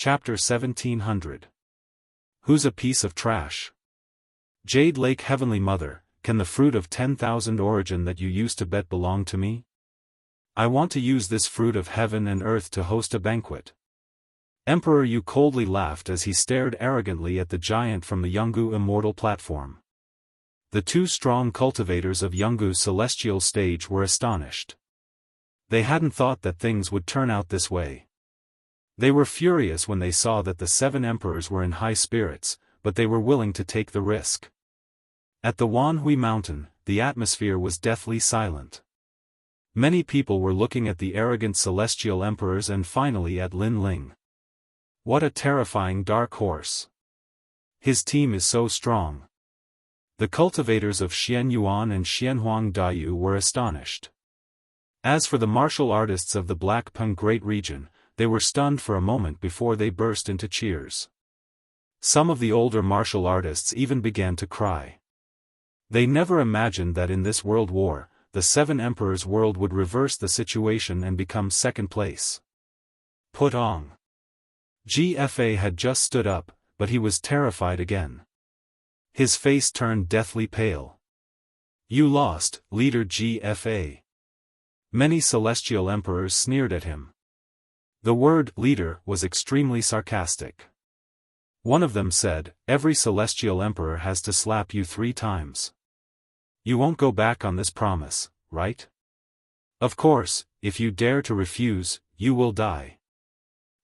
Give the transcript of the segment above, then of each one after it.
Chapter 1700. Who's a piece of trash? Jade Lake Heavenly Mother, can the fruit of 10,000 origin that you used to bet belong to me? I want to use this fruit of heaven and earth to host a banquet. Emperor Yu coldly laughed as he stared arrogantly at the giant from the Jianghu Immortal platform. The two strong cultivators of Jianghu's celestial stage were astonished. They hadn't thought that things would turn out this way. They were furious when they saw that the 7 emperors were in high spirits, but they were willing to take the risk. At the Wanhui mountain, the atmosphere was deathly silent. Many people were looking at the arrogant celestial emperors and finally at Lin Ling. What a terrifying dark horse. His team is so strong. The cultivators of Xianyuan and Xianhuang Daiyu were astonished. As for the martial artists of the Black Peng Great Region, they were stunned for a moment before they burst into cheers. Some of the older martial artists even began to cry. They never imagined that in this world war, the 7 emperors' world would reverse the situation and become second place. Put on. GFA had just stood up, but he was terrified again. His face turned deathly pale. You lost, leader GFA. Many celestial emperors sneered at him. The word leader was extremely sarcastic. One of them said, every celestial emperor has to slap you 3 times. You won't go back on this promise, right? Of course, if you dare to refuse, you will die.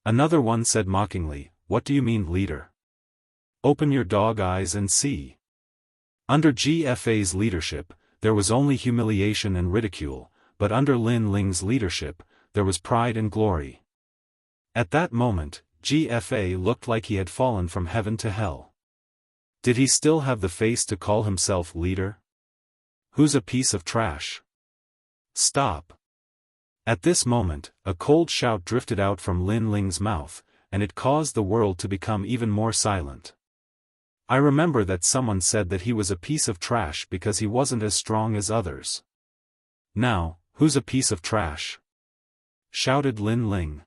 Another one said mockingly, what do you mean leader? Open your dog eyes and see. Under GFA's leadership, there was only humiliation and ridicule, but under Lin Ling's leadership, there was pride and glory. At that moment, GFA looked like he had fallen from heaven to hell. Did he still have the face to call himself leader? Who's a piece of trash? Stop. At this moment, a cold shout drifted out from Lin Ling's mouth, and it caused the world to become even more silent. I remember that someone said that he was a piece of trash because he wasn't as strong as others. Now, who's a piece of trash? Shouted Lin Ling.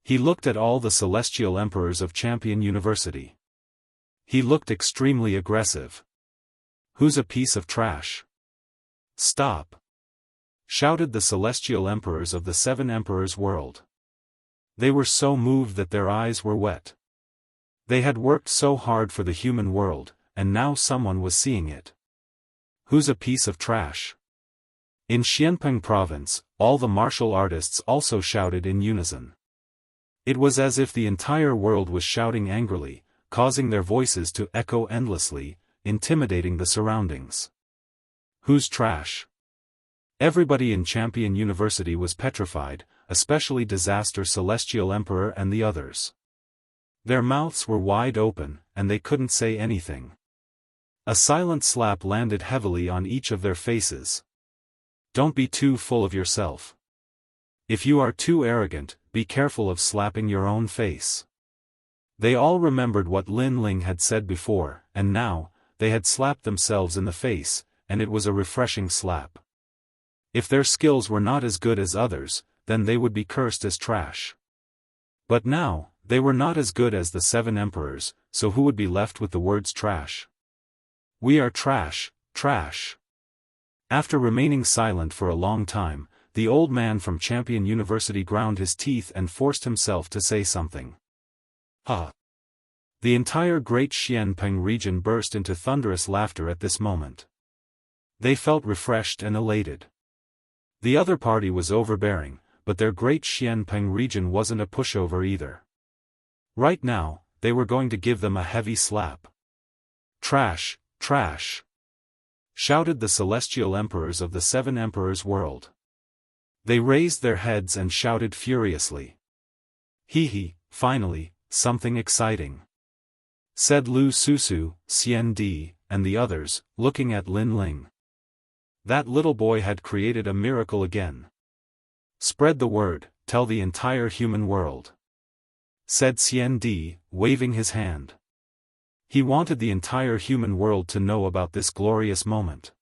He looked at all the celestial emperors of Champion University. He looked extremely aggressive. Who's a piece of trash? Stop. Shouted the celestial emperors of the 7 emperors' world. They were so moved that their eyes were wet. They had worked so hard for the human world, and now someone was seeing it. Who's a piece of trash? In Xianpeng province, all the martial artists also shouted in unison. It was as if the entire world was shouting angrily, causing their voices to echo endlessly, intimidating the surroundings. Who's trash? Everybody in Champion University was petrified, especially Disaster Celestial Emperor and the others. Their mouths were wide open, and they couldn't say anything. A silent slap landed heavily on each of their faces. Don't be too full of yourself. If you are too arrogant, be careful of slapping your own face. They all remembered what Lin Ling had said before, and now, they had slapped themselves in the face, and it was a refreshing slap. If their skills were not as good as others, then they would be cursed as trash. But now, they were not as good as the 7 emperors, so who would be left with the words trash? We are trash, trash. After remaining silent for a long time, the old man from Champion University ground his teeth and forced himself to say something. Ha! The entire Great Xianpeng region burst into thunderous laughter at this moment. They felt refreshed and elated. The other party was overbearing, but their Great Xianpeng region wasn't a pushover either. Right now, they were going to give them a heavy slap. Trash, trash! Shouted the celestial emperors of the 7 emperors' world. They raised their heads and shouted furiously. Hee, finally, something exciting. Said Lu Susu, Xian Di, and the others, looking at Lin Ling. That little boy had created a miracle again. Spread the word, tell the entire human world. Said Xian Di, waving his hand. He wanted the entire human world to know about this glorious moment.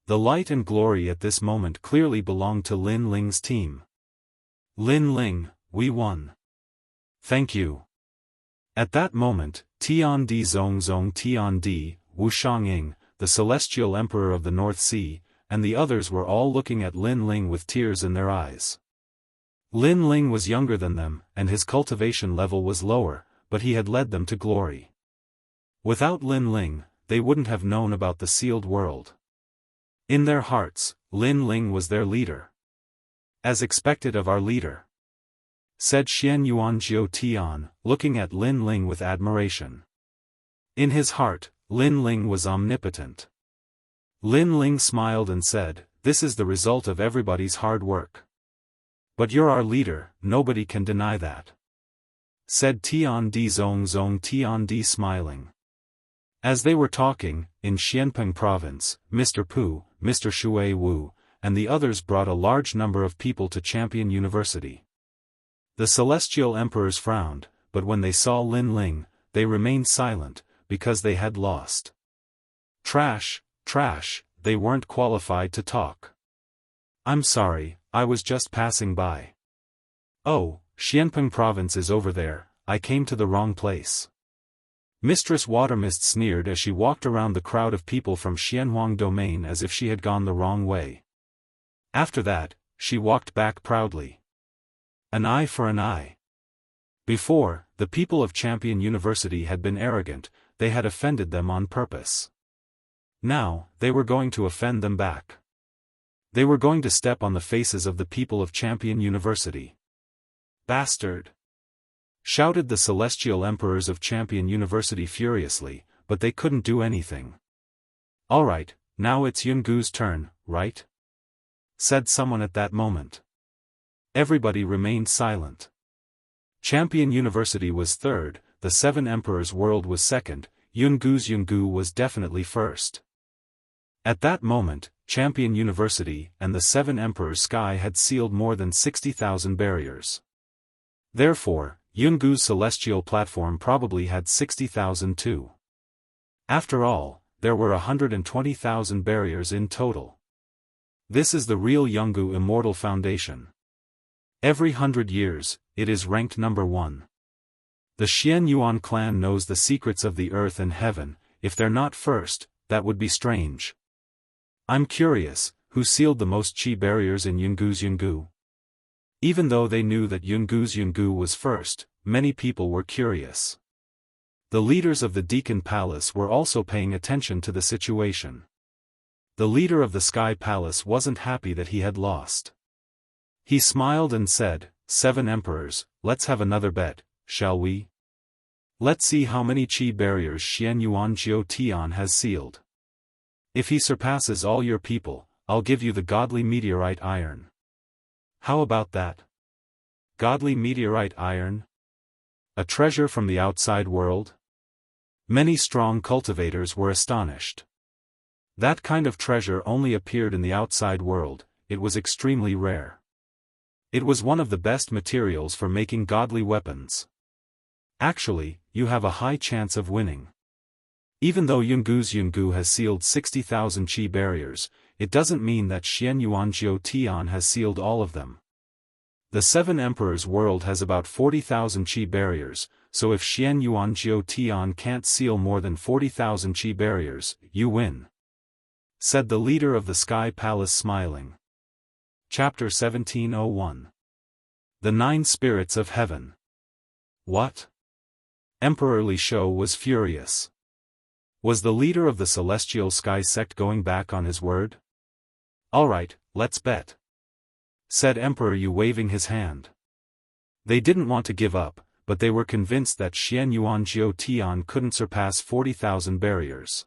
The light and glory at this moment clearly belonged to Lin Ling's team. Lin Ling, we won. Thank you. At that moment, Tian Di Zong Zong Tian Di, Wu Shangying, the celestial emperor of the North Sea, and the others were all looking at Lin Ling with tears in their eyes. Lin Ling was younger than them, and his cultivation level was lower, but he had led them to glory. Without Lin Ling, they wouldn't have known about the sealed world. In their hearts, Lin Ling was their leader. As expected of our leader, said Xian Yuan Jiu Tian, looking at Lin Ling with admiration. In his heart, Lin Ling was omnipotent. Lin Ling smiled and said, "This is the result of everybody's hard work. But you're our leader, nobody can deny that," said Tian Di Zong Zong Tian Di smiling. As they were talking, in Xianpeng province, Mr. Pu, Mr. Shui Wu, and the others brought a large number of people to Champion University. The celestial emperors frowned, but when they saw Lin Ling, they remained silent, because they had lost. Trash, they weren't qualified to talk. I'm sorry, I was just passing by. Oh, Xianpeng province is over there, I came to the wrong place. Mistress Watermist sneered as she walked around the crowd of people from Xianhuang domain as if she had gone the wrong way. After that, she walked back proudly. An eye for an eye. Before, the people of Champion University had been arrogant, they had offended them on purpose. Now, they were going to offend them back. They were going to step on the faces of the people of Champion University. Bastard! Shouted the celestial emperors of Champion University furiously, but they couldn't do anything. Alright, now it's Yungu's turn, right? Said someone at that moment. Everybody remained silent. Champion University was third, the Seven Emperors' World was second, Yungu was definitely first. At that moment, Champion University and the Seven Emperors' Sky had sealed more than 60,000 barriers. Therefore, Yungu's celestial platform probably had 60,000 too. After all, there were 120,000 barriers in total. This is the real Jianghu Immortal Foundation. Every 100 years, it is ranked number 1. The Xian Yuan clan knows the secrets of the earth and heaven. If they're not first, that would be strange. I'm curious, who sealed the most chi barriers in Yungu's Jianghu? Even though they knew that Yungu's Jianghu was first, many people were curious. The leaders of the Deacon Palace were also paying attention to the situation. The leader of the Sky Palace wasn't happy that he had lost. He smiled and said, "Seven Emperors, let's have another bet, shall we? Let's see how many chi barriers Xian Yuan Jiu Tian has sealed. If he surpasses all your people, I'll give you the godly meteorite iron. How about that? Godly meteorite iron? A treasure from the outside world?" Many strong cultivators were astonished. That kind of treasure only appeared in the outside world, it was extremely rare. It was one of the best materials for making godly weapons. Actually, you have a high chance of winning. Even though Yungu's Jianghu has sealed 60,000 chi barriers, it doesn't mean that Xian Yuan Jiu Tian has sealed all of them. The Seven Emperors' World has about 40,000 chi barriers, so if Xian Yuan Jiu Tian can't seal more than 40,000 chi barriers, you win. Said the leader of the Sky Palace smiling. Chapter 1701. The Nine Spirits of Heaven. What? Emperor Li Shou was furious. Was the leader of the Celestial Sky sect going back on his word? Alright, let's bet. Said Emperor Yu waving his hand. They didn't want to give up, but they were convinced that Xian Yuan Jiu Tian couldn't surpass 40,000 barriers.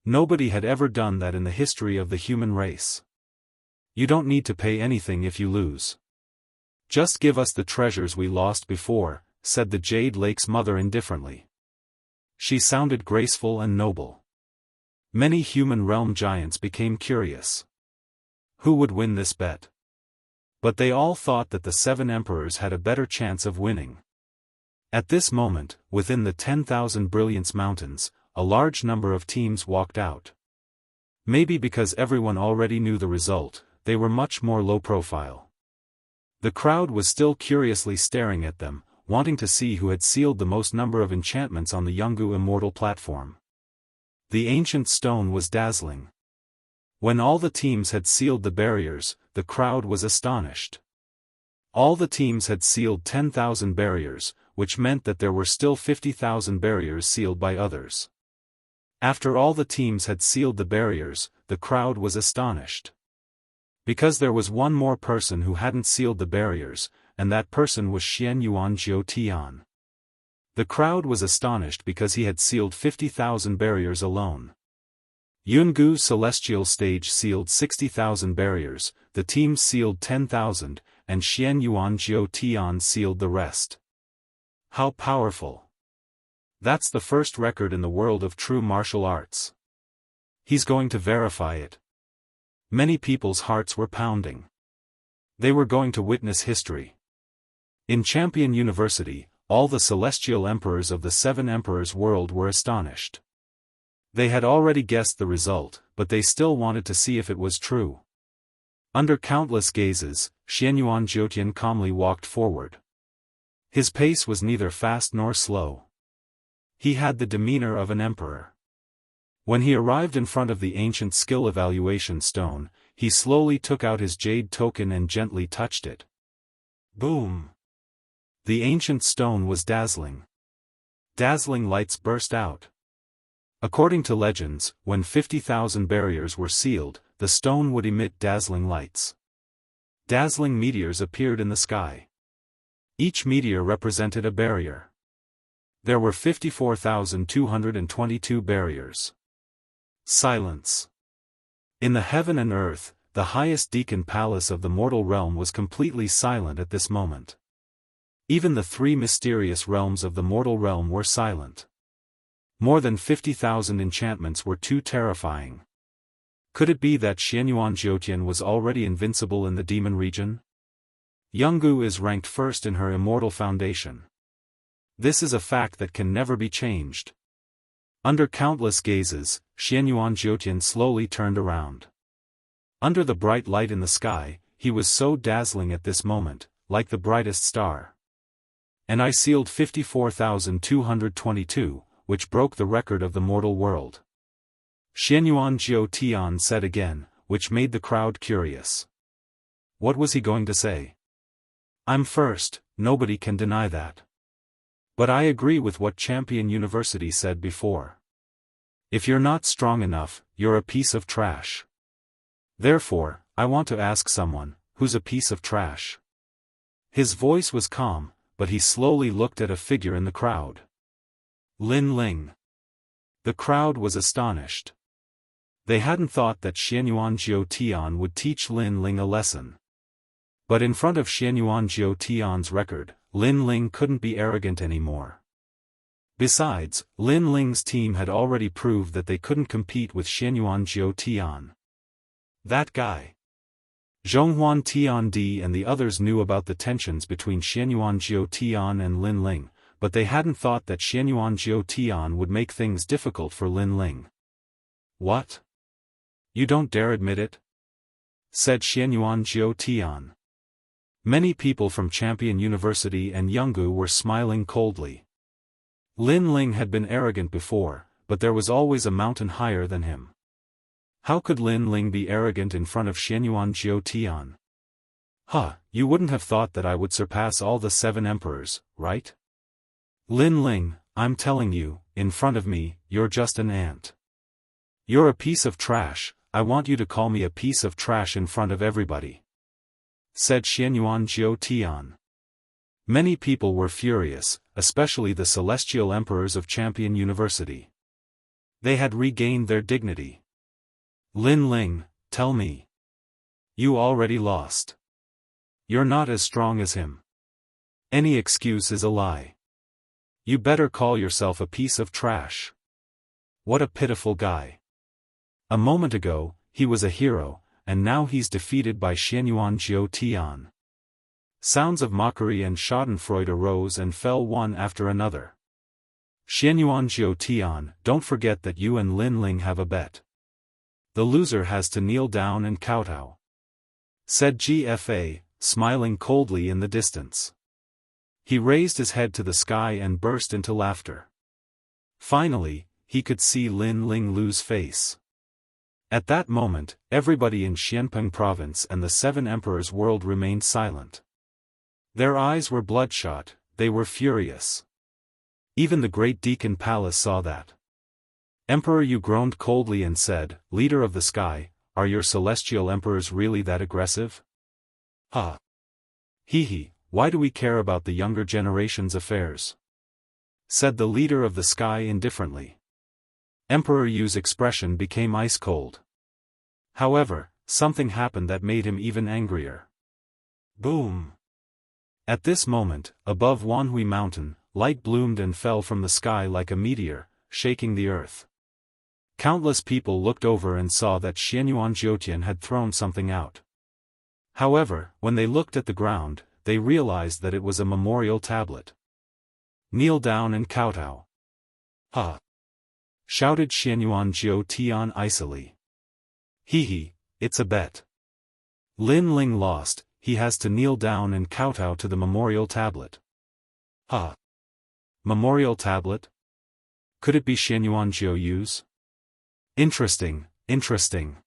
Nobody had ever done that in the history of the human race. You don't need to pay anything if you lose. Just give us the treasures we lost before, said the Jade Lake's mother indifferently. She sounded graceful and noble. Many human realm giants became curious. Who would win this bet? But they all thought that the Seven Emperors had a better chance of winning. At this moment, within the 10,000 Brilliance Mountains, a large number of teams walked out. Maybe because everyone already knew the result, they were much more low profile. The crowd was still curiously staring at them, wanting to see who had sealed the most number of enchantments on the Jianghu Immortal platform. The ancient stone was dazzling. When all the teams had sealed the barriers, the crowd was astonished. All the teams had sealed 10,000 barriers, which meant that there were still 50,000 barriers sealed by others. After all the teams had sealed the barriers, the crowd was astonished. Because there was one more person who hadn't sealed the barriers, and that person was Xianyuan Jiutian. The crowd was astonished because he had sealed 50,000 barriers alone. Yungu Celestial Stage sealed 60,000 barriers, the teams sealed 10,000, and Xianyuan Jiutian sealed the rest. How powerful! That's the first record in the world of true martial arts. He's going to verify it. Many people's hearts were pounding. They were going to witness history. In Champion University, all the celestial emperors of the Seven Emperors world were astonished. They had already guessed the result, but they still wanted to see if it was true. Under countless gazes, Xianyuan Jiutian calmly walked forward. His pace was neither fast nor slow. He had the demeanor of an emperor. When he arrived in front of the ancient skill evaluation stone, he slowly took out his jade token and gently touched it. Boom! The ancient stone was dazzling. Dazzling lights burst out. According to legends, when 50,000 barriers were sealed, the stone would emit dazzling lights. Dazzling meteors appeared in the sky. Each meteor represented a barrier. There were 54,222 barriers. Silence. In the heaven and earth, the highest Deacon Palace of the mortal realm was completely silent at this moment. Even the three mysterious realms of the mortal realm were silent. More than 50,000 enchantments were too terrifying. Could it be that Xianyuan Jiutian was already invincible in the demon region? Jianghu is ranked first in her immortal foundation. This is a fact that can never be changed. Under countless gazes, Xianyuan Jiutian slowly turned around. Under the bright light in the sky, he was so dazzling at this moment, like the brightest star. And I sealed 54,222, which broke the record of the mortal world. Xianyuan Jiutian said again, which made the crowd curious. What was he going to say? I'm first, nobody can deny that. But I agree with what Champion University said before. If you're not strong enough, you're a piece of trash. Therefore, I want to ask someone, who's a piece of trash? His voice was calm, but he slowly looked at a figure in the crowd. Lin Ling. The crowd was astonished. They hadn't thought that Xianyuan Jiutian would teach Lin Ling a lesson. But in front of Xianyuan Jiutian's record, Lin Ling couldn't be arrogant anymore. Besides, Lin Ling's team had already proved that they couldn't compete with Xianyuan Jiutian. That guy. Zhonghuan Tiandi and the others knew about the tensions between Xianyuan Jiutian and Lin Ling, but they hadn't thought that Xianyuan Jiutian would make things difficult for Lin Ling. What? You don't dare admit it? Said Xianyuan Jiutian. Many people from Champion University and Jianghu were smiling coldly. Lin Ling had been arrogant before, but there was always a mountain higher than him. How could Lin Ling be arrogant in front of Xianyuan Jiutian? You wouldn't have thought that I would surpass all the seven emperors, right? Lin Ling, I'm telling you, in front of me, you're just an ant. You're a piece of trash, I want you to call me a piece of trash in front of everybody. Said Xianyuan Jiutian. Many people were furious, especially the celestial emperors of Champion University. They had regained their dignity. Lin Ling, tell me. You already lost. You're not as strong as him. Any excuse is a lie. You better call yourself a piece of trash. What a pitiful guy. A moment ago, he was a hero, and now he's defeated by Xianyuan Jiutian. Sounds of mockery and schadenfreude arose and fell one after another. Xianyuan Jiutian, don't forget that you and Lin Ling have a bet. The loser has to kneel down and kowtow. Said GFA, smiling coldly in the distance. He raised his head to the sky and burst into laughter. Finally, he could see Lin Ling Lu's face. At that moment, everybody in Xianpeng province and the Seven Emperors world remained silent. Their eyes were bloodshot, they were furious. Even the great deacon palace saw that. Emperor Yu groaned coldly and said, "Leader of the sky, are your celestial emperors really that aggressive?" "Ha! Hee, why do we care about the younger generation's affairs?" said the leader of the sky indifferently. Emperor Yu's expression became ice cold. However, something happened that made him even angrier. Boom! At this moment, above Wanhui Mountain, light bloomed and fell from the sky like a meteor, shaking the earth. Countless people looked over and saw that Xianyuan Jiutian had thrown something out. However, when they looked at the ground, they realized that it was a memorial tablet. "Kneel down and kowtow." "Ha!" shouted Xianyuan Jiutian icily. "Hee, it's a bet. Lin Ling lost, he has to kneel down and kowtow to the memorial tablet." "Ha! Memorial tablet? Could it be Xianyuan Jiuyu's? Interesting, interesting.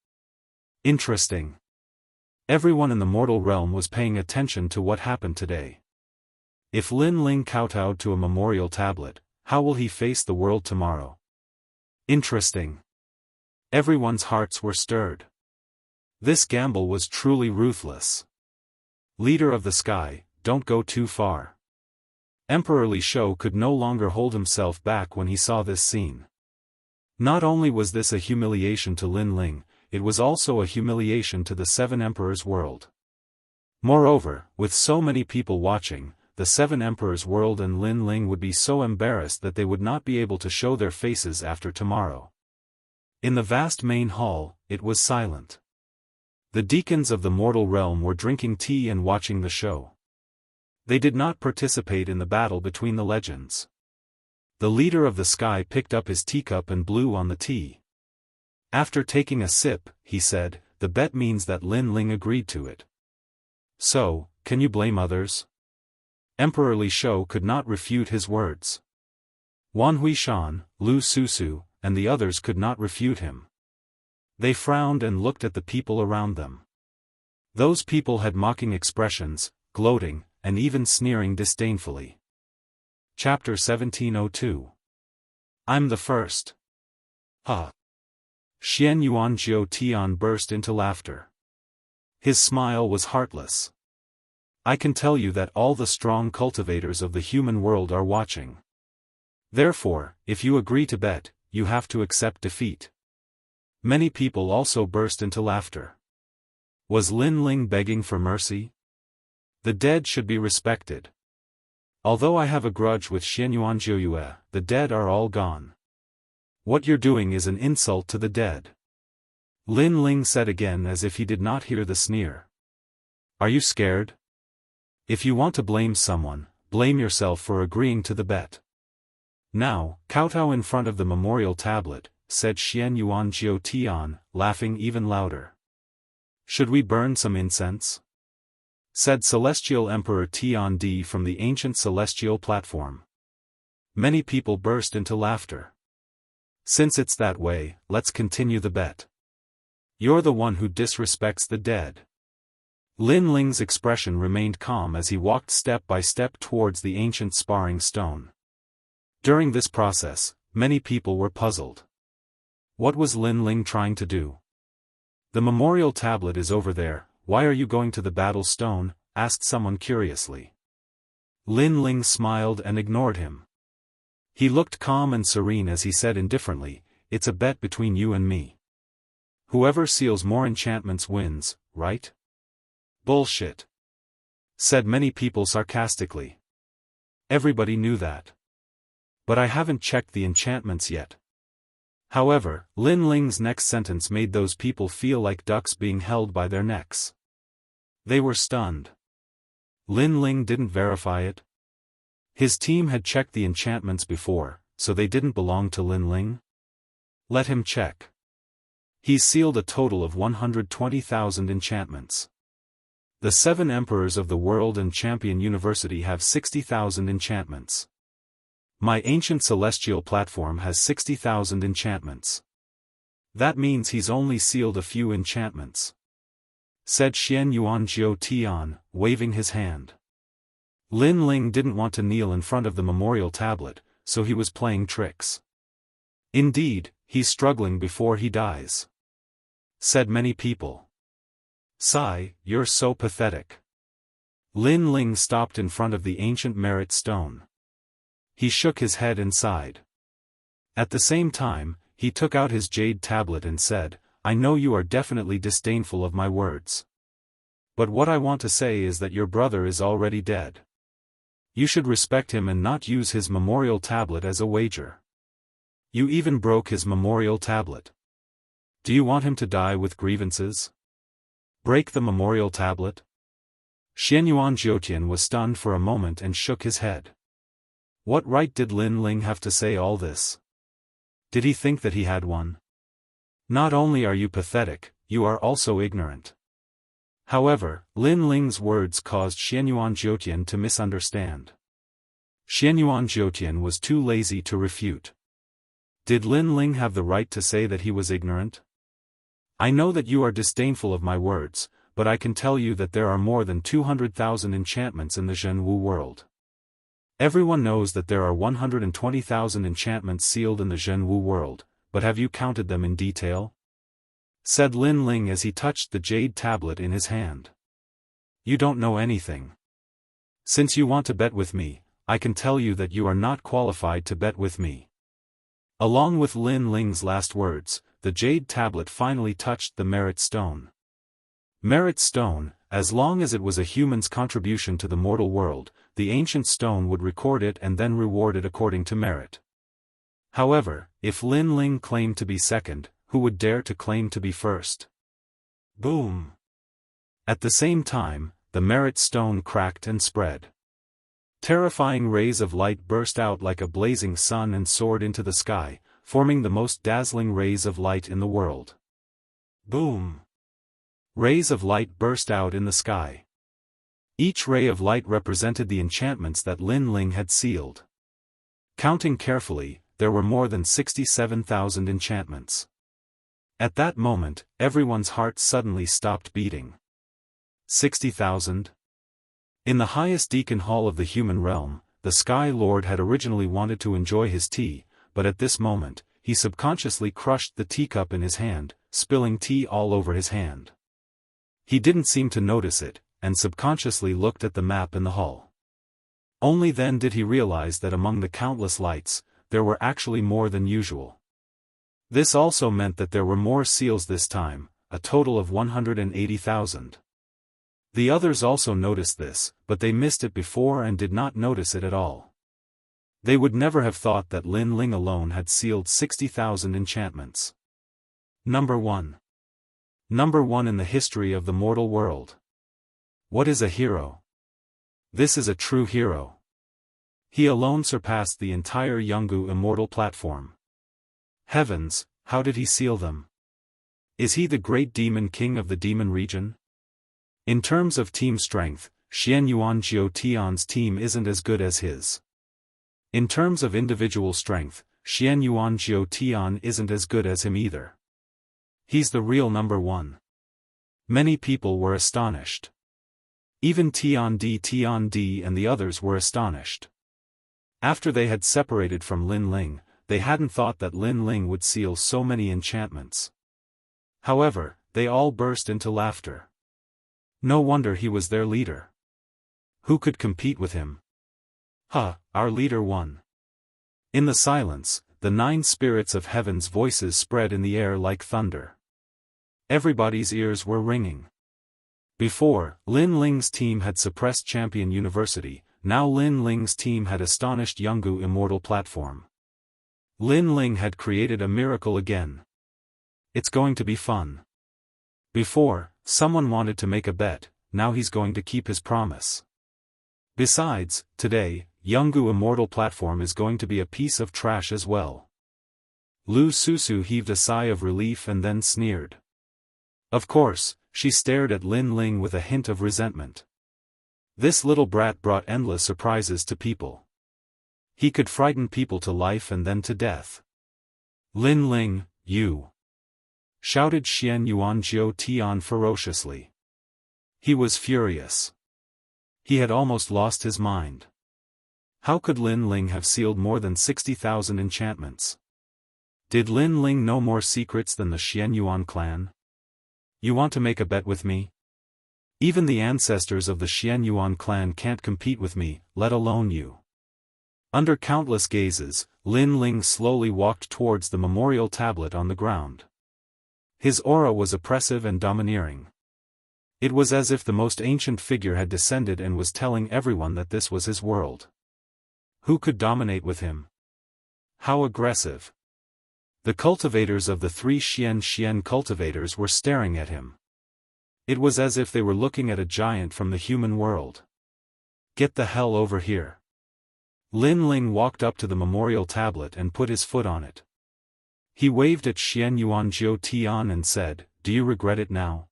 Interesting." Everyone in the mortal realm was paying attention to what happened today. If Lin Ling kowtowed to a memorial tablet, how will he face the world tomorrow? Interesting. Everyone's hearts were stirred. This gamble was truly ruthless. Leader of the sky, don't go too far. Emperor Li Shou could no longer hold himself back when he saw this scene. Not only was this a humiliation to Lin Ling, it was also a humiliation to the Seven Emperors world. Moreover, with so many people watching, the Seven Emperors world and Lin Ling would be so embarrassed that they would not be able to show their faces after tomorrow. In the vast main hall, it was silent. The deacons of the mortal realm were drinking tea and watching the show. They did not participate in the battle between the legends. The leader of the sky picked up his teacup and blew on the tea. After taking a sip, he said, "The bet means that Lin Ling agreed to it. So, can you blame others?" Emperor Li Shou could not refute his words. Wan Huishan, Lu Susu, and the others could not refute him. They frowned and looked at the people around them. Those people had mocking expressions, gloating, and even sneering disdainfully. Chapter 1702. I'm the first. Ha! Xian Yuan Jiu Tian burst into laughter. His smile was heartless. I can tell you that all the strong cultivators of the human world are watching. Therefore, if you agree to bet, you have to accept defeat. Many people also burst into laughter. Was Lin Ling begging for mercy? The dead should be respected. Although I have a grudge with Xianyuan Jiuyue, the dead are all gone. What you're doing is an insult to the dead. Lin Ling said again as if he did not hear the sneer. Are you scared? If you want to blame someone, blame yourself for agreeing to the bet. Now, kowtow in front of the memorial tablet, said Xian Yuan Jiu Tian, laughing even louder. Should we burn some incense? Said Celestial Emperor Tian Di from the ancient celestial platform. Many people burst into laughter. Since it's that way, let's continue the bet. You're the one who disrespects the dead. Lin Ling's expression remained calm as he walked step by step towards the ancient sparring stone. During this process, many people were puzzled. What was Lin Ling trying to do? The memorial tablet is over there, why are you going to the battle stone? Asked someone curiously. Lin Ling smiled and ignored him. He looked calm and serene as he said indifferently, it's a bet between you and me. Whoever seals more enchantments wins, right? Bullshit. Said many people sarcastically. Everybody knew that. But I haven't checked the enchantments yet. However, Lin Ling's next sentence made those people feel like ducks being held by their necks. They were stunned. Lin Ling didn't verify it. His team had checked the enchantments before, so they didn't belong to Lin Ling? Let him check. He's sealed a total of 120,000 enchantments. The 7 emperors of the world and Champion University have 60,000 enchantments. My ancient celestial platform has 60,000 enchantments. That means he's only sealed a few enchantments," said Xian Yuan Jiu Tian, waving his hand. Lin Ling didn't want to kneel in front of the memorial tablet, so he was playing tricks. "Indeed, he's struggling before he dies," said many people. "Sigh, you're so pathetic." Lin Ling stopped in front of the ancient merit stone. He shook his head and sighed. At the same time, he took out his jade tablet and said, "I know you are definitely disdainful of my words. But what I want to say is that your brother is already dead. You should respect him and not use his memorial tablet as a wager. You even broke his memorial tablet. Do you want him to die with grievances? Break the memorial tablet?" Xianyuan Jiutian was stunned for a moment and shook his head. What right did Lin Ling have to say all this? Did he think that he had one? Not only are you pathetic, you are also ignorant. However, Lin Ling's words caused Xianyuan Jiutian to misunderstand. Xianyuan Jiutian was too lazy to refute. Did Lin Ling have the right to say that he was ignorant? "I know that you are disdainful of my words, but I can tell you that there are more than 200,000 enchantments in the Jianghu world. Everyone knows that there are 120,000 enchantments sealed in the Jianghu world, but have you counted them in detail?" said Lin Ling as he touched the jade tablet in his hand. "You don't know anything. Since you want to bet with me, I can tell you that you are not qualified to bet with me." Along with Lin Ling's last words, the jade tablet finally touched the merit stone. Merit stone, as long as it was a human's contribution to the mortal world, the ancient stone would record it and then reward it according to merit. However, if Lin Ling claimed to be second, who would dare to claim to be first? Boom! At the same time, the merit stone cracked and spread. Terrifying rays of light burst out like a blazing sun and soared into the sky, forming the most dazzling rays of light in the world. Boom! Rays of light burst out in the sky. Each ray of light represented the enchantments that Lin Ling had sealed. Counting carefully, there were more than 67,000 enchantments. At that moment, everyone's heart suddenly stopped beating. 60,000? In the highest deacon hall of the human realm, the Sky Lord had originally wanted to enjoy his tea, but at this moment, he subconsciously crushed the teacup in his hand, spilling tea all over his hand. He didn't seem to notice it, and subconsciously looked at the map in the hall. Only then did he realize that among the countless lights, there were actually more than usual. This also meant that there were more seals this time, a total of 180,000. The others also noticed this, but they missed it before and did not notice it at all. They would never have thought that Lin Ling alone had sealed 60,000 enchantments. Number 1. Number 1 in the history of the mortal world. What is a hero? This is a true hero. He alone surpassed the entire Jianghu Immortal platform. Heavens, how did he seal them? Is he the great demon king of the demon region? In terms of team strength, Xianyuan Jiutian's team isn't as good as his. In terms of individual strength, Xianyuan Jiutian isn't as good as him either. He's the real number 1. Many people were astonished. Even Tian Di and the others were astonished. After they had separated from Lin Ling, they hadn't thought that Lin Ling would seal so many enchantments. However, they all burst into laughter. No wonder he was their leader. Who could compete with him? Our leader won. In the silence, the 9 spirits of heaven's voices spread in the air like thunder. Everybody's ears were ringing. Before, Lin Ling's team had suppressed Champion University, now Lin Ling's team had astonished Jianghu Immortal platform. Lin Ling had created a miracle again. It's going to be fun. Before, someone wanted to make a bet, now he's going to keep his promise. Besides, today, Jianghu Immortal platform is going to be a piece of trash as well. Lu Susu heaved a sigh of relief and then sneered. Of course, she stared at Lin Ling with a hint of resentment. This little brat brought endless surprises to people. He could frighten people to life and then to death. Lin Ling, you! Shouted Xian Yuan Jiu Tian ferociously. He was furious. He had almost lost his mind. How could Lin Ling have sealed more than 60,000 enchantments? Did Lin Ling know more secrets than the Xian Yuan clan? You want to make a bet with me? Even the ancestors of the Xian Yuan clan can't compete with me, let alone you. Under countless gazes, Lin Ling slowly walked towards the memorial tablet on the ground. His aura was oppressive and domineering. It was as if the most ancient figure had descended and was telling everyone that this was his world. Who could dominate with him? How aggressive! The cultivators of the 3 Xian cultivators were staring at him. It was as if they were looking at a giant from the human world. Get the hell over here. Lin Ling walked up to the memorial tablet and put his foot on it. He waved at Xian Yuan Jiu Tian and said, "Do you regret it now?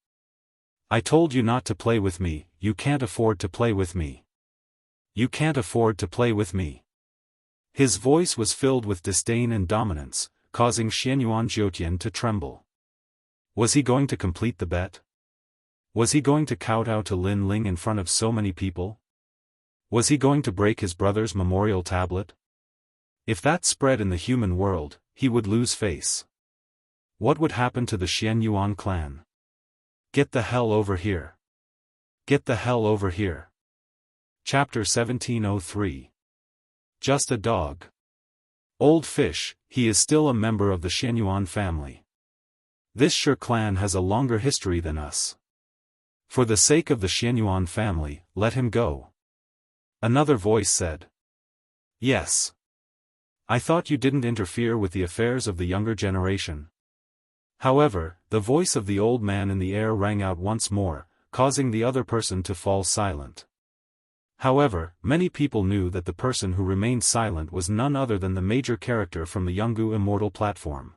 I told you not to play with me, you can't afford to play with me. You can't afford to play with me." His voice was filled with disdain and dominance, causing Xian Yuan Jiutian to tremble. Was he going to complete the bet? Was he going to kowtow to Lin Ling in front of so many people? Was he going to break his brother's memorial tablet? If that spread in the human world, he would lose face. What would happen to the Xian Yuan clan? Get the hell over here. Get the hell over here. Chapter 1703. Just a dog. Old fish, he is still a member of the Xian Yuan family. This Shi clan has a longer history than us. For the sake of the Xian Yuan family, let him go. Another voice said. Yes. I thought you didn't interfere with the affairs of the younger generation. However, the voice of the old man in the air rang out once more, causing the other person to fall silent. However, many people knew that the person who remained silent was none other than the major character from the Jianghu Immortal platform.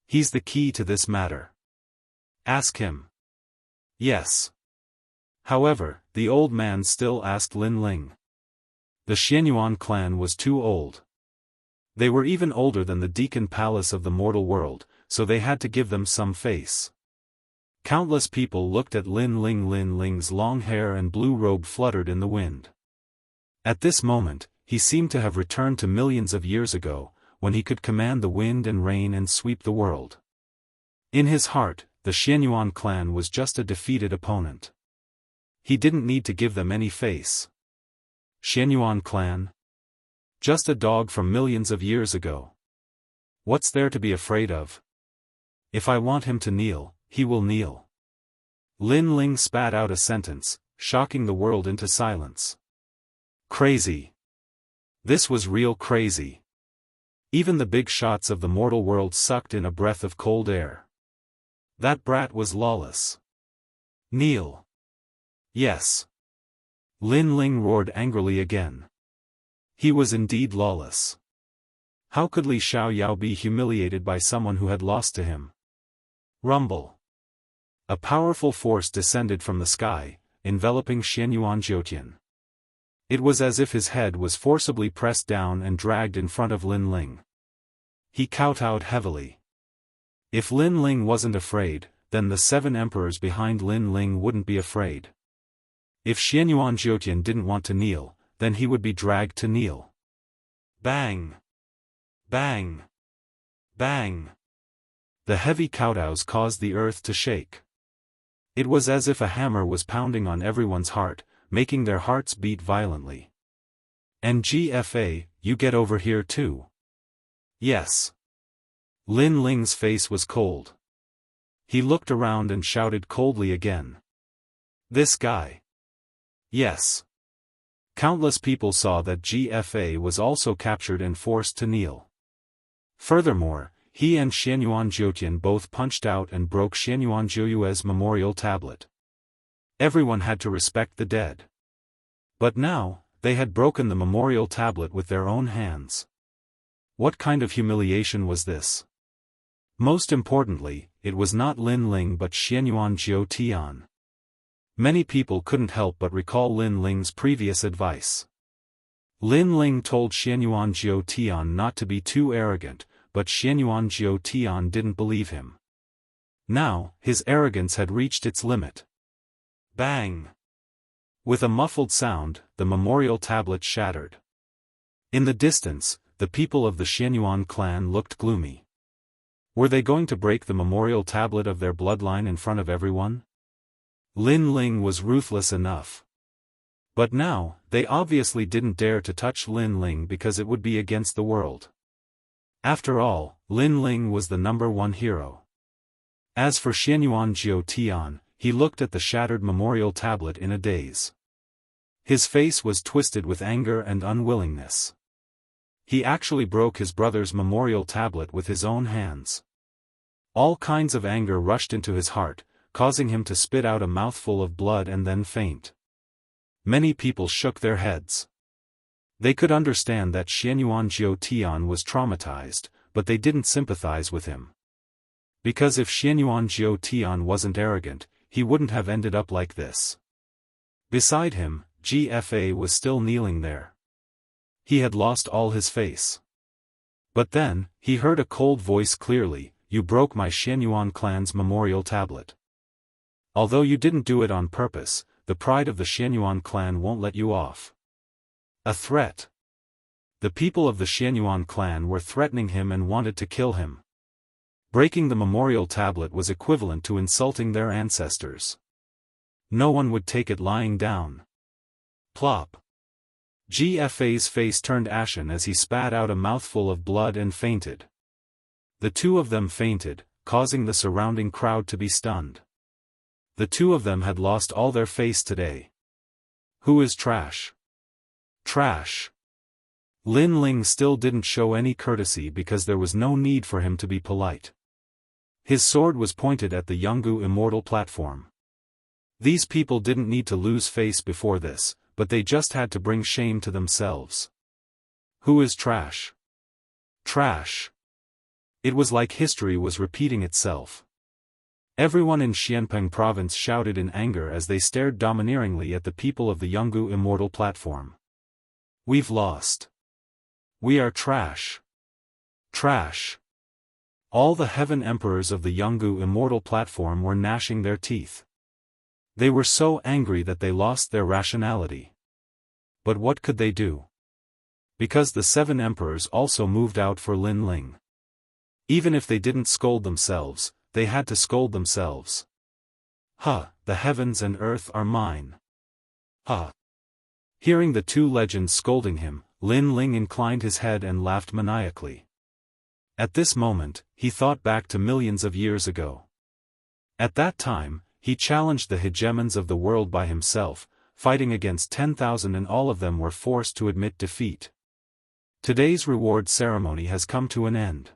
He's the key to this matter. Ask him. Yes. However, the old man still asked Lin Ling. The Xian Yuan clan was too old. They were even older than the Deacon Palace of the mortal world, so they had to give them some face. Countless people looked at Lin Ling. Lin Ling's long hair and blue robe fluttered in the wind. At this moment, he seemed to have returned to millions of years ago, when he could command the wind and rain and sweep the world. In his heart, the Xian Yuan clan was just a defeated opponent. He didn't need to give them any face. Xian Yuan clan? Just a dog from millions of years ago. What's there to be afraid of? If I want him to kneel, he will kneel. Lin Ling spat out a sentence, shocking the world into silence. Crazy. This was real crazy. Even the big shots of the mortal world sucked in a breath of cold air. That brat was lawless. Kneel. Yes. Lin Ling roared angrily again. He was indeed lawless. How could Li Xiaoyao be humiliated by someone who had lost to him? Rumble. A powerful force descended from the sky, enveloping Xian Yuan Jiutian. It was as if his head was forcibly pressed down and dragged in front of Lin Ling. He kowtowed heavily. If Lin Ling wasn't afraid, then the 7 emperors behind Lin Ling wouldn't be afraid. If Xian Yuan Jiutian didn't want to kneel, then he would be dragged to kneel. Bang! Bang! Bang! The heavy kowtows caused the earth to shake. It was as if a hammer was pounding on everyone's heart, making their hearts beat violently. And GFA, you get over here too. Yes. Lin Ling's face was cold. He looked around and shouted coldly again. This guy. Yes. Countless people saw that GFA was also captured and forced to kneel. Furthermore, he and Xian Yuan Jiutian both punched out and broke Xian Yuan Jiuyue's memorial tablet. Everyone had to respect the dead. But now, they had broken the memorial tablet with their own hands. What kind of humiliation was this? Most importantly, it was not Lin Ling but Xianyuan Jiu Tian. Many people couldn't help but recall Lin Ling's previous advice. Lin Ling told Xianyuan Jiu Tian not to be too arrogant, but Xianyuan Jiu Tian didn't believe him. Now, his arrogance had reached its limit. Bang! With a muffled sound, the memorial tablet shattered. In the distance, the people of the Xianyuan clan looked gloomy. Were they going to break the memorial tablet of their bloodline in front of everyone? Lin Ling was ruthless enough. But now, they obviously didn't dare to touch Lin Ling because it would be against the world. After all, Lin Ling was the #1 hero. As for Xianyuan Jiu Tian, he looked at the shattered memorial tablet in a daze. His face was twisted with anger and unwillingness. He actually broke his brother's memorial tablet with his own hands. All kinds of anger rushed into his heart, causing him to spit out a mouthful of blood and then faint. Many people shook their heads. They could understand that Xianyuan Jiu Tian was traumatized, but they didn't sympathize with him. Because if Xianyuan Jiu Tian wasn't arrogant, he wouldn't have ended up like this. Beside him, GFA was still kneeling there. He had lost all his face. But then, he heard a cold voice clearly, "You broke my Xianyuan clan's memorial tablet. Although you didn't do it on purpose, the pride of the Xianyuan clan won't let you off." A threat. The people of the Xianyuan clan were threatening him and wanted to kill him. Breaking the memorial tablet was equivalent to insulting their ancestors. No one would take it lying down. Plop. GFA's face turned ashen as he spat out a mouthful of blood and fainted. The two of them fainted, causing the surrounding crowd to be stunned. The two of them had lost all their face today. Who is trash? Trash. Lin Ling still didn't show any courtesy because there was no need for him to be polite. His sword was pointed at the Jianghu Immortal platform. These people didn't need to lose face before this, but they just had to bring shame to themselves. Who is trash? Trash. It was like history was repeating itself. Everyone in Xianpeng province shouted in anger as they stared domineeringly at the people of the Jianghu Immortal platform. We've lost. We are trash. Trash. All the heaven emperors of the Jianghu Immortal platform were gnashing their teeth. They were so angry that they lost their rationality. But what could they do? Because the 7 emperors also moved out for Lin Ling. Even if they didn't scold themselves, they had to scold themselves. The heavens and earth are mine. Hearing the two legends scolding him, Lin Ling inclined his head and laughed maniacally. At this moment, he thought back to millions of years ago. At that time, he challenged the hegemons of the world by himself, fighting against 10,000 and all of them were forced to admit defeat. Today's reward ceremony has come to an end.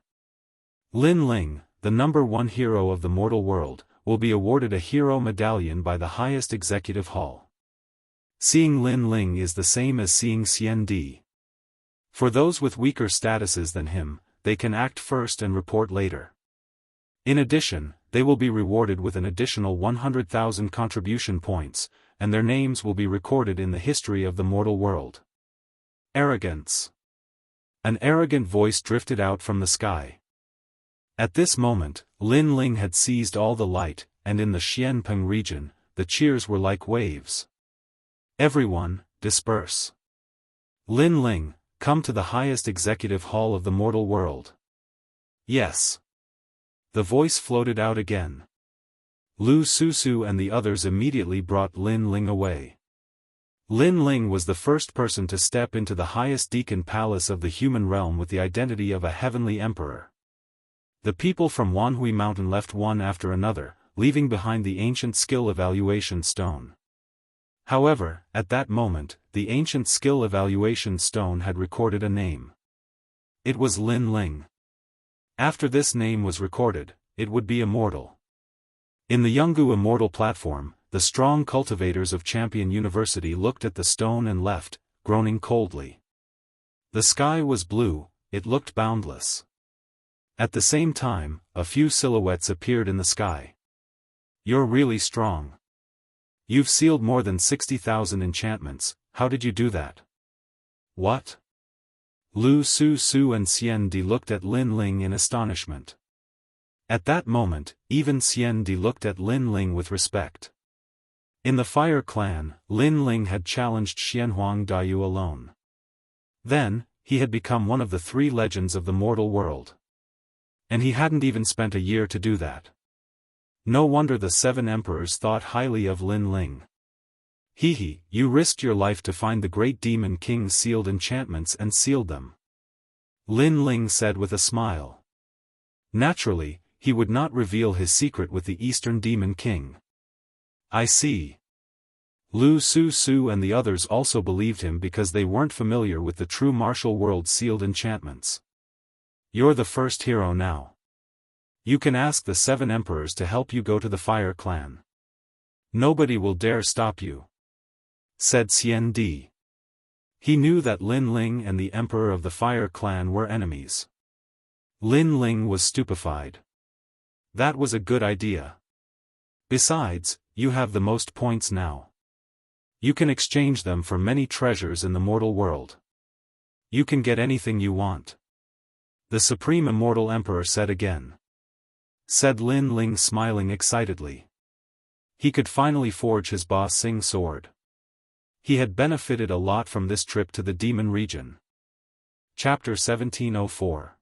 Lin Ling, the #1 hero of the mortal world, will be awarded a hero medallion by the highest executive hall. Seeing Lin Ling is the same as seeing Xian Di. For those with weaker statuses than him, they can act first and report later. In addition, they will be rewarded with an additional 100,000 contribution points, and their names will be recorded in the history of the mortal world. Arrogance. An arrogant voice drifted out from the sky. At this moment, Lin Ling had seized all the light, and in the Xianpeng region, the cheers were like waves. Everyone, disperse. Lin Ling, come to the highest executive hall of the mortal world. Yes. The voice floated out again. Lu Susu and the others immediately brought Lin Ling away. Lin Ling was the first person to step into the highest deacon palace of the human realm with the identity of a heavenly emperor. The people from Wanhui Mountain left one after another, leaving behind the ancient skill evaluation stone. However, at that moment, the ancient skill evaluation stone had recorded a name. It was Lin Ling. After this name was recorded, it would be immortal. In the Jianghu Immortal platform, the strong cultivators of Champion University looked at the stone and left, groaning coldly. The sky was blue, it looked boundless. At the same time, a few silhouettes appeared in the sky. You're really strong. You've sealed more than 60,000 enchantments. How did you do that? What? Lu Su and Xian Di looked at Lin Ling in astonishment. At that moment, even Xian Di looked at Lin Ling with respect. In the Fire Clan, Lin Ling had challenged Xianhuang Dayu alone. Then, he had become one of the 3 legends of the mortal world. And he hadn't even spent a year to do that. No wonder the 7 emperors thought highly of Lin Ling. He, you risked your life to find the great demon king's sealed enchantments and sealed them. Lin Ling said with a smile. Naturally, he would not reveal his secret with the Eastern Demon King. I see. Lu Su and the others also believed him because they weren't familiar with the true martial world's sealed enchantments. You're the first hero now. You can ask the 7 emperors to help you go to the Fire Clan. Nobody will dare stop you, said Xian Di. He knew that Lin Ling and the emperor of the Fire Clan were enemies. Lin Ling was stupefied. That was a good idea. Besides, you have the most points now. You can exchange them for many treasures in the mortal world. You can get anything you want. The Supreme Immortal Emperor said again. Said Lin Ling smiling excitedly. He could finally forge his Ba Sing sword. He had benefited a lot from this trip to the demon region. Chapter 1704.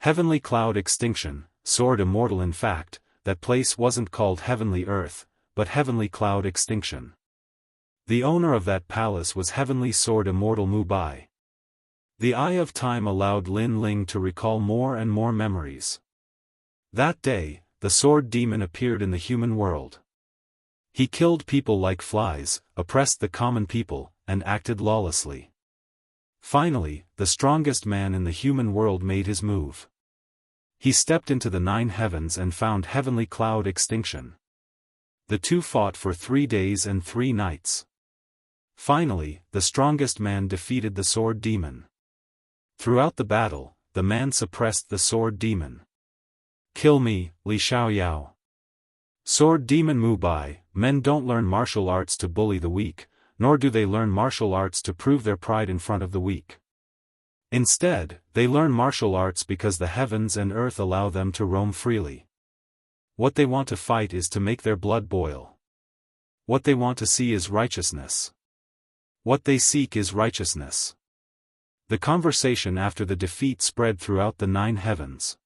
Heavenly Cloud Extinction, Sword Immortal. In fact, that place wasn't called Heavenly Earth, but Heavenly Cloud Extinction. The owner of that palace was Heavenly Sword Immortal Mu Bai. The Eye of Time allowed Lin Ling to recall more and more memories. That day, the sword demon appeared in the human world. He killed people like flies, oppressed the common people, and acted lawlessly. Finally, the strongest man in the human world made his move. He stepped into the 9 heavens and found Heavenly Cloud Extinction. The two fought for 3 days and 3 nights. Finally, the strongest man defeated the sword demon. Throughout the battle, the man suppressed the sword demon. Kill me, Li Xiaoyao. Sword demon Mu Bai. Men don't learn martial arts to bully the weak, nor do they learn martial arts to prove their pride in front of the weak. Instead, they learn martial arts because the heavens and earth allow them to roam freely. What they want to fight is to make their blood boil. What they want to see is righteousness. What they seek is righteousness. The conversation after the defeat spread throughout the 9 heavens.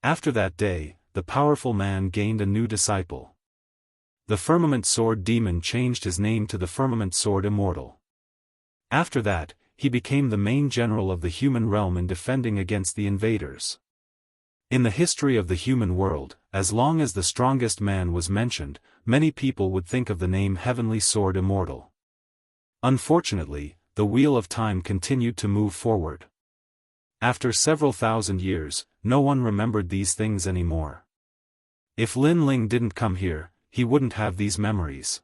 After that day, the powerful man gained a new disciple. The Firmament Sword Demon changed his name to the Firmament Sword Immortal. After that, he became the main general of the human realm in defending against the invaders. In the history of the human world, as long as the strongest man was mentioned, many people would think of the name Heavenly Sword Immortal. Unfortunately, the wheel of time continued to move forward. After several thousand years, no one remembered these things anymore. If Lin Ling didn't come here, he wouldn't have these memories.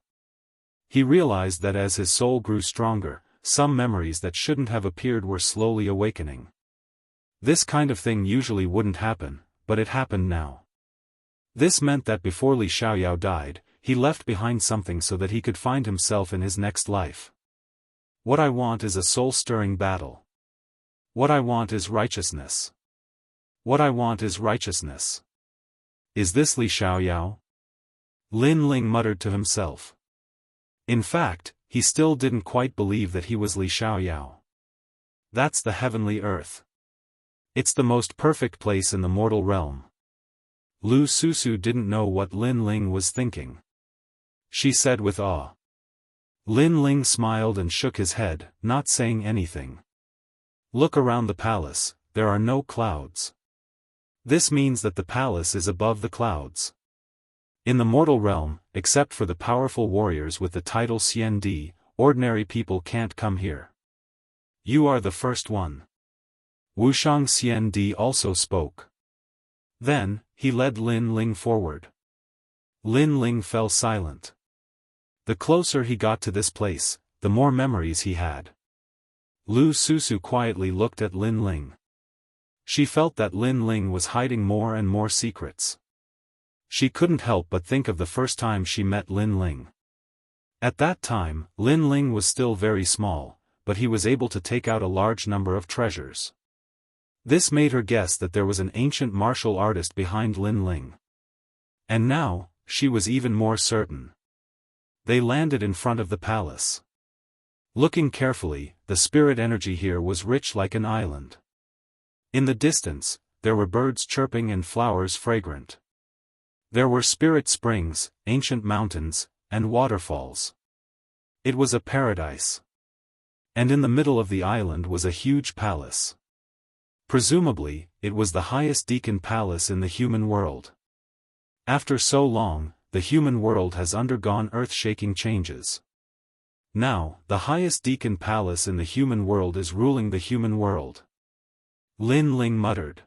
He realized that as his soul grew stronger, some memories that shouldn't have appeared were slowly awakening. This kind of thing usually wouldn't happen, but it happened now. This meant that before Li Xiaoyao died, he left behind something so that he could find himself in his next life. What I want is a soul-stirring battle. What I want is righteousness. What I want is righteousness. Is this Li Xiaoyao? Lin Ling muttered to himself. In fact, he still didn't quite believe that he was Li Xiaoyao. That's the heavenly earth. It's the most perfect place in the mortal realm. Lu Su didn't know what Lin Ling was thinking. She said with awe. Lin Ling smiled and shook his head, not saying anything. Look around the palace, there are no clouds. This means that the palace is above the clouds. In the mortal realm, except for the powerful warriors with the title Xian Di, ordinary people can't come here. You are the first one. Wuxia Xianxia also spoke. Then, he led Lin Ling forward. Lin Ling fell silent. The closer he got to this place, the more memories he had. Lu Su quietly looked at Lin Ling. She felt that Lin Ling was hiding more and more secrets. She couldn't help but think of the first time she met Lin Ling. At that time, Lin Ling was still very small, but he was able to take out a large number of treasures. This made her guess that there was an ancient martial artist behind Lin Ling. And now, she was even more certain. They landed in front of the palace. Looking carefully, the spirit energy here was rich like an island. In the distance, there were birds chirping and flowers fragrant. There were spirit springs, ancient mountains, and waterfalls. It was a paradise. And in the middle of the island was a huge palace. Presumably, it was the highest deacon palace in the human world. After so long, the human world has undergone earth-shaking changes. Now, the highest deacon palace in the human world is ruling the human world. Lin Ling muttered.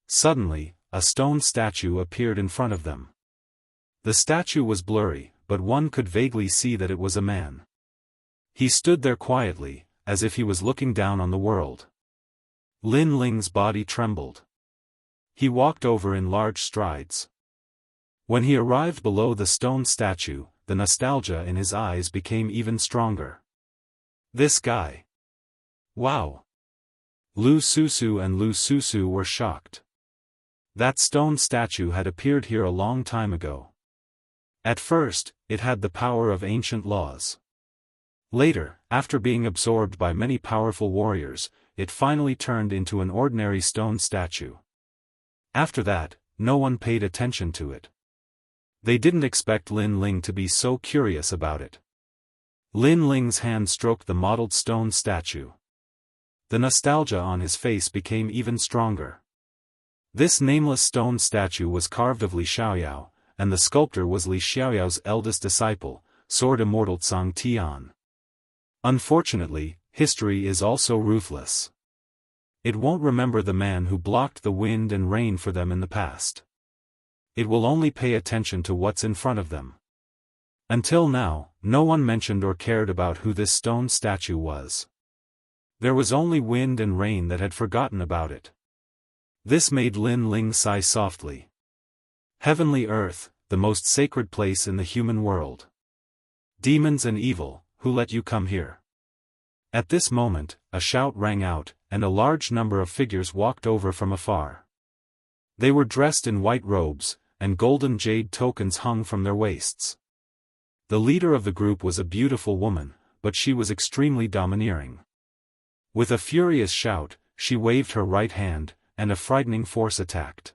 Suddenly, a stone statue appeared in front of them. The statue was blurry, but one could vaguely see that it was a man. He stood there quietly, as if he was looking down on the world. Lin Ling's body trembled. He walked over in large strides. When he arrived below the stone statue, the nostalgia in his eyes became even stronger. This guy. Wow! Lu Susu and Lu Susu were shocked. That stone statue had appeared here a long time ago. At first, it had the power of ancient laws. Later, after being absorbed by many powerful warriors, it finally turned into an ordinary stone statue. After that, no one paid attention to it. They didn't expect Lin Ling to be so curious about it. Lin Ling's hand stroked the modeled stone statue. The nostalgia on his face became even stronger. This nameless stone statue was carved of Li Xiaoyao, and the sculptor was Li Xiaoyao's eldest disciple, Sword Immortal Tsang Tian. Unfortunately, history is also ruthless. It won't remember the man who blocked the wind and rain for them in the past. It will only pay attention to what's in front of them. Until now, no one mentioned or cared about who this stone statue was. There was only wind and rain that had forgotten about it. This made Lin Ling sigh softly. Heavenly Earth, the most sacred place in the human world. Demons and evil, who let you come here? At this moment, a shout rang out, and a large number of figures walked over from afar. They were dressed in white robes, and golden jade tokens hung from their waists. The leader of the group was a beautiful woman, but she was extremely domineering. With a furious shout, she waved her right hand, and a frightening force attacked.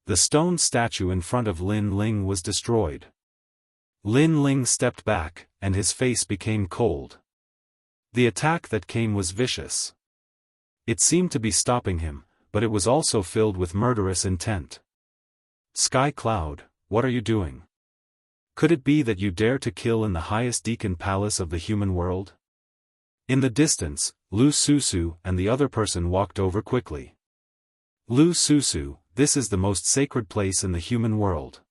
The stone statue in front of Lin Ling was destroyed. Lin Ling stepped back, and his face became cold. The attack that came was vicious. It seemed to be stopping him, but it was also filled with murderous intent. Sky Cloud, what are you doing? Could it be that you dare to kill in the highest deacon palace of the human world? In the distance, Lu Susu and the other person walked over quickly. Lu Susu, this is the most sacred place in the human world.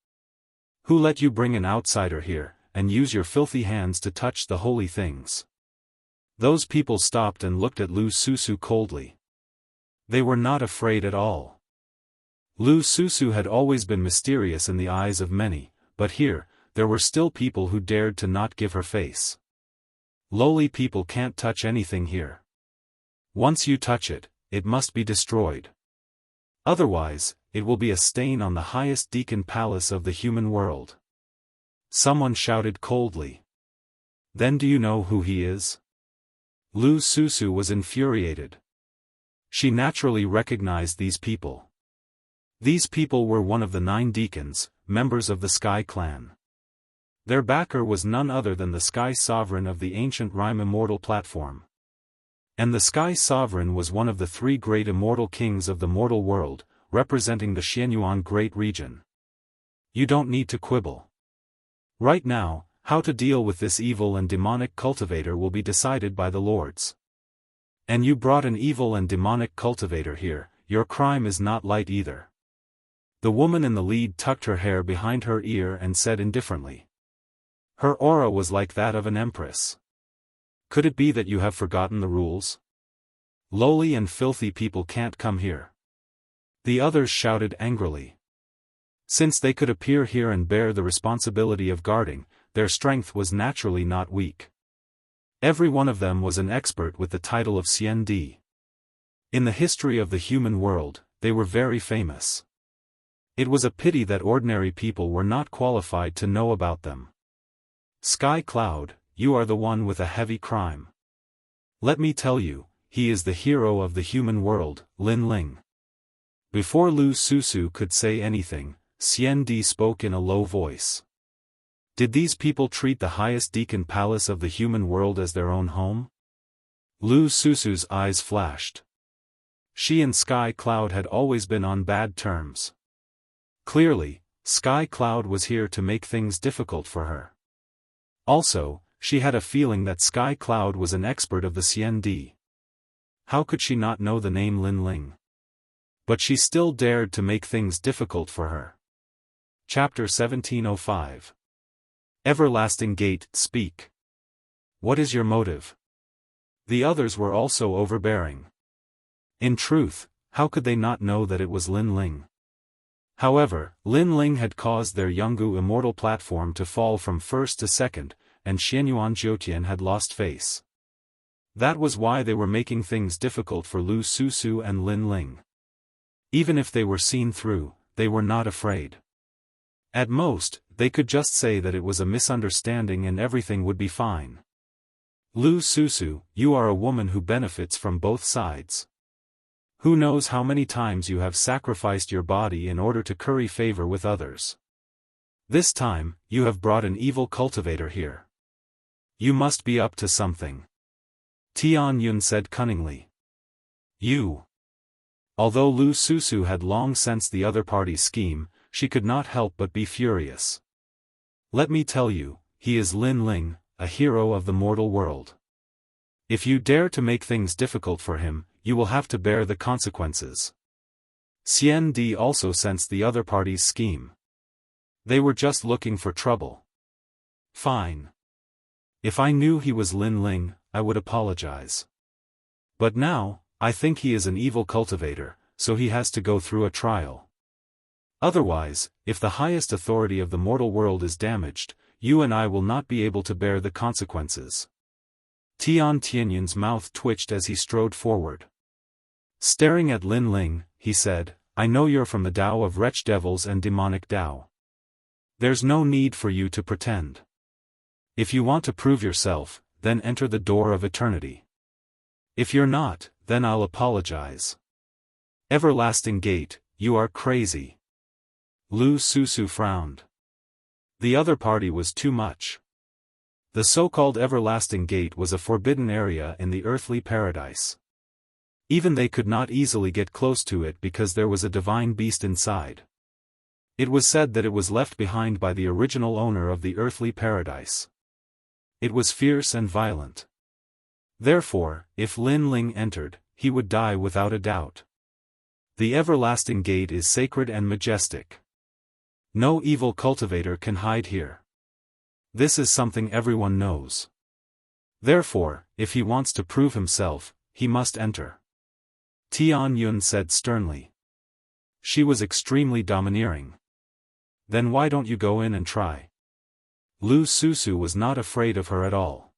Who let you bring an outsider here, and use your filthy hands to touch the holy things? Those people stopped and looked at Lu Susu coldly. They were not afraid at all. Lu Susu had always been mysterious in the eyes of many, but here, there were still people who dared to not give her face. Lowly people can't touch anything here. Once you touch it, it must be destroyed. Otherwise, it will be a stain on the highest deacon palace of the human world. Someone shouted coldly. Then do you know who he is? Lu Susu was infuriated. She naturally recognized these people. These people were one of the 9 deacons, members of the Sky Clan. Their backer was none other than the Sky Sovereign of the ancient Rime Immortal platform. And the Sky Sovereign was one of the 3 great immortal kings of the mortal world, representing the Xianyuan Great Region. You don't need to quibble. Right now, how to deal with this evil and demonic cultivator will be decided by the lords. And you brought an evil and demonic cultivator here, your crime is not light either. The woman in the lead tucked her hair behind her ear and said indifferently. Her aura was like that of an empress. Could it be that you have forgotten the rules? Lowly and filthy people can't come here. The others shouted angrily. Since they could appear here and bear the responsibility of guarding, their strength was naturally not weak. Every one of them was an expert with the title of CND. In the history of the human world, they were very famous. It was a pity that ordinary people were not qualified to know about them. Sky Cloud, you are the one with a heavy crime. Let me tell you, he is the hero of the human world, Lin Ling. Before Lu Susu could say anything, CND spoke in a low voice. Did these people treat the highest deacon palace of the human world as their own home? Lu Susu's eyes flashed. She and Sky Cloud had always been on bad terms. Clearly, Sky Cloud was here to make things difficult for her. Also, she had a feeling that Sky Cloud was an expert of the CND. How could she not know the name Lin Ling? But she still dared to make things difficult for her. Chapter 1705. Everlasting Gate, speak. What is your motive? The others were also overbearing. In truth, how could they not know that it was Lin Ling? However, Lin Ling had caused their Jianghu Immortal platform to fall from first to second, and Xianyuan Jiutian had lost face. That was why they were making things difficult for Lu Susu and Lin Ling. Even if they were seen through, they were not afraid. At most, they could just say that it was a misunderstanding and everything would be fine. Lu Susu, you are a woman who benefits from both sides. Who knows how many times you have sacrificed your body in order to curry favor with others. This time, you have brought an evil cultivator here. You must be up to something. Tian Yun said cunningly. You. Although Lu Susu had long sensed the other party's scheme, she could not help but be furious. Let me tell you, he is Lin Ling, a hero of the mortal world. If you dare to make things difficult for him, you will have to bear the consequences. Xian Di also sensed the other party's scheme. They were just looking for trouble. Fine. If I knew he was Lin Ling, I would apologize. But now, I think he is an evil cultivator, so he has to go through a trial. Otherwise, if the highest authority of the mortal world is damaged, you and I will not be able to bear the consequences. Tian Tianyun's mouth twitched as he strode forward. Staring at Lin Ling, he said, I know you're from the Tao of wretch devils and demonic Tao. There's no need for you to pretend. If you want to prove yourself, then enter the door of eternity. If you're not, then I'll apologize. Everlasting Gate, you are crazy. Lu Susu frowned. The other party was too much. The so-called Everlasting Gate was a forbidden area in the earthly paradise. Even they could not easily get close to it because there was a divine beast inside. It was said that it was left behind by the original owner of the earthly paradise. It was fierce and violent. Therefore, if Lin Ling entered, he would die without a doubt. The Everlasting Gate is sacred and majestic. No evil cultivator can hide here. This is something everyone knows. Therefore, if he wants to prove himself, he must enter. Tian Yun said sternly. She was extremely domineering. Then why don't you go in and try? Lu Susu was not afraid of her at all.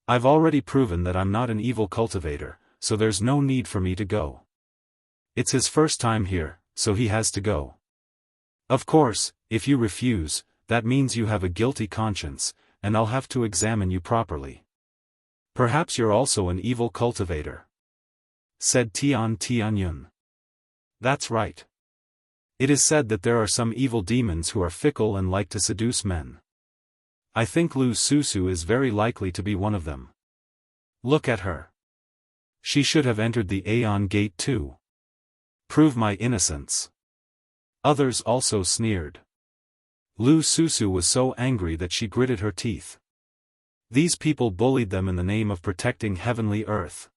I've already proven that I'm not an evil cultivator, so there's no need for me to go. It's his first time here, so he has to go. Of course, if you refuse, that means you have a guilty conscience, and I'll have to examine you properly. Perhaps you're also an evil cultivator, said Tian Tianyun. That's right. It is said that there are some evil demons who are fickle and like to seduce men. I think Lu Susu is very likely to be one of them. Look at her. She should have entered the Aeon Gate too. Prove my innocence. Others also sneered. Lu Susu was so angry that she gritted her teeth. These people bullied them in the name of protecting heavenly earth.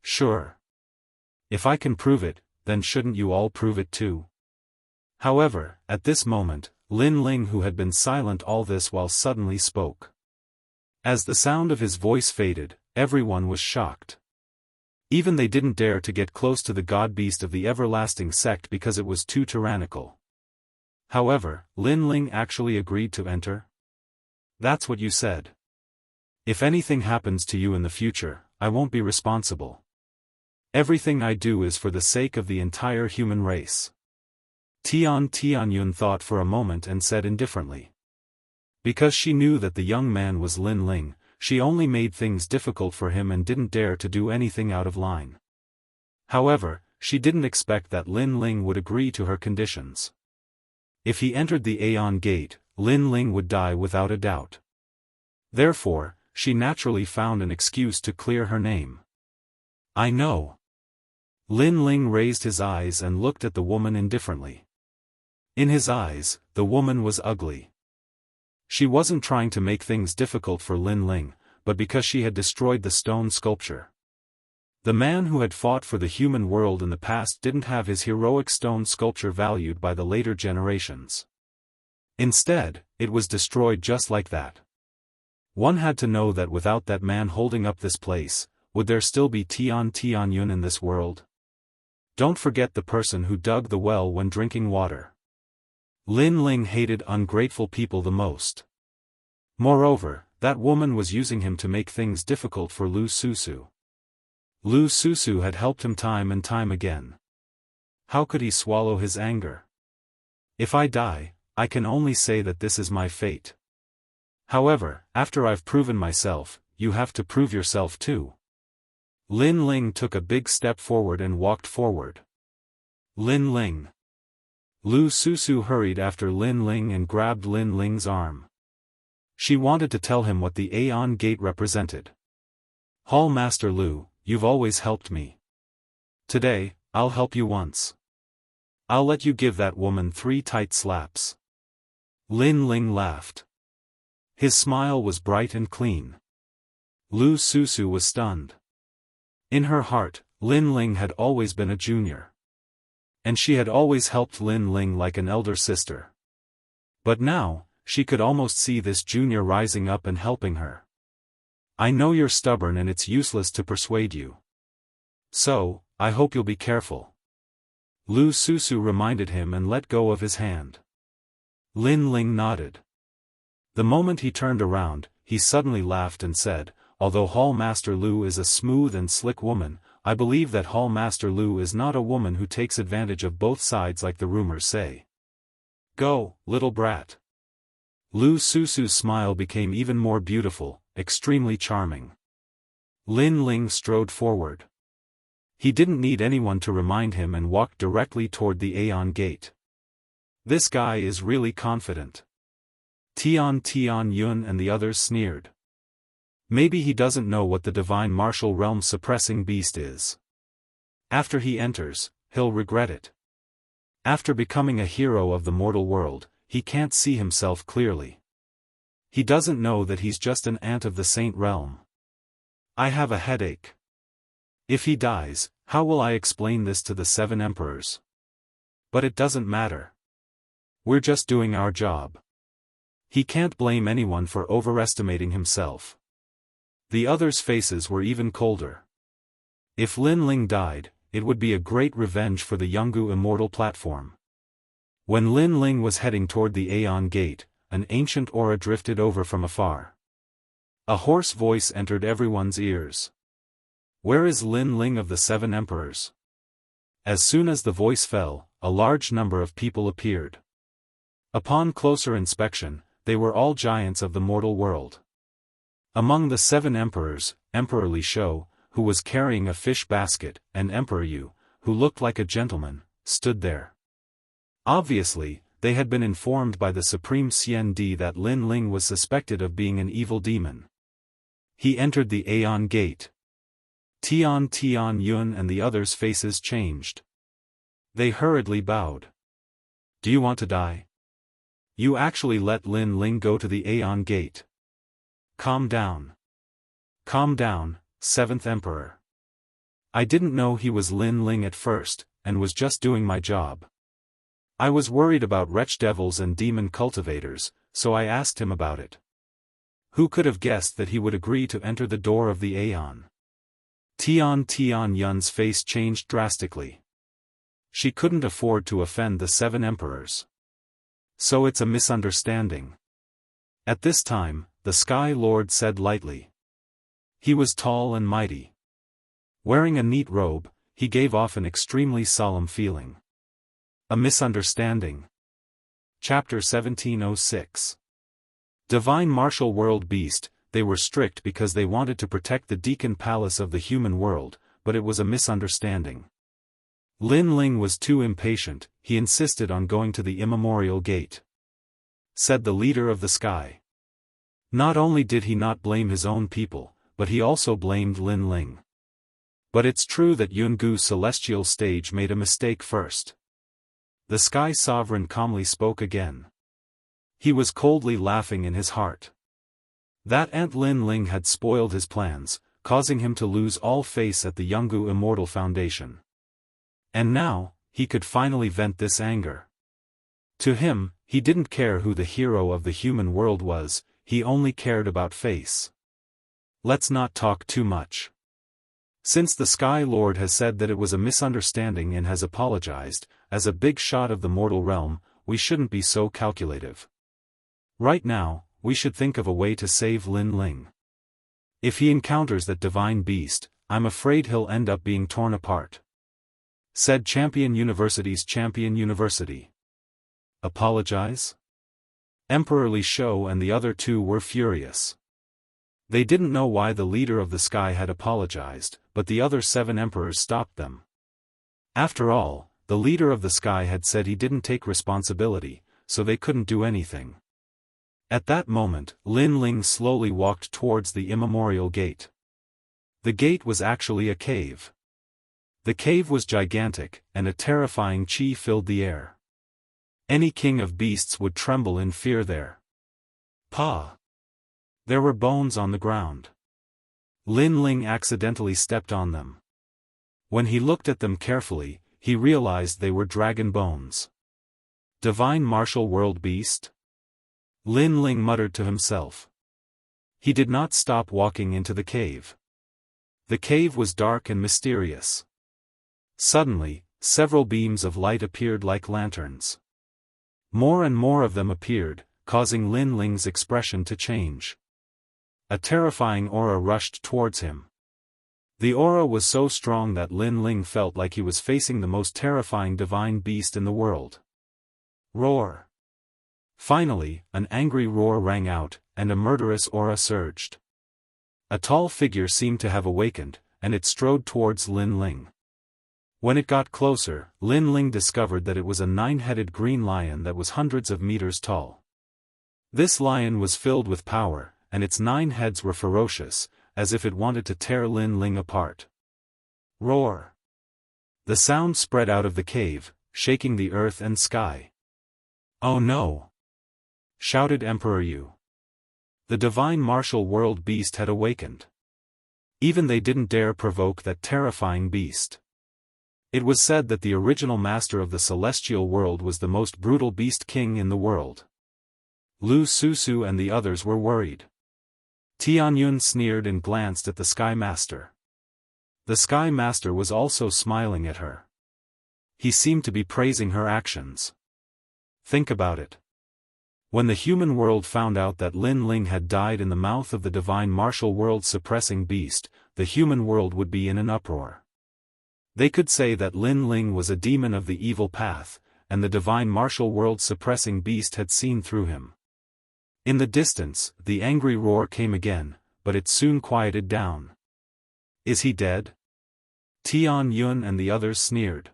Sure. If I can prove it, then shouldn't you all prove it too? However, at this moment, Lin Ling, who had been silent all this while, suddenly spoke. As the sound of his voice faded, everyone was shocked. Even they didn't dare to get close to the god-beast of the everlasting sect because it was too tyrannical. However, Lin Ling actually agreed to enter. That's what you said. If anything happens to you in the future, I won't be responsible. Everything I do is for the sake of the entire human race. Tianyun thought for a moment and said indifferently. Because she knew that the young man was Lin Ling, she only made things difficult for him and didn't dare to do anything out of line. However, she didn't expect that Lin Ling would agree to her conditions. If he entered the Aeon Gate, Lin Ling would die without a doubt. Therefore, she naturally found an excuse to clear her name. I know. Lin Ling raised his eyes and looked at the woman indifferently. In his eyes, the woman was ugly. She wasn't trying to make things difficult for Lin Ling, but because she had destroyed the stone sculpture. The man who had fought for the human world in the past didn't have his heroic stone sculpture valued by the later generations. Instead, it was destroyed just like that. One had to know that without that man holding up this place, would there still be Tianyun in this world? Don't forget the person who dug the well when drinking water. Lin Ling hated ungrateful people the most. Moreover, that woman was using him to make things difficult for Lu Susu. Lu Susu had helped him time and time again. How could he swallow his anger? If I die, I can only say that this is my fate. However, after I've proven myself, you have to prove yourself too. Lin Ling took a big step forward and walked forward. Lin Ling. Lu Susu hurried after Lin Ling and grabbed Lin Ling's arm. She wanted to tell him what the Aeon Gate represented. Hall Master Lu, you've always helped me. Today, I'll help you once. I'll let you give that woman 3 tight slaps. Lin Ling laughed. His smile was bright and clean. Lu Susu was stunned. In her heart, Lin Ling had always been a junior. And she had always helped Lin Ling like an elder sister. But now, she could almost see this junior rising up and helping her. I know you're stubborn and it's useless to persuade you. So, I hope you'll be careful. Lu Susu reminded him and let go of his hand. Lin Ling nodded. The moment he turned around, he suddenly laughed and said, although Hall Master Lu is a smooth and slick woman, I believe that Hall Master Lu is not a woman who takes advantage of both sides like the rumors say. Go, little brat. Lu Susu's smile became even more beautiful, extremely charming. Lin Ling strode forward. He didn't need anyone to remind him and walked directly toward the Aeon Gate. This guy is really confident. Tianyun and the others sneered. Maybe he doesn't know what the divine martial realm suppressing beast is. After he enters, he'll regret it. After becoming a hero of the mortal world, he can't see himself clearly. He doesn't know that he's just an ant of the saint realm. I have a headache. If he dies, how will I explain this to the 7 emperors? But it doesn't matter. We're just doing our job. He can't blame anyone for overestimating himself. The others' faces were even colder. If Lin Ling died, it would be a great revenge for the Jianghu Immortal platform. When Lin Ling was heading toward the Aeon Gate, an ancient aura drifted over from afar. A hoarse voice entered everyone's ears. Where is Lin Ling of the 7 emperors? As soon as the voice fell, a large number of people appeared. Upon closer inspection, they were all giants of the mortal world. Among the 7 emperors, Emperor Li Shou, who was carrying a fish basket, and Emperor Yu, who looked like a gentleman, stood there. Obviously, they had been informed by the Supreme Xian Di that Lin Ling was suspected of being an evil demon. He entered the Aeon Gate. Tianyun and the others' faces changed. They hurriedly bowed. Do you want to die? You actually let Lin Ling go to the Aeon Gate. Calm down. Calm down, 7th Emperor. I didn't know he was Lin Ling at first, and was just doing my job. I was worried about wretch devils and demon cultivators, so I asked him about it. Who could have guessed that he would agree to enter the door of the Aeon? Tian Yun's face changed drastically. She couldn't afford to offend the 7 emperors. So it's a misunderstanding. At this time, the Sky Lord said lightly. He was tall and mighty. Wearing a neat robe, he gave off an extremely solemn feeling. A misunderstanding. Chapter 1706. Divine Martial World Beast. They were strict because they wanted to protect the Deacon Palace of the human world, but it was a misunderstanding. Lin Ling was too impatient, he insisted on going to the immemorial gate. Said the leader of the sky. Not only did he not blame his own people, but he also blamed Lin Ling. But it's true that Jianghu's celestial stage made a mistake first. The Sky Sovereign calmly spoke again. He was coldly laughing in his heart. That Aunt Lin Ling had spoiled his plans, causing him to lose all faith at the Jianghu Immortal Foundation. And now, he could finally vent this anger. To him, he didn't care who the hero of the human world was, he only cared about face. Let's not talk too much. Since the Sky Lord has said that it was a misunderstanding and has apologized, as a big shot of the mortal realm, we shouldn't be so calculative. Right now, we should think of a way to save Lin Ling. If he encounters that divine beast, I'm afraid he'll end up being torn apart. Said Champion University's Champion University. Apologize? Emperor Li Shou and the other 2 were furious. They didn't know why the leader of the sky had apologized, but the other 7 emperors stopped them. After all, the leader of the sky had said he didn't take responsibility, so they couldn't do anything. At that moment, Lin Ling slowly walked towards the immemorial gate. The gate was actually a cave. The cave was gigantic, and a terrifying chi filled the air. Any king of beasts would tremble in fear there. Pa! There were bones on the ground. Lin Ling accidentally stepped on them. When he looked at them carefully, he realized they were dragon bones. Divine Martial World Beast? Lin Ling muttered to himself. He did not stop walking into the cave. The cave was dark and mysterious. Suddenly, several beams of light appeared like lanterns. More and more of them appeared, causing Lin Ling's expression to change. A terrifying aura rushed towards him. The aura was so strong that Lin Ling felt like he was facing the most terrifying divine beast in the world. Roar! Finally, an angry roar rang out, and a murderous aura surged. A tall figure seemed to have awakened, and it strode towards Lin Ling. When it got closer, Lin Ling discovered that it was a 9-headed green lion that was hundreds of meters tall. This lion was filled with power, and its 9 heads were ferocious, as if it wanted to tear Lin Ling apart. Roar! The sound spread out of the cave, shaking the earth and sky. Oh no! Shouted Emperor Yu. The divine martial world beast had awakened. Even they didn't dare provoke that terrifying beast. It was said that the original master of the celestial world was the most brutal beast king in the world. Lu Susu and the others were worried. Tianyun sneered and glanced at the Sky Master. The Sky Master was also smiling at her. He seemed to be praising her actions. Think about it. When the human world found out that Lin Ling had died in the mouth of the divine martial world suppressing beast, the human world would be in an uproar. They could say that Lin Ling was a demon of the evil path, and the divine martial world suppressing beast had seen through him. In the distance, the angry roar came again, but it soon quieted down. Is he dead? Tian Yun and the others sneered.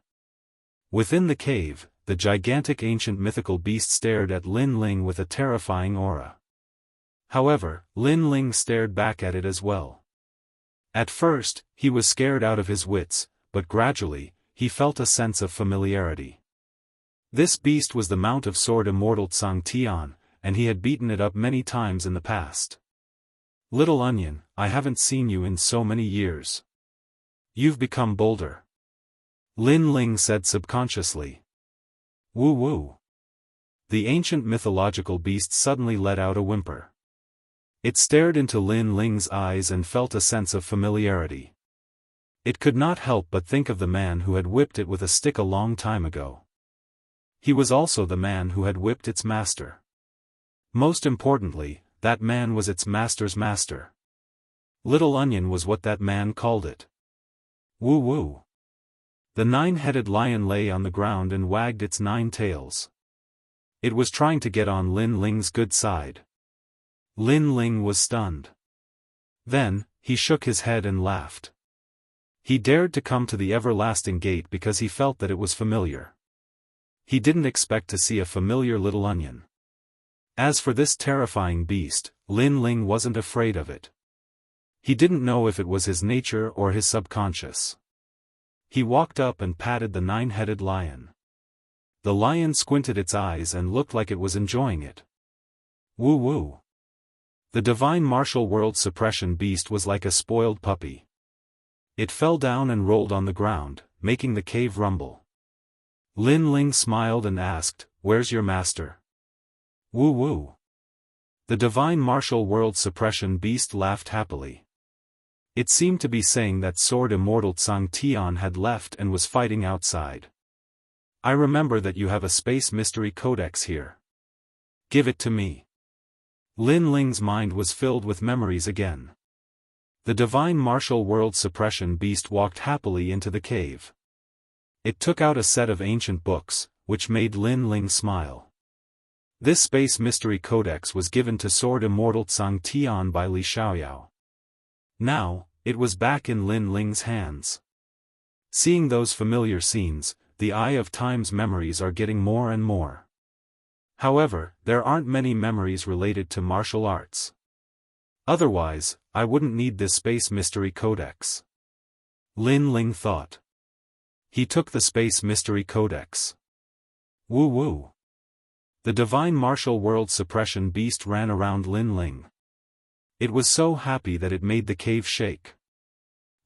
Within the cave, the gigantic ancient mythical beast stared at Lin Ling with a terrifying aura. However, Lin Ling stared back at it as well. At first, he was scared out of his wits, but gradually, he felt a sense of familiarity. This beast was the Mount of Sword Immortal Tsang Tian, and he had beaten it up many times in the past. Little Onion, I haven't seen you in so many years. You've become bolder. Lin Ling said subconsciously. Woo woo. The ancient mythological beast suddenly let out a whimper. It stared into Lin Ling's eyes and felt a sense of familiarity. It could not help but think of the man who had whipped it with a stick a long time ago. He was also the man who had whipped its master. Most importantly, that man was its master's master. Little Onion was what that man called it. Woo woo. The 9-headed lion lay on the ground and wagged its 9 tails. It was trying to get on Lin Ling's good side. Lin Ling was stunned. Then, he shook his head and laughed. He dared to come to the everlasting gate because he felt that it was familiar. He didn't expect to see a familiar Little Onion. As for this terrifying beast, Lin Ling wasn't afraid of it. He didn't know if it was his nature or his subconscious. He walked up and patted the 9-headed lion. The lion squinted its eyes and looked like it was enjoying it. Woo woo. The divine martial world suppression beast was like a spoiled puppy. It fell down and rolled on the ground, making the cave rumble. Lin Ling smiled and asked, "Where's your master?" Woo woo. The divine martial world suppression beast laughed happily. It seemed to be saying that sword Immortal Tsang Tian had left and was fighting outside. I remember that you have a space mystery codex here. Give it to me. Lin Ling's mind was filled with memories again. The divine martial world suppression beast walked happily into the cave. It took out a set of ancient books, which made Lin Ling smile. This space mystery codex was given to sword Immortal Tsang Tian by Li Xiaoyao. Now, it was back in Lin Ling's hands. Seeing those familiar scenes, the eye of time's memories are getting more and more. However, there aren't many memories related to martial arts. Otherwise, I wouldn't need this space mystery codex. Lin Ling thought. He took the space mystery codex. Woo woo. The divine martial world suppression beast ran around Lin Ling. It was so happy that it made the cave shake.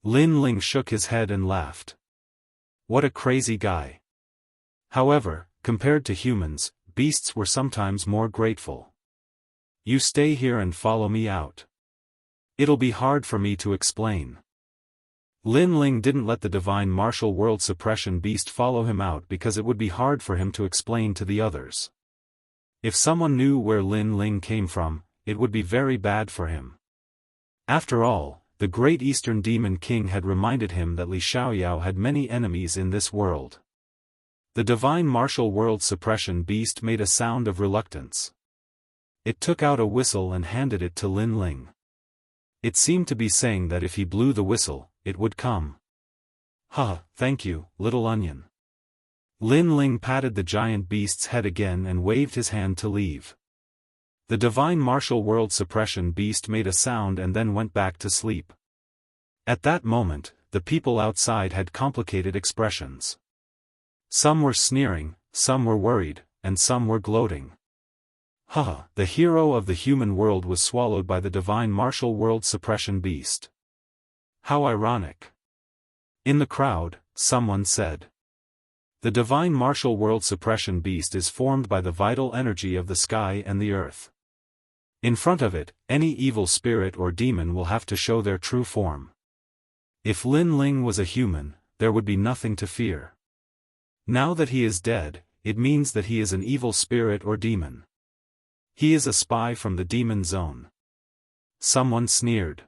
Lin Ling shook his head and laughed. What a crazy guy. However, compared to humans, beasts were sometimes more grateful. You stay here and follow me out. It'll be hard for me to explain. Lin Ling didn't let the divine martial world suppression beast follow him out because it would be hard for him to explain to the others. If someone knew where Lin Ling came from, it would be very bad for him. After all, the great Eastern Demon King had reminded him that Li Xiaoyao had many enemies in this world. The divine martial world suppression beast made a sound of reluctance. It took out a whistle and handed it to Lin Ling. It seemed to be saying that if he blew the whistle, it would come. Thank you, Little Onion. Lin Ling patted the giant beast's head again and waved his hand to leave. The divine martial world suppression beast made a sound and then went back to sleep. At that moment, the people outside had complicated expressions. Some were sneering, some were worried, and some were gloating. The hero of the human world was swallowed by the divine martial world suppression beast. How ironic. In the crowd, someone said. The divine martial world suppression beast is formed by the vital energy of the sky and the earth. In front of it, any evil spirit or demon will have to show their true form. If Lin Ling was a human, there would be nothing to fear. Now that he is dead, it means that he is an evil spirit or demon. He is a spy from the demon zone. Someone sneered.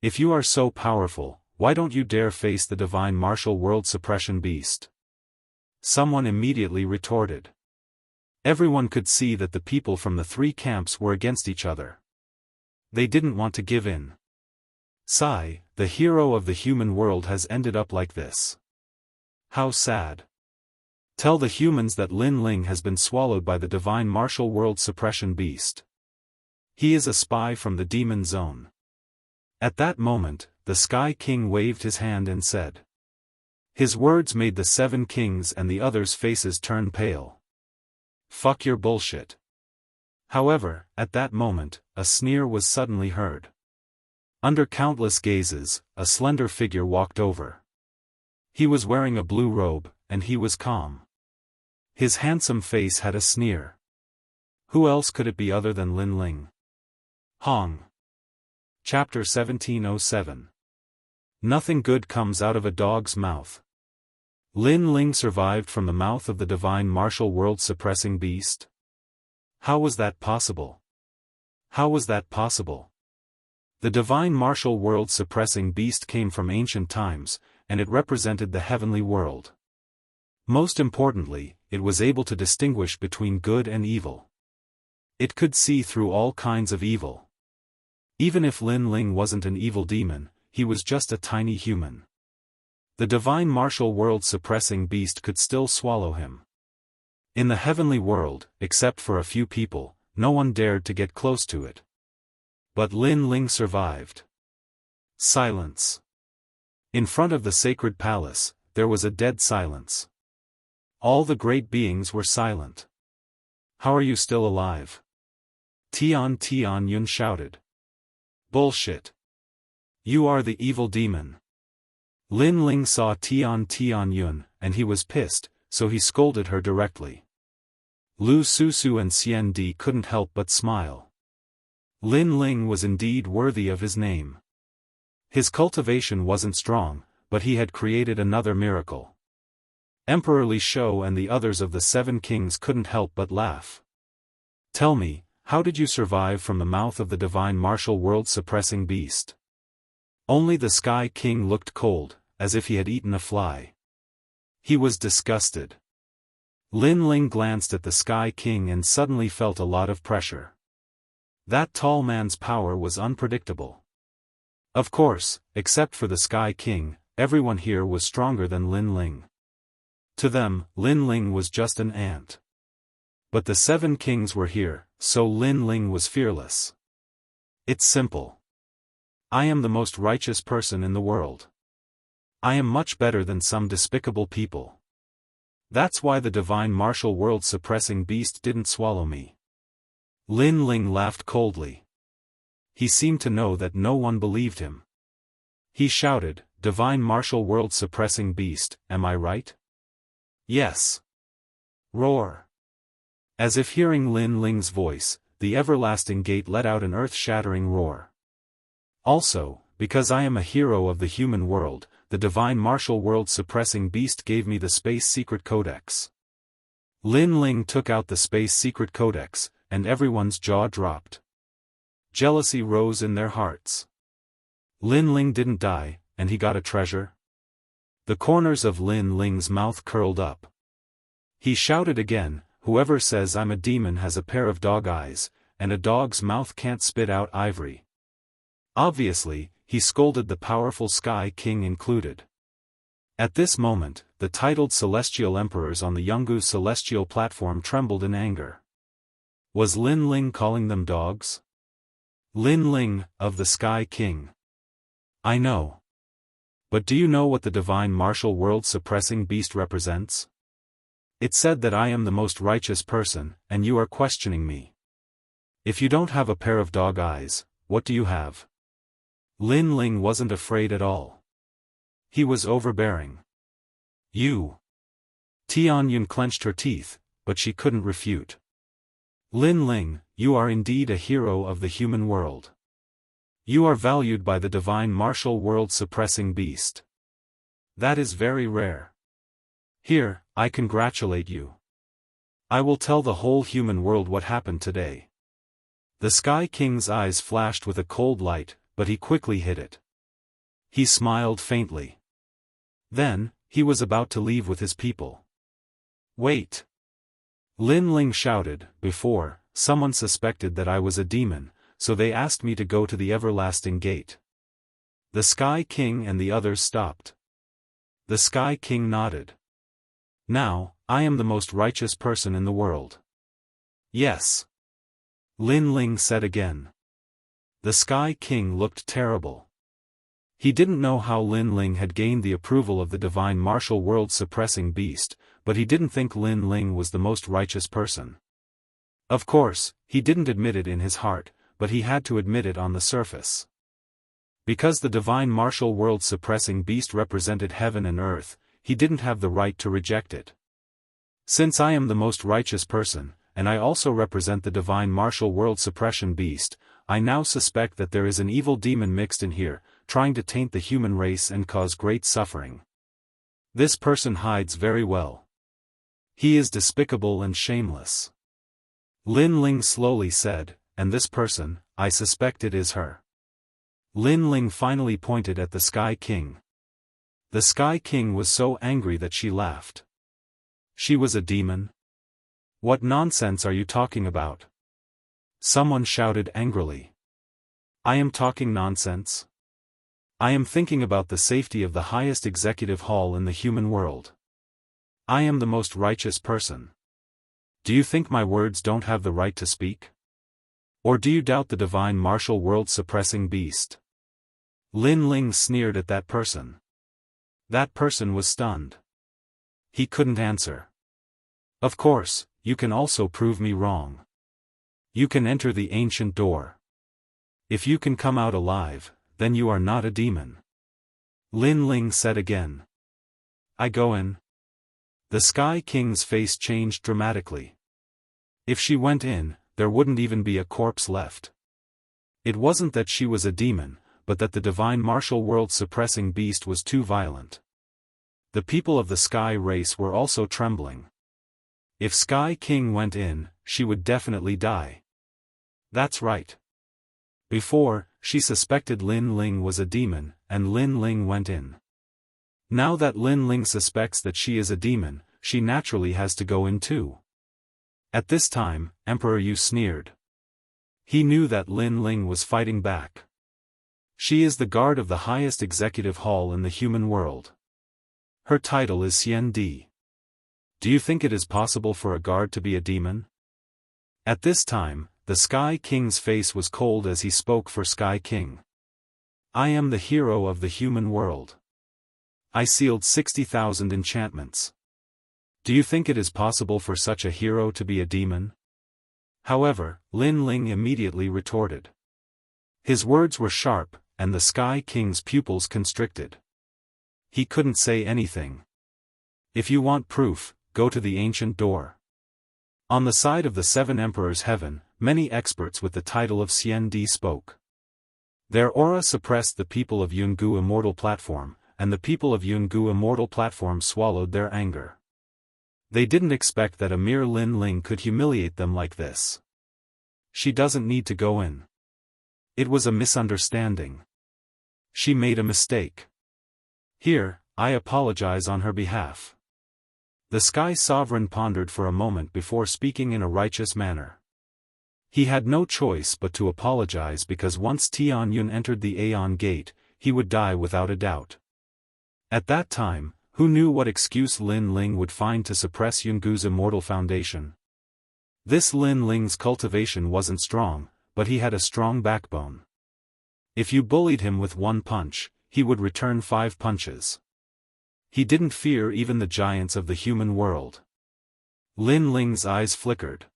If you are so powerful, why don't you dare face the divine martial world suppression beast? Someone immediately retorted. Everyone could see that the people from the 3 camps were against each other. They didn't want to give in. Sigh, the hero of the human world has ended up like this. How sad. Tell the humans that Lin Ling has been swallowed by the divine martial world suppression beast. He is a spy from the demon zone. At that moment, the Sky King waved his hand and said. His words made the 7 kings and the others' faces turn pale. Fuck your bullshit. However, at that moment, a sneer was suddenly heard. Under countless gazes, a slender figure walked over. He was wearing a blue robe, and he was calm. His handsome face had a sneer. Who else could it be other than Lin Ling? Hong. Chapter 1707. Nothing good comes out of a dog's mouth. Lin Ling survived from the mouth of the divine martial world-suppressing beast? How was that possible? How was that possible? The divine martial world-suppressing beast came from ancient times, and it represented the heavenly world. Most importantly, it was able to distinguish between good and evil. It could see through all kinds of evil. Even if Lin Ling wasn't an evil demon, he was just a tiny human. The divine martial world-suppressing beast could still swallow him. In the heavenly world, except for a few people, no one dared to get close to it. But Lin Ling survived. Silence. In front of the sacred palace, there was a dead silence. All the great beings were silent. How are you still alive? Tian Yun shouted. Bullshit. You are the evil demon. Lin Ling saw Tian Yun, and he was pissed, so he scolded her directly. Lu Susu and Xian Di couldn't help but smile. Lin Ling was indeed worthy of his name. His cultivation wasn't strong, but he had created another miracle. Emperor Li Shou and the others of the 7 kings couldn't help but laugh. Tell me, how did you survive from the mouth of the divine martial world-suppressing beast? Only the Sky King looked cold, as if he had eaten a fly. He was disgusted. Lin Ling glanced at the Sky King and suddenly felt a lot of pressure. That tall man's power was unpredictable. Of course, except for the Sky King, everyone here was stronger than Lin Ling. To them, Lin Ling was just an ant. But the 7 kings were here, so Lin Ling was fearless. It's simple. I am the most righteous person in the world. I am much better than some despicable people. That's why the divine martial world-suppressing beast didn't swallow me. Lin Ling laughed coldly. He seemed to know that no one believed him. He shouted, "Divine martial world-suppressing beast, am I right?" "Yes." Roar. As if hearing Lin Ling's voice, the everlasting gate let out an earth-shattering roar. Also, because I am a hero of the human world, the divine martial world-suppressing beast gave me the Space Secret Codex. Lin Ling took out the Space Secret Codex, and everyone's jaw dropped. Jealousy rose in their hearts. Lin Ling didn't die, and he got a treasure? The corners of Lin Ling's mouth curled up. He shouted again, "Whoever says I'm a demon has a pair of dog eyes, and a dog's mouth can't spit out ivory." Obviously, he scolded the powerful Sky King included. At this moment, the titled celestial emperors on the Jianghu celestial platform trembled in anger. Was Lin Ling calling them dogs? Lin Ling, of the Sky King. I know. But do you know what the divine martial world-suppressing beast represents? It said that I am the most righteous person, and you are questioning me. If you don't have a pair of dog eyes, what do you have? Lin Ling wasn't afraid at all. He was overbearing. You. Tian Yun clenched her teeth, but she couldn't refute. Lin Ling, you are indeed a hero of the human world. You are valued by the divine martial world-suppressing beast. That is very rare. Here, I congratulate you. I will tell the whole human world what happened today. The Sky King's eyes flashed with a cold light, but he quickly hid it. He smiled faintly. Then, he was about to leave with his people. Wait. Lin Ling shouted, "Before, someone suspected that I was a demon, so they asked me to go to the everlasting gate." The Sky King and the others stopped. The Sky King nodded. Now, I am the most righteous person in the world. Yes. Lin Ling said again. The Sky King looked terrible. He didn't know how Lin Ling had gained the approval of the divine martial world-suppressing beast, but he didn't think Lin Ling was the most righteous person. Of course, he didn't admit it in his heart, but he had to admit it on the surface. Because the divine martial world-suppressing beast represented heaven and earth, he didn't have the right to reject it. Since I am the most righteous person, and I also represent the divine martial world-suppression beast, I now suspect that there is an evil demon mixed in here, trying to taint the human race and cause great suffering. This person hides very well. He is despicable and shameless. Lin Ling slowly said, and this person, I suspect it is her. Lin Ling finally pointed at the Sky King. The Sky King was so angry that she laughed. She was a demon? What nonsense are you talking about? Someone shouted angrily. I am talking nonsense. I am thinking about the safety of the highest executive hall in the human world. I am the most righteous person. Do you think my words don't have the right to speak? Or do you doubt the divine martial world-suppressing beast? Lin Ling sneered at that person. That person was stunned. He couldn't answer. Of course, you can also prove me wrong. You can enter the ancient door. If you can come out alive, then you are not a demon. Lin Ling said again. I go in. The Sky King's face changed dramatically. If she went in, there wouldn't even be a corpse left. It wasn't that she was a demon, but that the divine martial world-suppressing beast was too violent. The people of the Sky race were also trembling. If Sky King went in, she would definitely die. That's right. Before, she suspected Lin Ling was a demon, and Lin Ling went in. Now that Lin Ling suspects that she is a demon, she naturally has to go in too. At this time, Emperor Yu sneered. He knew that Lin Ling was fighting back. She is the guard of the highest executive hall in the human world. Her title is Xian Di. Do you think it is possible for a guard to be a demon? At this time, the Sky King's face was cold as he spoke for Sky King. I am the hero of the human world. I sealed 60,000 enchantments. Do you think it is possible for such a hero to be a demon? However, Lin Ling immediately retorted. His words were sharp, and the Sky King's pupils constricted. He couldn't say anything. If you want proof, go to the ancient door. On the side of the Seven Emperors' Heaven, many experts with the title of Xian Di spoke. Their aura suppressed the people of Jianghu Immortal Platform, and the people of Jianghu Immortal Platform swallowed their anger. They didn't expect that a mere Lin Ling could humiliate them like this. She doesn't need to go in. It was a misunderstanding. She made a mistake. Here, I apologize on her behalf. The Sky Sovereign pondered for a moment before speaking in a righteous manner. He had no choice but to apologize because once Tianyun entered the Aeon Gate, he would die without a doubt. At that time, who knew what excuse Lin Ling would find to suppress Yungu's immortal foundation? This Lin Ling's cultivation wasn't strong, but he had a strong backbone. If you bullied him with one punch, he would return 5 punches. He didn't fear even the giants of the human world. Lin Ling's eyes flickered.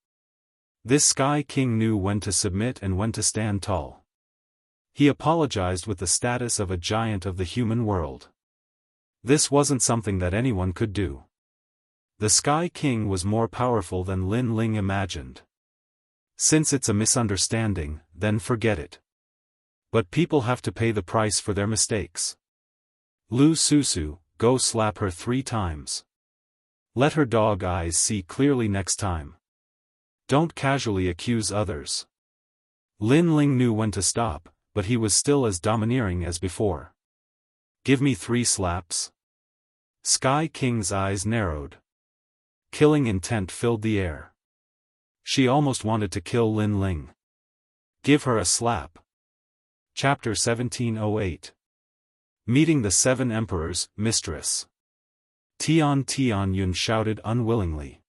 This Sky King knew when to submit and when to stand tall. He apologized with the status of a giant of the human world. This wasn't something that anyone could do. The Sky King was more powerful than Lin Ling imagined. Since it's a misunderstanding, then forget it. But people have to pay the price for their mistakes. Lu Susu, go slap her 3 times. Let her dog eyes see clearly next time. Don't casually accuse others. Lin Ling knew when to stop, but he was still as domineering as before. Give me 3 slaps. Sky King's eyes narrowed. Killing intent filled the air. She almost wanted to kill Lin Ling. Give her a slap. Chapter 1708. Meeting the 7 Emperors, Mistress. Tianyun shouted unwillingly.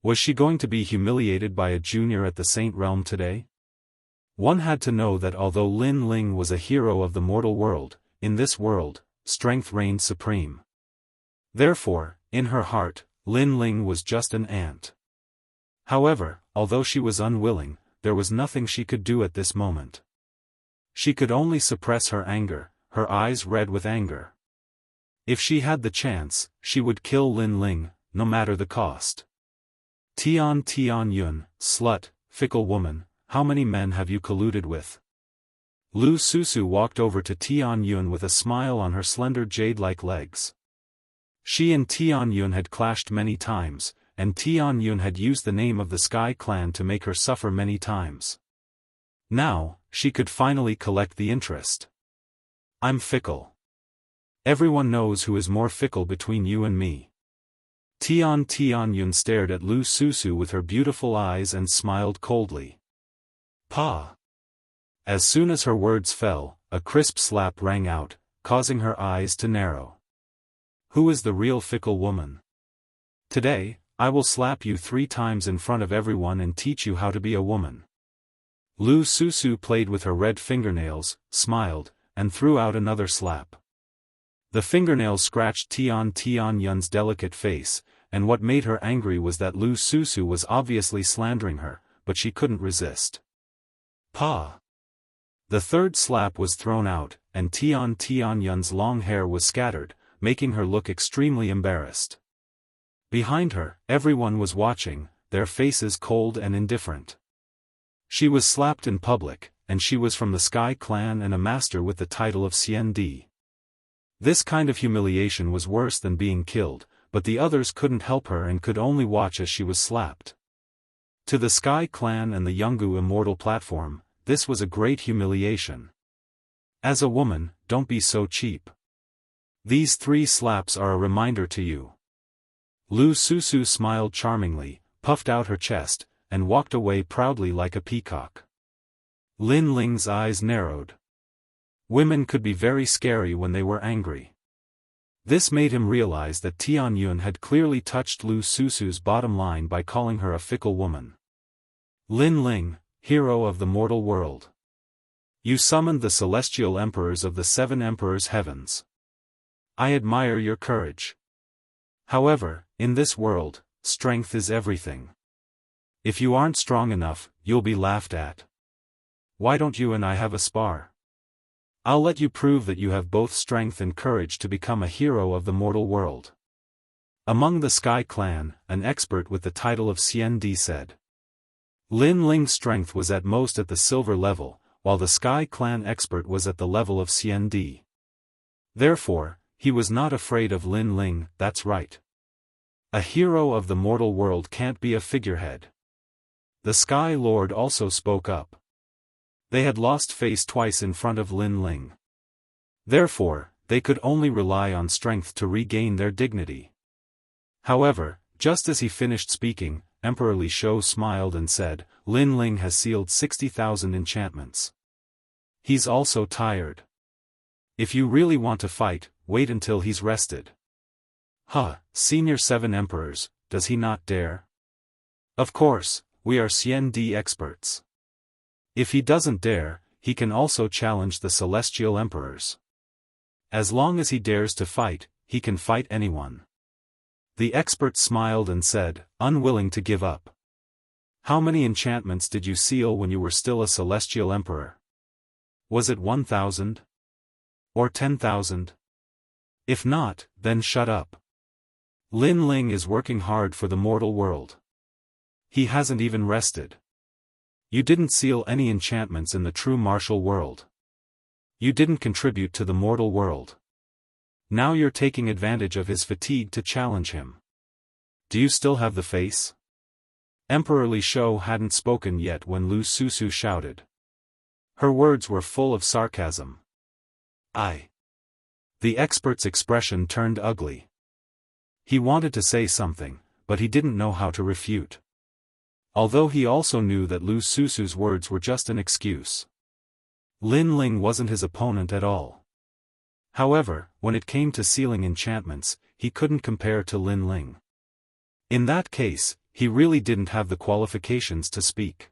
Was she going to be humiliated by a junior at the Saint Realm today? One had to know that although Lin Ling was a hero of the mortal world, in this world, strength reigned supreme. Therefore, in her heart, Lin Ling was just an ant. However, although she was unwilling, there was nothing she could do at this moment. She could only suppress her anger, her eyes red with anger. If she had the chance, she would kill Lin Ling, no matter the cost. Tianyun, slut, fickle woman, how many men have you colluded with? Lu Susu walked over to Tian Yun with a smile on her slender jade-like legs. She and Tian Yun had clashed many times, and Tian Yun had used the name of the Sky Clan to make her suffer many times. Now, she could finally collect the interest. I'm fickle. Everyone knows who is more fickle between you and me. Tian Yun stared at Lu Susu with her beautiful eyes and smiled coldly. Pa! As soon as her words fell, a crisp slap rang out, causing her eyes to narrow. Who is the real fickle woman? Today, I will slap you 3 times in front of everyone and teach you how to be a woman. Lu Susu played with her red fingernails, smiled, and threw out another slap. The fingernails scratched Tian Yun's delicate face, and what made her angry was that Lu Susu was obviously slandering her, but she couldn't resist. Pa! The third slap was thrown out, and Tian Yun's long hair was scattered, making her look extremely embarrassed. Behind her, everyone was watching, their faces cold and indifferent. She was slapped in public, and she was from the Sky Clan and a master with the title of CND. This kind of humiliation was worse than being killed, but the others couldn't help her and could only watch as she was slapped. To the Sky Clan and the Jianghu Immortal platform, this was a great humiliation. As a woman, don't be so cheap. These 3 slaps are a reminder to you. Lu Susu smiled charmingly, puffed out her chest, and walked away proudly like a peacock. Lin Ling's eyes narrowed. Women could be very scary when they were angry. This made him realize that Tian Yun had clearly touched Lu Susu's bottom line by calling her a fickle woman. Lin Ling, hero of the mortal world. You summoned the celestial emperors of the 7 emperors' heavens. I admire your courage. However, in this world, strength is everything. If you aren't strong enough, you'll be laughed at. Why don't you and I have a spar? I'll let you prove that you have both strength and courage to become a hero of the mortal world. Among the Sky Clan, an expert with the title of CND said. Lin Ling's strength was at most at the silver level, while the Sky Clan expert was at the level of CND. Therefore, he was not afraid of Lin Ling, that's right. A hero of the mortal world can't be a figurehead. The Sky Lord also spoke up. They had lost face twice in front of Lin Ling. Therefore, they could only rely on strength to regain their dignity. However, just as he finished speaking, Emperor Li Shou smiled and said, Lin Ling has sealed 60,000 enchantments. He's also tired. If you really want to fight, wait until he's rested. Senior 7 emperors, does he not dare? Of course, we are CND experts. If he doesn't dare, he can also challenge the celestial emperors. As long as he dares to fight, he can fight anyone. The expert smiled and said, unwilling to give up. How many enchantments did you seal when you were still a celestial emperor? Was it 1,000? Or 10,000? If not, then shut up. Lin Ling is working hard for the mortal world. He hasn't even rested. You didn't seal any enchantments in the true martial world. You didn't contribute to the mortal world. Now you're taking advantage of his fatigue to challenge him. Do you still have the face? Emperor Li Shou hadn't spoken yet when Lu Susu shouted. Her words were full of sarcasm. The expert's expression turned ugly. He wanted to say something, but he didn't know how to refute. Although he also knew that Lu Susu's words were just an excuse. Lin Ling wasn't his opponent at all. However, when it came to sealing enchantments, he couldn't compare to Lin Ling. In that case, he really didn't have the qualifications to speak.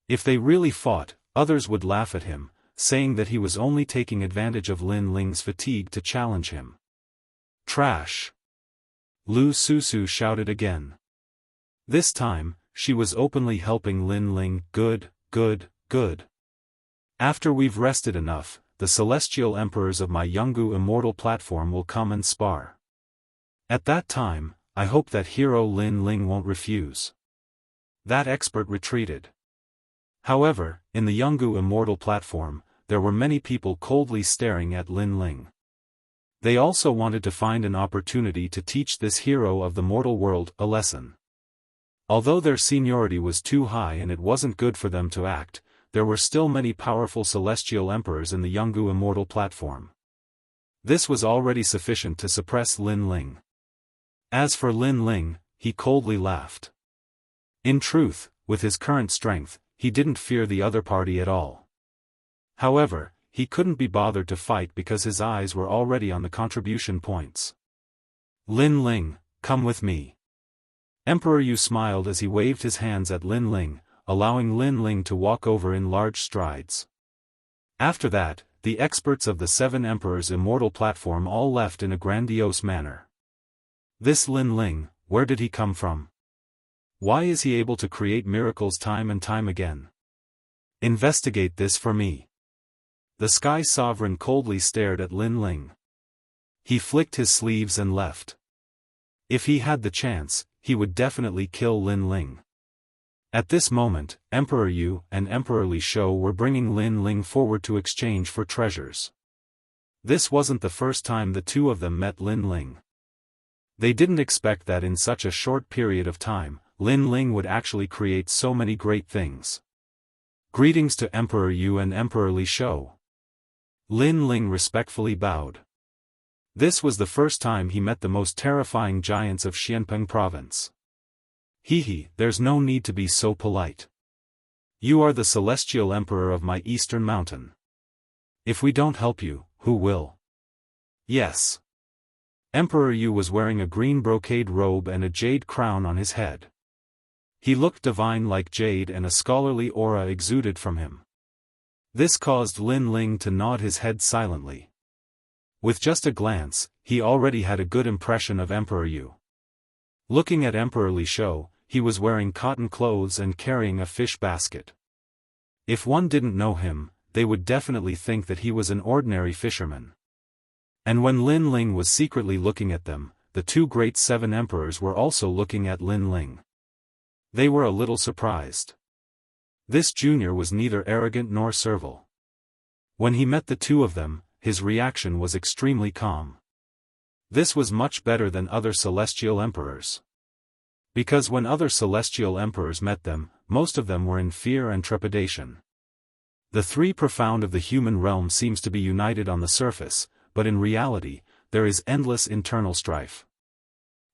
If they really fought, others would laugh at him, saying that he was only taking advantage of Lin Ling's fatigue to challenge him. Trash! Lu Susu shouted again. This time, she was openly helping Lin Ling. Good. After we've rested enough, the celestial emperors of my Jianghu Immortal platform will come and spar. At that time, I hope that hero Lin Ling won't refuse. That expert retreated. However, in the Jianghu Immortal platform, there were many people coldly staring at Lin Ling. They also wanted to find an opportunity to teach this hero of the mortal world a lesson. Although their seniority was too high and it wasn't good for them to act, there were still many powerful celestial emperors in the Jianghu Immortal platform. This was already sufficient to suppress Lin Ling. As for Lin Ling, he coldly laughed. In truth, with his current strength, he didn't fear the other party at all. However, he couldn't be bothered to fight because his eyes were already on the contribution points. Lin Ling, come with me. Emperor Yu smiled as he waved his hands at Lin Ling, allowing Lin Ling to walk over in large strides. After that, the experts of the 7 Emperors Immortal platform all left in a grandiose manner. This Lin Ling, where did he come from? Why is he able to create miracles time and time again? Investigate this for me. The Sky Sovereign coldly stared at Lin Ling. He flicked his sleeves and left. If he had the chance, he would definitely kill Lin Ling. At this moment, Emperor Yu and Emperor Li Shou were bringing Lin Ling forward to exchange for treasures. This wasn't the first time the two of them met Lin Ling. They didn't expect that in such a short period of time, Lin Ling would actually create so many great things. Greetings to Emperor Yu and Emperor Li Shou. Lin Ling respectfully bowed. This was the first time he met the most terrifying giants of Xianpeng province. There's no need to be so polite. You are the celestial emperor of my eastern mountain. If we don't help you, who will? Yes. Emperor Yu was wearing a green brocade robe and a jade crown on his head. He looked divine like jade and a scholarly aura exuded from him. This caused Lin Ling to nod his head silently. With just a glance, he already had a good impression of Emperor Yu. Looking at Emperor Li Shou, he was wearing cotton clothes and carrying a fish basket. If one didn't know him, they would definitely think that he was an ordinary fisherman. And when Lin Ling was secretly looking at them, the 2 great 7 emperors were also looking at Lin Ling. They were a little surprised. This junior was neither arrogant nor servile. When he met the 2 of them, his reaction was extremely calm. This was much better than other celestial emperors. Because when other celestial emperors met them, most of them were in fear and trepidation. The 3 profound of the human realm seems to be united on the surface, but in reality, there is endless internal strife.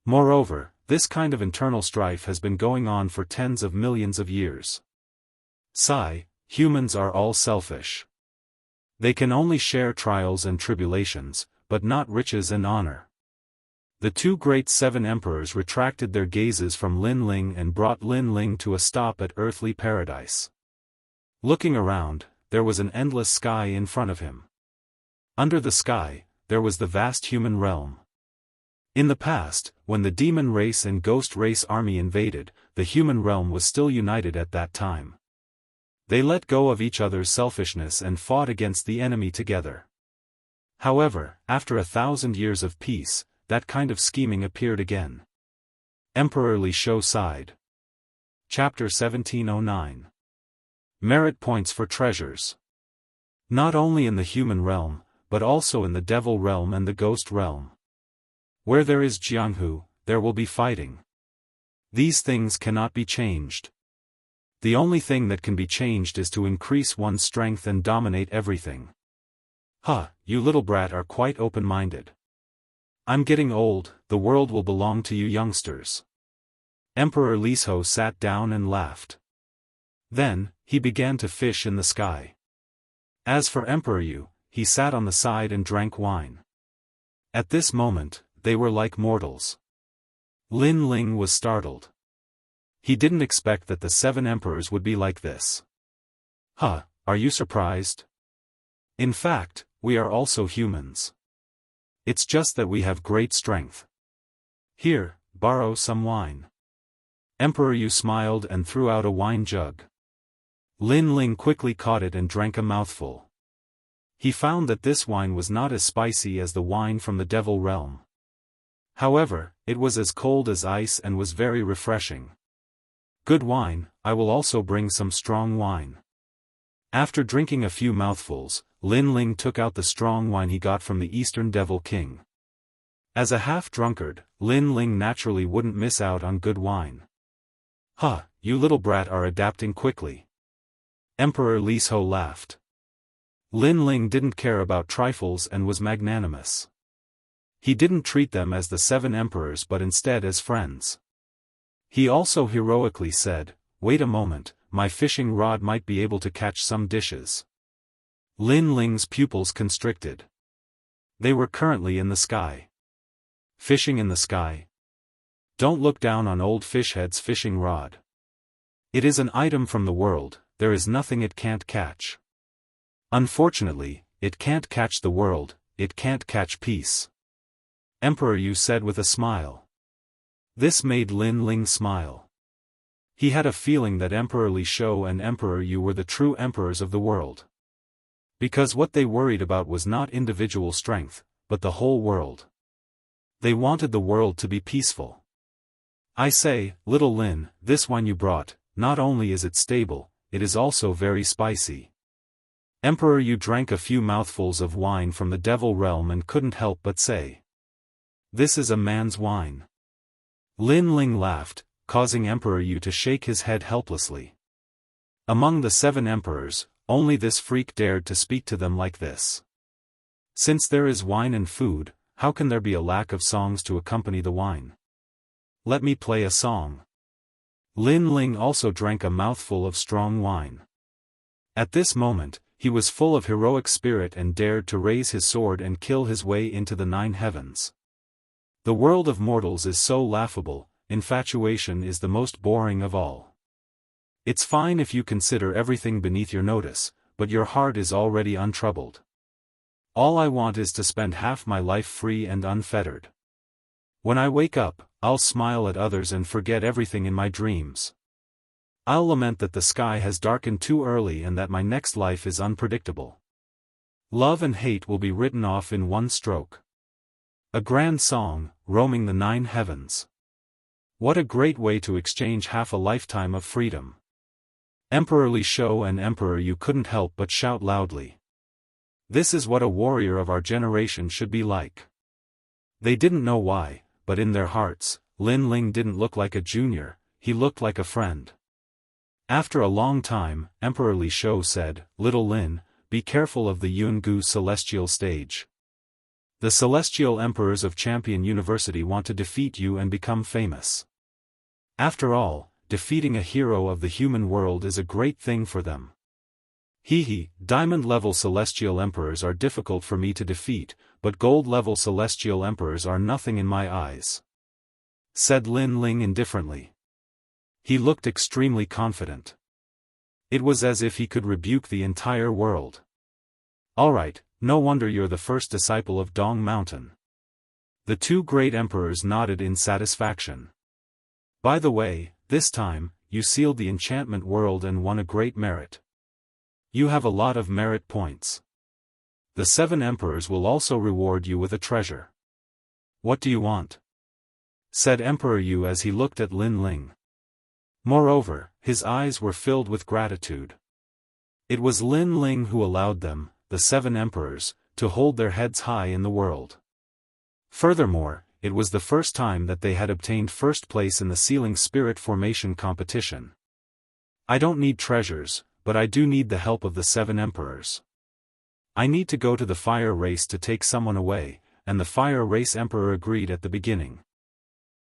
Moreover, this kind of internal strife has been going on for tens of millions of years. Humans are all selfish. They can only share trials and tribulations, but not riches and honor. The 2 great 7 emperors retracted their gazes from Lin Ling and brought Lin Ling to a stop at earthly paradise. Looking around, there was an endless sky in front of him. Under the sky, there was the vast human realm. In the past, when the demon race and ghost race army invaded, the human realm was still united at that time. They let go of each other's selfishness and fought against the enemy together. However, after 1,000 years of peace, that kind of scheming appeared again. Emperor Li Shou sighed. Chapter 1709. Merit points for treasures. Not only in the human realm, but also in the devil realm and the ghost realm. Where there is Jianghu, there will be fighting. These things cannot be changed. The only thing that can be changed is to increase one's strength and dominate everything. You little brat are quite open-minded. I'm getting old, the world will belong to you youngsters. Emperor Li Shou sat down and laughed. Then, he began to fish in the sky. As for Emperor Yu, he sat on the side and drank wine. At this moment, they were like mortals. Lin Ling was startled. He didn't expect that the 7 emperors would be like this. Are you surprised? In fact, we are also humans. It's just that we have great strength. Here, borrow some wine. Emperor Yu smiled and threw out a wine jug. Lin Ling quickly caught it and drank a mouthful. He found that this wine was not as spicy as the wine from the devil realm. However, it was as cold as ice and was very refreshing. Good wine, I will also bring some strong wine. After drinking a few mouthfuls, Lin Ling took out the strong wine he got from the Eastern Devil King. As a half-drunkard, Lin Ling naturally wouldn't miss out on good wine. "Huh, you little brat are adapting quickly." Emperor Li Ho laughed. Lin Ling didn't care about trifles and was magnanimous. He didn't treat them as the 7 emperors but instead as friends. He also heroically said, "Wait a moment, my fishing rod might be able to catch some dishes." Lin Ling's pupils constricted. They were currently in the sky. Fishing in the sky? Don't look down on old Fishhead's fishing rod. It is an item from the world, there is nothing it can't catch. Unfortunately, it can't catch the world, it can't catch peace. Emperor Yu said with a smile. This made Lin Ling smile. He had a feeling that Emperor Li Shou and Emperor Yu were the true emperors of the world. Because what they worried about was not individual strength, but the whole world. They wanted the world to be peaceful. "I say, little Lin, this wine you brought, not only is it stable, it is also very spicy." Emperor Yu drank a few mouthfuls of wine from the devil realm and couldn't help but say, "This is a man's wine." Lin Ling laughed, causing Emperor Yu to shake his head helplessly. Among the 7 emperors, only this freak dared to speak to them like this. Since there is wine and food, how can there be a lack of songs to accompany the wine? Let me play a song. Lin Ling also drank a mouthful of strong wine. At this moment, he was full of heroic spirit and dared to raise his sword and kill his way into the 9 heavens. The world of mortals is so laughable, infatuation is the most boring of all. It's fine if you consider everything beneath your notice, but your heart is already untroubled. All I want is to spend half my life free and unfettered. When I wake up, I'll smile at others and forget everything in my dreams. I'll lament that the sky has darkened too early and that my next life is unpredictable. Love and hate will be written off in one stroke. A grand song, roaming the 9 heavens. What a great way to exchange half a lifetime of freedom. Emperor Li Shou and Emperor Yu couldn't help but shout loudly. This is what a warrior of our generation should be like. They didn't know why, but in their hearts, Lin Ling didn't look like a junior, he looked like a friend. After a long time, Emperor Li Shou said, "Little Lin, be careful of the Jianghu celestial stage. The celestial emperors of Champion University want to defeat you and become famous. After all, defeating a hero of the human world is a great thing for them." Diamond-level celestial emperors are difficult for me to defeat, but gold-level celestial emperors are nothing in my eyes," said Lin Ling indifferently. He looked extremely confident. It was as if he could rebuke the entire world. "Alright, no wonder you're the first disciple of Dong Mountain." The 2 great emperors nodded in satisfaction. "By the way, this time, you sealed the enchantment world and won a great merit. You have a lot of merit points. The 7 emperors will also reward you with a treasure." "What do you want?" said Emperor Yu as he looked at Lin Ling. Moreover, his eyes were filled with gratitude. It was Lin Ling who allowed them, the 7 emperors, to hold their heads high in the world. Furthermore, it was the first time that they had obtained first place in the sealing spirit formation competition. "I don't need treasures, but I do need the help of the 7 emperors. I need to go to the fire race to take someone away," and the fire race emperor agreed at the beginning.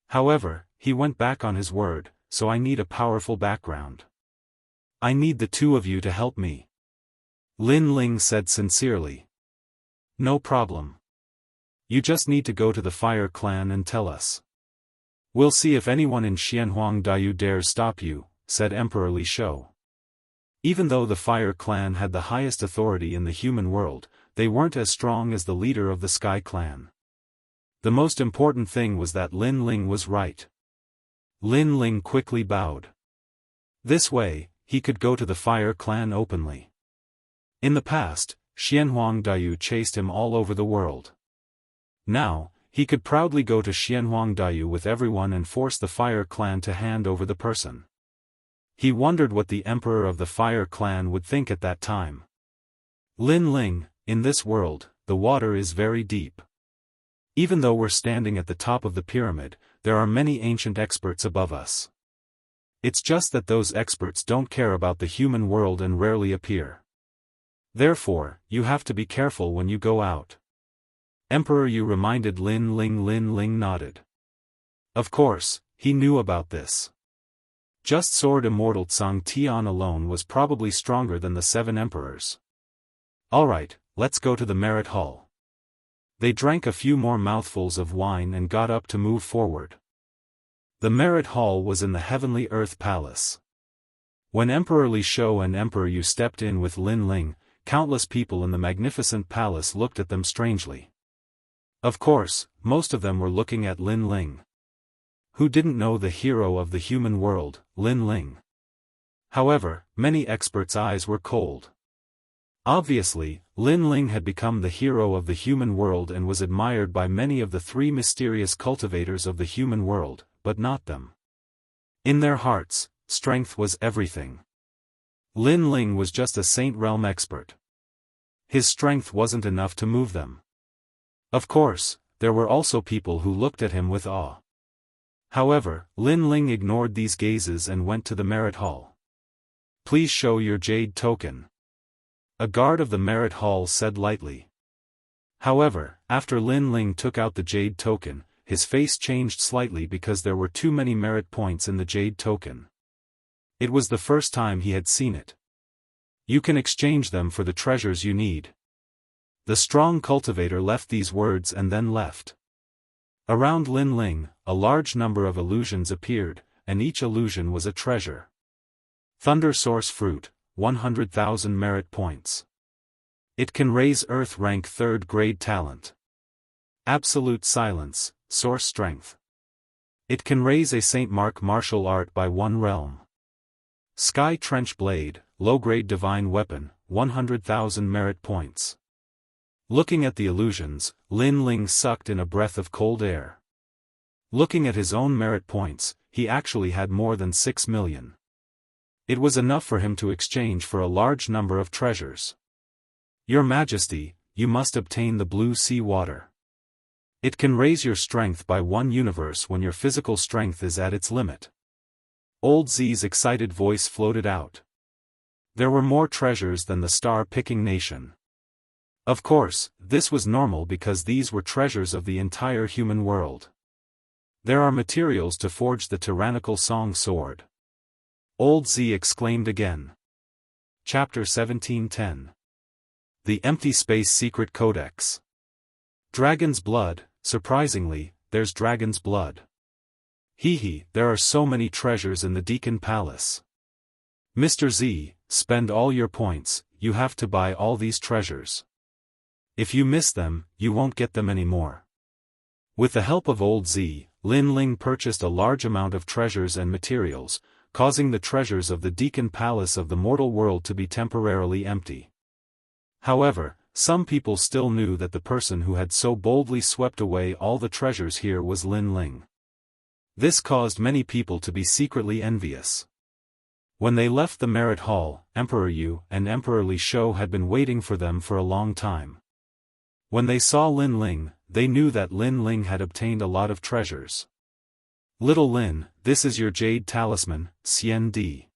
However, he went back on his word, "So I need a powerful background. I need the 2 of you to help me." Lin Ling said sincerely. "No problem. You just need to go to the fire clan and tell us. We'll see if anyone in Xianhuangdao dares stop you," said Emperor Li Shou. Even though the Fire Clan had the highest authority in the human world, they weren't as strong as the leader of the Sky Clan. The most important thing was that Lin Ling was right. Lin Ling quickly bowed. This way, he could go to the Fire Clan openly. In the past, Xianhuangdao chased him all over the world. Now, he could proudly go to Xianhuangdao with everyone and force the Fire Clan to hand over the person. He wondered what the emperor of the Fire clan would think at that time. Lin Ling, in this world, the water is very deep. Even though we're standing at the top of the pyramid, there are many ancient experts above us. It's just that those experts don't care about the human world and rarely appear. Therefore, you have to be careful when you go out. Emperor Yu reminded Lin Ling. Lin Ling nodded. Of course, he knew about this. Just sword Immortal Tsang Tian alone was probably stronger than the 7 emperors. Alright, let's go to the Merit Hall. They drank a few more mouthfuls of wine and got up to move forward. The Merit Hall was in the Heavenly Earth Palace. When Emperor Li Shou and Emperor Yu stepped in with Lin Ling, countless people in the magnificent palace looked at them strangely. Of course, most of them were looking at Lin Ling. Who didn't know the hero of the human world, Lin Ling? However, many experts' eyes were cold. Obviously, Lin Ling had become the hero of the human world and was admired by many of the 3 mysterious cultivators of the human world, but not them. In their hearts, strength was everything. Lin Ling was just a Saint Realm expert. His strength wasn't enough to move them. Of course, there were also people who looked at him with awe. However, Lin Ling ignored these gazes and went to the Merit Hall. Please show your jade token. A guard of the Merit Hall said lightly. However, after Lin Ling took out the jade token, his face changed slightly because there were too many merit points in the jade token. It was the first time he had seen it. You can exchange them for the treasures you need. The strong cultivator left these words and then left. Around Lin Ling, a large number of illusions appeared, and each illusion was a treasure. Thunder Source Fruit, 100,000 merit points. It can raise Earth rank 3rd grade talent. Absolute Silence, Source Strength. It can raise a Saint Mark martial art by 1 realm. Sky Trench Blade, low-grade divine weapon, 100,000 merit points. Looking at the illusions, Lin Ling sucked in a breath of cold air. Looking at his own merit points, he actually had more than 6 million. It was enough for him to exchange for a large number of treasures. Your Majesty, you must obtain the blue sea water. It can raise your strength by 1 universe when your physical strength is at its limit. Old Z's excited voice floated out. There were more treasures than the star-picking nation. Of course, this was normal because these were treasures of the entire human world. There are materials to forge the tyrannical song sword. Old Z exclaimed again. Chapter 1710. The Empty Space Secret Codex. Dragon's blood, surprisingly, there's dragon's blood. Hee, there are so many treasures in the Deacon Palace. Mr. Z, spend all your points, you have to buy all these treasures. If you miss them, you won't get them anymore. With the help of Old Z, Lin Ling purchased a large amount of treasures and materials, causing the treasures of the Deacon Palace of the mortal world to be temporarily empty. However, some people still knew that the person who had so boldly swept away all the treasures here was Lin Ling. This caused many people to be secretly envious. When they left the Merit Hall, Emperor Yu and Emperor Li Shou had been waiting for them for a long time. When they saw Lin Ling, they knew that Lin Ling had obtained a lot of treasures. Little Lin, this is your jade talisman, Xian Di.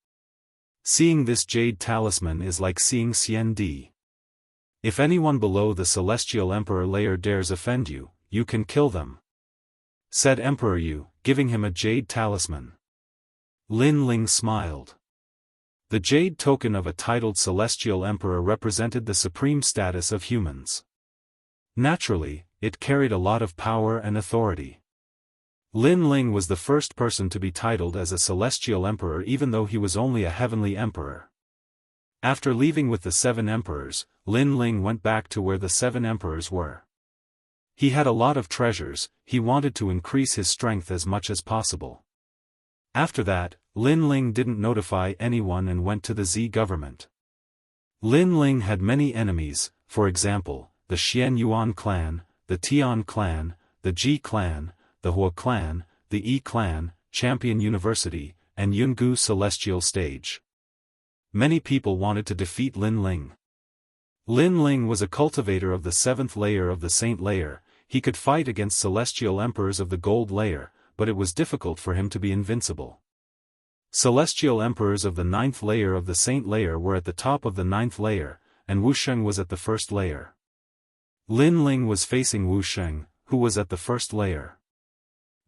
Seeing this jade talisman is like seeing Xian Di. If anyone below the Celestial Emperor layer dares offend you, you can kill them, said Emperor Yu, giving him a jade talisman. Lin Ling smiled. The jade token of a titled Celestial Emperor represented the supreme status of humans. Naturally, it carried a lot of power and authority. Lin Ling was the first person to be titled as a Celestial Emperor even though he was only a Heavenly Emperor. After leaving with the 7 emperors, Lin Ling went back to where the 7 emperors were. He had a lot of treasures, he wanted to increase his strength as much as possible. After that, Lin Ling didn't notify anyone and went to the Z government. Lin Ling had many enemies, for example, the Xian Yuan clan, the Tian clan, the Ji clan, the Hua clan, the Yi clan, Champion University, and Jianghu celestial stage. Many people wanted to defeat Lin Ling. Lin Ling was a cultivator of the 7th layer of the Saint layer. He could fight against celestial emperors of the gold layer, but it was difficult for him to be invincible. Celestial emperors of the 9th layer of the Saint layer were at the top of the 9th layer, and Wuxia was at the 1st layer. Lin Ling was facing Wuxia, who was at the 1st layer.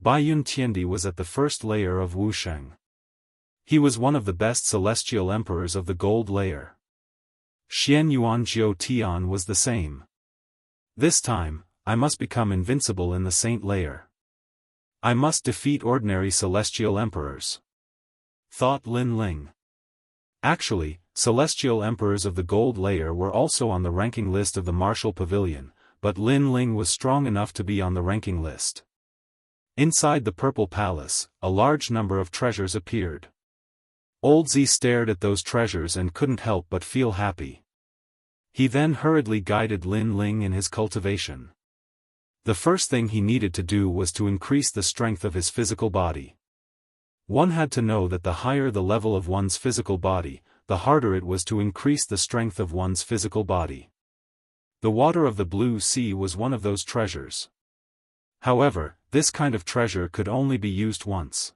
Baiyun Tiandi was at the 1st layer of Wuxia. He was one of the best celestial emperors of the gold layer. Xian Yuan Jiu Tian was the same. This time, I must become invincible in the Saint layer. I must defeat ordinary celestial emperors, thought Lin Ling. Actually, celestial emperors of the gold layer were also on the ranking list of the martial pavilion, but Lin Ling was strong enough to be on the ranking list. Inside the purple palace, a large number of treasures appeared. Old Z stared at those treasures and couldn't help but feel happy. He then hurriedly guided Lin Ling in his cultivation. The first thing he needed to do was to increase the strength of his physical body. One had to know that the higher the level of one's physical body, the harder it was to increase the strength of one's physical body. The water of the blue sea was one of those treasures. However, this kind of treasure could only be used once.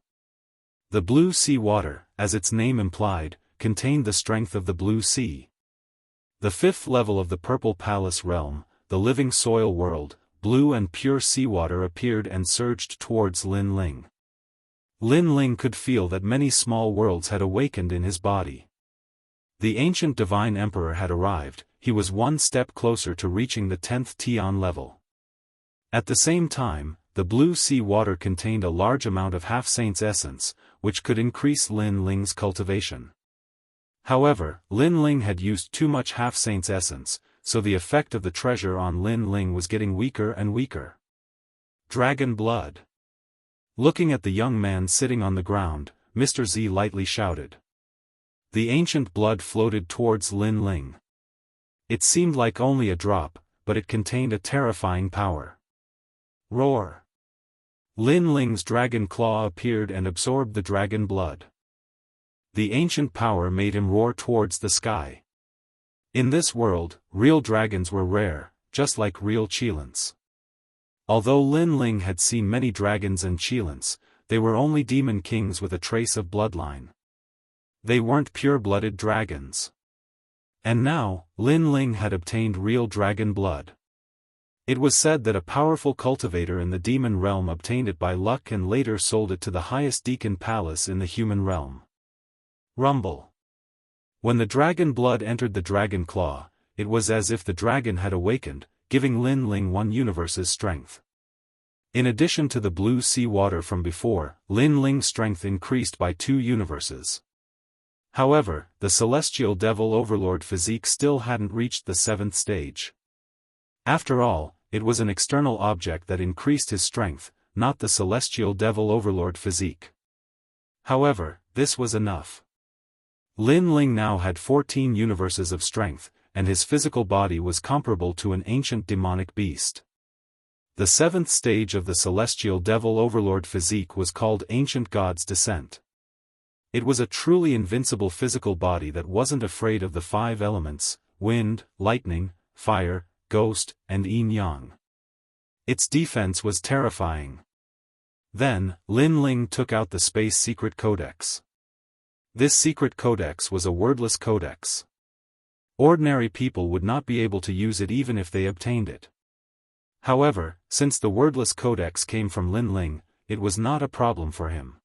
The blue sea water, as its name implied, contained the strength of the blue sea. The 5th level of the purple palace realm, the living soil world, blue and pure seawater appeared and surged towards Lin Ling. Lin Ling could feel that many small worlds had awakened in his body. The ancient divine emperor had arrived. He was one step closer to reaching the 10th Tian level. At the same time, the blue sea water contained a large amount of half-saint's essence, which could increase Lin Ling's cultivation. However, Lin Ling had used too much half-saint's essence, so the effect of the treasure on Lin Ling was getting weaker and weaker. Dragon blood. Looking at the young man sitting on the ground, Mr. Z lightly shouted. The ancient blood floated towards Lin Ling. It seemed like only a drop, but it contained a terrifying power. Roar. Lin Ling's dragon claw appeared and absorbed the dragon blood. The ancient power made him roar towards the sky. In this world, real dragons were rare, just like real Qilins. Although Lin Ling had seen many dragons and Qilins, they were only demon kings with a trace of bloodline. They weren't pure-blooded dragons. And now, Lin Ling had obtained real dragon blood. It was said that a powerful cultivator in the demon realm obtained it by luck and later sold it to the highest deacon palace in the human realm. Rumble. When the dragon blood entered the dragon claw, it was as if the dragon had awakened, giving Lin Ling one universe's strength. In addition to the blue sea water from before, Lin Ling's strength increased by 2 universes. However, the celestial devil overlord physique still hadn't reached the 7th stage. After all, it was an external object that increased his strength, not the celestial devil overlord physique. However, this was enough. Lin Ling now had 14 universes of strength, and his physical body was comparable to an ancient demonic beast. The 7th stage of the celestial devil overlord physique was called Ancient God's Descent. It was a truly invincible physical body that wasn't afraid of the 5 elements, wind, lightning, fire, ghost, and yin-yang. Its defense was terrifying. Then, Lin Ling took out the Space Secret Codex. This secret codex was a wordless codex. Ordinary people would not be able to use it even if they obtained it. However, since the wordless codex came from Lin Ling, it was not a problem for him.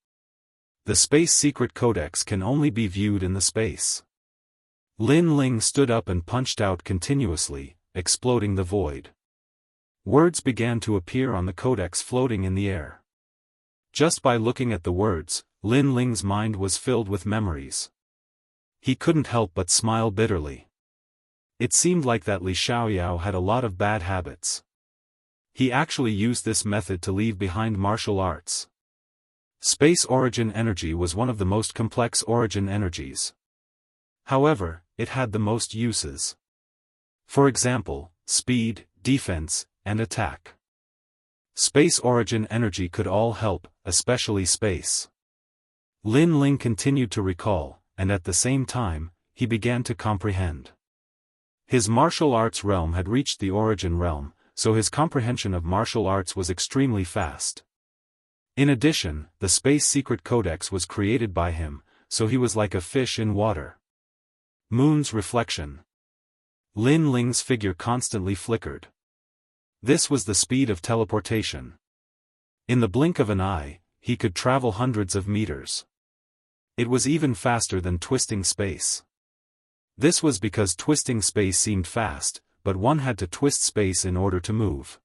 The Space Secret Codex can only be viewed in the space. Lin Ling stood up and punched out continuously, exploding the void. Words began to appear on the codex floating in the air. Just by looking at the words, Lin Ling's mind was filled with memories. He couldn't help but smile bitterly. It seemed like that Li Xiaoyao had a lot of bad habits. He actually used this method to leave behind martial arts. Space origin energy was one of the most complex origin energies. However, it had the most uses. For example, speed, defense, and attack. Space origin energy could all help, especially space. Lin Ling continued to recall, and at the same time, he began to comprehend. His martial arts realm had reached the origin realm, so his comprehension of martial arts was extremely fast. In addition, the Space Secret Codex was created by him, so he was like a fish in water. Moon's reflection. Lin Ling's figure constantly flickered. This was the speed of teleportation. In the blink of an eye, he could travel hundreds of meters. It was even faster than twisting space. This was because twisting space seemed fast, but one had to twist space in order to move.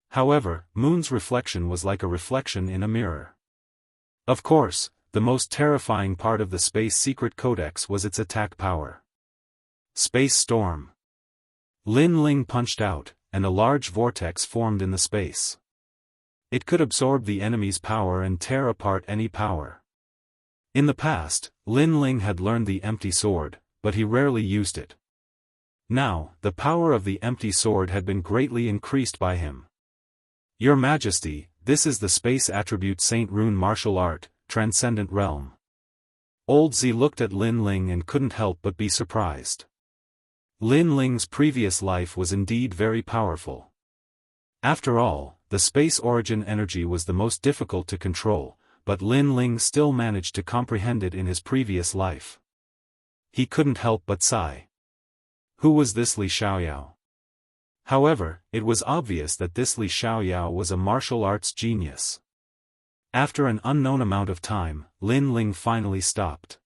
However, Moon's reflection was like a reflection in a mirror. Of course, the most terrifying part of the Space Secret Codex was its attack power. Space Storm. Lin Ling punched out, and a large vortex formed in the space. It could absorb the enemy's power and tear apart any power. In the past, Lin Ling had learned the empty sword, but he rarely used it. Now, the power of the empty sword had been greatly increased by him. Your Majesty, this is the space attribute Saint Rune martial art, Transcendent Realm. Old Z looked at Lin Ling and couldn't help but be surprised. Lin Ling's previous life was indeed very powerful. After all, the space origin energy was the most difficult to control, but Lin Ling still managed to comprehend it in his previous life. He couldn't help but sigh. Who was this Li Xiaoyao? However, it was obvious that this Li Xiaoyao was a martial arts genius. After an unknown amount of time, Lin Ling finally stopped.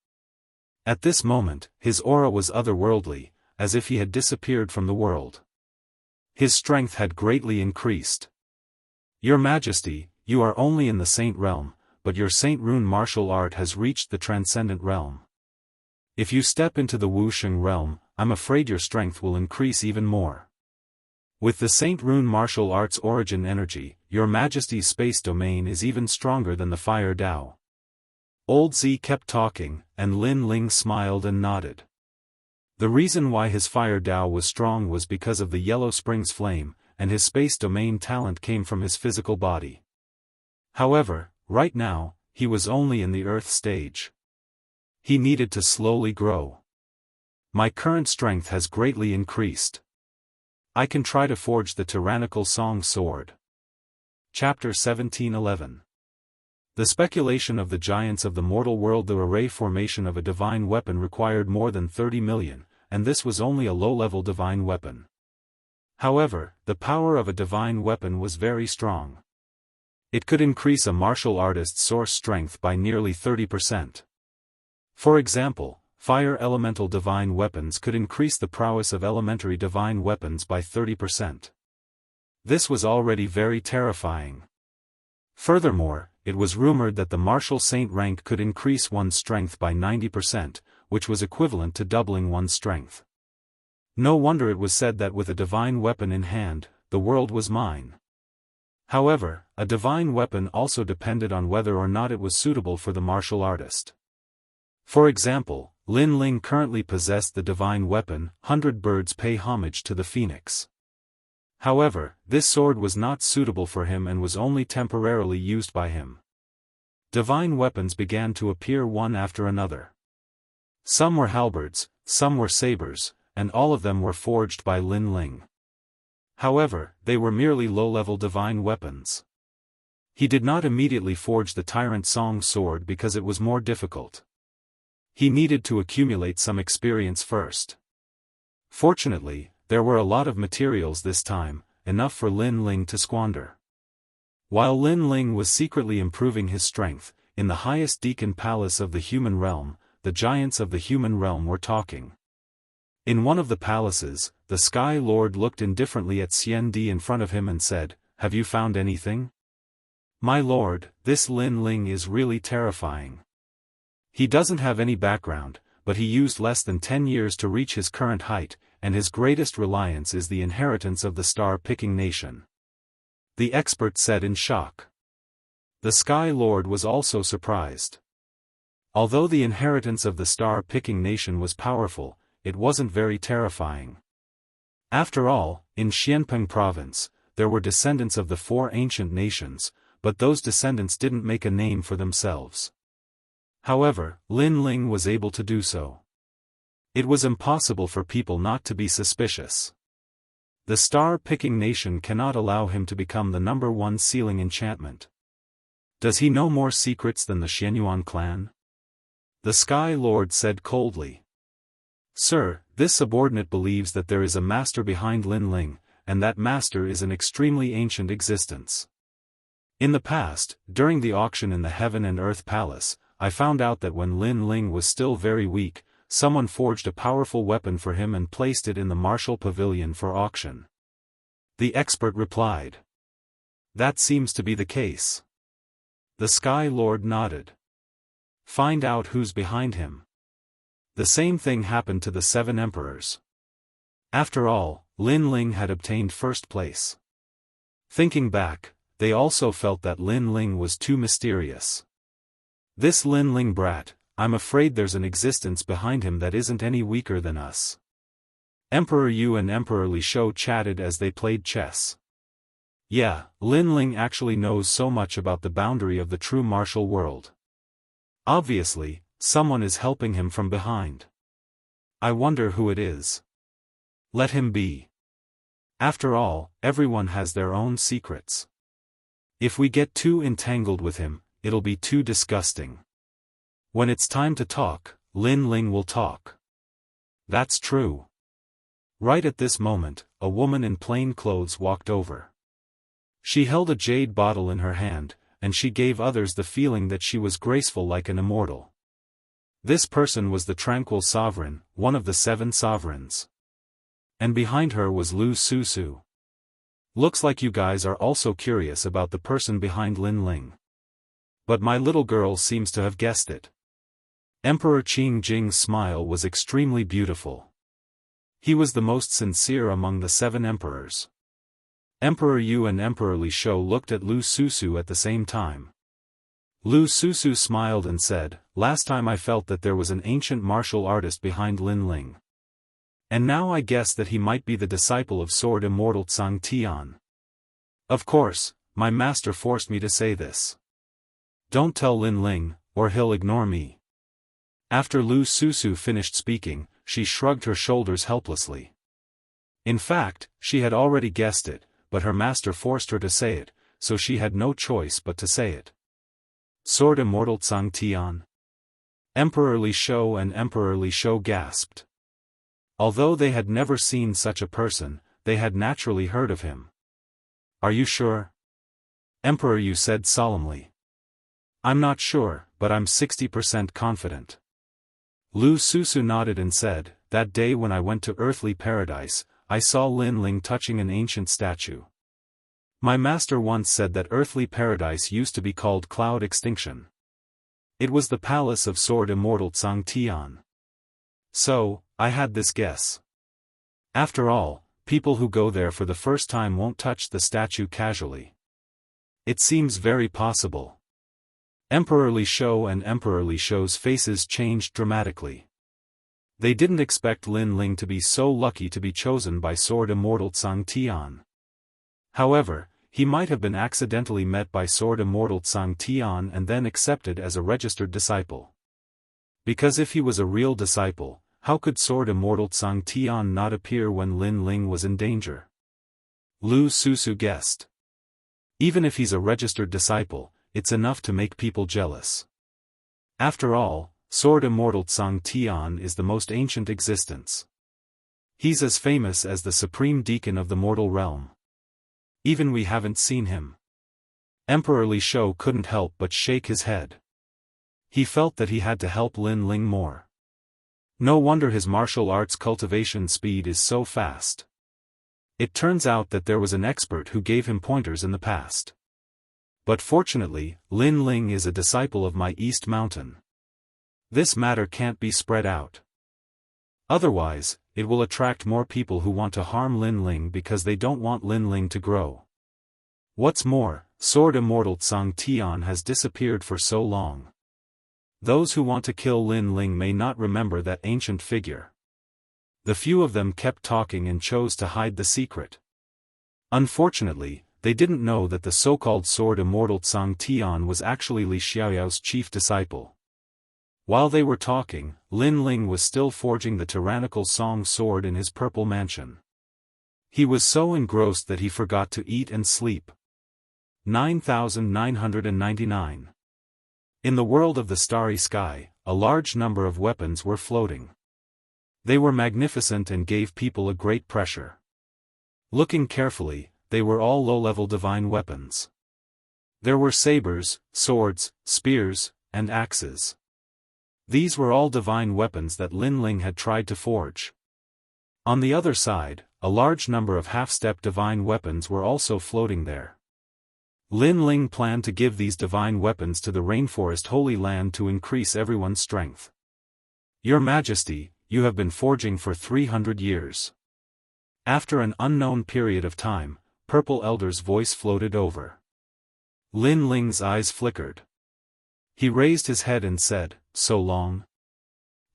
At this moment, his aura was otherworldly, as if he had disappeared from the world. His strength had greatly increased. Your Majesty, you are only in the Saint Realm, but your Saint Rune martial art has reached the Transcendent Realm. If you step into the Wuxia Realm, I'm afraid your strength will increase even more. With the Saint Rune martial arts origin energy, your Majesty's space domain is even stronger than the Fire Dao. Old Z kept talking, and Lin Ling smiled and nodded. The reason why his Fire Dao was strong was because of the Yellow Springs flame, and his space domain talent came from his physical body. However, right now, he was only in the Earth stage. He needed to slowly grow. My current strength has greatly increased. I can try to forge the tyrannical song sword. Chapter 1711. The speculation of the giants of the mortal world. The array formation of a divine weapon required more than 30 million, and this was only a low-level divine weapon. However, the power of a divine weapon was very strong. It could increase a martial artist's source strength by nearly 30%. For example, fire elemental divine weapons could increase the prowess of elementary divine weapons by 30%. This was already very terrifying. Furthermore, it was rumored that the martial saint rank could increase one's strength by 90%, which was equivalent to doubling one's strength. No wonder it was said that with a divine weapon in hand, the world was mine. However, a divine weapon also depended on whether or not it was suitable for the martial artist. For example, Lin Ling currently possessed the divine weapon, 100 Birds Pay Homage to the Phoenix. However, this sword was not suitable for him and was only temporarily used by him. Divine weapons began to appear one after another. Some were halberds, some were sabers, and all of them were forged by Lin Ling. However, they were merely low-level divine weapons. He did not immediately forge the Tyrant Song sword because it was more difficult. He needed to accumulate some experience first. Fortunately, there were a lot of materials this time, enough for Lin Ling to squander. While Lin Ling was secretly improving his strength, in the highest Deacon Palace of the human realm, the giants of the human realm were talking. In one of the palaces, the Sky Lord looked indifferently at Xian Di in front of him and said, "Have you found anything?" "My lord, this Lin Ling is really terrifying. He doesn't have any background, but he used less than 10 years to reach his current height, and his greatest reliance is the inheritance of the star-picking nation," the expert said in shock. The Sky Lord was also surprised. Although the inheritance of the star-picking nation was powerful, it wasn't very terrifying. After all, in Xianpeng province, there were descendants of the 4 ancient nations, but those descendants didn't make a name for themselves. However, Lin Ling was able to do so. It was impossible for people not to be suspicious. The star-picking nation cannot allow him to become the #1 sealing enchantment. Does he know more secrets than the Xianyuan clan? The Sky Lord said coldly. Sir, this subordinate believes that there is a master behind Lin Ling, and that master is an extremely ancient existence. In the past, during the auction in the Heaven and Earth Palace, I found out that when Lin Ling was still very weak, someone forged a powerful weapon for him and placed it in the martial pavilion for auction. The expert replied. That seems to be the case. The Sky Lord nodded. Find out who's behind him. The same thing happened to the 7 emperors. After all, Lin Ling had obtained first place. Thinking back, they also felt that Lin Ling was too mysterious. This Lin Ling brat, I'm afraid there's an existence behind him that isn't any weaker than us. Emperor Yu and Emperor Li Shou chatted as they played chess. Yeah, Lin Ling actually knows so much about the boundary of the true martial world. Obviously, someone is helping him from behind. I wonder who it is. Let him be. After all, everyone has their own secrets. If we get too entangled with him, it'll be too disgusting. When it's time to talk, Lin Ling will talk. That's true. Right at this moment, a woman in plain clothes walked over. She held a jade bottle in her hand, and she gave others the feeling that she was graceful like an immortal. This person was the Tranquil Sovereign, one of the 7 sovereigns. And behind her was Lu Susu. Looks like you guys are also curious about the person behind Lin Ling. But my little girl seems to have guessed it. Emperor Qing Jing's smile was extremely beautiful. He was the most sincere among the 7 emperors. Emperor Yu and Emperor Li Shou looked at Lu Susu at the same time. Lu Susu smiled and said, last time I felt that there was an ancient martial artist behind Lin Ling. And now I guess that he might be the disciple of Sword Immortal Tsang Tian. Of course, my master forced me to say this. Don't tell Lin Ling, or he'll ignore me. After Lu Susu finished speaking, she shrugged her shoulders helplessly. In fact, she had already guessed it, but her master forced her to say it, so she had no choice but to say it. Sword Immortal Tsang Tian. Emperor Li Shou and Emperor Li Shou gasped. Although they had never seen such a person, they had naturally heard of him. Are you sure? Emperor Yu said solemnly. I'm not sure, but I'm 60% confident. Lu Susu nodded and said, that day when I went to earthly paradise, I saw Lin Ling touching an ancient statue. My master once said that earthly paradise used to be called Cloud Extinction. It was the palace of Sword Immortal Tsang Tian. So, I had this guess. After all, people who go there for the first time won't touch the statue casually. It seems very possible. Emperor Li Shou and Emperor Li Shou's faces changed dramatically. They didn't expect Lin Ling to be so lucky to be chosen by Sword Immortal Tsang Tian. However, he might have been accidentally met by Sword Immortal Tsang Tian and then accepted as a registered disciple. Because if he was a real disciple, how could Sword Immortal Tsang Tian not appear when Lin Ling was in danger? Lu Susu guessed. Even if he's a registered disciple, it's enough to make people jealous. After all, Sword Immortal Tsang Tian is the most ancient existence. He's as famous as the Supreme Deacon of the mortal realm. Even we haven't seen him. Emperor Li Shou couldn't help but shake his head. He felt that he had to help Lin Ling more. No wonder his martial arts cultivation speed is so fast. It turns out that there was an expert who gave him pointers in the past. But fortunately, Lin Ling is a disciple of my East Mountain. This matter can't be spread out. Otherwise, it will attract more people who want to harm Lin Ling because they don't want Lin Ling to grow. What's more, Sword Immortal Tsang Tian has disappeared for so long. Those who want to kill Lin Ling may not remember that ancient figure. The few of them kept talking and chose to hide the secret. Unfortunately, they didn't know that the so-called Sword Immortal Tsang Tian was actually Li Xiaoyao's chief disciple. While they were talking, Lin Ling was still forging the tyrannical Song sword in his purple mansion. He was so engrossed that he forgot to eat and sleep. 9999. In the world of the starry sky, a large number of weapons were floating. They were magnificent and gave people a great pressure. Looking carefully, they were all low-level divine weapons. There were sabers, swords, spears, and axes. These were all divine weapons that Lin Ling had tried to forge. On the other side, a large number of half-step divine weapons were also floating there. Lin Ling planned to give these divine weapons to the Rainforest Holy Land to increase everyone's strength. Your Majesty, you have been forging for 300 years. After an unknown period of time, Purple Elder's voice floated over. Lin Ling's eyes flickered. He raised his head and said, "So long?"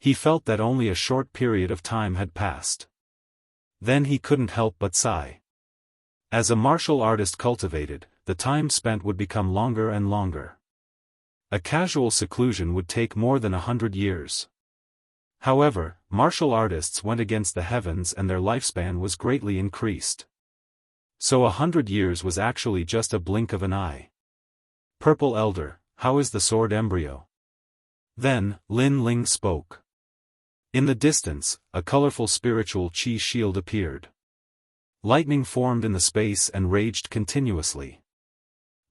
He felt that only a short period of time had passed. Then he couldn't help but sigh. As a martial artist cultivated, the time spent would become longer and longer. A casual seclusion would take more than 100 years. However, martial artists went against the heavens and their lifespan was greatly increased. So 100 years was actually just a blink of an eye. Purple Elder, how is the sword embryo? Then, Lin Ling spoke. In the distance, a colorful spiritual chi shield appeared. Lightning formed in the space and raged continuously.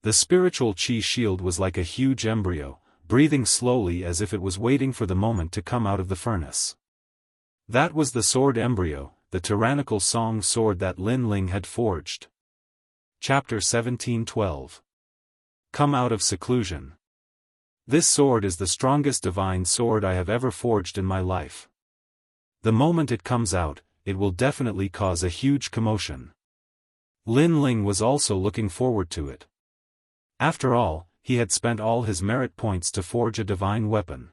The spiritual chi shield was like a huge embryo, breathing slowly as if it was waiting for the moment to come out of the furnace. That was the sword embryo, the tyrannical Song sword that Lin Ling had forged. Chapter 1712. Come out of seclusion. This sword is the strongest divine sword I have ever forged in my life. The moment it comes out, it will definitely cause a huge commotion. Lin Ling was also looking forward to it. After all, he had spent all his merit points to forge a divine weapon.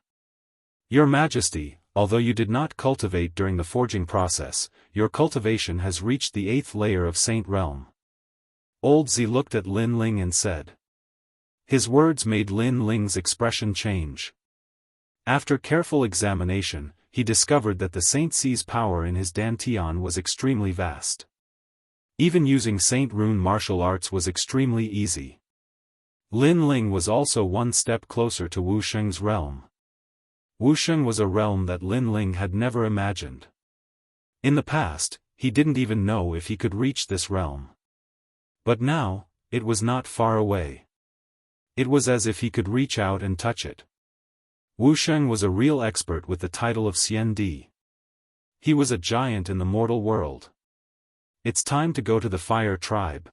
Your Majesty, although you did not cultivate during the forging process, your cultivation has reached the 8th layer of Saint Realm. Old Z looked at Lin Ling and said. His words made Lin Ling's expression change. After careful examination, he discovered that the Saint C's power in his dantian was extremely vast. Even using Saint Rune martial arts was extremely easy. Lin Ling was also one step closer to Wusheng's realm. Wusheng was a realm that Lin Ling had never imagined. In the past, he didn't even know if he could reach this realm. But now, it was not far away. It was as if he could reach out and touch it. Wusheng was a real expert with the title of Xian Di. He was a giant in the mortal world. It's time to go to the Fire Tribe.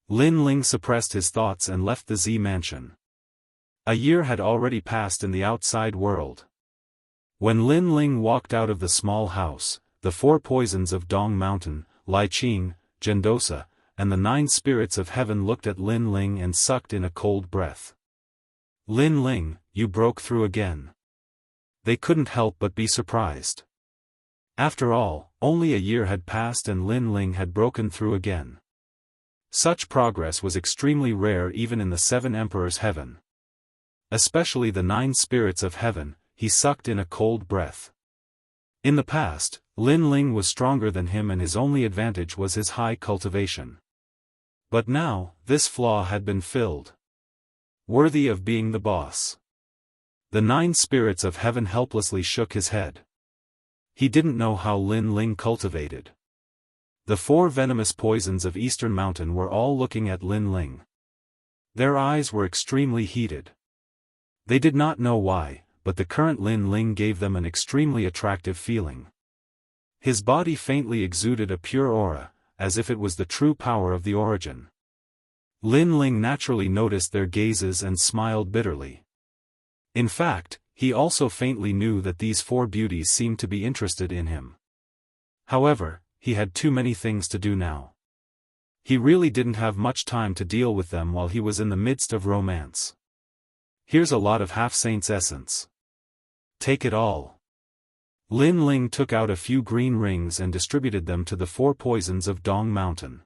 Lin Ling suppressed his thoughts and left the Z mansion. A year had already passed in the outside world. When Lin Ling walked out of the small house, the 4 poisons of Dong Mountain, Lai Qing, Gendosa, and the 9 spirits of heaven looked at Lin Ling and sucked in a cold breath. Lin Ling, you broke through again. They couldn't help but be surprised. After all, only a year had passed and Lin Ling had broken through again. Such progress was extremely rare even in the 7 Emperors' heaven. Especially the 9 spirits of heaven, he sucked in a cold breath. In the past, Lin Ling was stronger than him and his only advantage was his high cultivation. But now, this flaw had been filled. Worthy of being the boss. The 9 spirits of heaven helplessly shook his head. He didn't know how Lin Ling cultivated. The 4 venomous poisons of Eastern Mountain were all looking at Lin Ling. Their eyes were extremely heated. They did not know why, but the current Lin Ling gave them an extremely attractive feeling. His body faintly exuded a pure aura, as if it was the true power of the origin. Lin Ling naturally noticed their gazes and smiled bitterly. In fact, he also faintly knew that these 4 beauties seemed to be interested in him. However, he had too many things to do now. He really didn't have much time to deal with them while he was in the midst of romance. Here's a lot of half-saint's essence. Take it all. Lin Ling took out a few green rings and distributed them to the 4 poisons of Dong Mountain.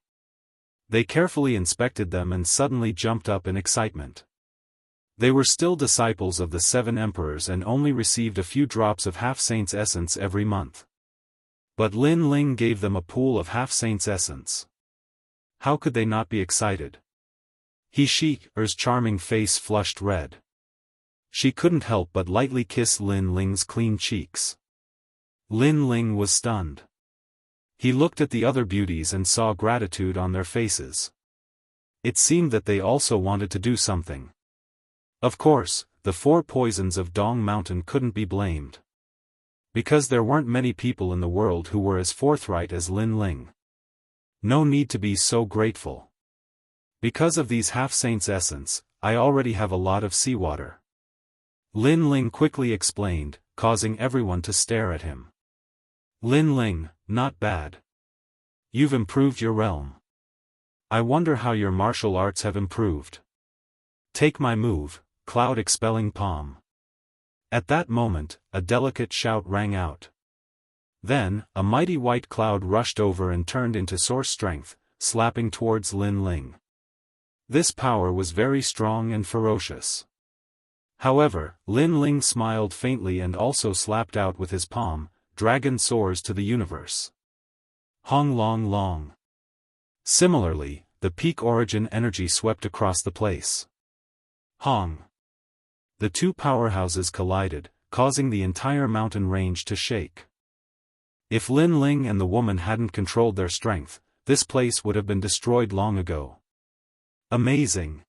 They carefully inspected them and suddenly jumped up in excitement. They were still disciples of the 7 emperors and only received a few drops of half-saint's essence every month. But Lin Ling gave them a pool of half-saint's essence. How could they not be excited? Sheik's charming face flushed red. She couldn't help but lightly kiss Lin Ling's clean cheeks. Lin Ling was stunned. He looked at the other beauties and saw gratitude on their faces. It seemed that they also wanted to do something. Of course, the 4 poisons of Dong Mountain couldn't be blamed. Because there weren't many people in the world who were as forthright as Lin Ling. No need to be so grateful. Because of these half-saint's essence, I already have a lot of seawater. Lin Ling quickly explained, causing everyone to stare at him. Lin Ling, not bad. You've improved your realm. I wonder how your martial arts have improved. Take my move, Cloud Expelling Palm. At that moment, a delicate shout rang out. Then, a mighty white cloud rushed over and turned into source strength, slapping towards Lin Ling. This power was very strong and ferocious. However, Lin Ling smiled faintly and also slapped out with his palm, Dragon soars to the universe. Hong Long Long. Similarly, the peak origin energy swept across the place. Hong. The 2 powerhouses collided, causing the entire mountain range to shake. If Lin Ling and the woman hadn't controlled their strength, this place would have been destroyed long ago. Amazing.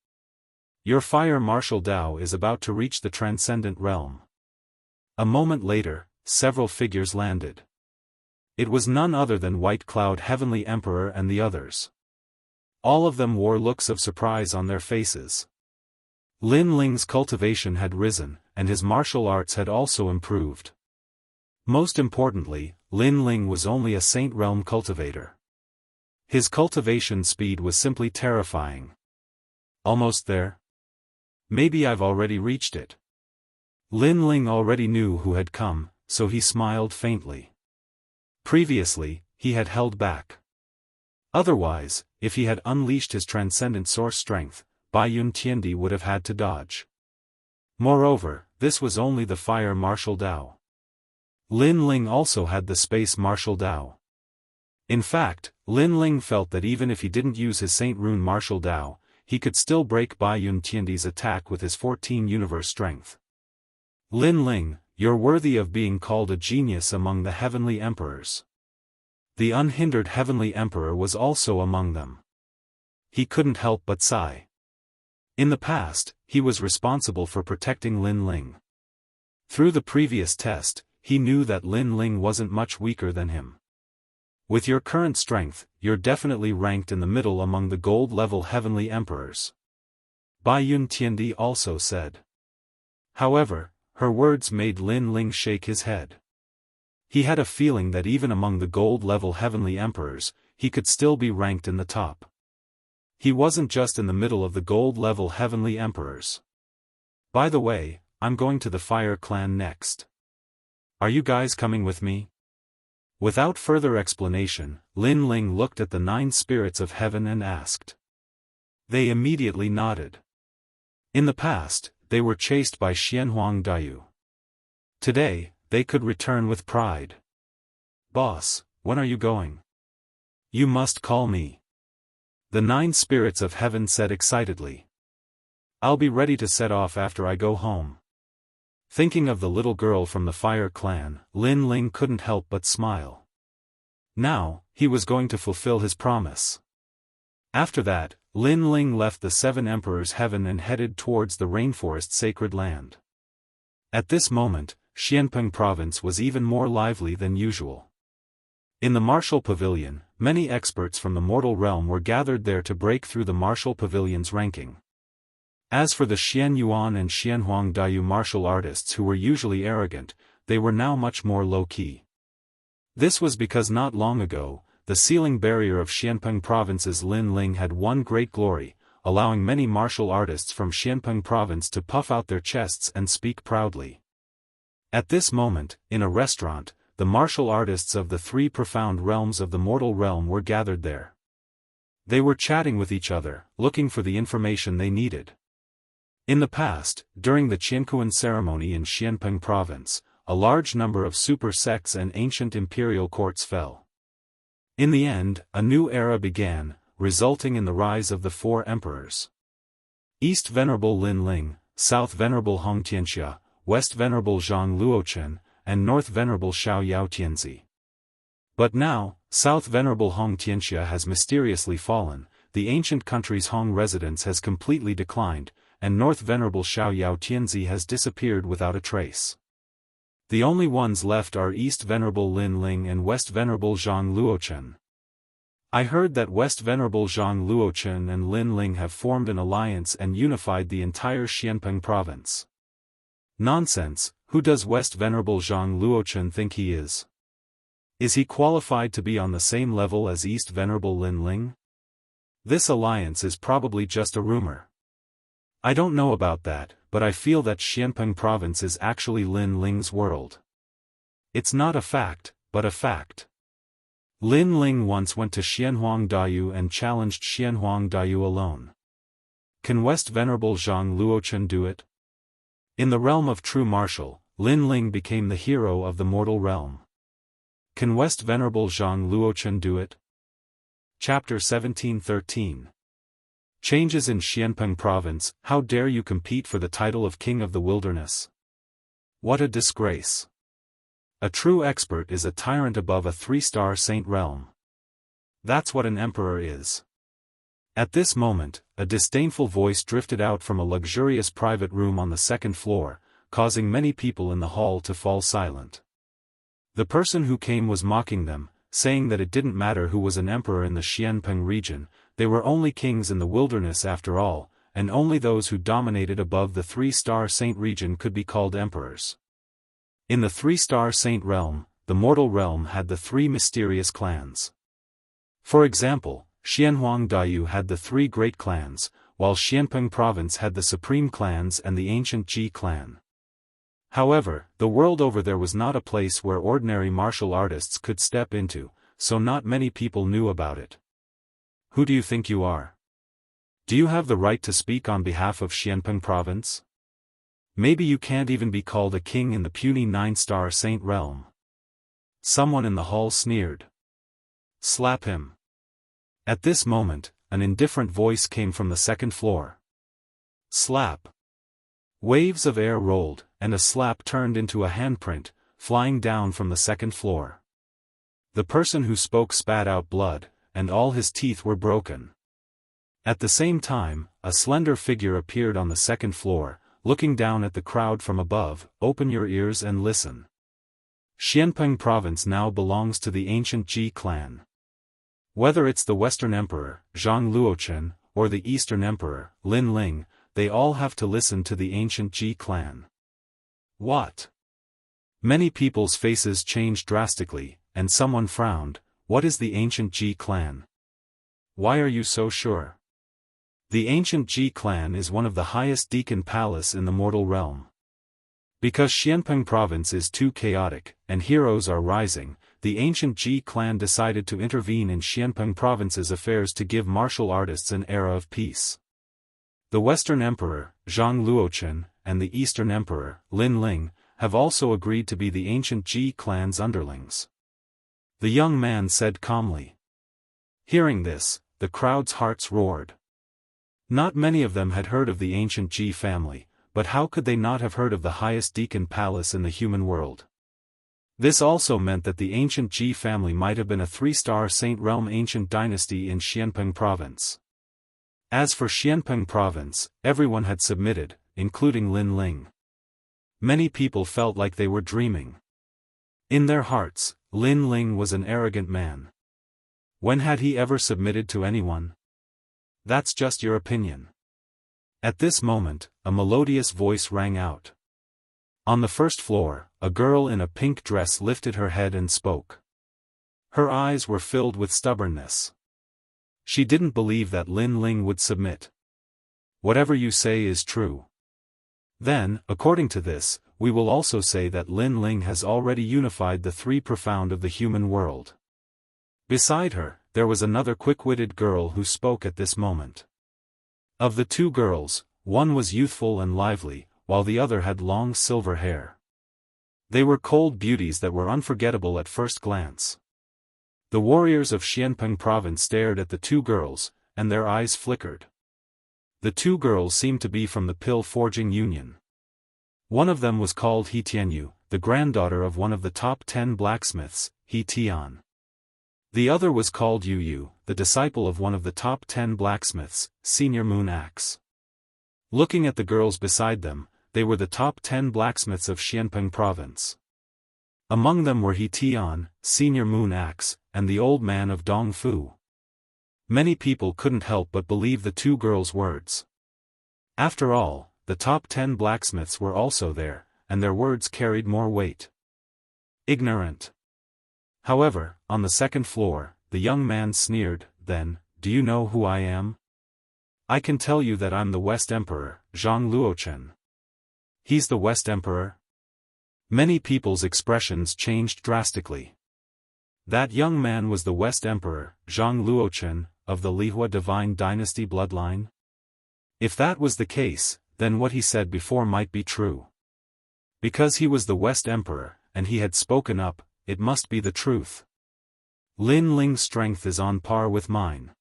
Your fire martial Dao is about to reach the transcendent realm. A moment later, several figures landed. It was none other than White Cloud Heavenly Emperor and the others. All of them wore looks of surprise on their faces. Lin Ling's cultivation had risen, and his martial arts had also improved. Most importantly, Lin Ling was only a Saint Realm cultivator. His cultivation speed was simply terrifying. Almost there? Maybe I've already reached it. Lin Ling already knew who had come, so he smiled faintly. Previously, he had held back. Otherwise, if he had unleashed his transcendent source strength, Baiyun Tiandi would have had to dodge. Moreover, this was only the fire martial Dao. Lin Ling also had the space martial Dao. In fact, Lin Ling felt that even if he didn't use his Saint Rune martial Dao, he could still break Baiyun Tiandi's attack with his 14 universe strength. Lin Ling, you're worthy of being called a genius among the heavenly emperors. The unhindered heavenly emperor was also among them. He couldn't help but sigh. In the past, he was responsible for protecting Lin Ling. Through the previous test, he knew that Lin Ling wasn't much weaker than him. With your current strength, you're definitely ranked in the middle among the gold-level heavenly emperors. Baiyun Tiandi also said. However, her words made Lin Ling shake his head. He had a feeling that even among the gold-level heavenly emperors, he could still be ranked in the top. He wasn't just in the middle of the gold-level heavenly emperors. By the way, I'm going to the Fire Clan next. Are you guys coming with me? Without further explanation, Lin Ling looked at the 9 spirits of heaven and asked. They immediately nodded. In the past, they were chased by Xianhuang Dayu. Today, they could return with pride. Boss, when are you going? You must call me. The 9 spirits of heaven said excitedly. I'll be ready to set off after I go home. Thinking of the little girl from the Fire Clan, Lin Ling couldn't help but smile. Now, he was going to fulfill his promise. After that, Lin Ling left the 7 Emperors' heaven and headed towards the rainforest sacred land. At this moment, Xianpeng province was even more lively than usual. In the martial pavilion, many experts from the mortal realm were gathered there to break through the martial pavilion's ranking. As for the Xian Yuan and Xianhuang Dayu martial artists who were usually arrogant, they were now much more low-key. This was because not long ago, the sealing barrier of Xianpeng province's Lin Ling had won great glory, allowing many martial artists from Xianpeng province to puff out their chests and speak proudly. At this moment, in a restaurant, the martial artists of the 3 profound realms of the mortal realm were gathered there. They were chatting with each other, looking for the information they needed. In the past, during the Jianghu ceremony in Xianpeng province, a large number of super sects and ancient imperial courts fell. In the end, a new era began, resulting in the rise of the four emperors. East Venerable Lin Ling, South Venerable Hong Tianxia, West Venerable Zhang Luochen, and North Venerable Xiao Yao Tianzi. But now, South Venerable Hong Tianxia has mysteriously fallen, the ancient country's Hong residence has completely declined, and North Venerable Xiao Yao Tianzi has disappeared without a trace. The only ones left are East Venerable Lin Ling and West Venerable Zhang Luochen. I heard that West Venerable Zhang Luochen and Lin Ling have formed an alliance and unified the entire Xianpeng province. Nonsense, who does West Venerable Zhang Luochen think he is? Is he qualified to be on the same level as East Venerable Lin Ling? This alliance is probably just a rumor. I don't know about that, but I feel that Xianpeng province is actually Lin Ling's world. It's not a fact, but a fact. Lin Ling once went to Xianhuang Daoyu and challenged Xianhuang Daoyu alone. Can West Venerable Zhang Luochen do it? In the realm of true martial, Lin Ling became the hero of the mortal realm. Can West Venerable Zhang Luochen do it? Chapter 1713. Changes in Xianpeng province. How dare you compete for the title of King of the Wilderness? What a disgrace. A true expert is a tyrant above a 3-star saint realm. That's what an emperor is. At this moment, a disdainful voice drifted out from a luxurious private room on the second floor, causing many people in the hall to fall silent. The person who came was mocking them, saying that it didn't matter who was an emperor in the Xianpeng region, they were only kings in the wilderness after all, and only those who dominated above the 3-star saint region could be called emperors. In the 3-star saint realm, the mortal realm had the 3 mysterious clans. For example, Xianhuang Daoyu had the 3 great clans, while Xianpeng province had the supreme clans and the ancient Ji clan. However, the world over there was not a place where ordinary martial artists could step into, so not many people knew about it. Who do you think you are? Do you have the right to speak on behalf of Xianpeng province? Maybe you can't even be called a king in the puny 9-star saint realm. Someone in the hall sneered. Slap him. At this moment, an indifferent voice came from the second floor. Slap. Waves of air rolled, and a slap turned into a handprint, flying down from the second floor. The person who spoke spat out blood, and all his teeth were broken. At the same time, a slender figure appeared on the second floor, looking down at the crowd from above. Open your ears and listen. Xianpeng province now belongs to the ancient Ji clan. Whether it's the Western Emperor, Zhang Luochen, or the Eastern Emperor, Lin Ling, they all have to listen to the ancient Ji clan. What? Many people's faces changed drastically, and someone frowned. What is the ancient Ji clan? Why are you so sure? The ancient Ji clan is one of the highest deacon palace in the mortal realm. Because Xianpeng province is too chaotic, and heroes are rising, the ancient Ji clan decided to intervene in Xianpeng province's affairs to give martial artists an era of peace. The Western Emperor, Zhang Luochen, and the Eastern Emperor, Lin Ling, have also agreed to be the ancient Ji clan's underlings. The young man said calmly. Hearing this, the crowd's hearts roared. Not many of them had heard of the ancient Ji family, but how could they not have heard of the highest deacon palace in the human world? This also meant that the ancient Ji family might have been a 3-star saint realm ancient dynasty in Xianpeng province. As for Xianpeng province, everyone had submitted, including Lin Ling. Many people felt like they were dreaming. In their hearts, Lin Ling was an arrogant man. When had he ever submitted to anyone? That's just your opinion. At this moment, a melodious voice rang out. On the first floor, a girl in a pink dress lifted her head and spoke. Her eyes were filled with stubbornness. She didn't believe that Lin Ling would submit. Whatever you say is true. Then, according to this, we will also say that Lin Ling has already unified the 3 profound of the human world. Beside her, there was another quick-witted girl who spoke at this moment. Of the 2 girls, One was youthful and lively, while the other had long silver hair. They were cold beauties that were unforgettable at first glance. The warriors of Xianpeng province stared at the two girls, and their eyes flickered. The two girls seemed to be from the pill-forging union. One of them was called He Tianyu, the granddaughter of one of the top 10 blacksmiths, He Tian. The other was called Yu Yu, the disciple of one of the top 10 blacksmiths, Senior Moon Axe. Looking at the girls beside them, they were the top 10 blacksmiths of Xianpeng province. Among them were He Tian, Senior Moon Axe, and the old man of Dongfu. Many people couldn't help but believe the two girls' words. After all, the top 10 blacksmiths were also there, and their words carried more weight. Ignorant. However, on the second floor, the young man sneered, "Then, do you know who I am? I can tell you that I'm the West Emperor, Zhang Luochen." "He's the West Emperor?" Many people's expressions changed drastically. That young man was the West Emperor, Zhang Luochen, of the Lihua divine dynasty bloodline? If that was the case, then what he said before might be true. Because he was the West Emperor, and he had spoken up, it must be the truth. Lin Ling's strength is on par with mine.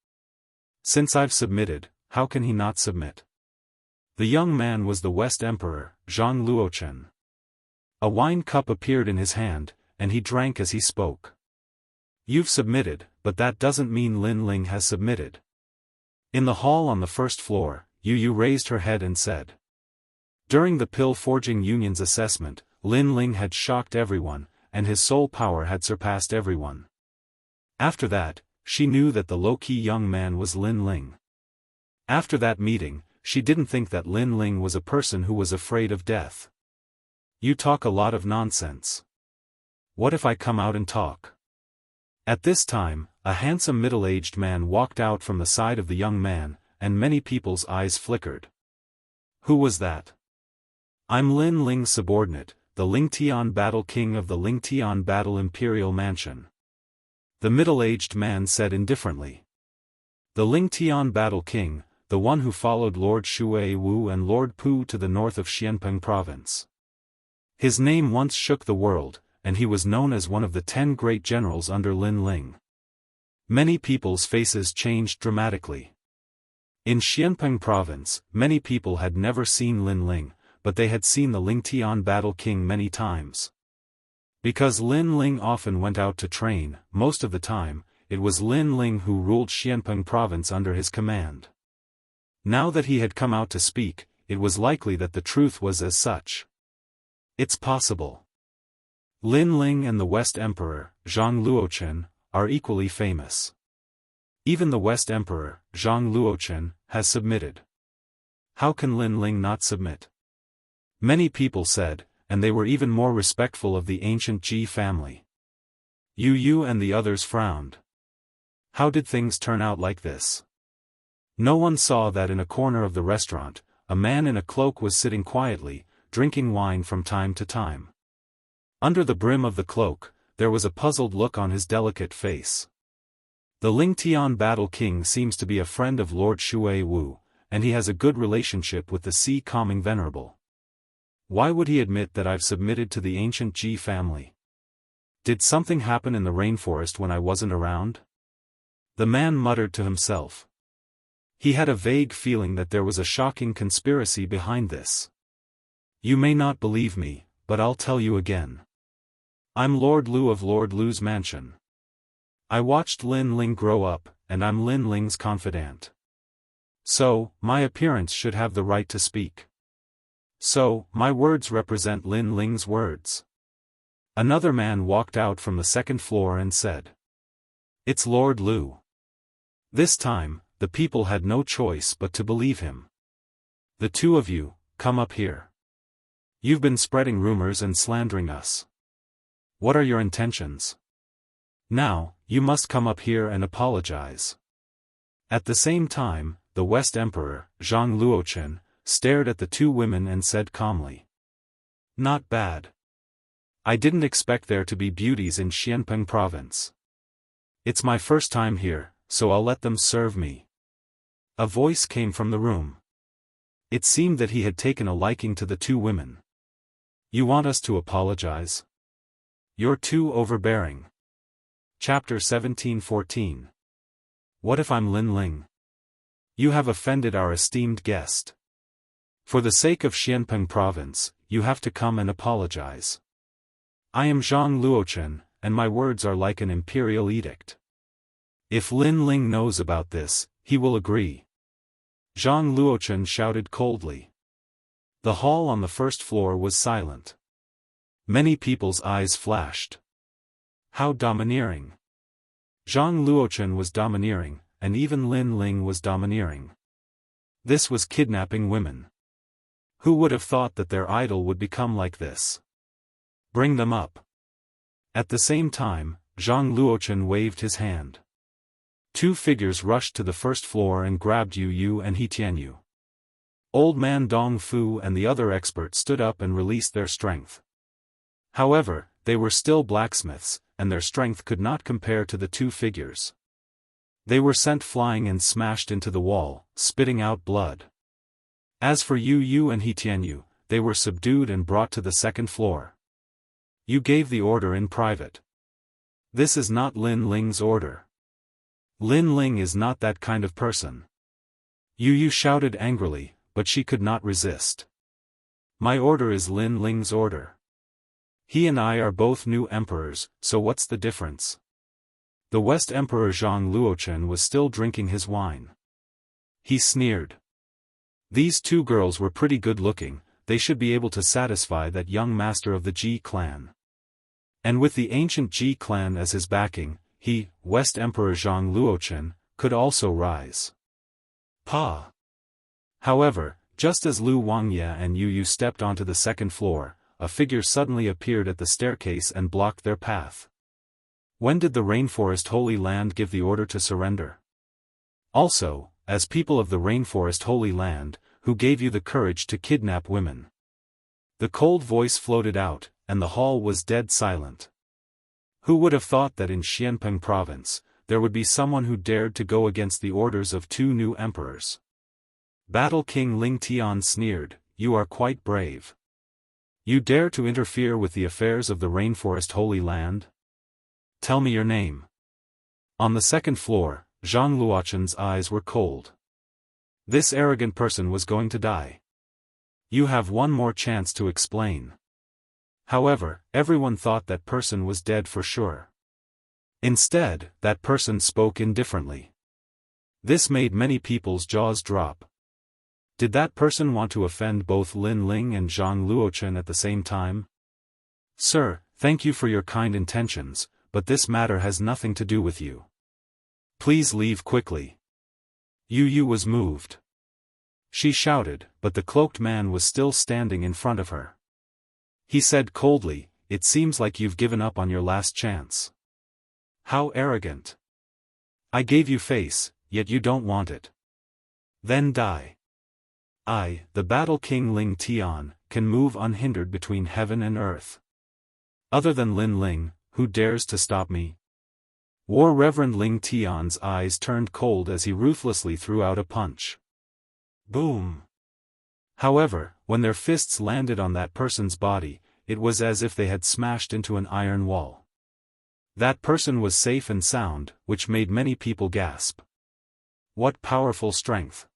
Since I've submitted, how can he not submit? The young man was the West Emperor, Zhang Luochen. A wine cup appeared in his hand, and he drank as he spoke. "You've submitted, but that doesn't mean Lin Ling has submitted." In the hall on the first floor, Yu Yu raised her head and said. During the pill-forging union's assessment, Lin Ling had shocked everyone, and his soul power had surpassed everyone. After that, she knew that the low-key young man was Lin Ling. After that meeting, she didn't think that Lin Ling was a person who was afraid of death. "You talk a lot of nonsense. What if I come out and talk?" At this time, a handsome middle-aged man walked out from the side of the young man, and many people's eyes flickered. Who was that? "I'm Lin Ling's subordinate, the Lingtian Battle King of the Lingtian Battle Imperial Mansion," the middle-aged man said indifferently. The Lingtian Battle King, the one who followed Lord Shui Wu and Lord Pu to the north of Xianpeng province. His name once shook the world, and he was known as one of the 10 great generals under Lin Ling. Many people's faces changed dramatically. In Xianpeng province, many people had never seen Lin Ling, but they had seen the Lingtian Battle King many times. Because Lin Ling often went out to train, most of the time, it was Lin Ling who ruled Xianpeng province under his command. Now that he had come out to speak, it was likely that the truth was as such. It's possible. Lin Ling and the West Emperor, Zhang Luochen, are equally famous. Even the West Emperor, Zhang Luochen, has submitted. How can Lin Ling not submit? Many people said, and they were even more respectful of the ancient Ji family. Yu Yu and the others frowned. How did things turn out like this? No one saw that in a corner of the restaurant, a man in a cloak was sitting quietly, drinking wine from time to time. Under the brim of the cloak, there was a puzzled look on his delicate face. The Lingtian Battle King seems to be a friend of Lord Shui Wu, and he has a good relationship with the Sea-Calming Venerable. Why would he admit that I've submitted to the ancient Ji family? Did something happen in the rainforest when I wasn't around? The man muttered to himself. He had a vague feeling that there was a shocking conspiracy behind this. You may not believe me, but I'll tell you again. I'm Lord Lu of Lord Lu's mansion. I watched Lin Ling grow up, and I'm Lin Ling's confidant. So, my appearance should have the right to speak. So, my words represent Lin Ling's words. Another man walked out from the second floor and said. It's Lord Lu. This time, the people had no choice but to believe him. The two of you, come up here. You've been spreading rumors and slandering us. What are your intentions? Now, you must come up here and apologize. At the same time, the West Emperor, Zhang Luochen, stared at the two women and said calmly. Not bad. I didn't expect there to be beauties in Xianpeng province. It's my first time here, so I'll let them serve me. A voice came from the room. It seemed that he had taken a liking to the two women. You want us to apologize? You're too overbearing. Chapter 17:14. What if I'm Lin Ling? You have offended our esteemed guest. For the sake of Xianpeng province, you have to come and apologize. I am Zhang Luochen, and my words are like an imperial edict. If Lin Ling knows about this, he will agree. Zhang Luochen shouted coldly. The hall on the first floor was silent. Many people's eyes flashed. How domineering. Zhang Luochen was domineering, and even Lin Ling was domineering. This was kidnapping women. Who would have thought that their idol would become like this? Bring them up. At the same time, Zhang Luochen waved his hand. Two figures rushed to the first floor and grabbed Yu and He Tianyu. Old man Dong Fu and the other expert stood up and released their strength. However, they were still blacksmiths, and their strength could not compare to the two figures. They were sent flying and smashed into the wall, spitting out blood. As for Yu and He Tianyu, they were subdued and brought to the second floor. You gave the order in private. This is not Lin Ling's order. Lin Ling is not that kind of person. Yu shouted angrily, but she could not resist. My order is Lin Ling's order. He and I are both new emperors, so what's the difference? The West Emperor Zhang Luochen was still drinking his wine. He sneered. These two girls were pretty good looking, they should be able to satisfy that young master of the Ji clan. And with the ancient Ji clan as his backing, he, West Emperor Zhang Luochen, could also rise. Pa! However, just as Lu Wangye and Yu stepped onto the second floor, a figure suddenly appeared at the staircase and blocked their path. When did the Rainforest Holy Land give the order to surrender? Also, as people of the Rainforest Holy Land, who gave you the courage to kidnap women? The cold voice floated out, and the hall was dead silent. Who would have thought that in Xianpeng province, there would be someone who dared to go against the orders of two new emperors? Battle King Ling Tian sneered, you are quite brave. You dare to interfere with the affairs of the Rainforest Holy Land? Tell me your name. On the second floor, Zhang Luochen's eyes were cold. This arrogant person was going to die. You have one more chance to explain. However, everyone thought that person was dead for sure. Instead, that person spoke indifferently. This made many people's jaws drop. Did that person want to offend both Lin Ling and Zhang Luochen at the same time? Sir, thank you for your kind intentions, but this matter has nothing to do with you. Please leave quickly. Yu was moved. She shouted, but the cloaked man was still standing in front of her. He said coldly, it seems like you've given up on your last chance. How arrogant. I gave you face, yet you don't want it. Then die. I, the Battle King Ling Tian, can move unhindered between heaven and earth. Other than Lin Ling, who dares to stop me? War Reverend Ling Tian's eyes turned cold as he ruthlessly threw out a punch. Boom. However, when their fists landed on that person's body, it was as if they had smashed into an iron wall. That person was safe and sound, which made many people gasp. What powerful strength.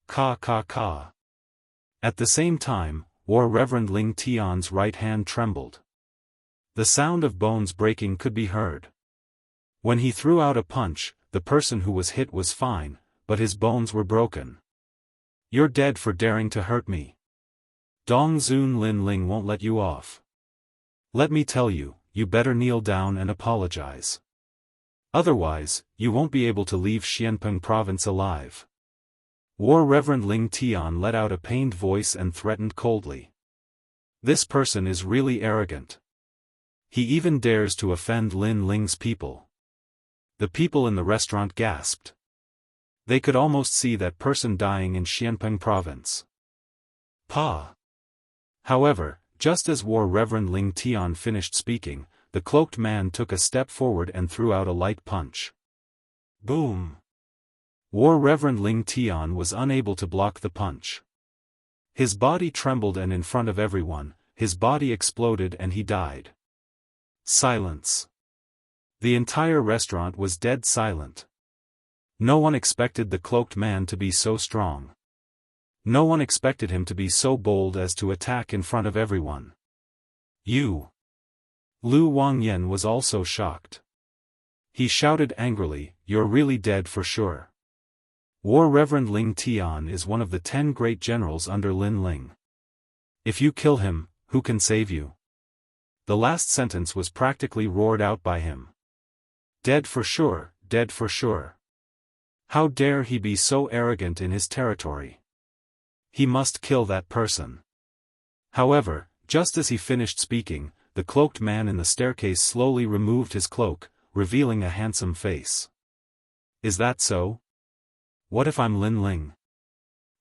Ka ka ka. At the same time, War Reverend Ling Tian's right hand trembled. The sound of bones breaking could be heard. When he threw out a punch, the person who was hit was fine, but his bones were broken. You're dead for daring to hurt me. Dong Zun Lin Ling won't let you off. Let me tell you, you better kneel down and apologize. Otherwise, you won't be able to leave Xianpeng province alive. War Reverend Ling Tian let out a pained voice and threatened coldly. This person is really arrogant. He even dares to offend Lin Ling's people. The people in the restaurant gasped. They could almost see that person dying in Xianpeng province. Pa! However, just as War Reverend Ling Tian finished speaking, the cloaked man took a step forward and threw out a light punch. Boom! War Reverend Ling Tian was unable to block the punch. His body trembled, and in front of everyone, his body exploded and he died. Silence. The entire restaurant was dead silent. No one expected the cloaked man to be so strong. No one expected him to be so bold as to attack in front of everyone. You. Lu Wangyan was also shocked. He shouted angrily, "You're really dead for sure." War Reverend Ling Tian is one of the 10 great generals under Lin Ling. If you kill him, who can save you? The last sentence was practically roared out by him. Dead for sure, dead for sure. How dare he be so arrogant in his territory? He must kill that person. However, just as he finished speaking, the cloaked man in the staircase slowly removed his cloak, revealing a handsome face. Is that so? What if I'm Lin Ling?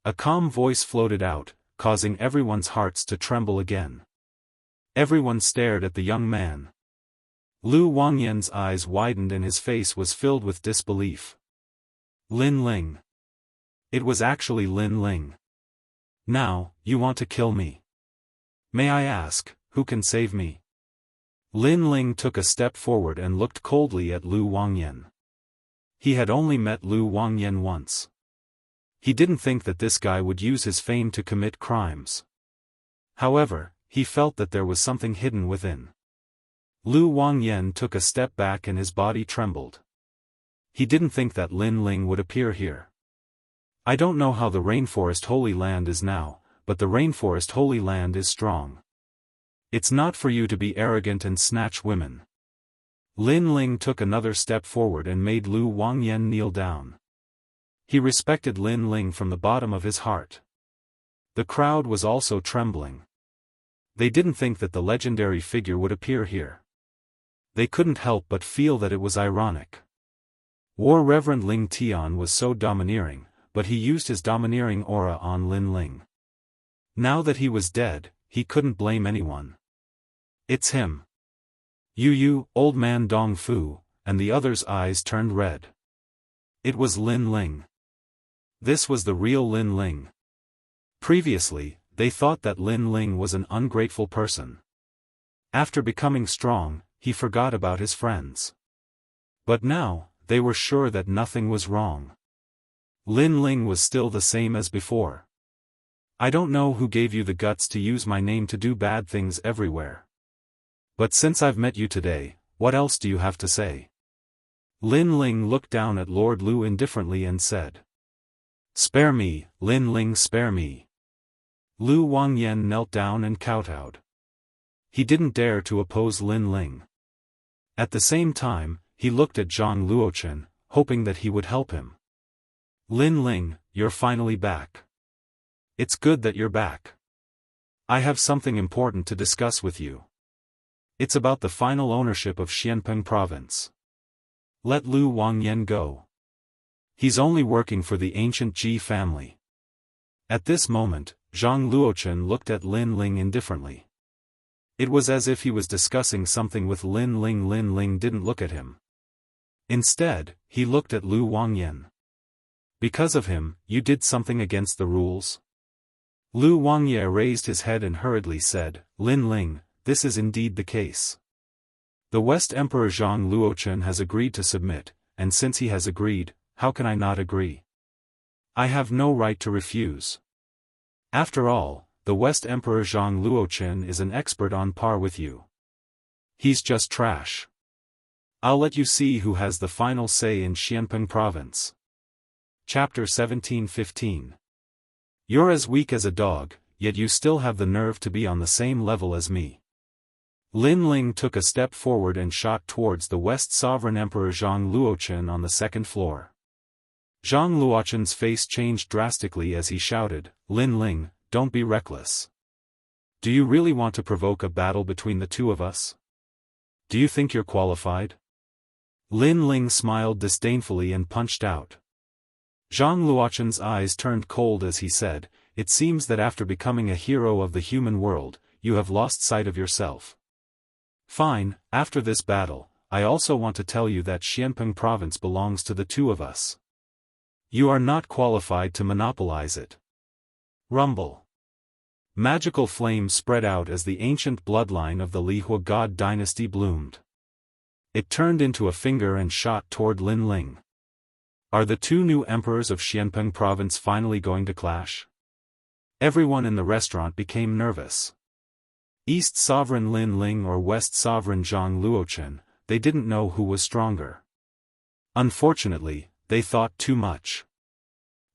A calm voice floated out, causing everyone's hearts to tremble again. Everyone stared at the young man. Lu Wangyan's eyes widened and his face was filled with disbelief. Lin Ling. It was actually Lin Ling. Now, you want to kill me? May I ask, who can save me? Lin Ling took a step forward and looked coldly at Lu Wangyan. He had only met Lu Wangyan once. He didn't think that this guy would use his fame to commit crimes. However, he felt that there was something hidden within. Lu Wangyan took a step back and his body trembled. He didn't think that Lin Ling would appear here. I don't know how the Rainforest Holy Land is now, but the Rainforest Holy Land is strong. It's not for you to be arrogant and snatch women. Lin Ling took another step forward and made Lu Wangyan kneel down. He respected Lin Ling from the bottom of his heart. The crowd was also trembling. They didn't think that the legendary figure would appear here. They couldn't help but feel that it was ironic. War Reverend Ling Tian was so domineering, but he used his domineering aura on Lin Ling. Now that he was dead, he couldn't blame anyone. It's him. You, old man Dong Fu, and the others' eyes turned red. It was Lin Ling. This was the real Lin Ling. Previously, they thought that Lin Ling was an ungrateful person. After becoming strong, he forgot about his friends. But now, they were sure that nothing was wrong. Lin Ling was still the same as before. I don't know who gave you the guts to use my name to do bad things everywhere. But since I've met you today, what else do you have to say? Lin Ling looked down at Lord Lu indifferently and said. Spare me, Lin Ling, spare me. Lu Wangyan knelt down and kowtowed. He didn't dare to oppose Lin Ling. At the same time, he looked at Zhang Luochen, hoping that he would help him. Lin Ling, you're finally back. It's good that you're back. I have something important to discuss with you. It's about the final ownership of Xianpeng province. Let Lu Wangyan go. He's only working for the ancient Ji family. At this moment, Zhang Luochen looked at Lin Ling indifferently. It was as if he was discussing something with Lin Ling. Lin Ling didn't look at him. Instead, he looked at Lu Wangyan. Because of him, you did something against the rules? Lu Wangyan raised his head and hurriedly said, Lin Ling, this is indeed the case. The West Emperor Zhang Luochen has agreed to submit, and since he has agreed, how can I not agree? I have no right to refuse. After all, the West Emperor Zhang Luochen is an expert on par with you. He's just trash. I'll let you see who has the final say in Xianpeng province. Chapter 17:15. You're as weak as a dog, yet you still have the nerve to be on the same level as me. Lin Ling took a step forward and shot towards the West Sovereign Emperor Zhang Luochen on the second floor. Zhang Luochen's face changed drastically as he shouted, Lin Ling, don't be reckless. Do you really want to provoke a battle between the two of us? Do you think you're qualified? Lin Ling smiled disdainfully and punched out. Zhang Luochen's eyes turned cold as he said, It seems that after becoming a hero of the human world, you have lost sight of yourself. Fine, after this battle, I also want to tell you that Xianpeng province belongs to the two of us. You are not qualified to monopolize it. Rumble. Magical flames spread out as the ancient bloodline of the Lihua god dynasty bloomed. It turned into a finger and shot toward Lin Ling. Are the two new emperors of Xianpeng province finally going to clash? Everyone in the restaurant became nervous. East Sovereign Lin Ling or West Sovereign Zhang Luochen, they didn't know who was stronger. Unfortunately, they thought too much.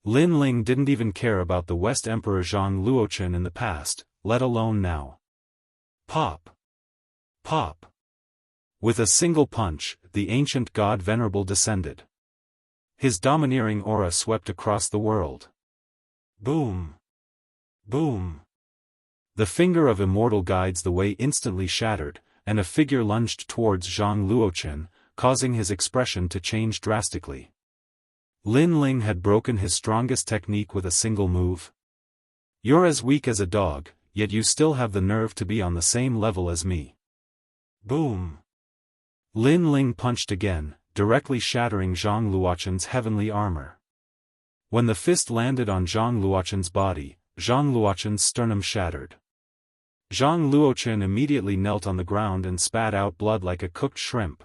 Lin Ling didn't even care about the West Emperor Zhang Luochen in the past, let alone now. Pop! Pop! With a single punch, the ancient god Venerable descended. His domineering aura swept across the world. Boom! Boom! The finger of Immortal guides the way instantly shattered, and a figure lunged towards Zhang Luochen, causing his expression to change drastically. Lin Ling had broken his strongest technique with a single move. You're as weak as a dog, yet you still have the nerve to be on the same level as me. Boom! Lin Ling punched again, directly shattering Zhang Luochen's heavenly armor. When the fist landed on Zhang Luochen's body, Zhang Luochen's sternum shattered. Zhang Luochen immediately knelt on the ground and spat out blood like a cooked shrimp.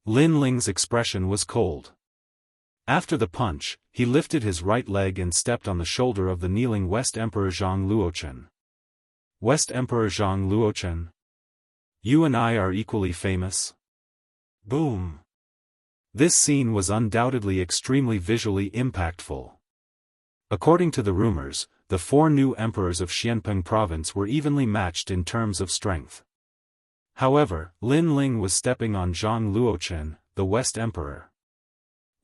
Lin Ling's expression was cold. After the punch, he lifted his right leg and stepped on the shoulder of the kneeling West Emperor Zhang Luochen. West Emperor Zhang Luochen? You and I are equally famous? Boom! This scene was undoubtedly extremely visually impactful. According to the rumors, the four new emperors of Xianpeng province were evenly matched in terms of strength. However, Lin Ling was stepping on Zhang Luochen, the West Emperor.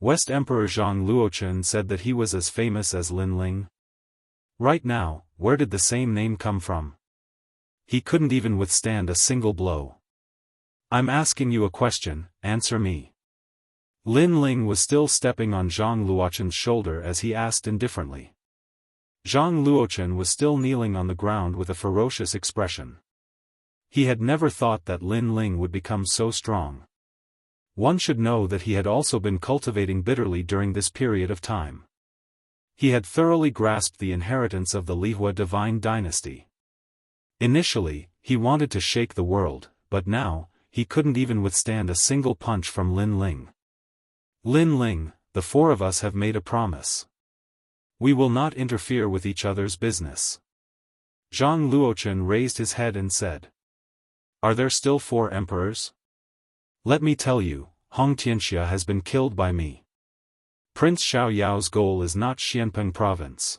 West Emperor Zhang Luochen said that he was as famous as Lin Ling. Right now, where did the same name come from? He couldn't even withstand a single blow. I'm asking you a question, answer me. Lin Ling was still stepping on Zhang Luochen's shoulder as he asked indifferently. Zhang Luochen was still kneeling on the ground with a ferocious expression. He had never thought that Lin Ling would become so strong. One should know that he had also been cultivating bitterly during this period of time. He had thoroughly grasped the inheritance of the Lihua divine dynasty. Initially, he wanted to shake the world, but now, he couldn't even withstand a single punch from Lin Ling. Lin Ling, the four of us have made a promise. We will not interfere with each other's business. Zhang Luochen raised his head and said. Are there still four emperors? Let me tell you, Hong Tianxia has been killed by me. Prince Xiao Yao's goal is not Xianpeng province.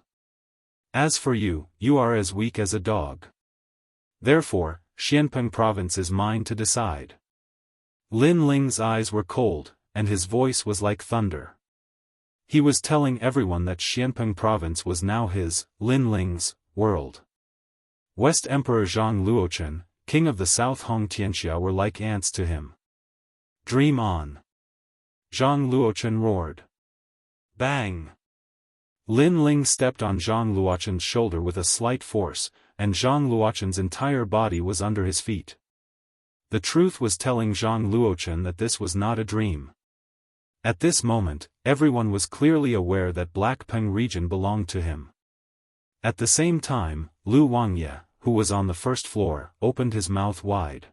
As for you, you are as weak as a dog. Therefore, Xianpeng province is mine to decide. Lin Ling's eyes were cold, and his voice was like thunder. He was telling everyone that Xianpeng province was now his, Lin Ling's, world. West Emperor Zhang Luochen, king of the South Hong Tianxia were like ants to him. Dream on! Zhang Luochen roared. Bang! Lin Ling stepped on Zhang Luochen's shoulder with a slight force, and Zhang Luochen's entire body was under his feet. The truth was telling Zhang Luochen that this was not a dream. At this moment, everyone was clearly aware that Black Peng region belonged to him. At the same time, Lu Wangye, who was on the first floor, opened his mouth wide.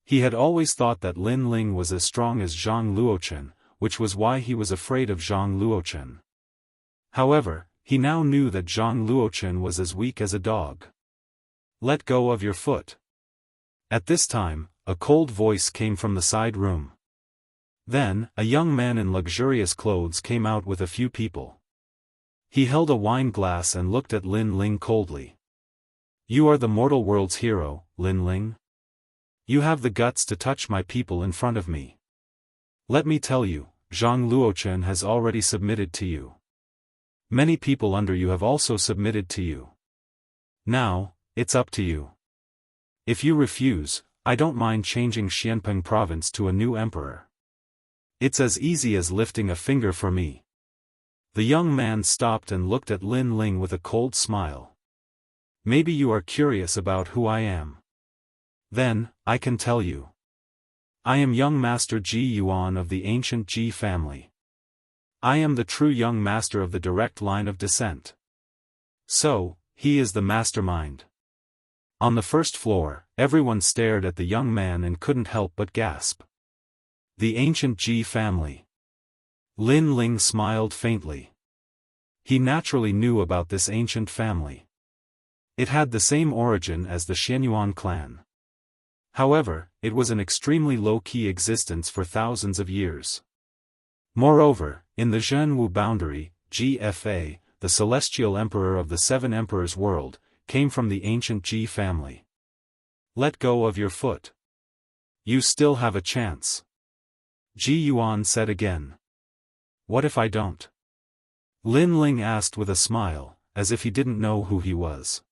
He had always thought that Lin Ling was as strong as Zhang Luochen, which was why he was afraid of Zhang Luochen. However, he now knew that Zhang Luochen was as weak as a dog. Let go of your foot. At this time, a cold voice came from the side room. Then, a young man in luxurious clothes came out with a few people. He held a wine glass and looked at Lin Ling coldly. You are the mortal world's hero, Lin Ling? You have the guts to touch my people in front of me. Let me tell you, Zhang Luochen has already submitted to you. Many people under you have also submitted to you. Now, it's up to you. If you refuse, I don't mind changing Xianpeng province to a new emperor. It's as easy as lifting a finger for me. The young man stopped and looked at Lin Ling with a cold smile. Maybe you are curious about who I am. Then, I can tell you. I am young master Ji Yuan of the ancient Ji family. I am the true young master of the direct line of descent. So, he is the mastermind. On the first floor, everyone stared at the young man and couldn't help but gasp. The ancient Ji family. Lin Ling smiled faintly. He naturally knew about this ancient family. It had the same origin as the Xianyuan clan. However, it was an extremely low-key existence for thousands of years. Moreover, in the Jianghu boundary, GFA, the celestial emperor of the Seven Emperors world, came from the ancient Ji family. Let go of your foot. You still have a chance. Ji Yuan said again. What if I don't? Lin Ling asked with a smile, as if he didn't know who he was.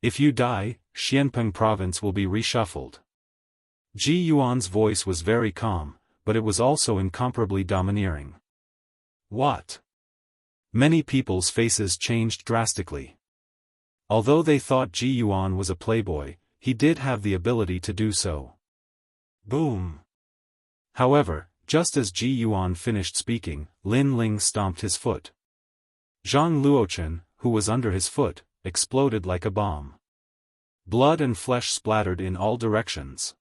If you die, Xianpeng province will be reshuffled. Ji Yuan's voice was very calm, but it was also incomparably domineering. What? Many people's faces changed drastically. Although they thought Ji Yuan was a playboy, he did have the ability to do so. Boom! However, just as Ji Yuan finished speaking, Lin Ling stomped his foot. Zhang Luochen, who was under his foot, exploded like a bomb. Blood and flesh splattered in all directions.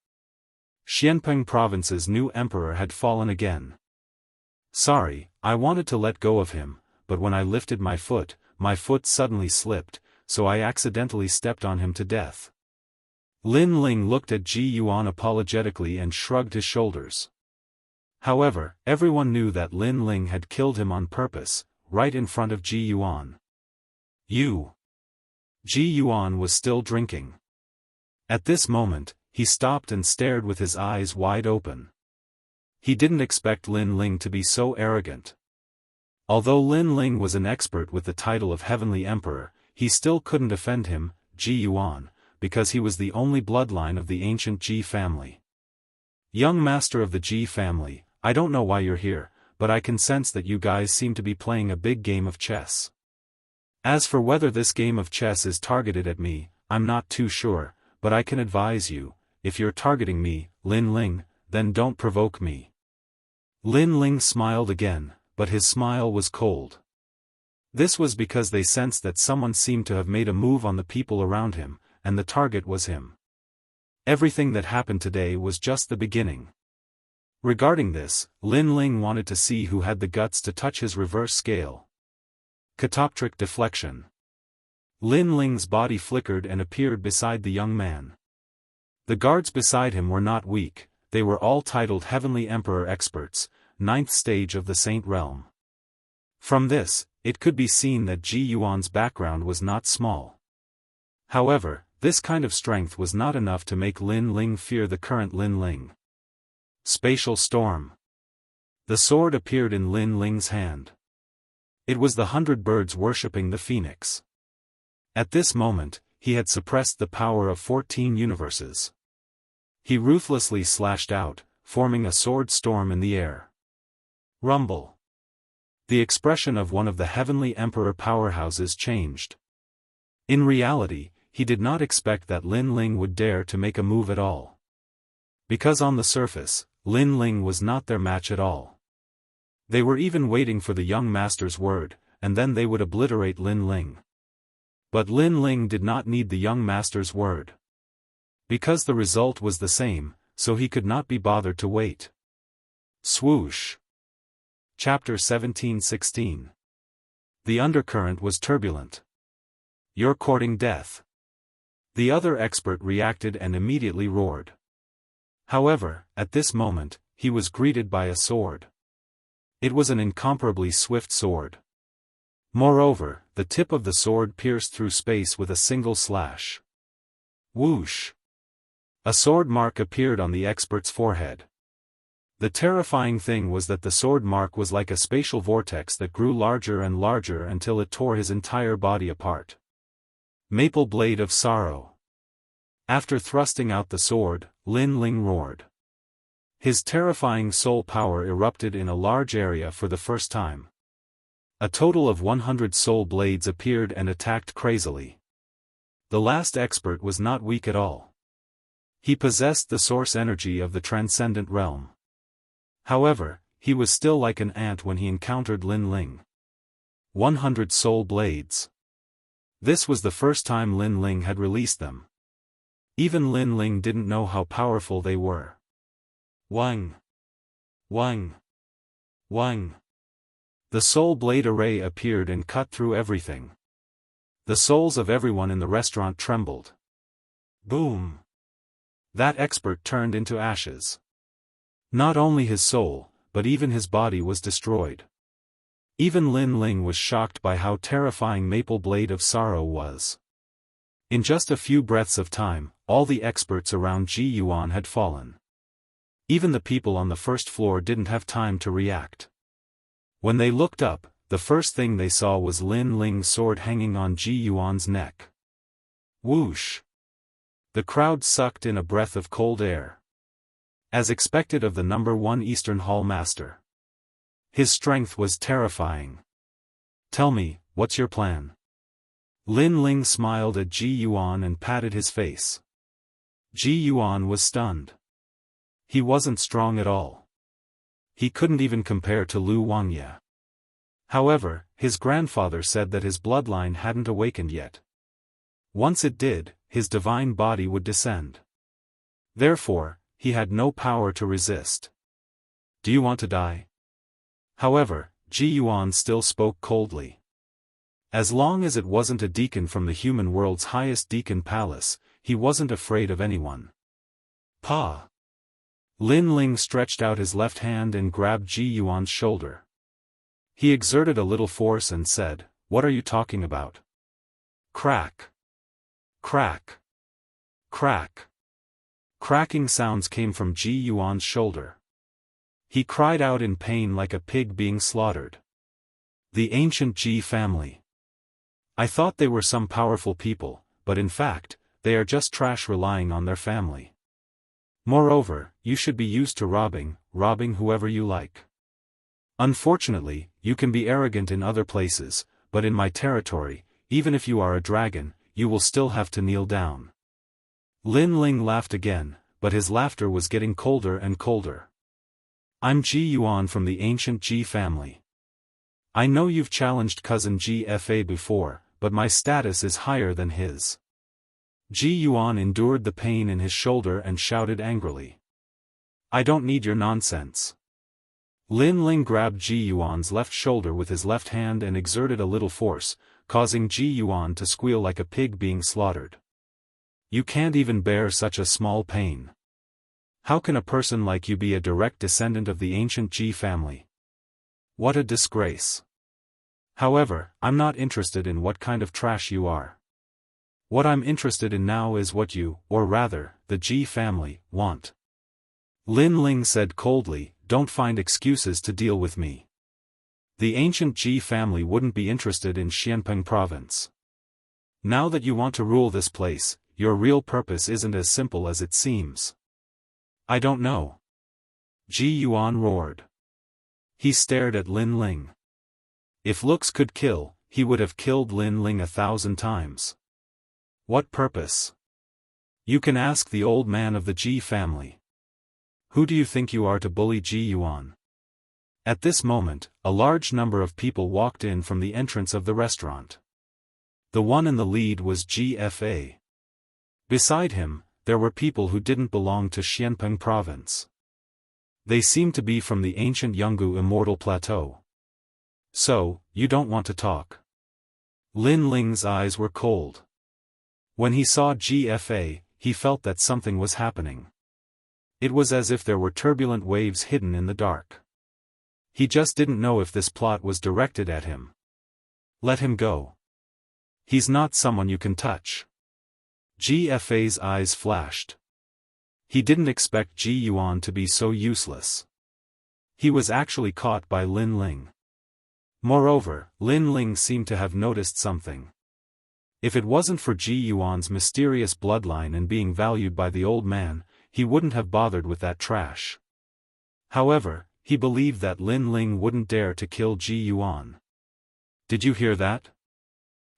Xianpeng province's new emperor had fallen again. Sorry, I wanted to let go of him, but when I lifted my foot suddenly slipped, so I accidentally stepped on him to death. Lin Ling looked at Ji Yuan apologetically and shrugged his shoulders. However, everyone knew that Lin Ling had killed him on purpose, right in front of Ji Yuan. You! Ji Yuan was still drinking. At this moment, he stopped and stared with his eyes wide open. He didn't expect Lin Ling to be so arrogant. Although Lin Ling was an expert with the title of Heavenly Emperor, he still couldn't offend him, Ji Yuan, because he was the only bloodline of the ancient Ji family. Young master of the Ji family, I don't know why you're here, but I can sense that you guys seem to be playing a big game of chess. As for whether this game of chess is targeted at me, I'm not too sure, but I can advise you, if you're targeting me, Lin Ling, then don't provoke me. Lin Ling smiled again, but his smile was cold. This was because they sensed that someone seemed to have made a move on the people around him, and the target was him. Everything that happened today was just the beginning. Regarding this, Lin Ling wanted to see who had the guts to touch his reverse scale. Catoptric deflection. Lin Ling's body flickered and appeared beside the young man. The guards beside him were not weak, they were all titled Heavenly Emperor experts, 9th stage of the Saint Realm. From this, it could be seen that Ji Yuan's background was not small. However, this kind of strength was not enough to make Lin Ling fear the current Lin Ling. Spatial storm. The sword appeared in Lin Ling's hand. It was the 100 birds worshipping the phoenix. At this moment, he had suppressed the power of 14 universes. He ruthlessly slashed out, forming a sword storm in the air. Rumble. The expression of one of the Heavenly Emperor powerhouses changed. In reality, he did not expect that Lin Ling would dare to make a move at all. Because on the surface, Lin Ling was not their match at all. They were even waiting for the young master's word, and then they would obliterate Lin Ling. But Lin Ling did not need the young master's word. Because the result was the same, so he could not be bothered to wait. Swoosh. Chapter 17:16. The undercurrent was turbulent. You're courting death. The other expert reacted and immediately roared. However, at this moment, he was greeted by a sword. It was an incomparably swift sword. Moreover, the tip of the sword pierced through space with a single slash. Whoosh! A sword mark appeared on the expert's forehead. The terrifying thing was that the sword mark was like a spatial vortex that grew larger and larger until it tore his entire body apart. Maple blade of sorrow. After thrusting out the sword, Lin Ling roared. His terrifying soul power erupted in a large area for the first time. A total of 100 soul blades appeared and attacked crazily. The last expert was not weak at all. He possessed the source energy of the transcendent realm. However, he was still like an ant when he encountered Lin Ling. 100 soul blades. This was the first time Lin Ling had released them. Even Lin Ling didn't know how powerful they were. Wang! Wang! Wang! The soul blade array appeared and cut through everything. The souls of everyone in the restaurant trembled. Boom! That expert turned into ashes. Not only his soul, but even his body was destroyed. Even Lin Ling was shocked by how terrifying Maple Blade of Sorrow was. In just a few breaths of time, all the experts around Ji Yuan had fallen. Even the people on the first floor didn't have time to react. When they looked up, the first thing they saw was Lin Ling's sword hanging on Ji Yuan's neck. Whoosh! The crowd sucked in a breath of cold air. As expected of the number 1 Eastern Hall Master. His strength was terrifying. Tell me, what's your plan? Lin Ling smiled at Ji Yuan and patted his face. Ji Yuan was stunned. He wasn't strong at all. He couldn't even compare to Lu Wangya. However, his grandfather said that his bloodline hadn't awakened yet. Once it did, his divine body would descend. Therefore, he had no power to resist. Do you want to die? However, Ji Yuan still spoke coldly. As long as it wasn't a deacon from the human world's highest deacon palace, he wasn't afraid of anyone. Pa! Lin Ling stretched out his left hand and grabbed Ji Yuan's shoulder. He exerted a little force and said, "What are you talking about?" Crack! Crack! Crack! Cracking sounds came from Ji Yuan's shoulder. He cried out in pain like a pig being slaughtered. The ancient Ji family. I thought they were some powerful people, but in fact, they are just trash relying on their family. Moreover, you should be used to robbing whoever you like. Unfortunately, you can be arrogant in other places, but in my territory, even if you are a dragon, you will still have to kneel down. Lin Ling laughed again, but his laughter was getting colder and colder. I'm Ji Yuan from the ancient Ji family. I know you've challenged cousin GFA before, but my status is higher than his. Ji Yuan endured the pain in his shoulder and shouted angrily. I don't need your nonsense. Lin Ling grabbed Ji Yuan's left shoulder with his left hand and exerted a little force, causing Ji Yuan to squeal like a pig being slaughtered. You can't even bear such a small pain. How can a person like you be a direct descendant of the ancient Ji family? What a disgrace. However, I'm not interested in what kind of trash you are. What I'm interested in now is what you, or rather, the Ji family, want. Lin Ling said coldly, don't find excuses to deal with me. The ancient Ji family wouldn't be interested in Xianpeng province. Now that you want to rule this place, your real purpose isn't as simple as it seems. I don't know. Ji Yuan roared. He stared at Lin Ling. If looks could kill, he would have killed Lin Ling 1,000 times. What purpose? You can ask the old man of the Ji family. Who do you think you are to bully Ji Yuan? At this moment, a large number of people walked in from the entrance of the restaurant. The one in the lead was GFA. Beside him, there were people who didn't belong to Xianpeng province. They seemed to be from the ancient Jianghu Immortal Plateau. So, you don't want to talk. Lin Ling's eyes were cold. When he saw GFA, he felt that something was happening. It was as if there were turbulent waves hidden in the dark. He just didn't know if this plot was directed at him. Let him go. He's not someone you can touch. GFA's eyes flashed. He didn't expect Ji Yuan to be so useless. He was actually caught by Lin Ling. Moreover, Lin Ling seemed to have noticed something. If it wasn't for Ji Yuan's mysterious bloodline and being valued by the old man, he wouldn't have bothered with that trash. However, he believed that Lin Ling wouldn't dare to kill Ji Yuan. Did you hear that?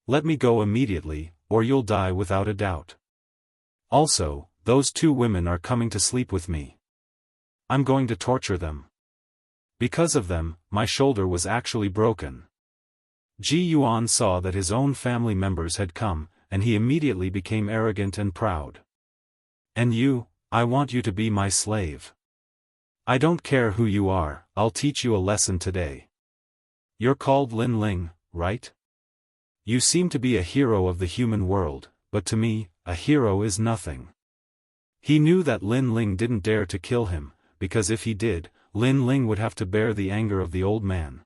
Let me go immediately, or you'll die without a doubt. Also, those 2 women are coming to sleep with me. I'm going to torture them. Because of them, my shoulder was actually broken. Ji Yuan saw that his own family members had come, and he immediately became arrogant and proud. And you, I want you to be my slave. I don't care who you are, I'll teach you a lesson today. You're called Lin Ling, right? You seem to be a hero of the human world, but to me, a hero is nothing. He knew that Lin Ling didn't dare to kill him, because if he did, Lin Ling would have to bear the anger of the old man.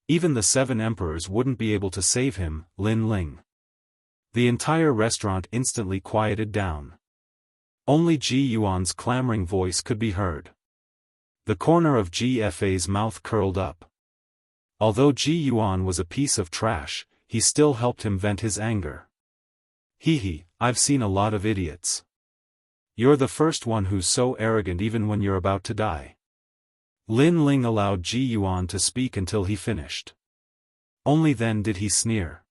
Even the 7 emperors wouldn't be able to save him, Lin Ling. The entire restaurant instantly quieted down. Only Ji Yuan's clamoring voice could be heard. The corner of GFA's mouth curled up. Although Ji Yuan was a piece of trash, he still helped him vent his anger. Hee, I've seen a lot of idiots. You're the first one who's so arrogant even when you're about to die. Lin Ling allowed Ji Yuan to speak until he finished. Only then did he sneer.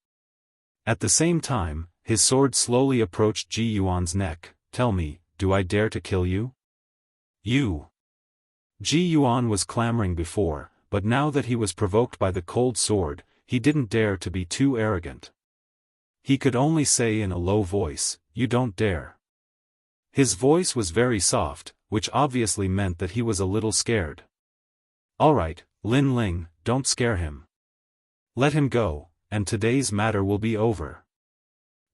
At the same time, his sword slowly approached Ji Yuan's neck. Tell me, do I dare to kill you? You. Ji Yuan was clamoring before, but now that he was provoked by the cold sword, he didn't dare to be too arrogant. He could only say in a low voice, "You don't dare." His voice was very soft, which obviously meant that he was a little scared. Alright, Lin Ling, don't scare him. Let him go, and today's matter will be over.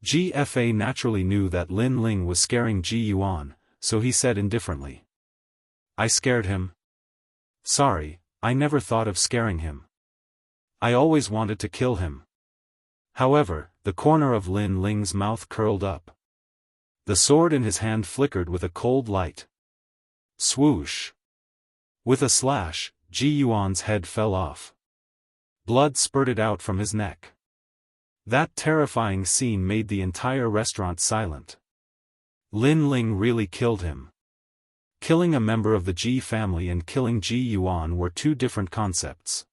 GFA naturally knew that Lin Ling was scaring Ji Yuan, so he said indifferently. I scared him. Sorry, I never thought of scaring him. I always wanted to kill him. However, the corner of Lin Ling's mouth curled up. The sword in his hand flickered with a cold light. Swoosh. With a slash, Ji Yuan's head fell off. Blood spurted out from his neck. That terrifying scene made the entire restaurant silent. Lin Ling really killed him. Killing a member of the Ji family and killing Ji Yuan were two different concepts.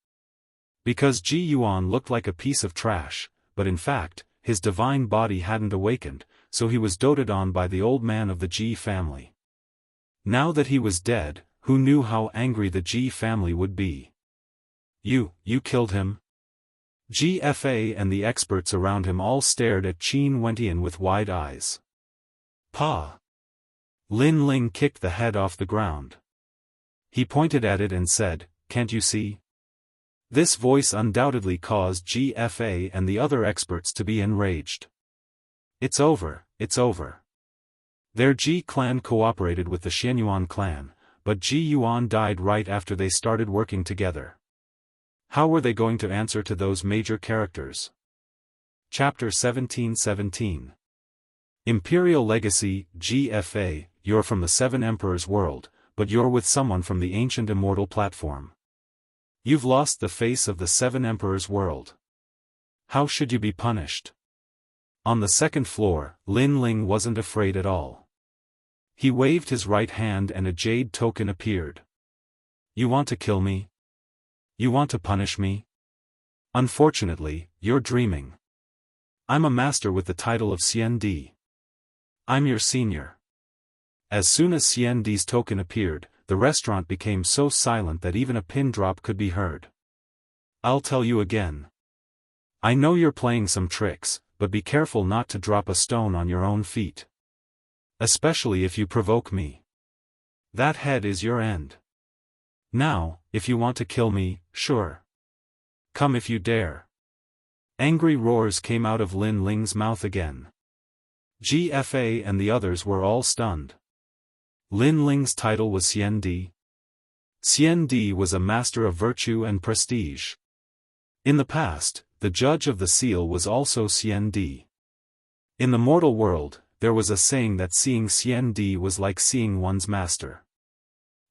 Because Ji Yuan looked like a piece of trash, but in fact, his divine body hadn't awakened, so he was doted on by the old man of the Ji family. Now that he was dead, who knew how angry the Ji family would be? You killed him? GFA and the experts around him all stared at Qin Wentian with wide eyes. Pa! Lin Ling kicked the head off the ground. He pointed at it and said, Can't you see? This voice undoubtedly caused GFA and the other experts to be enraged. It's over, it's over. Their Ji clan cooperated with the Xianyuan clan, but Ji Yuan died right after they started working together. How were they going to answer to those major characters? Chapter 1717. Imperial Legacy, GFA, you're from the 7 Emperors world, but you're with someone from the ancient Immortal platform. You've lost the face of the 7 Emperors world. How should you be punished? On the 2nd floor, Lin Ling wasn't afraid at all. He waved his right hand and a jade token appeared. You want to kill me? You want to punish me? Unfortunately, you're dreaming. I'm a master with the title of CND. I'm your senior. As soon as CND's token appeared, the restaurant became so silent that even a pin drop could be heard. I'll tell you again. I know you're playing some tricks, but be careful not to drop a stone on your own feet. Especially if you provoke me. That head is your end. Now, if you want to kill me, sure. Come if you dare. Angry roars came out of Lin Ling's mouth again. GFA and the others were all stunned. Lin Ling's title was Xiandi. Xiandi was a master of virtue and prestige. In the past, the judge of the seal was also Xiandi. In the mortal world, there was a saying that seeing Xiandi was like seeing one's master.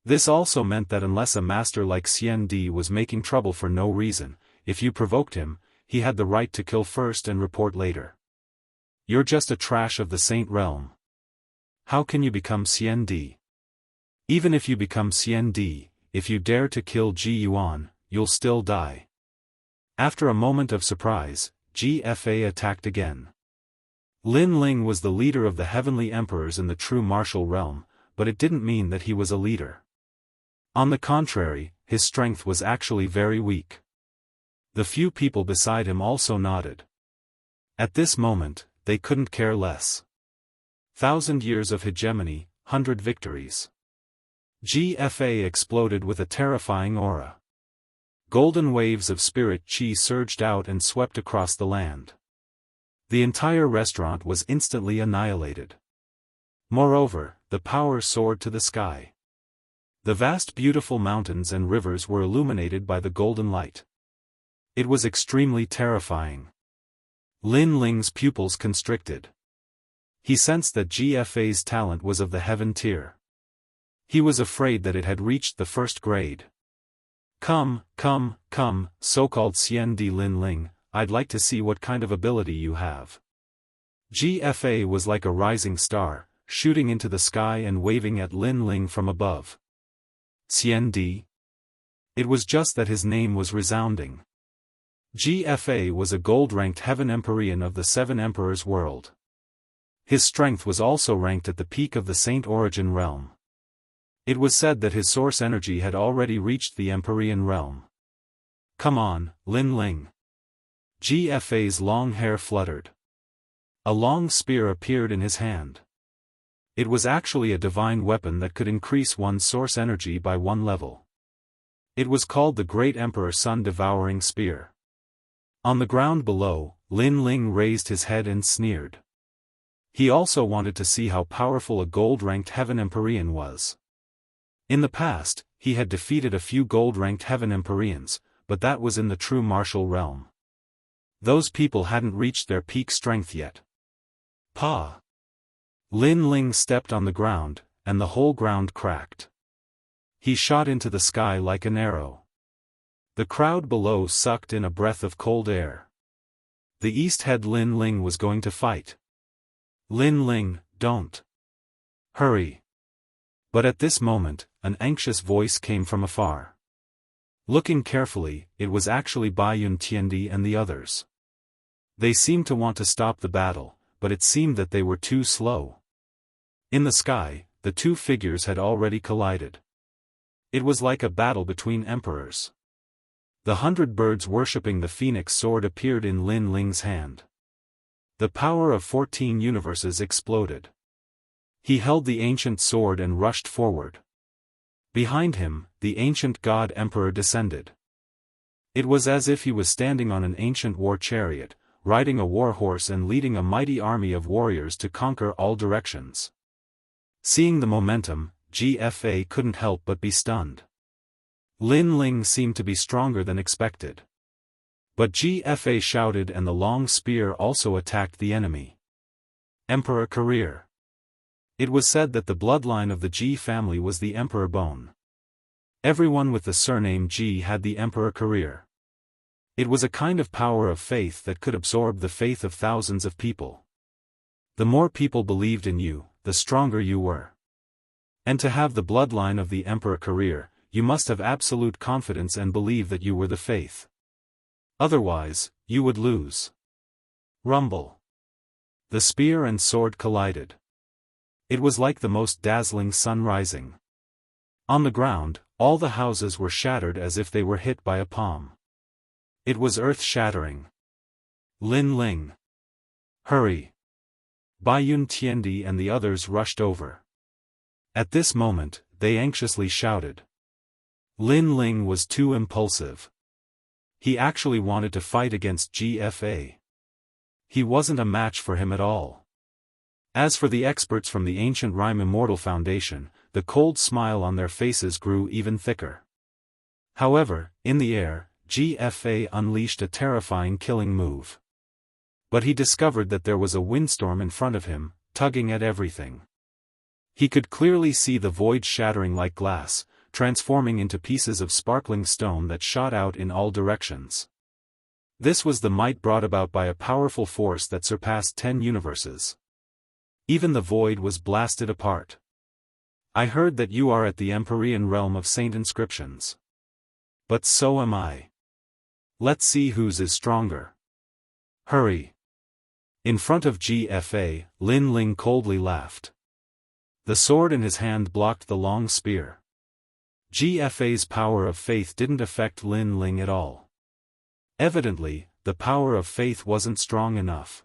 This also meant that unless a master like Xiandi was making trouble for no reason, if you provoked him, he had the right to kill first and report later. You're just a trash of the Saint Realm. How can you become Xiandi? Even if you become Xiandi, if you dare to kill Ji Yuan, you'll still die. After a moment of surprise, GFA attacked again. Lin Ling was the leader of the heavenly emperors in the true martial realm, but it didn't mean that he was a leader. On the contrary, his strength was actually very weak. The few people beside him also nodded. At this moment, they couldn't care less. 1,000 years of hegemony, 100 victories. GFA exploded with a terrifying aura. Golden waves of spirit chi surged out and swept across the land. The entire restaurant was instantly annihilated. Moreover, the power soared to the sky. The vast beautiful mountains and rivers were illuminated by the golden light. It was extremely terrifying. Lin Ling's pupils constricted. He sensed that GFA's talent was of the heaven tier. He was afraid that it had reached the first grade. Come, so-called Xian Di Lin Ling, I'd like to see what kind of ability you have. GFA was like a rising star, shooting into the sky and waving at Lin Ling from above. Xian Di? It was just that his name was resounding. GFA was a gold-ranked Heaven Empyrean of the Seven Emperors world. His strength was also ranked at the peak of the Saint Origin realm. It was said that his source energy had already reached the Empyrean realm. Come on, Lin Ling. GFA's long hair fluttered. A long spear appeared in his hand. It was actually a divine weapon that could increase one's source energy by 1 level. It was called the Great Emperor Sun Devouring Spear. On the ground below, Lin Ling raised his head and sneered. He also wanted to see how powerful a gold-ranked Heaven Empyrean was. In the past, he had defeated a few gold-ranked Heaven Empyreans, but that was in the true martial realm. Those people hadn't reached their peak strength yet. Pa! Lin Ling stepped on the ground, and the whole ground cracked. He shot into the sky like an arrow. The crowd below sucked in a breath of cold air. The East Head Lin Ling was going to fight. Lin Ling, don't. Hurry. But at this moment, an anxious voice came from afar. Looking carefully, it was actually Bai Yun Tiandi and the others. They seemed to want to stop the battle, but it seemed that they were too slow. In the sky, the two figures had already collided. It was like a battle between emperors. The 100 birds worshipping the phoenix sword appeared in Lin Ling's hand. The power of 14 universes exploded. He held the ancient sword and rushed forward. Behind him, the ancient god emperor descended. It was as if he was standing on an ancient war chariot, riding a war horse and leading a mighty army of warriors to conquer all directions. Seeing the momentum, GFA couldn't help but be stunned. Lin Ling seemed to be stronger than expected. But GFA shouted and the long spear also attacked the enemy. Emperor Career. It was said that the bloodline of the Ji family was the Emperor Bone. Everyone with the surname Ji had the Emperor Career. It was a kind of power of faith that could absorb the faith of thousands of people. The more people believed in you, the stronger you were. And to have the bloodline of the Emperor Career, you must have absolute confidence and believe that you were the faith. Otherwise, you would lose. Rumble. The spear and sword collided. It was like the most dazzling sun rising. On the ground, all the houses were shattered as if they were hit by a palm. It was earth-shattering. Lin Ling. Hurry. Bai Yun Tiandi and the others rushed over. At this moment, they anxiously shouted. Lin Ling was too impulsive. He actually wanted to fight against GFA. He wasn't a match for him at all. As for the experts from the ancient Rhyme Immortal Foundation, the cold smile on their faces grew even thicker. However, in the air, GFA unleashed a terrifying killing move. But he discovered that there was a windstorm in front of him, tugging at everything. He could clearly see the void shattering like glass, transforming into pieces of sparkling stone that shot out in all directions. This was the might brought about by a powerful force that surpassed 10 universes. Even the void was blasted apart. I heard that you are at the Empyrean realm of Saint Inscriptions. But so am I. Let's see whose is stronger. Hurry. In front of GFA, Lin Ling coldly laughed. The sword in his hand blocked the long spear. GFA's power of faith didn't affect Lin Ling at all. Evidently, the power of faith wasn't strong enough.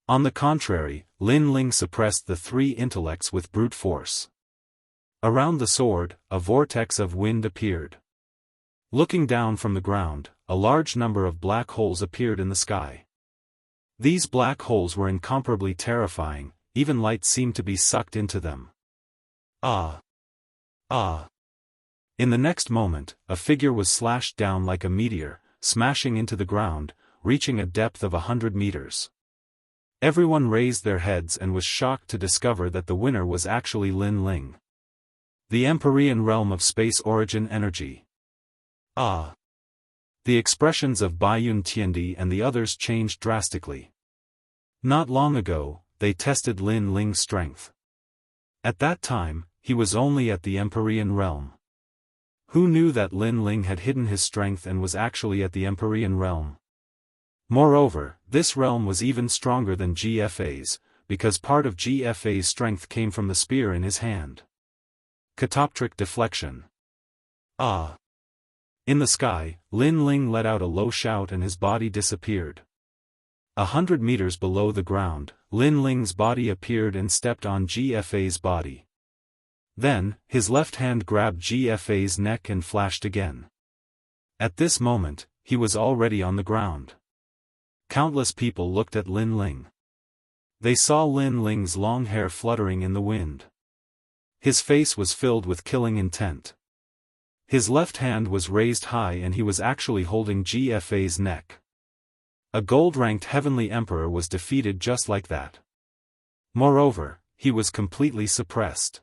On the contrary, Lin Ling suppressed the three intellects with brute force. Around the sword, a vortex of wind appeared. Looking down from the ground, a large number of black holes appeared in the sky. These black holes were incomparably terrifying, even light seemed to be sucked into them. Ah! Ah! In the next moment, a figure was slashed down like a meteor, smashing into the ground, reaching a depth of 100 meters. Everyone raised their heads and was shocked to discover that the winner was actually Lin Ling. The Empyrean realm of space origin energy. Ah! The expressions of Baiyun Tiandi and the others changed drastically. Not long ago, they tested Lin Ling's strength. At that time, he was only at the Empyrean realm. Who knew that Lin Ling had hidden his strength and was actually at the Empyrean realm? Moreover, this realm was even stronger than GFA's, because part of GFA's strength came from the spear in his hand. Catoptric deflection. Ah! In the sky, Lin Ling let out a low shout and his body disappeared. 100 meters below the ground, Lin Ling's body appeared and stepped on GFA's body. Then, his left hand grabbed GFA's neck and flashed again. At this moment, he was already on the ground. Countless people looked at Lin Ling. They saw Lin Ling's long hair fluttering in the wind. His face was filled with killing intent. His left hand was raised high and he was actually holding GFA's neck. A gold-ranked heavenly emperor was defeated just like that. Moreover, he was completely suppressed.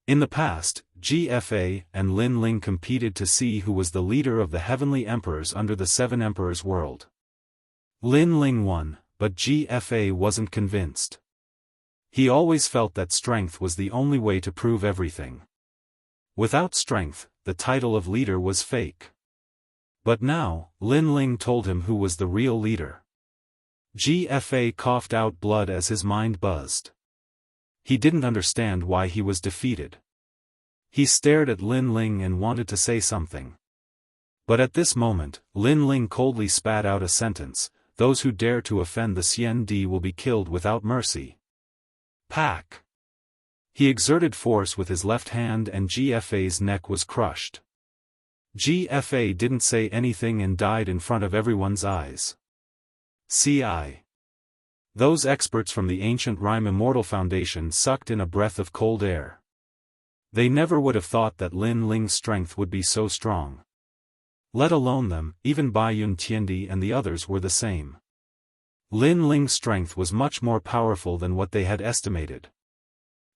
In the past, GFA and Lin Ling competed to see who was the leader of the heavenly emperors under the Seven Emperors world. Lin Ling won, but GFA wasn't convinced. He always felt that strength was the only way to prove everything. Without strength, the title of leader was fake. But now, Lin Ling told him who was the real leader. GFA coughed out blood as his mind buzzed. He didn't understand why he was defeated. He stared at Lin Ling and wanted to say something. But at this moment, Lin Ling coldly spat out a sentence: "Those who dare to offend the Xian Di will be killed without mercy." Pack! He exerted force with his left hand and GFA's neck was crushed. GFA didn't say anything and died in front of everyone's eyes. CI. Those experts from the ancient Rhyme Immortal Foundation sucked in a breath of cold air. They never would have thought that Lin Ling's strength would be so strong. Let alone them, even Baiyun Tiandi and the others were the same. Lin Ling's strength was much more powerful than what they had estimated.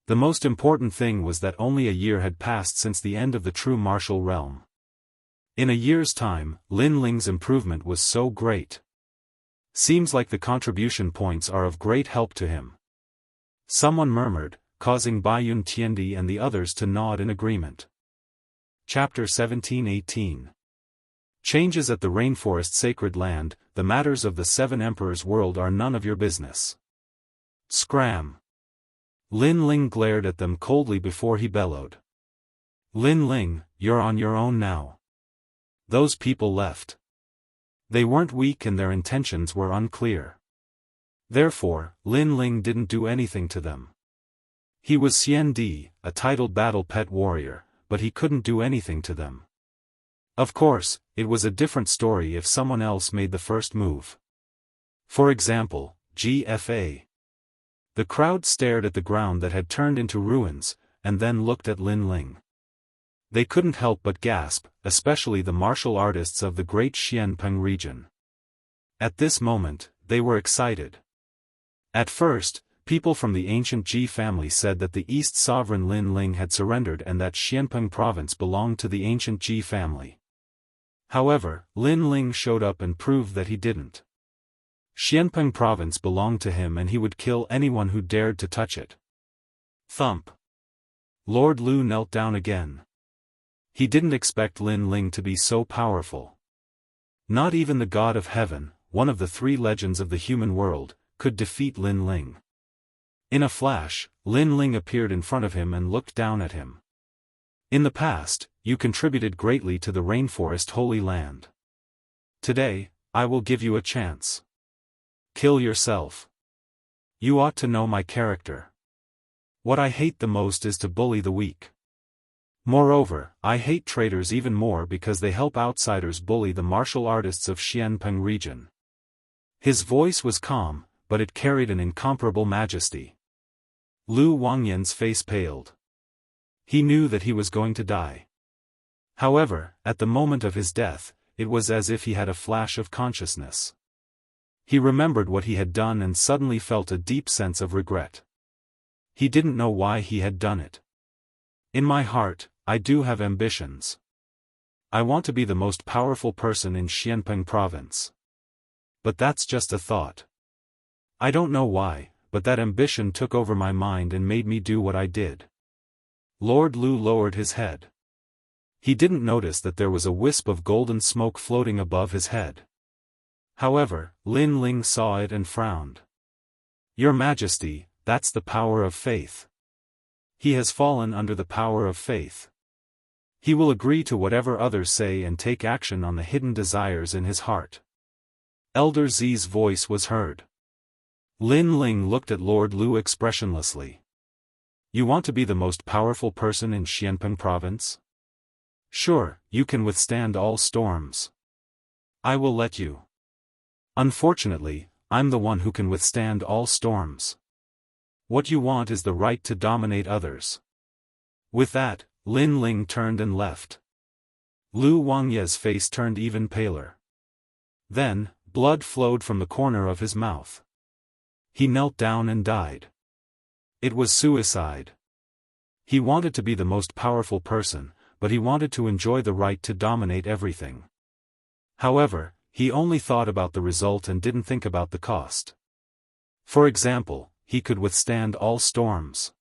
The most important thing was that only a year had passed since the end of the true martial realm. In a year's time, Lin Ling's improvement was so great. Seems like the contribution points are of great help to him. Someone murmured, causing Baiyun Tiandi and the others to nod in agreement. Chapter 1718. Changes at the Rainforest Sacred Land. The matters of the Seven Emperors world are none of your business. Scram! Lin Ling glared at them coldly before he bellowed. Lin Ling, you're on your own now. Those people left. They weren't weak and their intentions were unclear. Therefore, Lin Ling didn't do anything to them. He was Xian Di, a titled battle pet warrior, but he couldn't do anything to them. Of course, it was a different story if someone else made the first move. For example, GFA. The crowd stared at the ground that had turned into ruins, and then looked at Lin Ling. They couldn't help but gasp, especially the martial artists of the great Xianpeng region. At this moment, they were excited. At first, people from the ancient Ji family said that the East sovereign Lin Ling had surrendered and that Xianpeng province belonged to the ancient Ji family. However, Lin Ling showed up and proved that he didn't. Xianpeng province belonged to him and he would kill anyone who dared to touch it. Thump. Lord Lu knelt down again. He didn't expect Lin Ling to be so powerful. Not even the God of Heaven, one of the three legends of the human world, could defeat Lin Ling. In a flash, Lin Ling appeared in front of him and looked down at him. In the past, you contributed greatly to the Rainforest Holy Land. Today, I will give you a chance. Kill yourself. You ought to know my character. What I hate the most is to bully the weak. Moreover, I hate traitors even more because they help outsiders bully the martial artists of Xianpeng region. His voice was calm, but it carried an incomparable majesty. Lu Wangyan's face paled. He knew that he was going to die. However, at the moment of his death, it was as if he had a flash of consciousness. He remembered what he had done and suddenly felt a deep sense of regret. He didn't know why he had done it. In my heart, I do have ambitions. I want to be the most powerful person in Xianpeng province. But that's just a thought. I don't know why, but that ambition took over my mind and made me do what I did. Lord Lu lowered his head. He didn't notice that there was a wisp of golden smoke floating above his head. However, Lin Ling saw it and frowned. Your Majesty, that's the power of faith. He has fallen under the power of faith. He will agree to whatever others say and take action on the hidden desires in his heart. Elder Zi's voice was heard. Lin Ling looked at Lord Lu expressionlessly. You want to be the most powerful person in Xianpeng province? Sure, you can withstand all storms. I will let you. Unfortunately, I'm the one who can withstand all storms. What you want is the right to dominate others. With that, Lin Ling turned and left. Lu Wangye's face turned even paler. Then, blood flowed from the corner of his mouth. He knelt down and died. It was suicide. He wanted to be the most powerful person, but he wanted to enjoy the right to dominate everything. However, he only thought about the result and didn't think about the cost. For example, he could withstand all storms.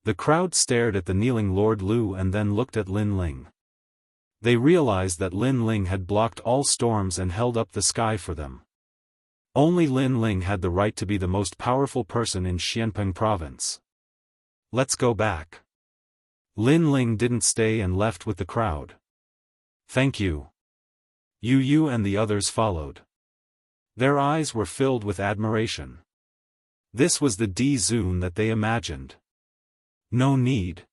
The crowd stared at the kneeling Lord Lu and then looked at Lin Ling. They realized that Lin Ling had blocked all storms and held up the sky for them. Only Lin Ling had the right to be the most powerful person in Xianpeng province. Let's go back. Lin Ling didn't stay and left with the crowd. Thank you. Yu and the others followed. Their eyes were filled with admiration. This was the Di Zun that they imagined. No need.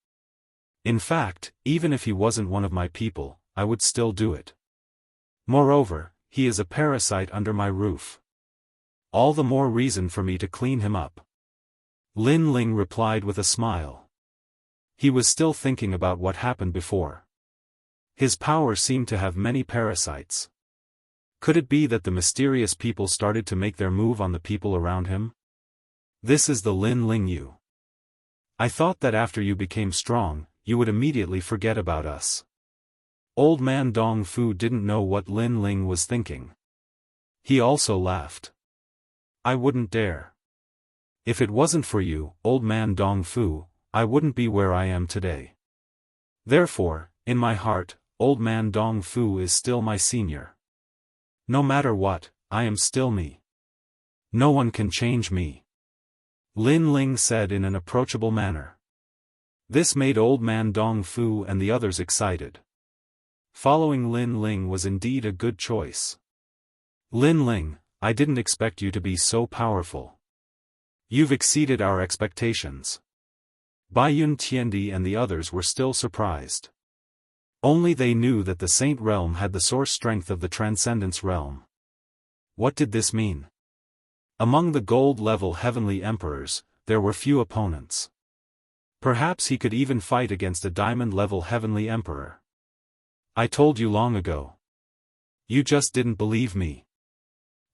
In fact, even if he wasn't one of my people, I would still do it. Moreover, he is a parasite under my roof. All the more reason for me to clean him up. Lin Ling replied with a smile. He was still thinking about what happened before. His power seemed to have many parasites. Could it be that the mysterious people started to make their move on the people around him? This is the Lin Ling you. I thought that after you became strong, you would immediately forget about us. Old man Dong Fu didn't know what Lin Ling was thinking. He also laughed. I wouldn't dare. If it wasn't for you, old man Dong Fu, I wouldn't be where I am today. Therefore, in my heart, old man Dong Fu is still my senior. No matter what, I am still me. No one can change me. Lin Ling said in an approachable manner. This made old man Dong Fu and the others excited. Following Lin Ling was indeed a good choice. Lin Ling, I didn't expect you to be so powerful. You've exceeded our expectations. Baiyun Tiandi and the others were still surprised. Only they knew that the Saint Realm had the source strength of the Transcendence Realm. What did this mean? Among the gold-level heavenly emperors, there were few opponents. Perhaps he could even fight against a diamond-level heavenly emperor. I told you long ago. You just didn't believe me.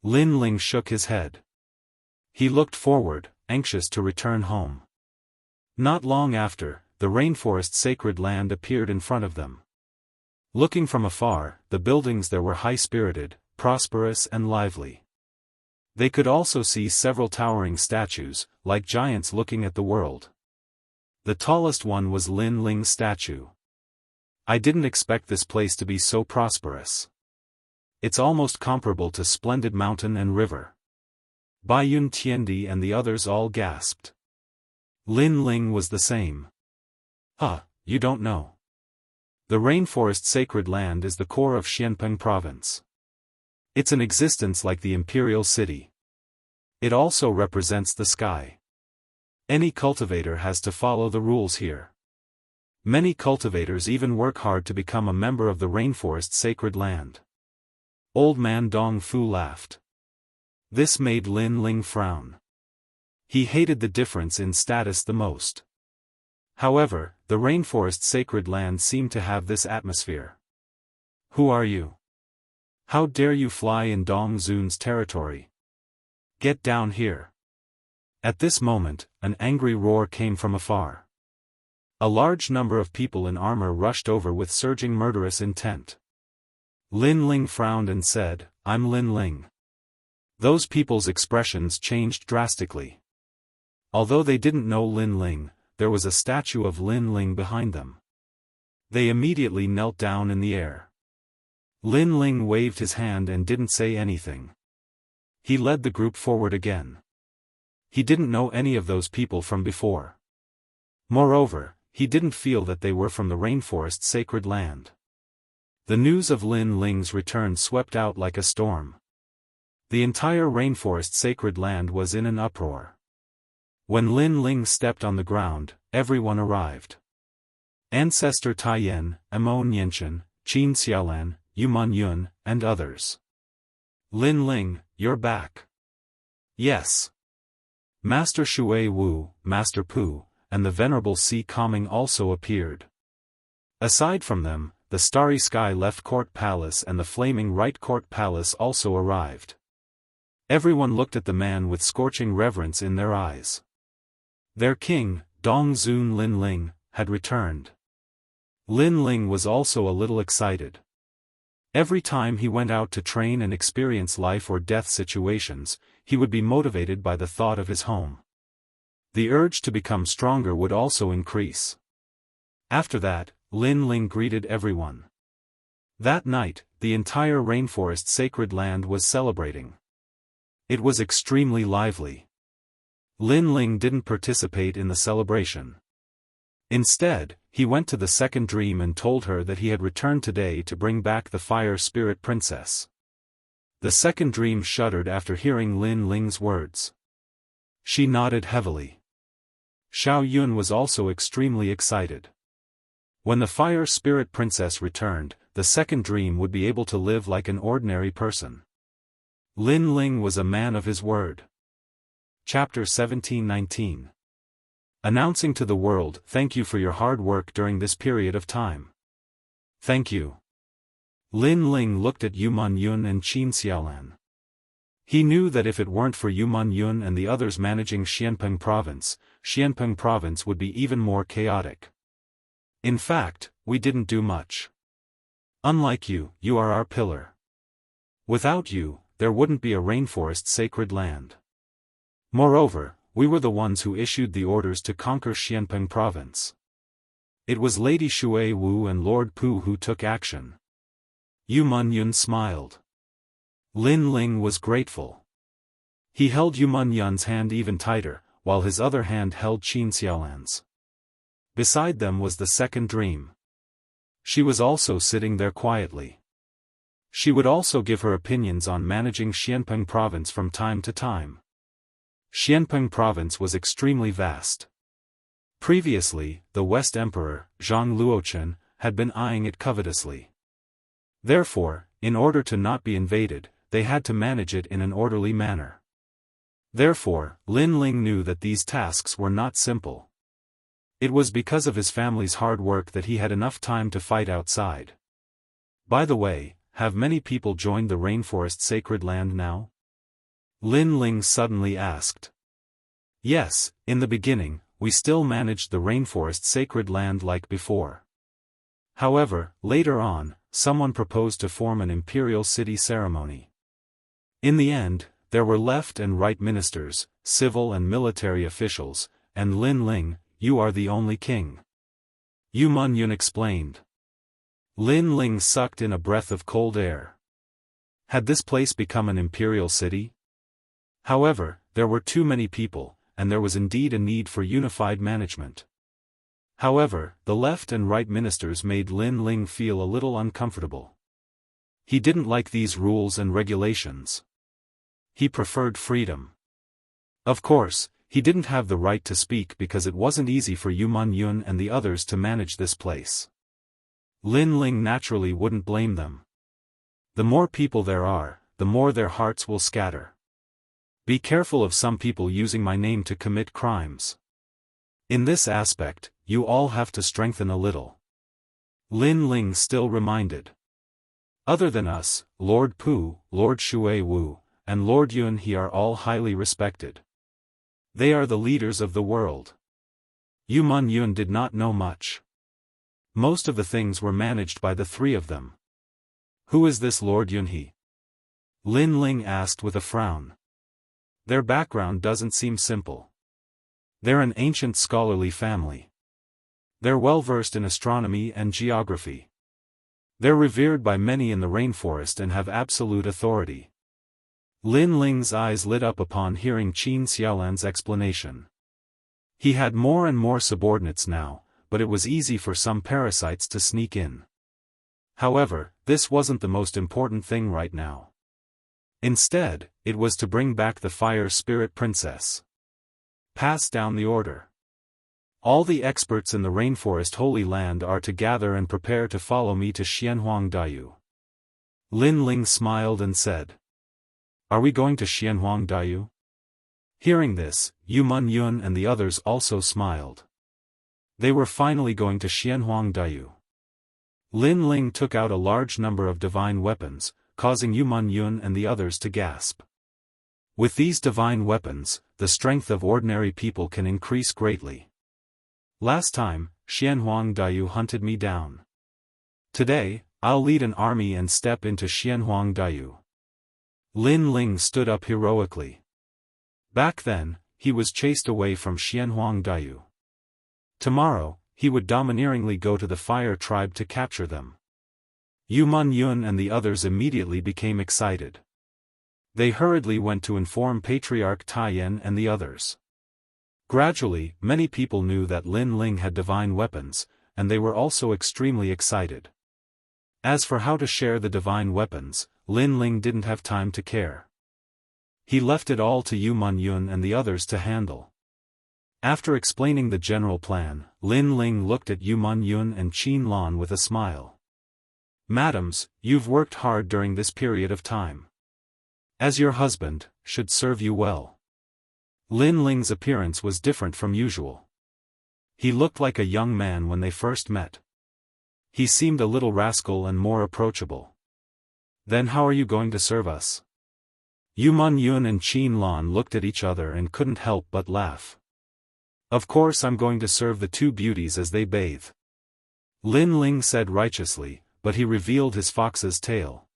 Lin Ling shook his head. He looked forward, anxious to return home. Not long after, the rainforest sacred land appeared in front of them. Looking from afar, the buildings there were high-spirited, prosperous and lively. They could also see several towering statues, like giants looking at the world. The tallest one was Lin Ling's statue. I didn't expect this place to be so prosperous. It's almost comparable to splendid mountain and river. Baiyun Tiandi and the others all gasped. Lin Ling was the same. You don't know. The rainforest sacred land is the core of Xianpeng province. It's an existence like the imperial city. It also represents the sky. Any cultivator has to follow the rules here. Many cultivators even work hard to become a member of the rainforest's sacred land. Old man Dong Fu laughed. This made Lin Ling frown. He hated the difference in status the most. However, the rainforest's sacred land seemed to have this atmosphere. Who are you? How dare you fly in Dong Zun's territory? Get down here. At this moment, an angry roar came from afar. A large number of people in armor rushed over with surging murderous intent. Lin Ling frowned and said, I'm Lin Ling. Those people's expressions changed drastically. Although they didn't know Lin Ling, there was a statue of Lin Ling behind them. They immediately knelt down in the air. Lin Ling waved his hand and didn't say anything. He led the group forward again. He didn't know any of those people from before. Moreover, he didn't feel that they were from the rainforest's sacred land. The news of Lin Ling's return swept out like a storm. The entire rainforest's sacred land was in an uproar. When Lin Ling stepped on the ground, everyone arrived. Ancestor Taiyan, Amo Nianchen, Qin Xiaolan, Yuman Yun, and others. Lin Ling, you're back. Yes. Master Shui Wu, Master Pu, and the Venerable Si Kaming also appeared. Aside from them, the Starry Sky Left Court Palace and the Flaming Right Court Palace also arrived. Everyone looked at the man with scorching reverence in their eyes. Their king, Dong Zun Lin Ling, had returned. Lin Ling was also a little excited. Every time he went out to train and experience life or death situations, he would be motivated by the thought of his home. The urge to become stronger would also increase. After that, Lin Ling greeted everyone. That night, the entire rainforest sacred land was celebrating. It was extremely lively. Lin Ling didn't participate in the celebration. Instead, he went to the second dream and told her that he had returned today to bring back the Fire Spirit Princess. The second dream shuddered after hearing Lin Ling's words. She nodded heavily. Xiao Yun was also extremely excited. When the Fire Spirit Princess returned, the second dream would be able to live like an ordinary person. Lin Ling was a man of his word. Chapter 1719. Announcing to the world, thank you for your hard work during this period of time. Thank you. Lin Ling looked at Yuman Yun and Qin Xiaolan. He knew that if it weren't for Yuman Yun and the others managing Xianpeng Province would be even more chaotic. In fact, we didn't do much. Unlike you, you are our pillar. Without you, there wouldn't be a rainforest sacred land. Moreover, we were the ones who issued the orders to conquer Xianpeng Province. It was Lady Shui Wu and Lord Pu who took action. Yuman Yun smiled. Lin Ling was grateful. He held Yuman Yun's hand even tighter, while his other hand held Qin Xiaolan's. Beside them was the second dream. She was also sitting there quietly. She would also give her opinions on managing Xianpeng Province from time to time. Xianpeng Province was extremely vast. Previously, the West Emperor, Zhang Luochen, had been eyeing it covetously. Therefore, in order to not be invaded, they had to manage it in an orderly manner. Therefore, Lin Ling knew that these tasks were not simple. It was because of his family's hard work that he had enough time to fight outside. By the way, have many people joined the rainforest sacred land now? Lin Ling suddenly asked. Yes, in the beginning, we still managed the rainforest sacred land like before. However, later on, someone proposed to form an imperial city ceremony. In the end, there were left and right ministers, civil and military officials, and Lin Ling, you are the only king. Yuman Yun explained. Lin Ling sucked in a breath of cold air. Had this place become an imperial city? However, there were too many people, and there was indeed a need for unified management. However, the left and right ministers made Lin Ling feel a little uncomfortable. He didn't like these rules and regulations. He preferred freedom. Of course, he didn't have the right to speak because it wasn't easy for Yu Man-yun and the others to manage this place. Lin Ling naturally wouldn't blame them. The more people there are, the more their hearts will scatter. Be careful of some people using my name to commit crimes. In this aspect, you all have to strengthen a little. Lin Ling still reminded. Other than us, Lord Pu, Lord Shui Wu, and Lord Yun He are all highly respected. They are the leaders of the world. Yu Man-yun did not know much. Most of the things were managed by the three of them. Who is this Lord Yun He? Lin Ling asked with a frown. Their background doesn't seem simple. They're an ancient scholarly family. They're well versed in astronomy and geography. They're revered by many in the rainforest and have absolute authority. Lin Ling's eyes lit up upon hearing Qin Xiaolan's explanation. He had more and more subordinates now, but it was easy for some parasites to sneak in. However, this wasn't the most important thing right now. Instead, it was to bring back the Fire Spirit Princess. Pass down the order. All the experts in the Rainforest Holy Land are to gather and prepare to follow me to Xianhuang Dayu. Lin Ling smiled and said. Are we going to Xianhuang Dayu? Hearing this, Yu Man-yun and the others also smiled. They were finally going to Xianhuang Dayu. Lin Ling took out a large number of divine weapons, causing Yu Man-yun and the others to gasp. With these divine weapons, the strength of ordinary people can increase greatly. Last time, Xianhuang Dayu hunted me down. Today, I'll lead an army and step into Xianhuang Dayu. Lin Ling stood up heroically. Back then, he was chased away from Xianhuang Dayu. Tomorrow, he would domineeringly go to the Fire Tribe to capture them. Yu Man-yun and the others immediately became excited. They hurriedly went to inform Patriarch Taiyan and the others. Gradually, many people knew that Lin Ling had divine weapons, and they were also extremely excited. As for how to share the divine weapons, Lin Ling didn't have time to care. He left it all to Yu Man-yun and the others to handle. After explaining the general plan, Lin Ling looked at Yu Man-yun and Qin Lan with a smile. Madams, you've worked hard during this period of time. As your husband, should serve you well. Lin Ling's appearance was different from usual. He looked like a young man when they first met. He seemed a little rascal and more approachable. Then how are you going to serve us? Yu Man-yun and Qin Lan looked at each other and couldn't help but laugh. Of course I'm going to serve the two beauties as they bathe. Lin Ling said righteously, but he revealed his fox's tail.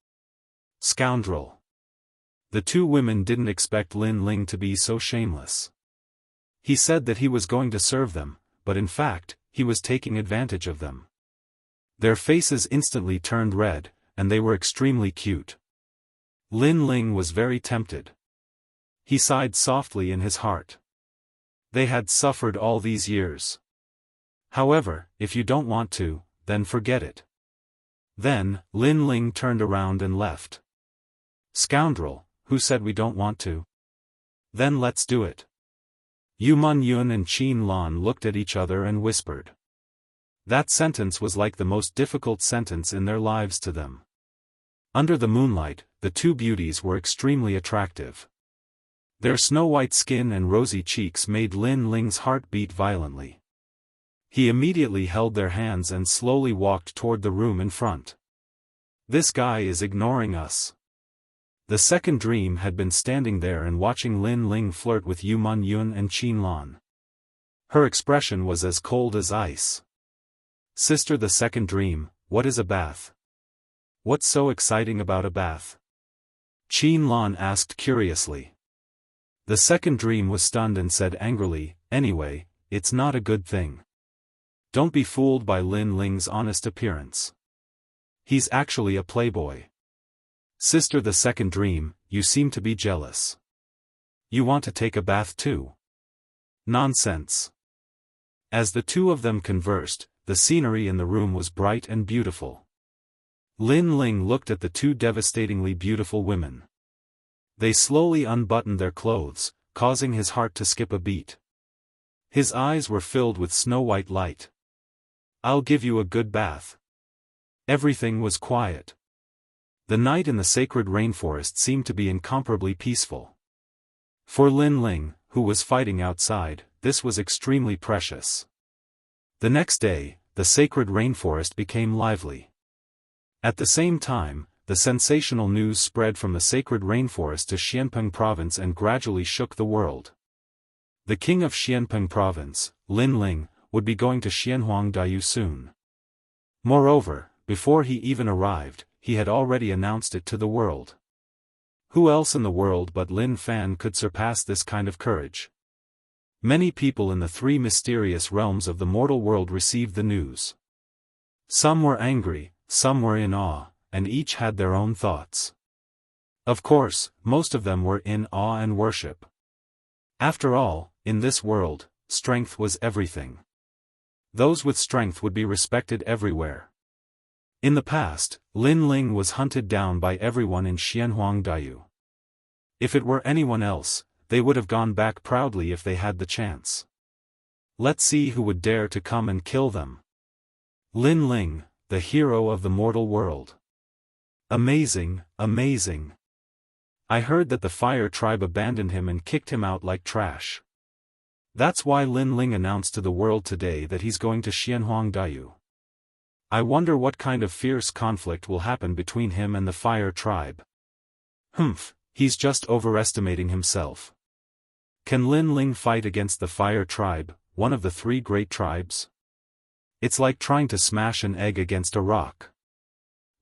Scoundrel. The two women didn't expect Lin Ling to be so shameless. He said that he was going to serve them, but in fact, he was taking advantage of them. Their faces instantly turned red, and they were extremely cute. Lin Ling was very tempted. He sighed softly in his heart. They had suffered all these years. However, if you don't want to, then forget it. Then, Lin Ling turned around and left. Scoundrel, who said we don't want to? Then let's do it. Yu Man-yun and Qin Lan looked at each other and whispered. That sentence was like the most difficult sentence in their lives to them. Under the moonlight, the two beauties were extremely attractive. Their snow-white skin and rosy cheeks made Lin Ling's heart beat violently. He immediately held their hands and slowly walked toward the room in front. This guy is ignoring us. The second dream had been standing there and watching Lin Ling flirt with Yu Man-yun and Qin Lan. Her expression was as cold as ice. Sister, the second dream, what is a bath? What's so exciting about a bath? Qin Lan asked curiously. The second dream was stunned and said angrily, anyway, it's not a good thing. Don't be fooled by Lin Ling's honest appearance. He's actually a playboy. Sister, the second dream, you seem to be jealous. You want to take a bath too? Nonsense. As the two of them conversed, the scenery in the room was bright and beautiful. Lin Ling looked at the two devastatingly beautiful women. They slowly unbuttoned their clothes, causing his heart to skip a beat. His eyes were filled with snow-white light. "I'll give you a good bath." Everything was quiet. The night in the sacred rainforest seemed to be incomparably peaceful. For Lin Ling, who was fighting outside, this was extremely precious. The next day, the sacred rainforest became lively. At the same time, the sensational news spread from the sacred rainforest to Xianpeng province and gradually shook the world. The king of Xianpeng province, Lin Ling, would be going to Xianhuangdao soon. Moreover, before he even arrived, he had already announced it to the world. Who else in the world but Lin Fan could surpass this kind of courage? Many people in the three mysterious realms of the mortal world received the news. Some were angry, some were in awe, and each had their own thoughts. Of course, most of them were in awe and worship. After all, in this world, strength was everything. Those with strength would be respected everywhere. In the past, Lin Ling was hunted down by everyone in Xianhuangdao. If it were anyone else, they would have gone back proudly if they had the chance. Let's see who would dare to come and kill them. Lin Ling, the hero of the mortal world. Amazing, amazing. I heard that the fire tribe abandoned him and kicked him out like trash. That's why Lin Ling announced to the world today that he's going to Xianhuangdao. I wonder what kind of fierce conflict will happen between him and the fire tribe. He's just overestimating himself. Can Lin Ling fight against the fire tribe, one of the three great tribes? It's like trying to smash an egg against a rock.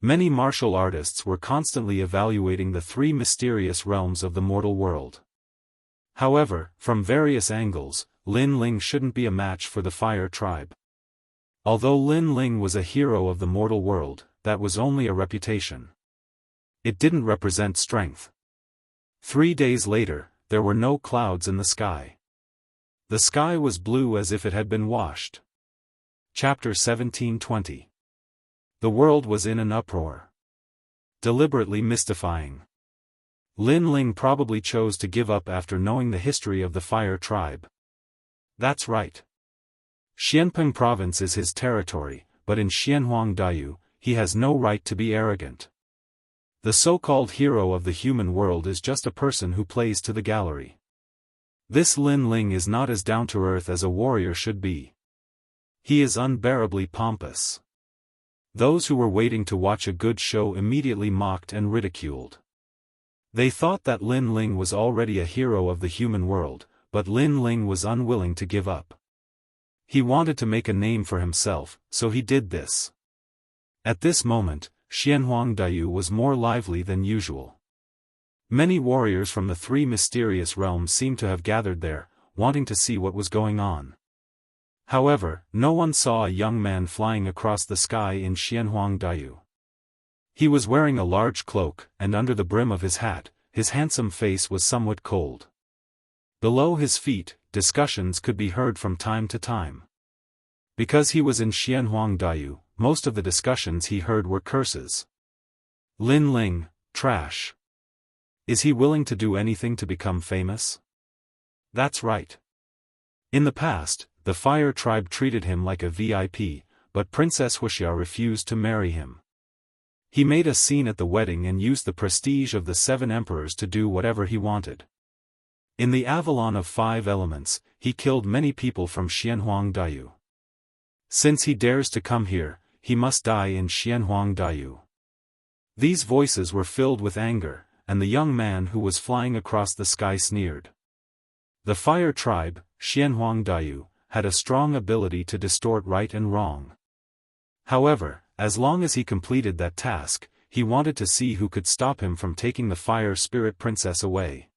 Many martial artists were constantly evaluating the three mysterious realms of the mortal world. However, from various angles, Lin Ling shouldn't be a match for the fire tribe. Although Lin Ling was a hero of the mortal world, that was only a reputation. It didn't represent strength. 3 days later, there were no clouds in the sky. The sky was blue as if it had been washed. Chapter 17:20. The world was in an uproar. Deliberately mystifying. Lin Ling probably chose to give up after knowing the history of the fire tribe. That's right. Xianpeng province is his territory, but in Xianhuangdao, he has no right to be arrogant. The so-called hero of the human world is just a person who plays to the gallery. This Lin Ling is not as down-to-earth as a warrior should be. He is unbearably pompous. Those who were waiting to watch a good show immediately mocked and ridiculed. They thought that Lin Ling was already a hero of the human world, but Lin Ling was unwilling to give up. He wanted to make a name for himself, so he did this. At this moment, Xianhuangdao was more lively than usual. Many warriors from the three mysterious realms seemed to have gathered there, wanting to see what was going on. However, no one saw a young man flying across the sky in Xianhuangdao. He was wearing a large cloak, and under the brim of his hat, his handsome face was somewhat cold. Below his feet, discussions could be heard from time to time. Because he was in Xianhuangdao, most of the discussions he heard were curses. Lin Ling, trash. Is he willing to do anything to become famous? That's right. In the past, the fire tribe treated him like a VIP, but Princess Wuxia refused to marry him. He made a scene at the wedding and used the prestige of the 7 emperors to do whatever he wanted. In the Avalon of 5 elements, he killed many people from Xianhuangdao. Since he dares to come here, he must die in Xianhuangdao. These voices were filled with anger, and the young man who was flying across the sky sneered. The fire tribe, Xianhuangdao, had a strong ability to distort right and wrong. However, as long as he completed that task, he wanted to see who could stop him from taking the fire spirit princess away.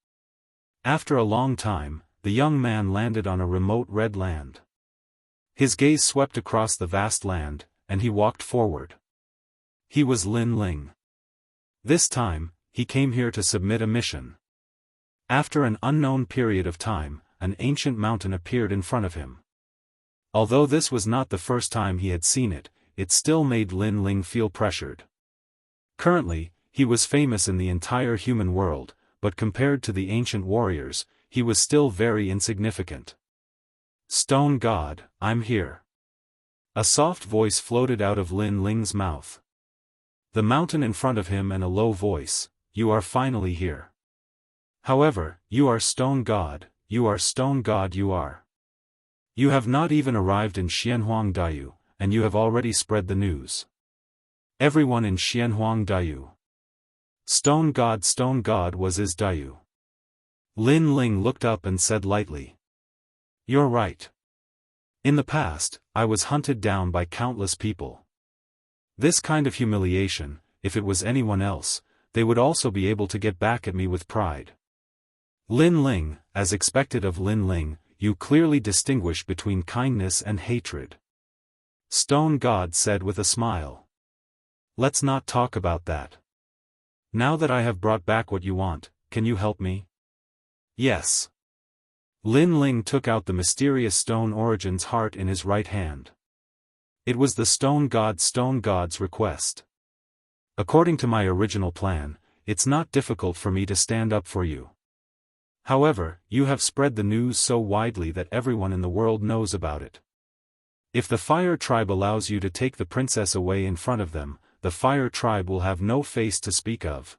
After a long time, the young man landed on a remote red land. His gaze swept across the vast land, and he walked forward. He was Lin Ling. This time, he came here to submit a mission. After an unknown period of time, an ancient mountain appeared in front of him. Although this was not the first time he had seen it, it still made Lin Ling feel pressured. Currently, he was famous in the entire human world, but compared to the ancient warriors, he was still very insignificant. Stone God, I'm here. A soft voice floated out of Lin Ling's mouth. The mountain in front of him and a low voice, you are finally here. However, you are Stone God, you are Stone God you are. You have not even arrived in Xianhuang Daiyu, and you have already spread the news. Everyone in Xianhuang Daiyu. Stone God was his Daiyu. Lin Ling looked up and said lightly. You're right. In the past, I was hunted down by countless people. This kind of humiliation, if it was anyone else, they would also be able to get back at me with pride. Lin Ling, as expected of Lin Ling, you clearly distinguish between kindness and hatred. Stone God said with a smile. Let's not talk about that. Now that I have brought back what you want, can you help me? Yes. Lin Ling took out the mysterious stone Origin's heart in his right hand. It was the Stone God's request. According to my original plan, it's not difficult for me to stand up for you. However, you have spread the news so widely that everyone in the world knows about it. If the Fire Tribe allows you to take the princess away in front of them, the Fire Tribe will have no face to speak of.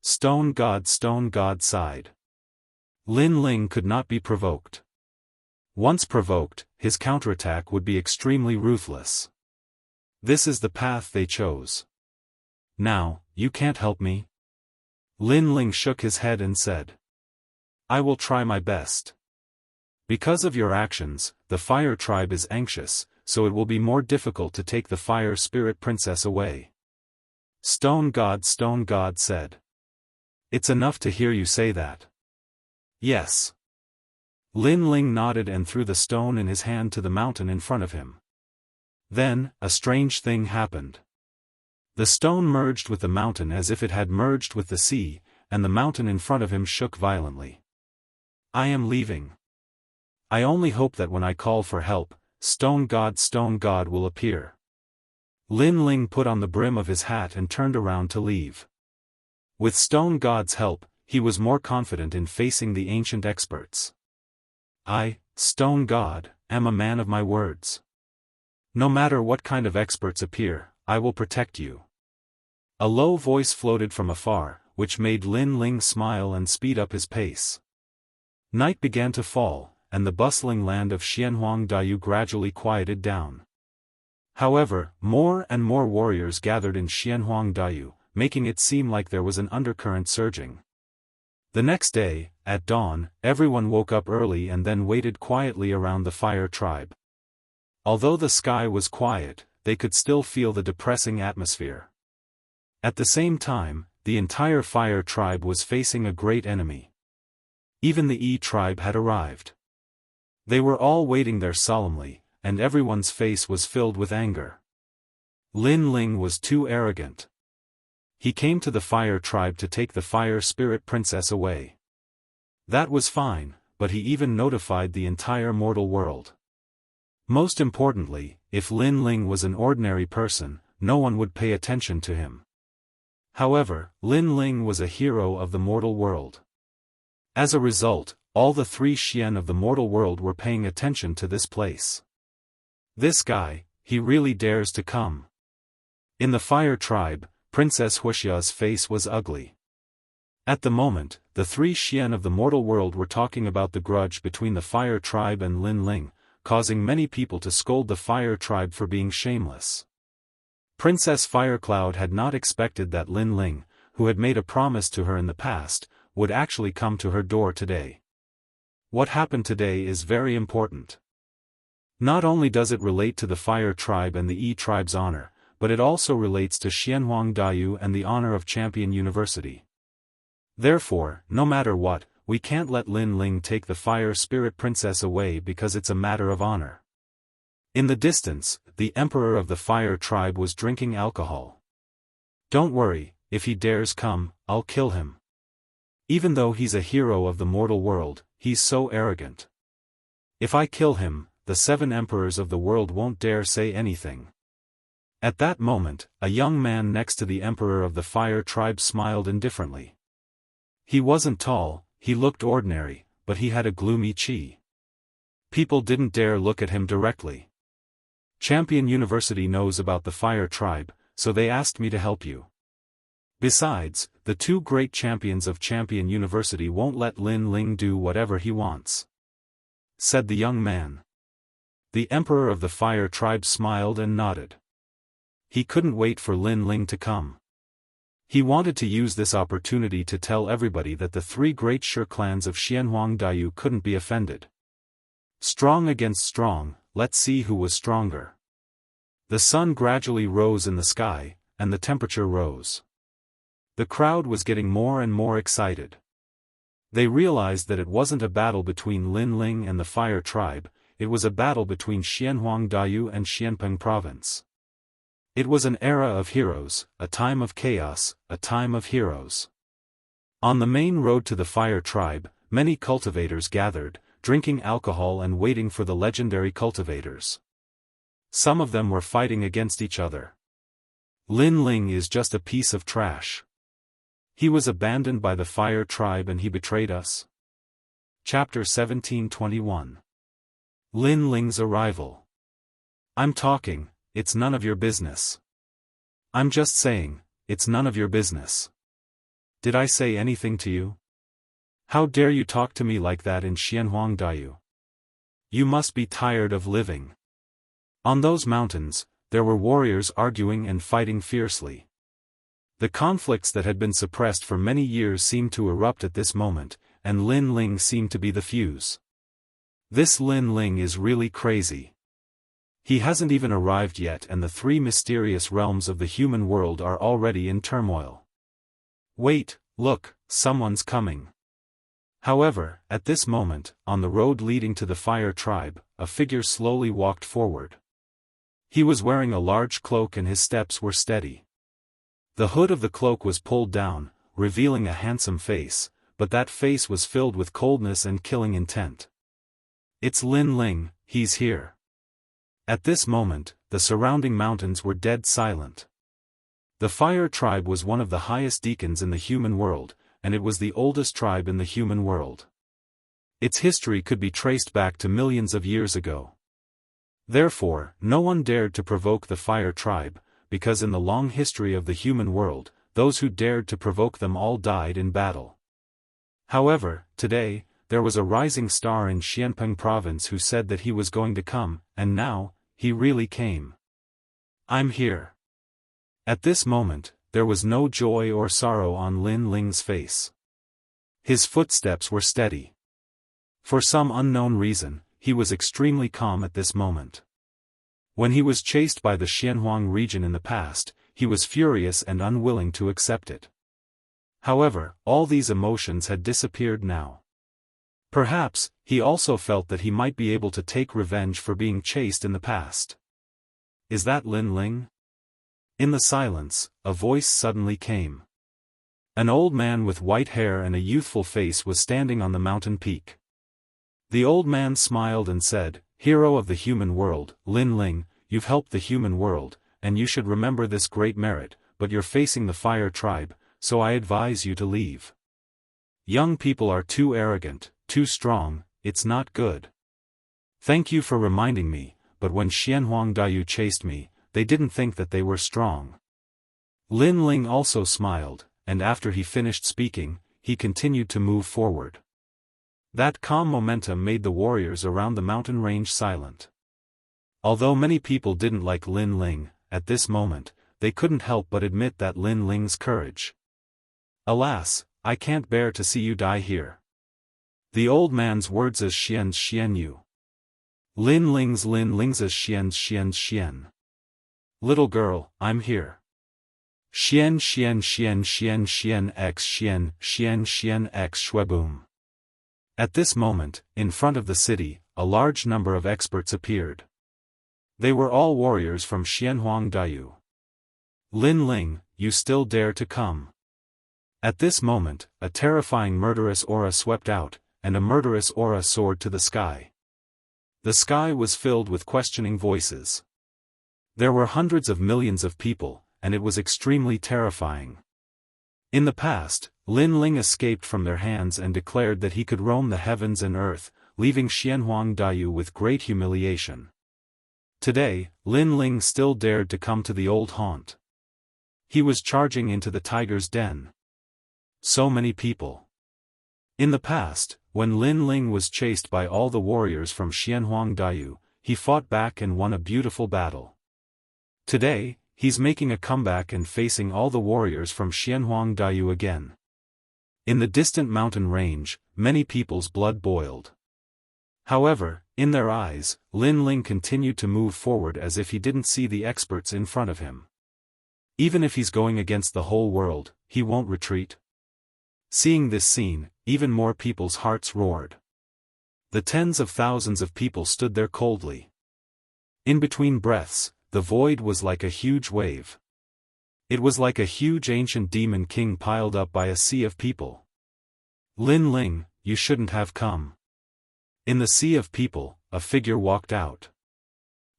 Stone God sighed. Lin Ling could not be provoked. Once provoked, his counterattack would be extremely ruthless. This is the path they chose. Now, you can't help me? Lin Ling shook his head and said. I will try my best. Because of your actions, the Fire Tribe is anxious, so it will be more difficult to take the Fire Spirit Princess away. Stone God said. It's enough to hear you say that. Yes. Lin Ling nodded and threw the stone in his hand to the mountain in front of him. Then, a strange thing happened. The stone merged with the mountain as if it had merged with the sea, and the mountain in front of him shook violently. I am leaving. I only hope that when I call for help, Stone God will appear. Lin Ling put on the brim of his hat and turned around to leave. With Stone God's help, he was more confident in facing the ancient experts. I, Stone God, am a man of my words. No matter what kind of experts appear, I will protect you. A low voice floated from afar, which made Lin Ling smile and speed up his pace. Night began to fall, and the bustling land of Xianhuang Daiyu gradually quieted down. However, more and more warriors gathered in Xianhuang Daiyu, making it seem like there was an undercurrent surging. The next day, at dawn, everyone woke up early and then waited quietly around the Fire Tribe. Although the sky was quiet, they could still feel the depressing atmosphere. At the same time, the entire Fire Tribe was facing a great enemy. Even the E Tribe had arrived. They were all waiting there solemnly, and everyone's face was filled with anger. Lin Ling was too arrogant. He came to the Fire Tribe to take the Fire Spirit Princess away. That was fine, but he even notified the entire mortal world. Most importantly, if Lin Ling was an ordinary person, no one would pay attention to him. However, Lin Ling was a hero of the mortal world. As a result, all the 3 Xian of the mortal world were paying attention to this place. This guy, he really dares to come. In the Fire Tribe, Princess Wuxia's face was ugly. At the moment, the 3 Xian of the mortal world were talking about the grudge between the Fire Tribe and Lin Ling, causing many people to scold the Fire Tribe for being shameless. Princess Firecloud had not expected that Lin Ling, who had made a promise to her in the past, would actually come to her door today. What happened today is very important. Not only does it relate to the Fire Tribe and the E Tribe's honor, but it also relates to Xianhuang Daiyu and the honor of Champion University. Therefore, no matter what, we can't let Lin Ling take the Fire Spirit Princess away because it's a matter of honor. In the distance, the Emperor of the Fire Tribe was drinking alcohol. Don't worry, if he dares come, I'll kill him. Even though he's a hero of the mortal world, he's so arrogant. If I kill him, the 7 emperors of the world won't dare say anything. At that moment, a young man next to the emperor of the fire tribe smiled indifferently. He wasn't tall, he looked ordinary, but he had a gloomy chi. People didn't dare look at him directly. Champion University knows about the fire tribe, so they asked me to help you. Besides, the two great champions of Champion University won't let Lin Ling do whatever he wants," said the young man. The emperor of the fire tribe smiled and nodded. He couldn't wait for Lin Ling to come. He wanted to use this opportunity to tell everybody that the three great Shi clans of Xianhuang Dayu couldn't be offended. Strong against strong, let's see who was stronger. The sun gradually rose in the sky, and the temperature rose. The crowd was getting more and more excited. They realized that it wasn't a battle between Lin Ling and the fire tribe, it was a battle between Xianhuang Dayu and Xianpeng province. It was an era of heroes, a time of chaos, a time of heroes. On the main road to the fire tribe, many cultivators gathered, drinking alcohol and waiting for the legendary cultivators. Some of them were fighting against each other. Lin Ling is just a piece of trash. He was abandoned by the fire tribe and he betrayed us. Chapter 1721. Lin Ling's arrival. I'm talking, it's none of your business. I'm just saying, it's none of your business. Did I say anything to you? How dare you talk to me like that in Xianhuang Dayu? You must be tired of living. On those mountains, there were warriors arguing and fighting fiercely. The conflicts that had been suppressed for many years seemed to erupt at this moment, and Lin Ling seemed to be the fuse. This Lin Ling is really crazy. He hasn't even arrived yet and the three mysterious realms of the human world are already in turmoil. Wait, look, someone's coming. However, at this moment, on the road leading to the fire tribe, a figure slowly walked forward. He was wearing a large cloak and his steps were steady. The hood of the cloak was pulled down, revealing a handsome face, but that face was filled with coldness and killing intent. It's Lin Ling, he's here. At this moment, the surrounding mountains were dead silent. The fire tribe was one of the highest deacons in the human world, and it was the oldest tribe in the human world. Its history could be traced back to millions of years ago. Therefore, no one dared to provoke the fire tribe, because in the long history of the human world, those who dared to provoke them all died in battle. However, today, there was a rising star in Xianpeng province who said that he was going to come, and now, he really came. I'm here. At this moment, there was no joy or sorrow on Lin Ling's face. His footsteps were steady. For some unknown reason, he was extremely calm at this moment. When he was chased by the Xianhuang region in the past, he was furious and unwilling to accept it. However, all these emotions had disappeared now. Perhaps, he also felt that he might be able to take revenge for being chased in the past. Is that Lin Ling? In the silence, a voice suddenly came. An old man with white hair and a youthful face was standing on the mountain peak. The old man smiled and said, "Hero of the human world, Lin Ling, you've helped the human world, and you should remember this great merit, but you're facing the fire tribe, so I advise you to leave. Young people are too arrogant, too strong, it's not good. Thank you for reminding me, but when Xianhuang Dayu chased me, they didn't think that they were strong." Lin Ling also smiled, and after he finished speaking, he continued to move forward. That calm momentum made the warriors around the mountain range silent. Although many people didn't like Lin Ling, at this moment, they couldn't help but admit that Lin Ling's courage. Alas, I can't bear to see you die here. The old man's words as Xian's Xianyu. Lin Ling's as Xian. Little girl, I'm here. Xian x Shweboom. At this moment, in front of the city, a large number of experts appeared. They were all warriors from Xianhuang Dayu. Lin Ling, you still dare to come? At this moment, a terrifying murderous aura swept out, and a murderous aura soared to the sky. The sky was filled with questioning voices. There were hundreds of millions of people, and it was extremely terrifying. In the past, Lin Ling escaped from their hands and declared that he could roam the heavens and earth, leaving Xianhuang Dayu with great humiliation. Today, Lin Ling still dared to come to the old haunt. He was charging into the tiger's den. So many people. In the past, when Lin Ling was chased by all the warriors from Xianhuang Dayu, he fought back and won a beautiful battle. Today, he's making a comeback and facing all the warriors from Xianhuang Dayu again. In the distant mountain range, many people's blood boiled. However, in their eyes, Lin Ling continued to move forward as if he didn't see the experts in front of him. Even if he's going against the whole world, he won't retreat. Seeing this scene, even more people's hearts roared. The tens of thousands of people stood there coldly. In between breaths, the void was like a huge wave. It was like a huge ancient demon king piled up by a sea of people. Lin Ling, you shouldn't have come. In the sea of people, a figure walked out.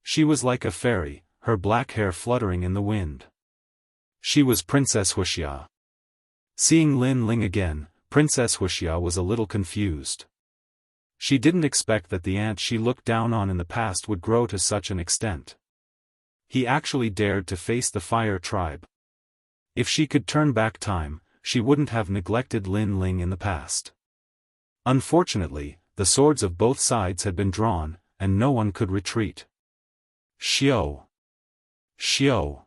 She was like a fairy, her black hair fluttering in the wind. She was Princess Wuxia. Seeing Lin Ling again, Princess Wuxia was a little confused. She didn't expect that the ant she looked down on in the past would grow to such an extent. He actually dared to face the fire tribe. If she could turn back time, she wouldn't have neglected Lin Ling in the past. Unfortunately, the swords of both sides had been drawn, and no one could retreat. Xiao! Xiao!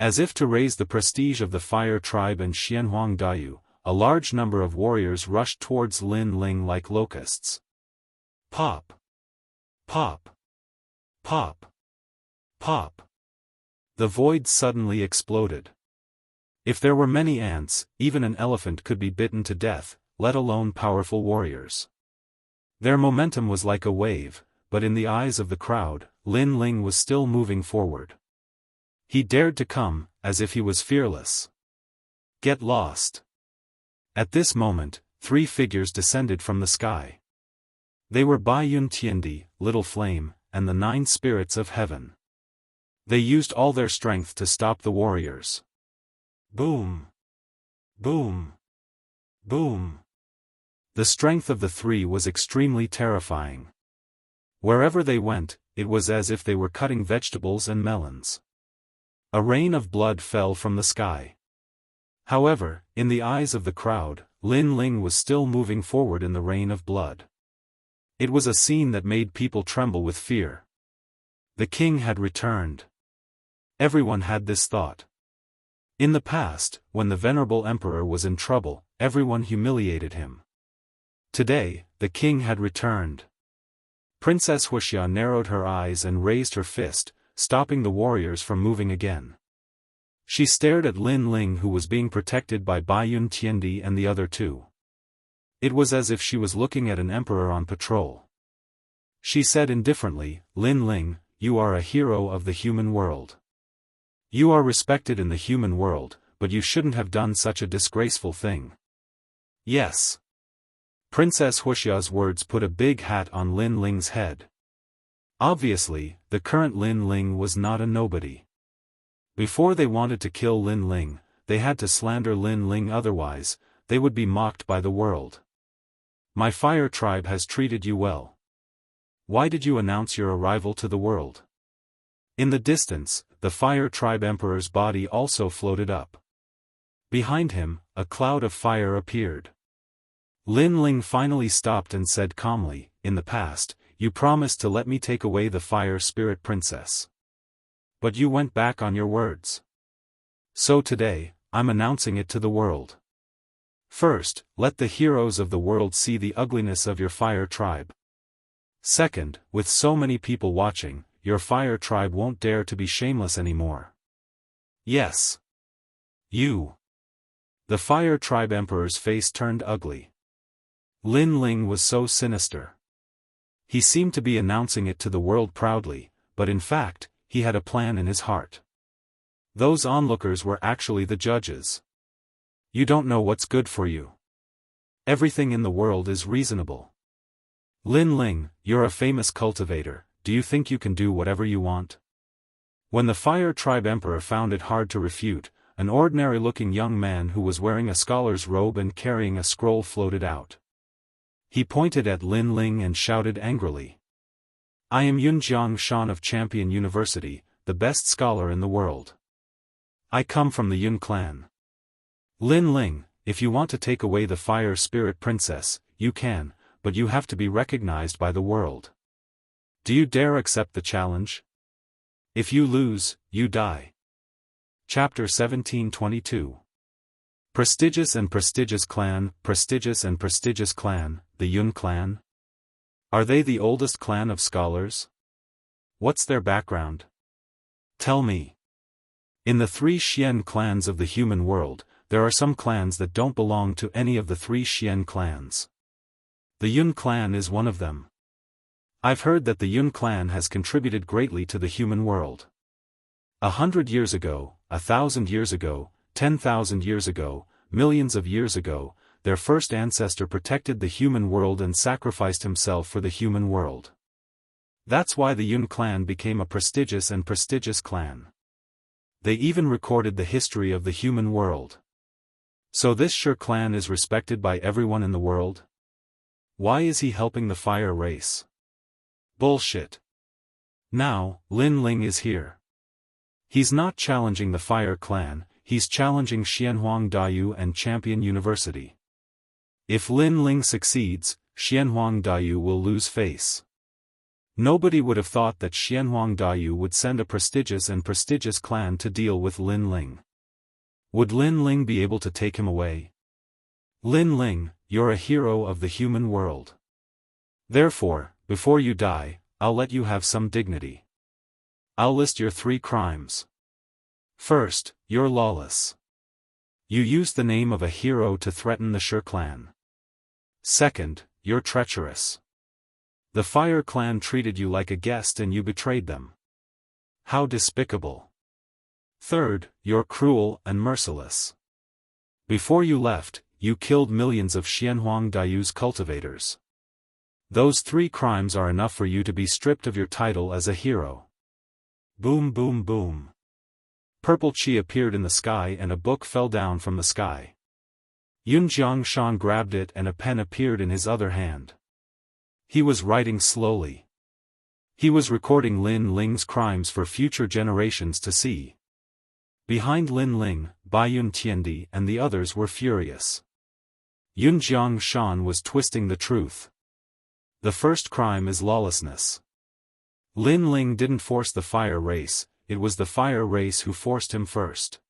As if to raise the prestige of the fire tribe and Xianhuang Dayu, a large number of warriors rushed towards Lin Ling like locusts. Pop! Pop! Pop! Pop! The void suddenly exploded. If there were many ants, even an elephant could be bitten to death, let alone powerful warriors. Their momentum was like a wave, but in the eyes of the crowd, Lin Ling was still moving forward. He dared to come, as if he was fearless. Get lost. At this moment, 3 figures descended from the sky. They were Baiyun Tiandi, Little Flame, and the 9 spirits of heaven. They used all their strength to stop the warriors. Boom! Boom! Boom! The strength of the 3 was extremely terrifying. Wherever they went, it was as if they were cutting vegetables and melons. A rain of blood fell from the sky. However, in the eyes of the crowd, Lin Ling was still moving forward in the rain of blood. It was a scene that made people tremble with fear. The king had returned. Everyone had this thought. In the past, when the venerable emperor was in trouble, everyone humiliated him. Today, the king had returned. Princess Wuxia narrowed her eyes and raised her fist, stopping the warriors from moving again. She stared at Lin Ling, who was being protected by Baiyun Tiandi and the other 2. It was as if she was looking at an emperor on patrol. She said indifferently, Lin Ling, you are a hero of the human world. You are respected in the human world, but you shouldn't have done such a disgraceful thing. Yes. Princess Wuxia's words put a big hat on Lin Ling's head. Obviously, the current Lin Ling was not a nobody. Before they wanted to kill Lin Ling, they had to slander Lin Ling, otherwise, they would be mocked by the world. My fire tribe has treated you well. Why did you announce your arrival to the world? In the distance, the fire tribe emperor's body also floated up. Behind him, a cloud of fire appeared. Lin Ling finally stopped and said calmly, in the past, you promised to let me take away the fire spirit princess. But you went back on your words. So today, I'm announcing it to the world. First, let the heroes of the world see the ugliness of your fire tribe. Second, with so many people watching, your fire tribe won't dare to be shameless anymore. Yes. You. The fire tribe emperor's face turned ugly. Lin Ling was so sinister. He seemed to be announcing it to the world proudly, but in fact, he had a plan in his heart. Those onlookers were actually the judges. You don't know what's good for you. Everything in the world is reasonable. Lin Ling, you're a famous cultivator, do you think you can do whatever you want? When the Fire Tribe Emperor found it hard to refute, an ordinary-looking young man who was wearing a scholar's robe and carrying a scroll floated out. He pointed at Lin Ling and shouted angrily. "I am Xianxia of Champion University, the best scholar in the world. I come from the Yun clan. Lin Ling, if you want to take away the Fire Spirit Princess, you can, but you have to be recognized by the world. Do you dare accept the challenge? If you lose, you die." Chapter 1722. Prestigious and Prestigious Clan, Prestigious and Prestigious Clan, the Yun clan? Are they the oldest clan of scholars? What's their background? Tell me. In the 3 Xian clans of the human world, there are some clans that don't belong to any of the 3 Xian clans. The Yun clan is one of them. I've heard that the Yun clan has contributed greatly to the human world. 100 years ago, 1,000 years ago, 10,000 years ago, millions of years ago, their first ancestor protected the human world and sacrificed himself for the human world. That's why the Yun clan became a prestigious and prestigious clan. They even recorded the history of the human world. So this Shi clan is respected by everyone in the world? Why is he helping the fire race? Bullshit. Now, Lin Ling is here. He's not challenging the Fire Clan, he's challenging Xianhuang Daoyu and Champion University. If Lin Ling succeeds, Xianhuang Daoyu will lose face. Nobody would have thought that Xianhuang Daoyu would send a prestigious and prestigious clan to deal with Lin Ling. Would Lin Ling be able to take him away? Lin Ling, you're a hero of the human world. Therefore, before you die, I'll let you have some dignity. I'll list your 3 crimes. First, you're lawless. You used the name of a hero to threaten the Shi clan. Second, you're treacherous. The Fire clan treated you like a guest and you betrayed them. How despicable. Third, you're cruel and merciless. Before you left, you killed millions of Xianhuang Daoyu's cultivators. Those 3 crimes are enough for you to be stripped of your title as a hero. Boom boom boom. Purple chi appeared in the sky and a book fell down from the sky. Yun Jiangshan grabbed it and a pen appeared in his other hand. He was writing slowly. He was recording Lin Ling's crimes for future generations to see. Behind Lin Ling, Baiyun Tiandi and the others were furious. Yun Jiangshan was twisting the truth. The first crime is lawlessness. Lin Ling didn't force the fire race, it was the fire race who forced him first.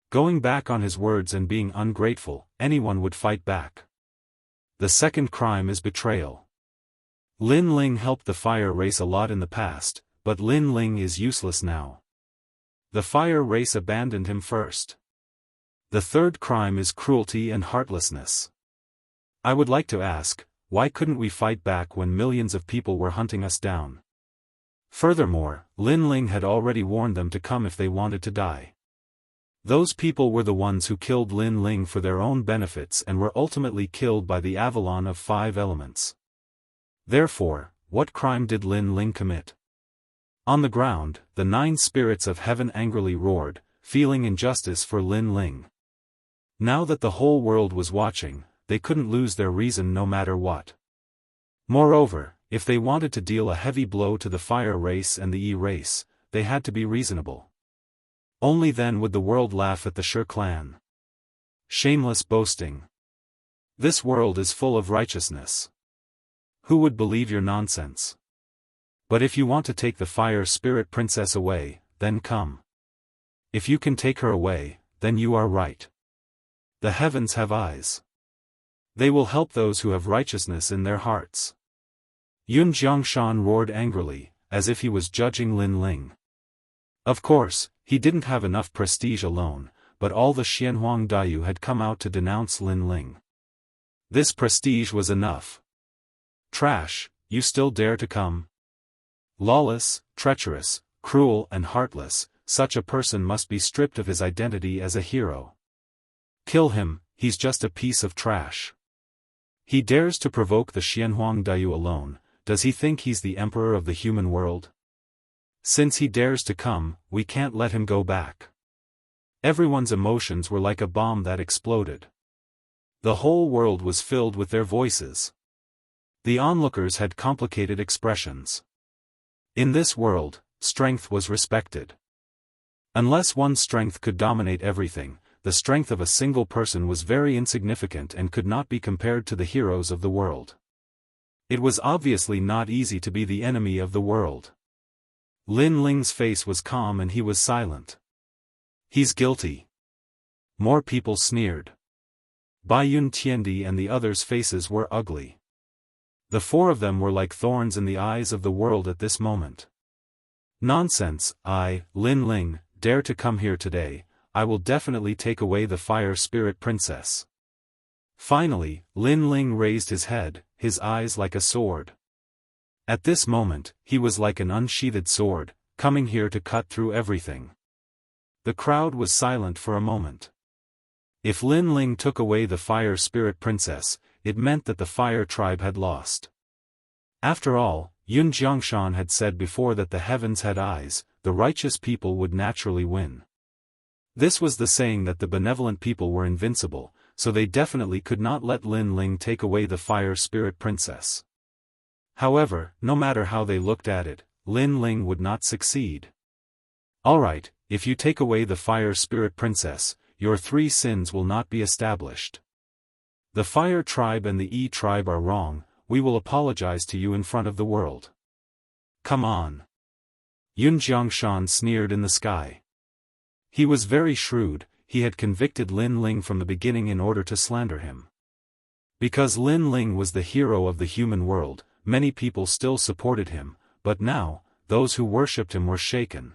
Going back on his words and being ungrateful, anyone would fight back. The second crime is betrayal. Lin Ling helped the fire race a lot in the past, but Lin Ling is useless now. The fire race abandoned him first. The third crime is cruelty and heartlessness. I would like to ask, why couldn't we fight back when millions of people were hunting us down? Furthermore, Lin Ling had already warned them to come if they wanted to die. Those people were the ones who killed Lin Ling for their own benefits and were ultimately killed by the Avalon of 5 elements. Therefore, what crime did Lin Ling commit? On the ground, the 9 spirits of heaven angrily roared, feeling injustice for Lin Ling. Now that the whole world was watching, they couldn't lose their reason no matter what. Moreover, if they wanted to deal a heavy blow to the fire race and the E-race, they had to be reasonable. Only then would the world laugh at the Shi clan. Shameless boasting. This world is full of righteousness. Who would believe your nonsense? But if you want to take the fire spirit princess away, then come. If you can take her away, then you are right. The heavens have eyes. They will help those who have righteousness in their hearts. Yun Jiangshan roared angrily, as if he was judging Lin Ling. Of course, he didn't have enough prestige alone, but all the Xianhuang Daoyu had come out to denounce Lin Ling. This prestige was enough. Trash, you still dare to come? Lawless, treacherous, cruel and heartless, such a person must be stripped of his identity as a hero. Kill him, he's just a piece of trash. He dares to provoke the Xianhuang Daoyu alone. Does he think he's the emperor of the human world? Since he dares to come, we can't let him go back. Everyone's emotions were like a bomb that exploded. The whole world was filled with their voices. The onlookers had complicated expressions. In this world, strength was respected. Unless one's strength could dominate everything, the strength of a single person was very insignificant and could not be compared to the heroes of the world. It was obviously not easy to be the enemy of the world. Lin Ling's face was calm and he was silent. He's guilty. More people sneered. Bai Yun Tiandi and the others' faces were ugly. The four of them were like thorns in the eyes of the world at this moment. Nonsense, I, Lin Ling, dare to come here today, I will definitely take away the Fire Spirit Princess. Finally, Lin Ling raised his head, his eyes like a sword. At this moment, he was like an unsheathed sword, coming here to cut through everything. The crowd was silent for a moment. If Lin Ling took away the Fire Spirit Princess, it meant that the Fire Tribe had lost. After all, Yun Jiangshan had said before that the heavens had eyes, the righteous people would naturally win. This was the saying that the benevolent people were invincible, so they definitely could not let Lin Ling take away the Fire Spirit Princess. However, no matter how they looked at it, Lin Ling would not succeed. Alright, if you take away the Fire Spirit Princess, your 3 sins will not be established. The Fire Tribe and the E Tribe are wrong, we will apologize to you in front of the world. Come on. Yun Jiangshan sneered in the sky. He was very shrewd, he had convicted Lin Ling from the beginning in order to slander him. Because Lin Ling was the hero of the human world, many people still supported him, but now, those who worshipped him were shaken.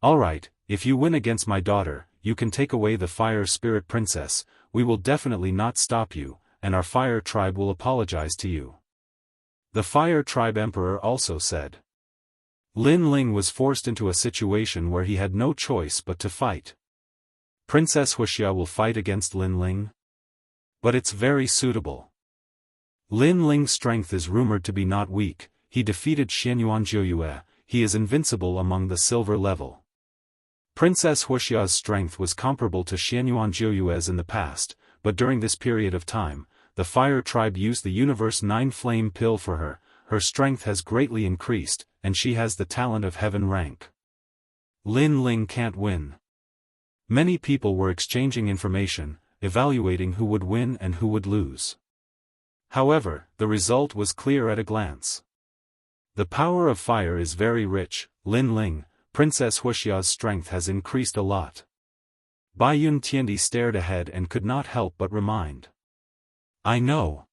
Alright, if you win against my daughter, you can take away the Fire Spirit Princess, we will definitely not stop you, and our Fire Tribe will apologize to you. The Fire Tribe Emperor also said. Lin Ling was forced into a situation where he had no choice but to fight. Princess Wuxia will fight against Lin Ling? But it's very suitable. Lin Ling's strength is rumored to be not weak, he defeated Xianyuan Jiuyue, he is invincible among the silver level. Princess Wuxia's strength was comparable to Xianyuan Jiuyue's in the past, but during this period of time, the Fire Tribe used the Universe 9 Flame Pill for her, her strength has greatly increased, and she has the talent of heaven rank. Lin Ling can't win. Many people were exchanging information, evaluating who would win and who would lose. However, the result was clear at a glance. The power of fire is very rich, Lin Ling, Princess Wuxia's strength has increased a lot. Bai Yun Tiandi stared ahead and could not help but remind. I know.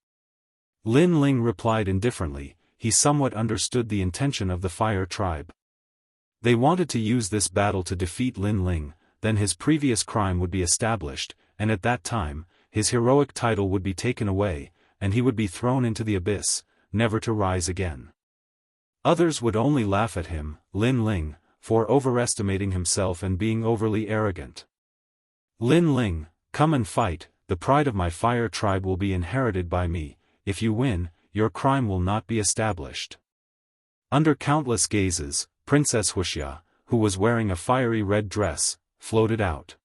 Lin Ling replied indifferently, he somewhat understood the intention of the Fire Tribe. They wanted to use this battle to defeat Lin Ling, then his previous crime would be established, and at that time, his heroic title would be taken away, and he would be thrown into the abyss, never to rise again. Others would only laugh at him, Lin Ling, for overestimating himself and being overly arrogant. Lin Ling, come and fight, the pride of my Fire Tribe will be inherited by me, if you win, your crime will not be established. Under countless gazes, Princess Wuxia, who was wearing a fiery red dress, floated out.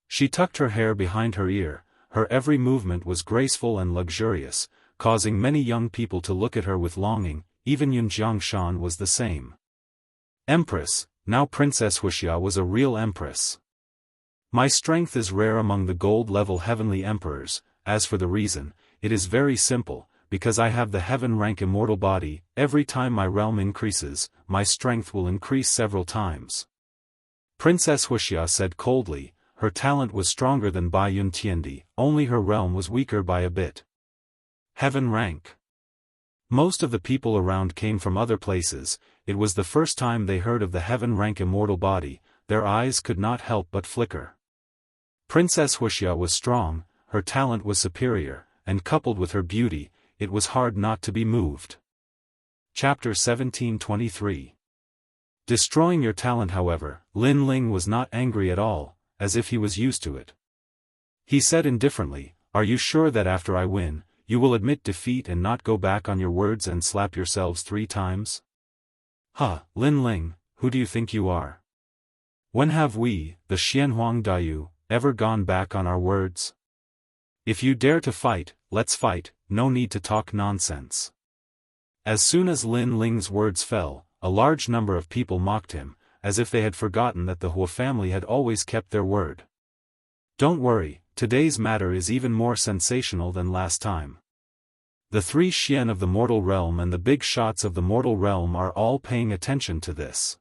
She tucked her hair behind her ear, her every movement was graceful and luxurious, causing many young people to look at her with longing, even Yun Jiangshan was the same. Empress, now Princess Wuxia was a real empress. My strength is rare among the gold-level heavenly emperors, as for the reason, it is very simple, because I have the heaven-rank immortal body, every time my realm increases, my strength will increase several times. Princess Wuxia said coldly, her talent was stronger than Bai Yun Tiandi, only her realm was weaker by a bit. Heaven rank. Most of the people around came from other places, it was the first time they heard of the heaven-rank immortal body, their eyes could not help but flicker. Princess Wuxia was strong, her talent was superior, and coupled with her beauty, it was hard not to be moved. Chapter 1723. Destroying your talent. However, Lin Ling was not angry at all, as if he was used to it. He said indifferently, are you sure that after I win, you will admit defeat and not go back on your words and slap yourselves 3 times? Lin Ling, who do you think you are? When have we, the Xianhuang Dayu, ever gone back on our words? If you dare to fight, let's fight, no need to talk nonsense. As soon as Lin Ling's words fell, a large number of people mocked him, as if they had forgotten that the Hua family had always kept their word. Don't worry, today's matter is even more sensational than last time. The 3 Xian of the mortal realm and the big shots of the mortal realm are all paying attention to this.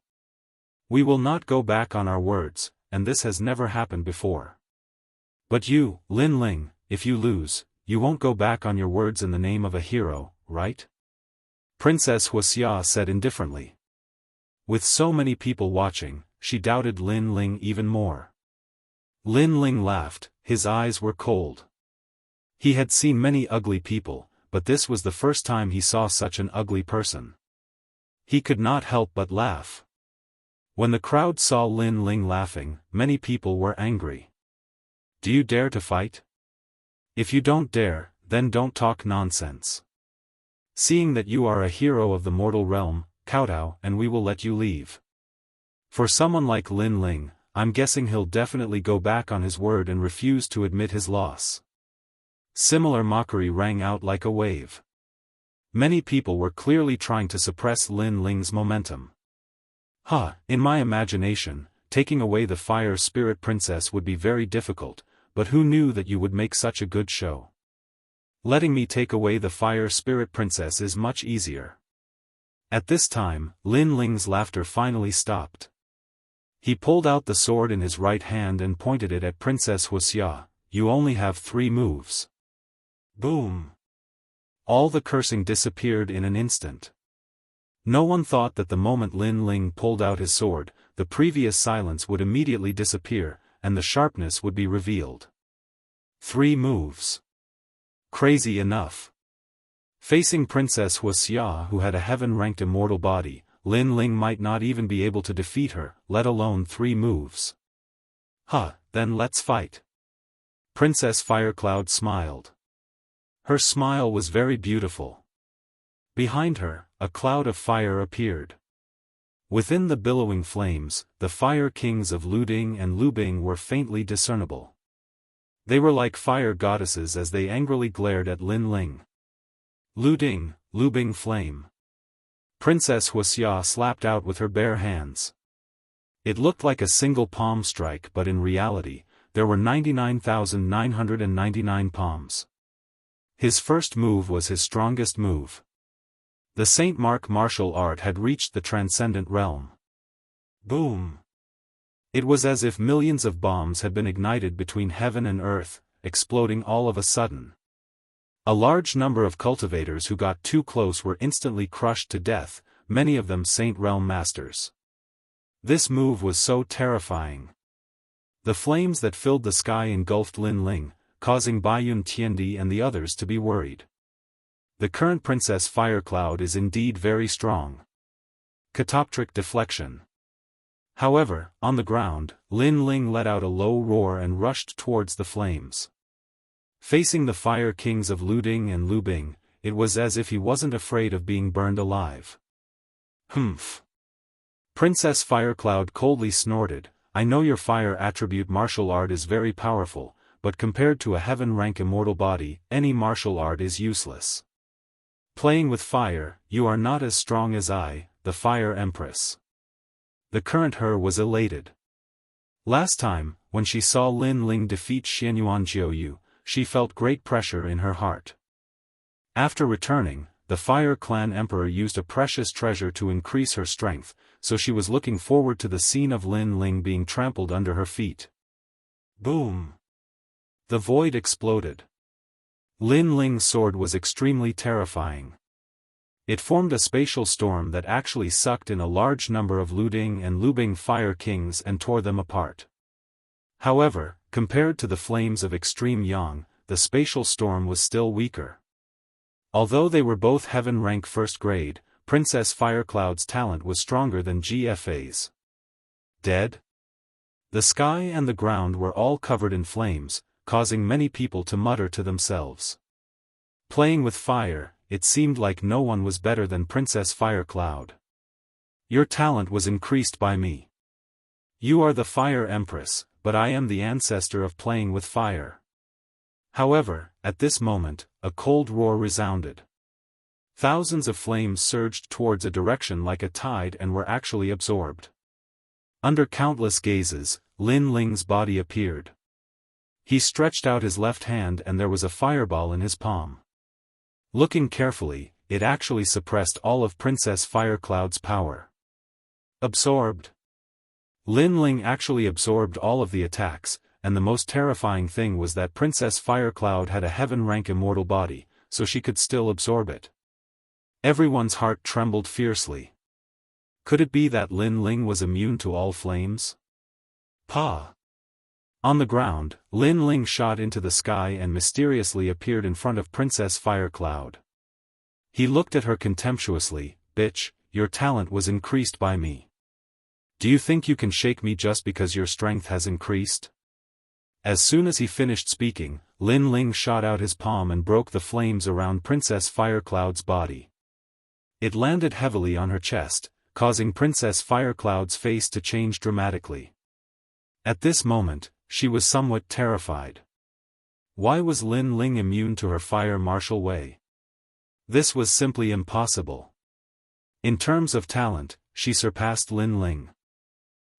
We will not go back on our words, and this has never happened before. But you, Lin Ling, if you lose, you won't go back on your words in the name of a hero, right? Princess Wuxia said indifferently. With so many people watching, she doubted Lin Ling even more. Lin Ling laughed, his eyes were cold. He had seen many ugly people, but this was the first time he saw such an ugly person. He could not help but laugh. When the crowd saw Lin Ling laughing, many people were angry. Do you dare to fight? If you don't dare, then don't talk nonsense. Seeing that you are a hero of the mortal realm, kowtow and we will let you leave. For someone like Lin Ling, I'm guessing he'll definitely go back on his word and refuse to admit his loss. Similar mockery rang out like a wave. Many people were clearly trying to suppress Lin Ling's momentum. In my imagination, taking away the fire spirit princess would be very difficult, but who knew that you would make such a good show? Letting me take away the fire spirit princess is much easier. At this time, Lin Ling's laughter finally stopped. He pulled out the sword in his right hand and pointed it at Princess Wuxia. You only have 3 moves. Boom! All the cursing disappeared in an instant. No one thought that the moment Lin Ling pulled out his sword, the previous silence would immediately disappear, and the sharpness would be revealed. 3 moves. Crazy enough. Facing Princess Wuxia, who had a heaven-ranked immortal body, Lin Ling might not even be able to defeat her, let alone 3 moves. Then let's fight. Princess Firecloud smiled. Her smile was very beautiful. Behind her, a cloud of fire appeared. Within the billowing flames, the fire kings of Luding and Lubing were faintly discernible. They were like fire goddesses as they angrily glared at Lin Ling. Luding, Lubing flame. Princess Wuxia slapped out with her bare hands. It looked like a single palm strike, but in reality, there were 99,999 palms. His first move was his strongest move. The Saint Mark martial art had reached the transcendent realm. Boom! It was as if millions of bombs had been ignited between heaven and earth, exploding all of a sudden. A large number of cultivators who got too close were instantly crushed to death, many of them Saint Realm masters. This move was so terrifying. The flames that filled the sky engulfed Lin Ling, causing Baiyun Tiandi and the others to be worried. The current Princess Firecloud is indeed very strong. Catoptric deflection. However, on the ground, Lin Ling let out a low roar and rushed towards the flames. Facing the fire kings of Luding and Lubing, it was as if he wasn't afraid of being burned alive. Humph! Princess Firecloud coldly snorted, I know your fire attribute martial art is very powerful, but compared to a heaven-rank immortal body, any martial art is useless. Playing with fire, you are not as strong as I, the Fire Empress. The current her was elated. Last time, when she saw Lin Ling defeat Xianyuan Jiaoyu, she felt great pressure in her heart. After returning, the Fire Clan Emperor used a precious treasure to increase her strength, so she was looking forward to the scene of Lin Ling being trampled under her feet. Boom! The void exploded. Lin Ling's sword was extremely terrifying. It formed a spatial storm that actually sucked in a large number of Luding and Lubing fire kings and tore them apart. However, compared to the flames of extreme yang, the spatial storm was still weaker. Although they were both heaven rank first grade, Princess Firecloud's talent was stronger than GFA's. Dead? The sky and the ground were all covered in flames, causing many people to mutter to themselves. Playing with fire, it seemed like no one was better than Princess Firecloud. Your talent was increased by me. You are the Fire Empress, but I am the ancestor of playing with fire. However, at this moment, a cold roar resounded. Thousands of flames surged towards a direction like a tide and were actually absorbed. Under countless gazes, Lin Ling's body appeared. He stretched out his left hand and there was a fireball in his palm. Looking carefully, it actually suppressed all of Princess Firecloud's power. Absorbed. Lin Ling actually absorbed all of the attacks, and the most terrifying thing was that Princess Firecloud had a heaven-rank immortal body, so she could still absorb it. Everyone's heart trembled fiercely. Could it be that Lin Ling was immune to all flames? Pa! On the ground, Lin Ling shot into the sky and mysteriously appeared in front of Princess Firecloud. He looked at her contemptuously. Bitch, your talent was increased by me. Do you think you can shake me just because your strength has increased? As soon as he finished speaking, Lin Ling shot out his palm and broke the flames around Princess Firecloud's body. It landed heavily on her chest, causing Princess Firecloud's face to change dramatically. At this moment, she was somewhat terrified. Why was Lin Ling immune to her fire martial way? This was simply impossible. In terms of talent, she surpassed Lin Ling.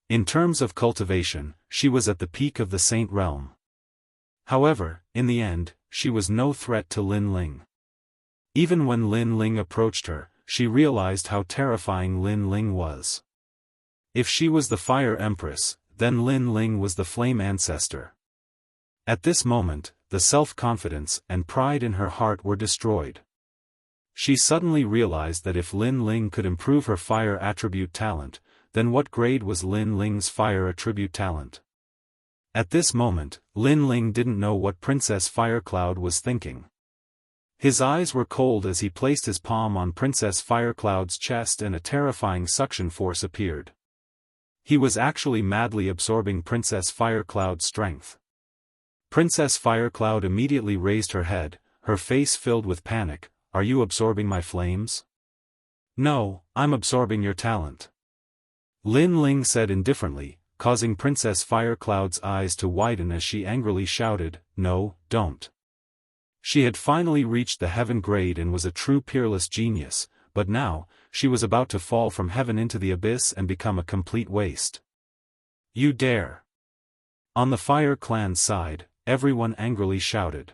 In terms of cultivation, she was at the peak of the Saint Realm. However, in the end, she was no threat to Lin Ling. Even when Lin Ling approached her, she realized how terrifying Lin Ling was. If she was the Fire Empress, then Lin Ling was the Flame Ancestor. At this moment, the self-confidence and pride in her heart were destroyed. She suddenly realized that if Lin Ling could improve her fire attribute talent, then what grade was Lin Ling's fire attribute talent? At this moment, Lin Ling didn't know what Princess Firecloud was thinking. His eyes were cold as he placed his palm on Princess Firecloud's chest and a terrifying suction force appeared. He was actually madly absorbing Princess Firecloud's strength. Princess Firecloud immediately raised her head, her face filled with panic. Are you absorbing my flames? No, I'm absorbing your talent. Lin Ling said indifferently, causing Princess Firecloud's eyes to widen as she angrily shouted, No, don't. She had finally reached the heaven grade and was a true peerless genius, but now, she was about to fall from heaven into the abyss and become a complete waste. You dare! On the Fire Clan's side, everyone angrily shouted.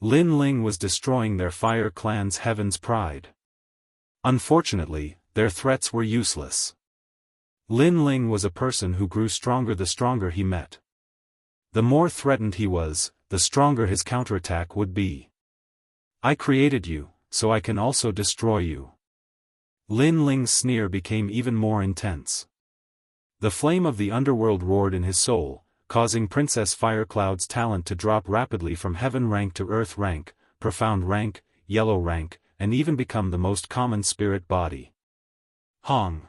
Lin Ling was destroying their Fire Clan's heaven's pride. Unfortunately, their threats were useless. Lin Ling was a person who grew stronger the stronger he met. The more threatened he was, the stronger his counterattack would be. I created you, so I can also destroy you. Lin Ling's sneer became even more intense. The flame of the underworld roared in his soul, causing Princess Firecloud's talent to drop rapidly from heaven rank to earth rank, profound rank, yellow rank, and even become the most common spirit body. Hong.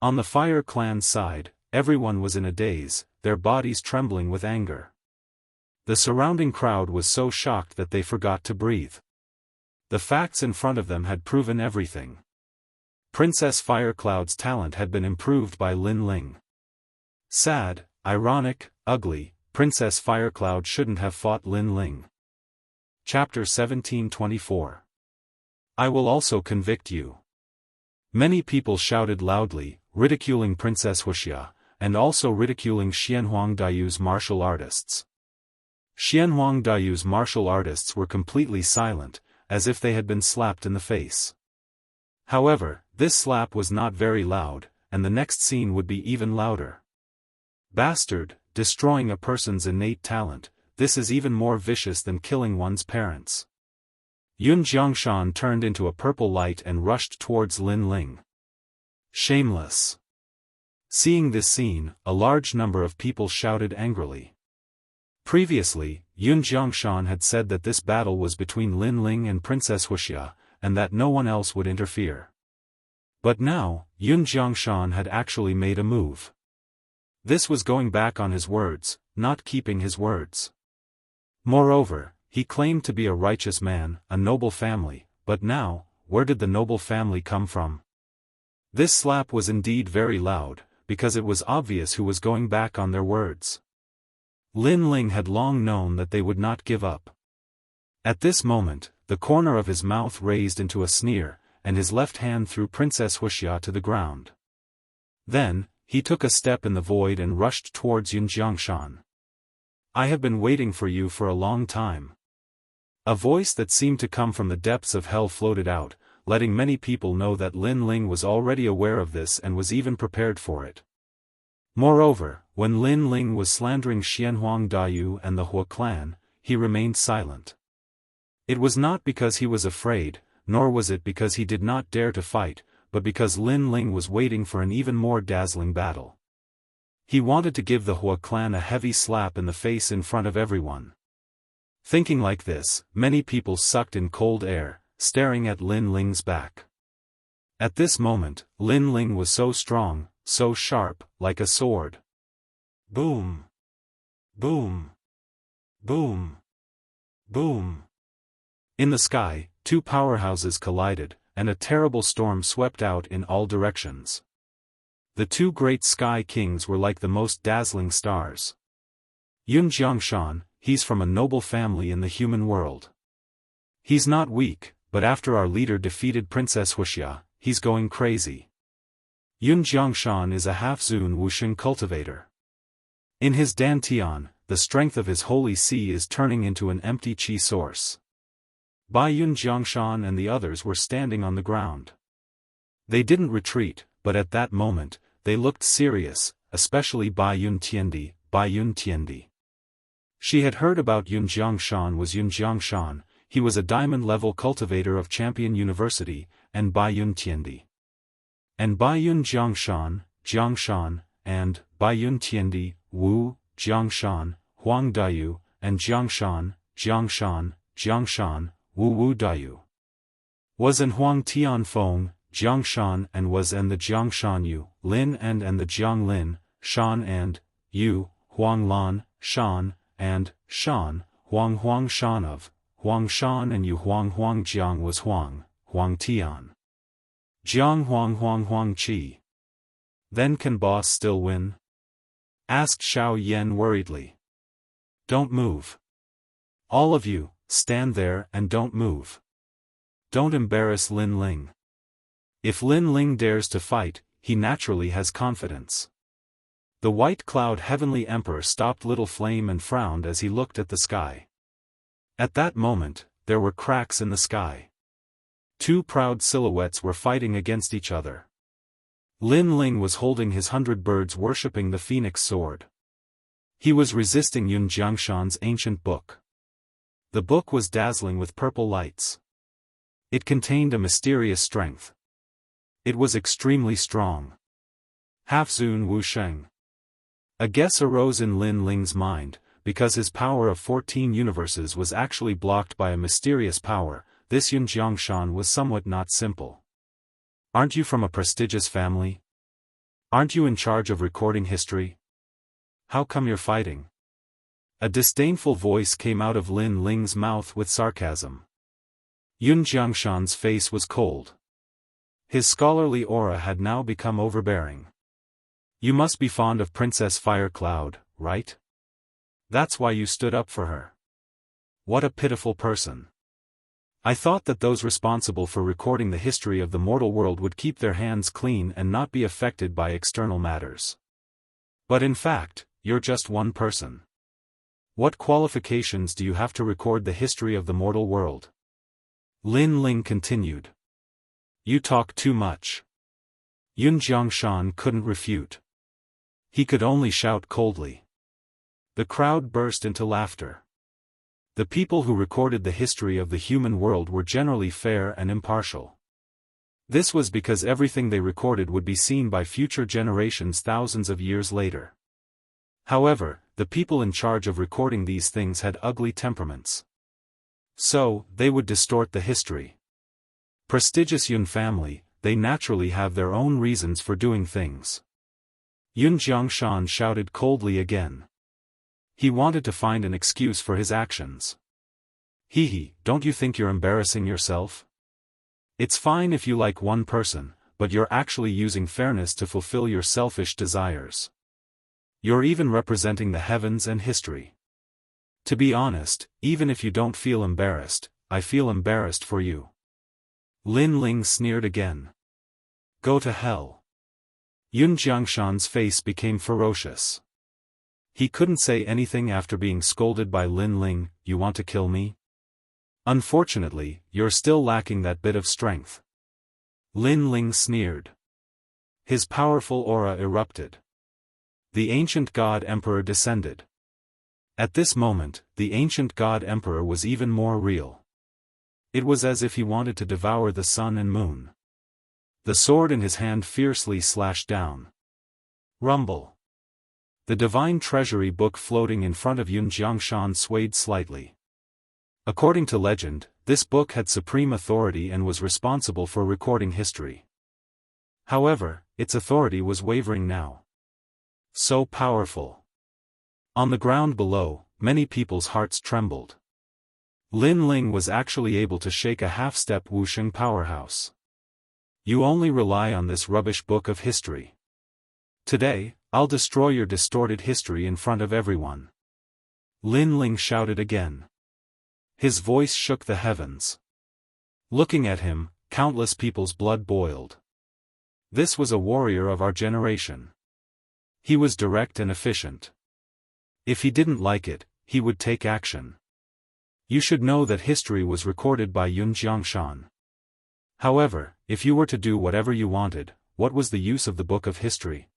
On the Fire Clan's side, everyone was in a daze, their bodies trembling with anger. The surrounding crowd was so shocked that they forgot to breathe. The facts in front of them had proven everything. Princess Firecloud's talent had been improved by Lin Ling. Sad, ironic, ugly, Princess Firecloud shouldn't have fought Lin Ling. Chapter 1724. I will also convict you. Many people shouted loudly, ridiculing Princess Wuxia, and also ridiculing Xianhuang Daiyu's martial artists. Xianhuang Daiyu's martial artists were completely silent, as if they had been slapped in the face. However, this slap was not very loud, and the next scene would be even louder. Bastard, destroying a person's innate talent, this is even more vicious than killing one's parents. Yun Jiangshan turned into a purple light and rushed towards Lin Ling. Shameless. Seeing this scene, a large number of people shouted angrily. Previously, Yun Jiangshan had said that this battle was between Lin Ling and Princess Wuxia, and that no one else would interfere. But now, Yun Jiangshan had actually made a move. This was going back on his words, not keeping his words. Moreover, he claimed to be a righteous man, a noble family, but now, where did the noble family come from? This slap was indeed very loud, because it was obvious who was going back on their words. Lin Ling had long known that they would not give up. At this moment, the corner of his mouth raised into a sneer, and his left hand threw Princess Wuxia to the ground. Then, he took a step in the void and rushed towards Yun Jiangshan. I have been waiting for you for a long time. A voice that seemed to come from the depths of hell floated out, letting many people know that Lin Ling was already aware of this and was even prepared for it. Moreover, when Lin Ling was slandering Xianhuang Dayu and the Hua clan, he remained silent. It was not because he was afraid, nor was it because he did not dare to fight, but because Lin Ling was waiting for an even more dazzling battle. He wanted to give the Hua clan a heavy slap in the face in front of everyone. Thinking like this, many people sucked in cold air, staring at Lin Ling's back. At this moment, Lin Ling was so strong, so sharp, like a sword. Boom! Boom! Boom! Boom! In the sky, two powerhouses collided, and a terrible storm swept out in all directions. The two great sky kings were like the most dazzling stars. Yun Jiangshan, he's from a noble family in the human world. He's not weak, but after our leader defeated Princess Wuxia, he's going crazy. Yun Jiangshan is a half-Zun Wuxing cultivator. In his dantian, the strength of his holy sea is turning into an empty qi source. Bai Yun Jiangshan and the others were standing on the ground. They didn't retreat, but at that moment, they looked serious, especially Bai Yun Tiandi. She had heard about Yun Jiangshan was Yun Jiangshan, he was a diamond-level cultivator of Champion University, and Bai Yun Tiandi. And Bai Yun Jiangshan, and Bai Yun Tiandi, Wu, Jiangshan, Huang Dayu, and Jiangshan, Wu Dayu. Was and Huang Tianfeng, Jiangshan and was and the Jiangshan Yu, Lin and the Jiang Lin, Shan and, Yu, Huang Lan, Shan, and, Shan, Huang Shan of, Huang Shan and Yu Huang Jiang was Huang Tian. Jiang Huang Qi. Then can boss still win? Asked Xiao Yan worriedly. Don't move. All of you, stand there and don't move. Don't embarrass Lin Ling. If Lin Ling dares to fight, he naturally has confidence. The white cloud heavenly emperor stopped Little Flame and frowned as he looked at the sky. At that moment, there were cracks in the sky. Two proud silhouettes were fighting against each other. Lin Ling was holding his 100 birds worshipping the phoenix sword. He was resisting Yun Jiangshan's ancient book. The book was dazzling with purple lights. It contained a mysterious strength. It was extremely strong. Half-Zun Wusheng. A guess arose in Lin Ling's mind, because his power of 14 universes was actually blocked by a mysterious power. This Yun Jiangshan was somewhat not simple. Aren't you from a prestigious family? Aren't you in charge of recording history? How come you're fighting? A disdainful voice came out of Lin Ling's mouth with sarcasm. Yun Jiangshan's face was cold. His scholarly aura had now become overbearing. You must be fond of Princess Firecloud, right? That's why you stood up for her. What a pitiful person. I thought that those responsible for recording the history of the mortal world would keep their hands clean and not be affected by external matters. But in fact, you're just one person. What qualifications do you have to record the history of the mortal world? Lin Ling continued. You talk too much. Yun Jiangshan couldn't refute. He could only shout coldly. The crowd burst into laughter. The people who recorded the history of the human world were generally fair and impartial. This was because everything they recorded would be seen by future generations thousands of years later. However, the people in charge of recording these things had ugly temperaments. So, they would distort the history. Prestigious Yun family, they naturally have their own reasons for doing things. Yun Jiangshan shouted coldly again. He wanted to find an excuse for his actions. Don't you think you're embarrassing yourself? It's fine if you like one person, but you're actually using fairness to fulfill your selfish desires. You're even representing the heavens and history. To be honest, even if you don't feel embarrassed, I feel embarrassed for you." Lin Ling sneered again. "Go to hell." Yun Jiangshan's face became ferocious. He couldn't say anything after being scolded by Lin Ling. "You want to kill me? Unfortunately, you're still lacking that bit of strength." Lin Ling sneered. His powerful aura erupted. The ancient god emperor descended. At this moment, the ancient god emperor was even more real. It was as if he wanted to devour the sun and moon. The sword in his hand fiercely slashed down. Rumble. The divine treasury book floating in front of Yun Jiangshan swayed slightly. According to legend, this book had supreme authority and was responsible for recording history. However, its authority was wavering now. So powerful. On the ground below, many people's hearts trembled. Lin Ling was actually able to shake a half-step Wuxia powerhouse. "You only rely on this rubbish book of history. Today, I'll destroy your distorted history in front of everyone." Lin Ling shouted again. His voice shook the heavens. Looking at him, countless people's blood boiled. This was a warrior of our generation. He was direct and efficient. If he didn't like it, he would take action. You should know that history was recorded by Yun Jiangshan. However, if you were to do whatever you wanted, what was the use of the book of history?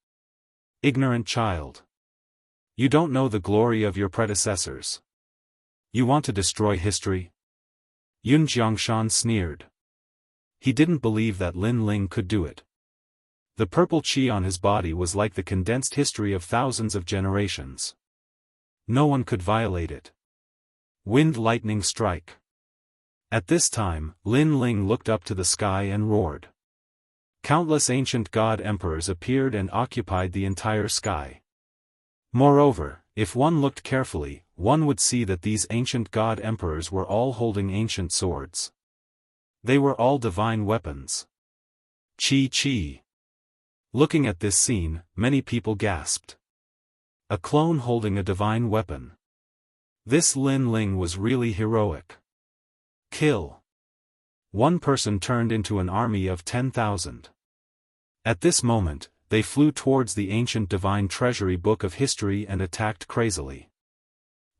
Ignorant child. You don't know the glory of your predecessors. You want to destroy history? Yun Jiangshan sneered. He didn't believe that Lin Ling could do it. The purple qi on his body was like the condensed history of thousands of generations. No one could violate it. Wind lightning strike. At this time, Lin Ling looked up to the sky and roared. Countless ancient god emperors appeared and occupied the entire sky. Moreover, if one looked carefully, one would see that these ancient god emperors were all holding ancient swords. They were all divine weapons. Chi. Looking at this scene, many people gasped. A clone holding a divine weapon. This Lin Ling was really heroic. Kill. One person turned into an army of 10,000. At this moment, they flew towards the ancient divine treasury book of history and attacked crazily.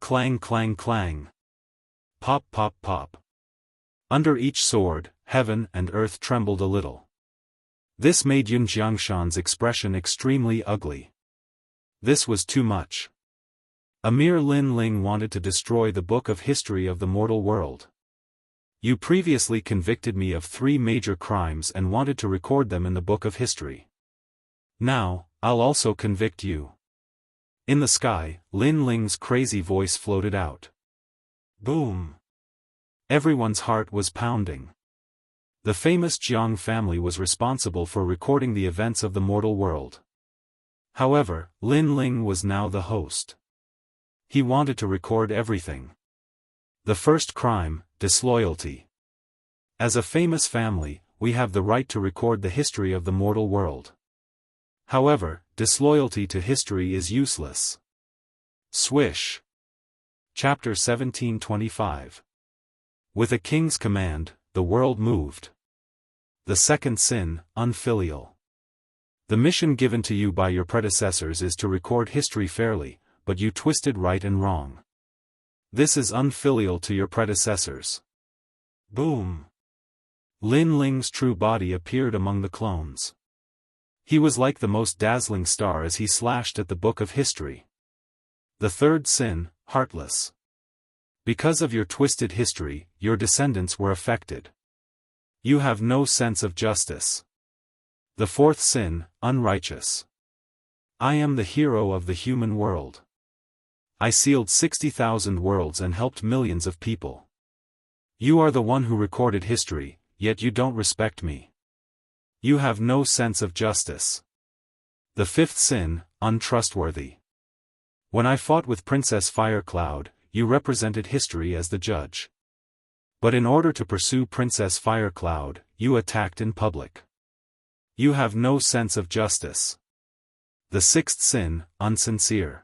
Clang clang clang. Pop pop pop. Under each sword, heaven and earth trembled a little. This made Yun Jiangshan's expression extremely ugly. This was too much. A mere Lin Ling wanted to destroy the book of history of the mortal world. You previously convicted me of 3 major crimes and wanted to record them in the book of history. Now, I'll also convict you. In the sky, Lin Ling's crazy voice floated out. Boom. Everyone's heart was pounding. The famous Jiang family was responsible for recording the events of the mortal world. However, Lin Ling was now the host. He wanted to record everything. The first crime, disloyalty. As a famous family, we have the right to record the history of the mortal world. However, disloyalty to history is useless. Swish. Chapter 1725. With a king's command, the world moved. The second sin, unfilial. The mission given to you by your predecessors is to record history fairly, but you twisted right and wrong. This is unfilial to your predecessors. Boom. Lin Ling's true body appeared among the clones. He was like the most dazzling star as he slashed at the book of history. The third sin, heartless. Because of your twisted history, your descendants were affected. You have no sense of justice. The fourth sin, unrighteous. I am the hero of the human world. I sealed 60,000 worlds and helped millions of people. You are the one who recorded history, yet you don't respect me. You have no sense of justice. The fifth sin, untrustworthy. When I fought with Princess Firecloud, you represented history as the judge. But in order to pursue Princess Firecloud, you attacked in public. You have no sense of justice. The sixth sin, unsincere.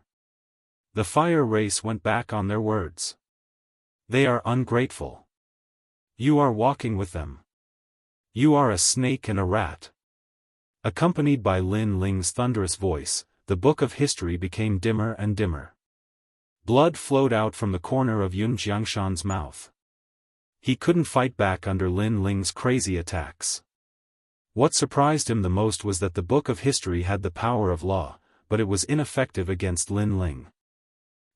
The fire race went back on their words. They are ungrateful. You are walking with them. You are a snake and a rat. Accompanied by Lin Ling's thunderous voice, the book of history became dimmer and dimmer. Blood flowed out from the corner of Yun Jiangshan's mouth. He couldn't fight back under Lin Ling's crazy attacks. What surprised him the most was that the book of history had the power of law, but it was ineffective against Lin Ling.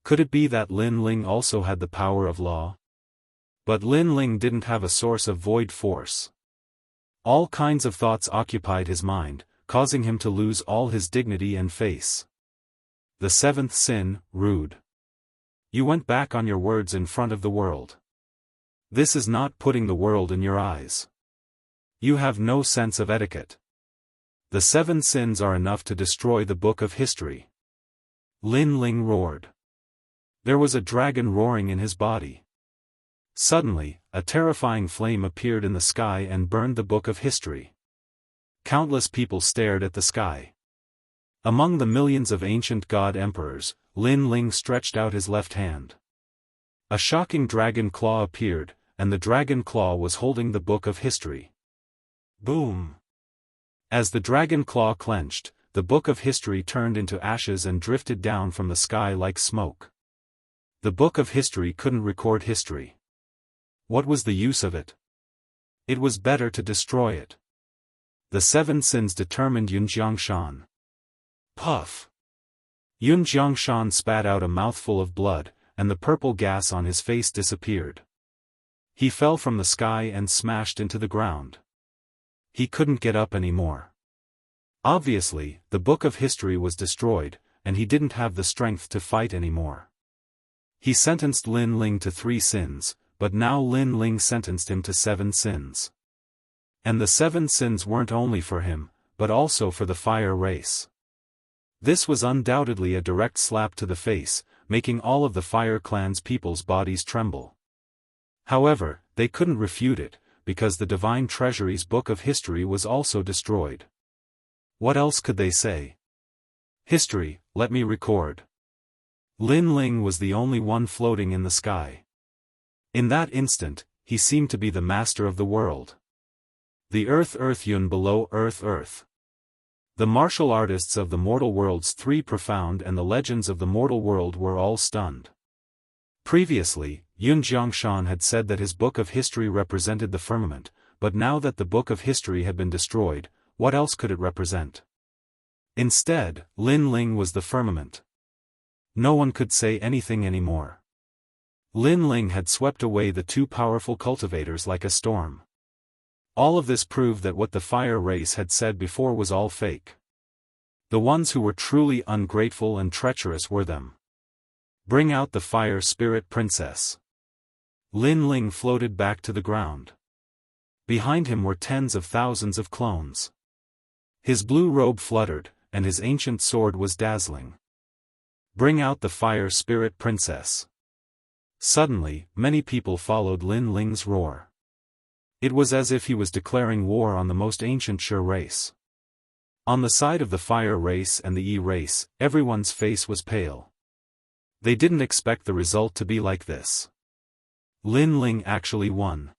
Could it be that Lin Ling also had the power of law? But Lin Ling didn't have a source of void force. All kinds of thoughts occupied his mind, causing him to lose all his dignity and face. The seventh sin, rude. You went back on your words in front of the world. This is not putting the world in your eyes. You have no sense of etiquette. The 7 sins are enough to destroy the book of history. Lin Ling roared. There was a dragon roaring in his body. Suddenly, a terrifying flame appeared in the sky and burned the book of history. Countless people stared at the sky. Among the millions of ancient god emperors, Lin Ling stretched out his left hand. A shocking dragon claw appeared, and the dragon claw was holding the book of history. Boom! As the dragon claw clenched, the book of history turned into ashes and drifted down from the sky like smoke. The book of history couldn't record history. What was the use of it? It was better to destroy it. The 7 sins determined Yun Jiangshan. Puff! Yun Jiangshan spat out a mouthful of blood, and the purple gas on his face disappeared. He fell from the sky and smashed into the ground. He couldn't get up anymore. Obviously, the book of history was destroyed, and he didn't have the strength to fight anymore. He sentenced Lin Ling to 3 sins, but now Lin Ling sentenced him to 7 sins. And the 7 sins weren't only for him, but also for the fire race. This was undoubtedly a direct slap to the face, making all of the Fire Clan's people's bodies tremble. However, they couldn't refute it, because the Divine Treasury's book of history was also destroyed. What else could they say? History, let me record. Lin Ling was the only one floating in the sky. In that instant, he seemed to be the master of the world. The Earth Yun below Earth. The martial artists of the mortal world's 3 profound and the legends of the mortal world were all stunned. Previously, Yun Jiangshan had said that his book of history represented the firmament, but now that the book of history had been destroyed, what else could it represent? Instead, Lin Ling was the firmament. No one could say anything anymore. Lin Ling had swept away the 2 powerful cultivators like a storm. All of this proved that what the fire race had said before was all fake. The ones who were truly ungrateful and treacherous were them. Bring out the fire spirit princess. Lin Ling floated back to the ground. Behind him were tens of thousands of clones. His blue robe fluttered, and his ancient sword was dazzling. Bring out the fire spirit princess. Suddenly, many people followed Lin Ling's roar. It was as if he was declaring war on the most ancient Sure race. On the side of the fire race and the E race, everyone's face was pale. They didn't expect the result to be like this. Lin Ling actually won.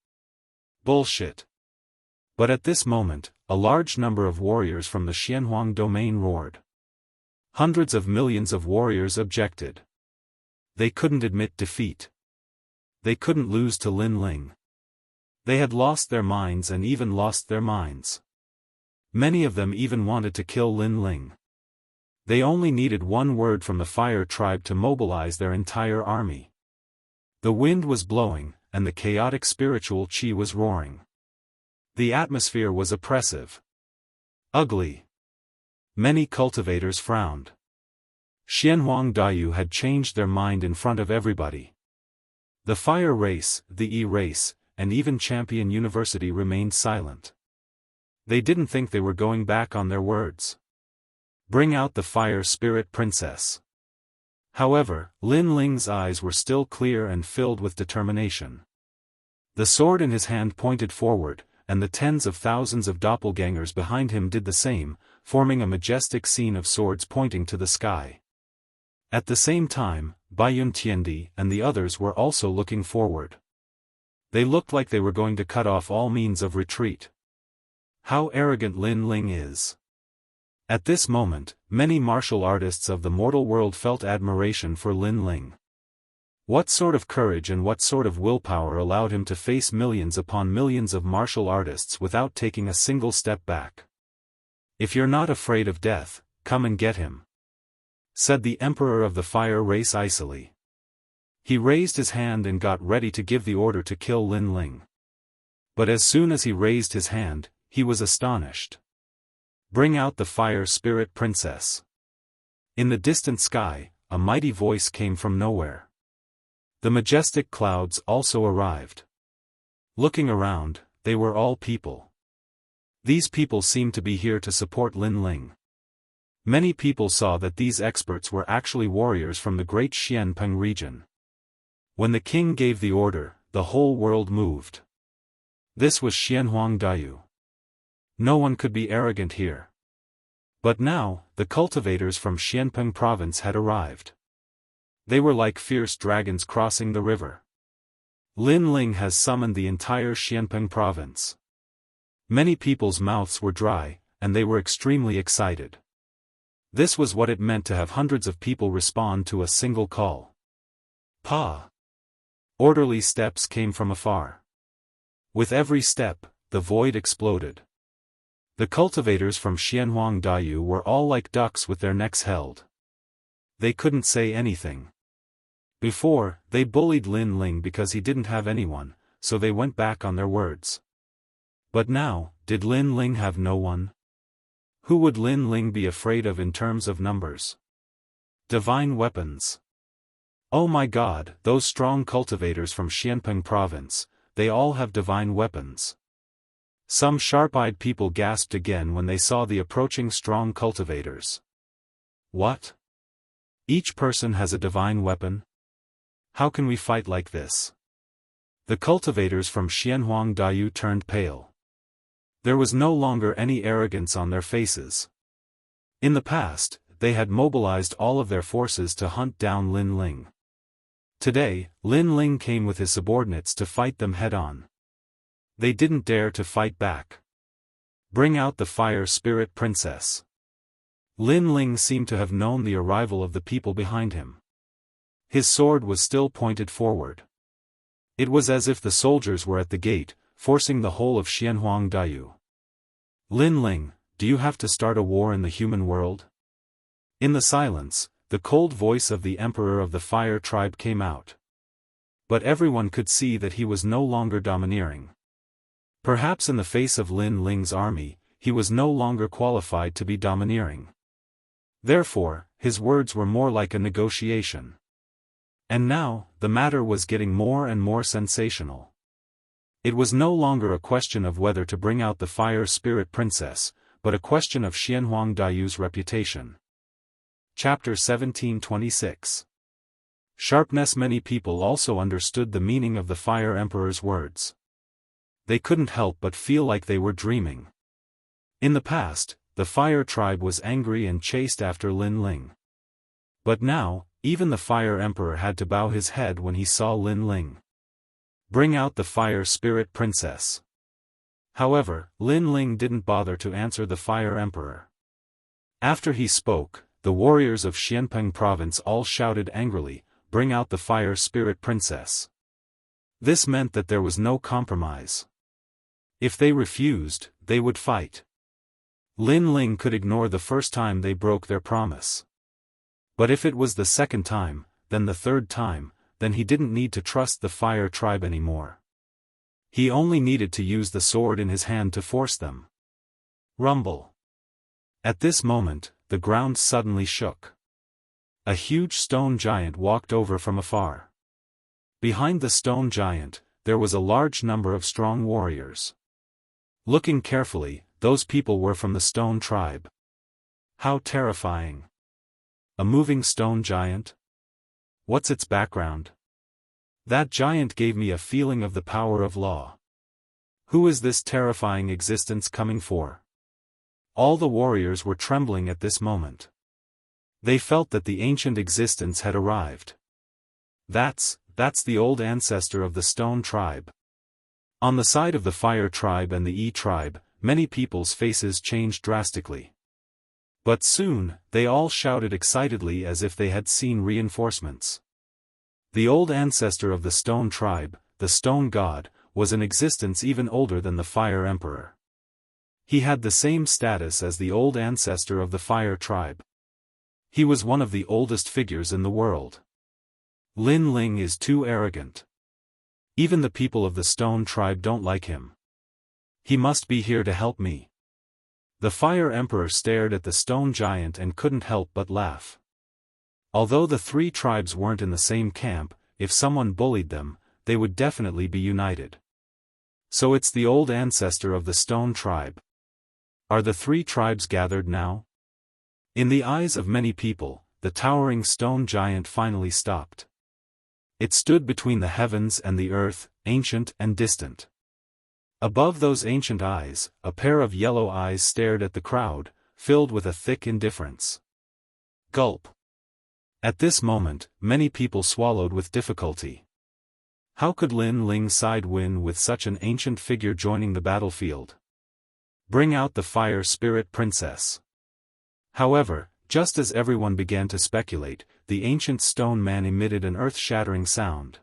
Bullshit. But at this moment, a large number of warriors from the Xianhuang domain roared. Hundreds of millions of warriors objected. They couldn't admit defeat. They couldn't lose to Lin Ling. They had lost their minds and even lost their minds. Many of them even wanted to kill Lin Ling. They only needed one word from the fire tribe to mobilize their entire army. The wind was blowing, and the chaotic spiritual qi was roaring. The atmosphere was oppressive. Ugly. Many cultivators frowned. Xianhuang Daoyu had changed their mind in front of everybody. The fire race, the E race, and even Champion University remained silent. They didn't think they were going back on their words. Bring out the fire spirit princess. However, Lin Ling's eyes were still clear and filled with determination. The sword in his hand pointed forward, and the tens of thousands of doppelgangers behind him did the same, forming a majestic scene of swords pointing to the sky. At the same time, Baiyun Tiandi and the others were also looking forward. They looked like they were going to cut off all means of retreat. How arrogant Lin Ling is! At this moment, many martial artists of the mortal world felt admiration for Lin Ling. What sort of courage and what sort of willpower allowed him to face millions upon millions of martial artists without taking a single step back? "If you're not afraid of death, come and get him," said the Emperor of the Fire Race icily. He raised his hand and got ready to give the order to kill Lin Ling. But as soon as he raised his hand, he was astonished. "Bring out the Fire Spirit Princess." In the distant sky, a mighty voice came from nowhere. The majestic clouds also arrived. Looking around, they were all people. These people seemed to be here to support Lin Ling. Many people saw that these experts were actually warriors from the great Xianpeng region. When the king gave the order, the whole world moved. This was Xianhuang Dayu. No one could be arrogant here. But now, the cultivators from Xianpeng province had arrived. They were like fierce dragons crossing the river. Lin Ling has summoned the entire Xianpeng province. Many people's mouths were dry, and they were extremely excited. This was what it meant to have hundreds of people respond to a single call. Pa! Orderly steps came from afar. With every step, the void exploded. The cultivators from Xianhuang Dayu were all like ducks with their necks held. They couldn't say anything. Before, they bullied Lin Ling because he didn't have anyone, so they went back on their words. But now, did Lin Ling have no one? Who would Lin Ling be afraid of in terms of numbers? Divine weapons. Oh my God, those strong cultivators from Xianpeng province, they all have divine weapons. Some sharp-eyed people gasped again when they saw the approaching strong cultivators. What? Each person has a divine weapon? How can we fight like this? The cultivators from Xianhuang Dayu turned pale. There was no longer any arrogance on their faces. In the past, they had mobilized all of their forces to hunt down Lin Ling. Today, Lin Ling came with his subordinates to fight them head-on. They didn't dare to fight back. Bring out the Fire Spirit Princess. Lin Ling seemed to have known the arrival of the people behind him. His sword was still pointed forward. It was as if the soldiers were at the gate, forcing the whole of Xianhuang Dayu. Lin Ling, do you have to start a war in the human world? In the silence, the cold voice of the Emperor of the Fire Tribe came out. But everyone could see that he was no longer domineering. Perhaps in the face of Lin Ling's army, he was no longer qualified to be domineering. Therefore, his words were more like a negotiation. And now, the matter was getting more and more sensational. It was no longer a question of whether to bring out the Fire Spirit Princess, but a question of Xianhuang Dayu's reputation. Chapter 1726. Sharpness. Many people also understood the meaning of the Fire Emperor's words. They couldn't help but feel like they were dreaming. In the past, the Fire Tribe was angry and chased after Lin Ling. But now, even the Fire Emperor had to bow his head when he saw Lin Ling. Bring out the Fire Spirit Princess. However, Lin Ling didn't bother to answer the Fire Emperor. After he spoke, the warriors of Xianpeng province all shouted angrily, "Bring out the Fire Spirit Princess." This meant that there was no compromise. If they refused, they would fight. Lin Ling could ignore the first time they broke their promise. But if it was the second time, then the third time, then he didn't need to trust the Fire Tribe anymore. He only needed to use the sword in his hand to force them. Rumble. At this moment, the ground suddenly shook. A huge stone giant walked over from afar. Behind the stone giant, there was a large number of strong warriors. Looking carefully, those people were from the stone tribe. How terrifying. A moving stone giant? What's its background? That giant gave me a feeling of the power of law. Who is this terrifying existence coming for? All the warriors were trembling at this moment. They felt that the ancient existence had arrived. That's the old ancestor of the Stone tribe. On the side of the Fire tribe and the E tribe, many people's faces changed drastically. But soon, they all shouted excitedly as if they had seen reinforcements. The old ancestor of the Stone tribe, the Stone God, was in existence even older than the Fire Emperor. He had the same status as the old ancestor of the Fire tribe. He was one of the oldest figures in the world. Lin Ling is too arrogant. Even the people of the Stone tribe don't like him. He must be here to help me. The Fire Emperor stared at the Stone Giant and couldn't help but laugh. Although the three tribes weren't in the same camp, if someone bullied them, they would definitely be united. So it's the old ancestor of the Stone tribe. Are the three tribes gathered now? In the eyes of many people, the towering Stone Giant finally stopped. It stood between the heavens and the earth, ancient and distant. Above those ancient eyes, a pair of yellow eyes stared at the crowd, filled with a thick indifference. Gulp. At this moment, many people swallowed with difficulty. How could Lin Ling side win with such an ancient figure joining the battlefield? Bring out the Fire Spirit Princess. However, just as everyone began to speculate, the ancient stone man emitted an earth-shattering sound.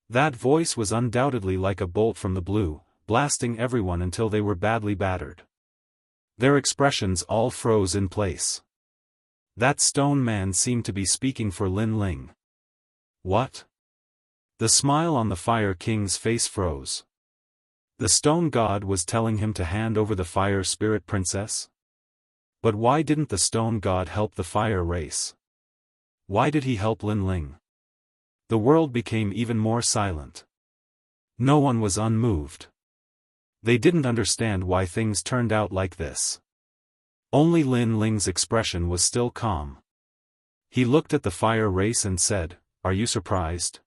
That voice was undoubtedly like a bolt from the blue, blasting everyone until they were badly battered. Their expressions all froze in place. That stone man seemed to be speaking for Lin Ling. What? The smile on the Fire King's face froze. The Stone God was telling him to hand over the Fire Spirit Princess? But why didn't the Stone God help the Fire race? Why did he help Lin Ling? The world became even more silent. No one was unmoved. They didn't understand why things turned out like this. Only Lin Ling's expression was still calm. He looked at the Fire race and said, "Are you surprised?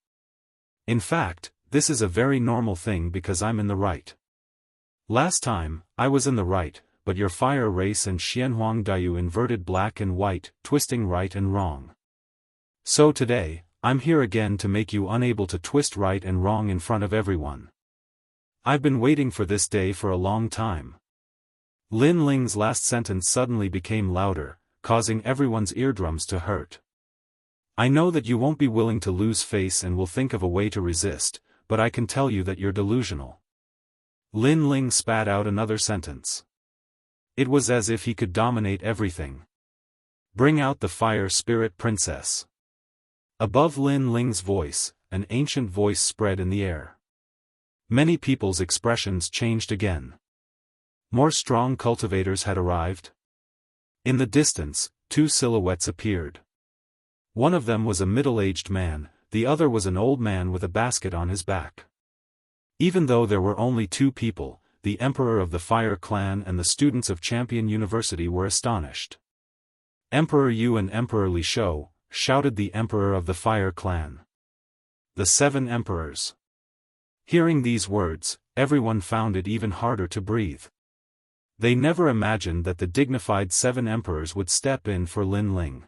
In fact, this is a very normal thing because I'm in the right. Last time, I was in the right, but your Fire race and Xianhuang Dayu inverted black and white, twisting right and wrong. So today, I'm here again to make you unable to twist right and wrong in front of everyone. I've been waiting for this day for a long time." Lin Ling's last sentence suddenly became louder, causing everyone's eardrums to hurt. "I know that you won't be willing to lose face and will think of a way to resist, but I can tell you that you're delusional." Lin Ling spat out another sentence. It was as if he could dominate everything. "Bring out the Fire Spirit Princess." Above Lin Ling's voice, an ancient voice spread in the air. Many people's expressions changed again. More strong cultivators had arrived. In the distance, two silhouettes appeared. One of them was a middle-aged man, the other was an old man with a basket on his back. Even though there were only two people, the Emperor of the Fire Clan and the students of Champion University were astonished. "Emperor Yu and Emperor Li Shou," shouted the Emperor of the Fire Clan. "The Seven Emperors." Hearing these words, everyone found it even harder to breathe. They never imagined that the dignified Seven Emperors would step in for Lin Ling.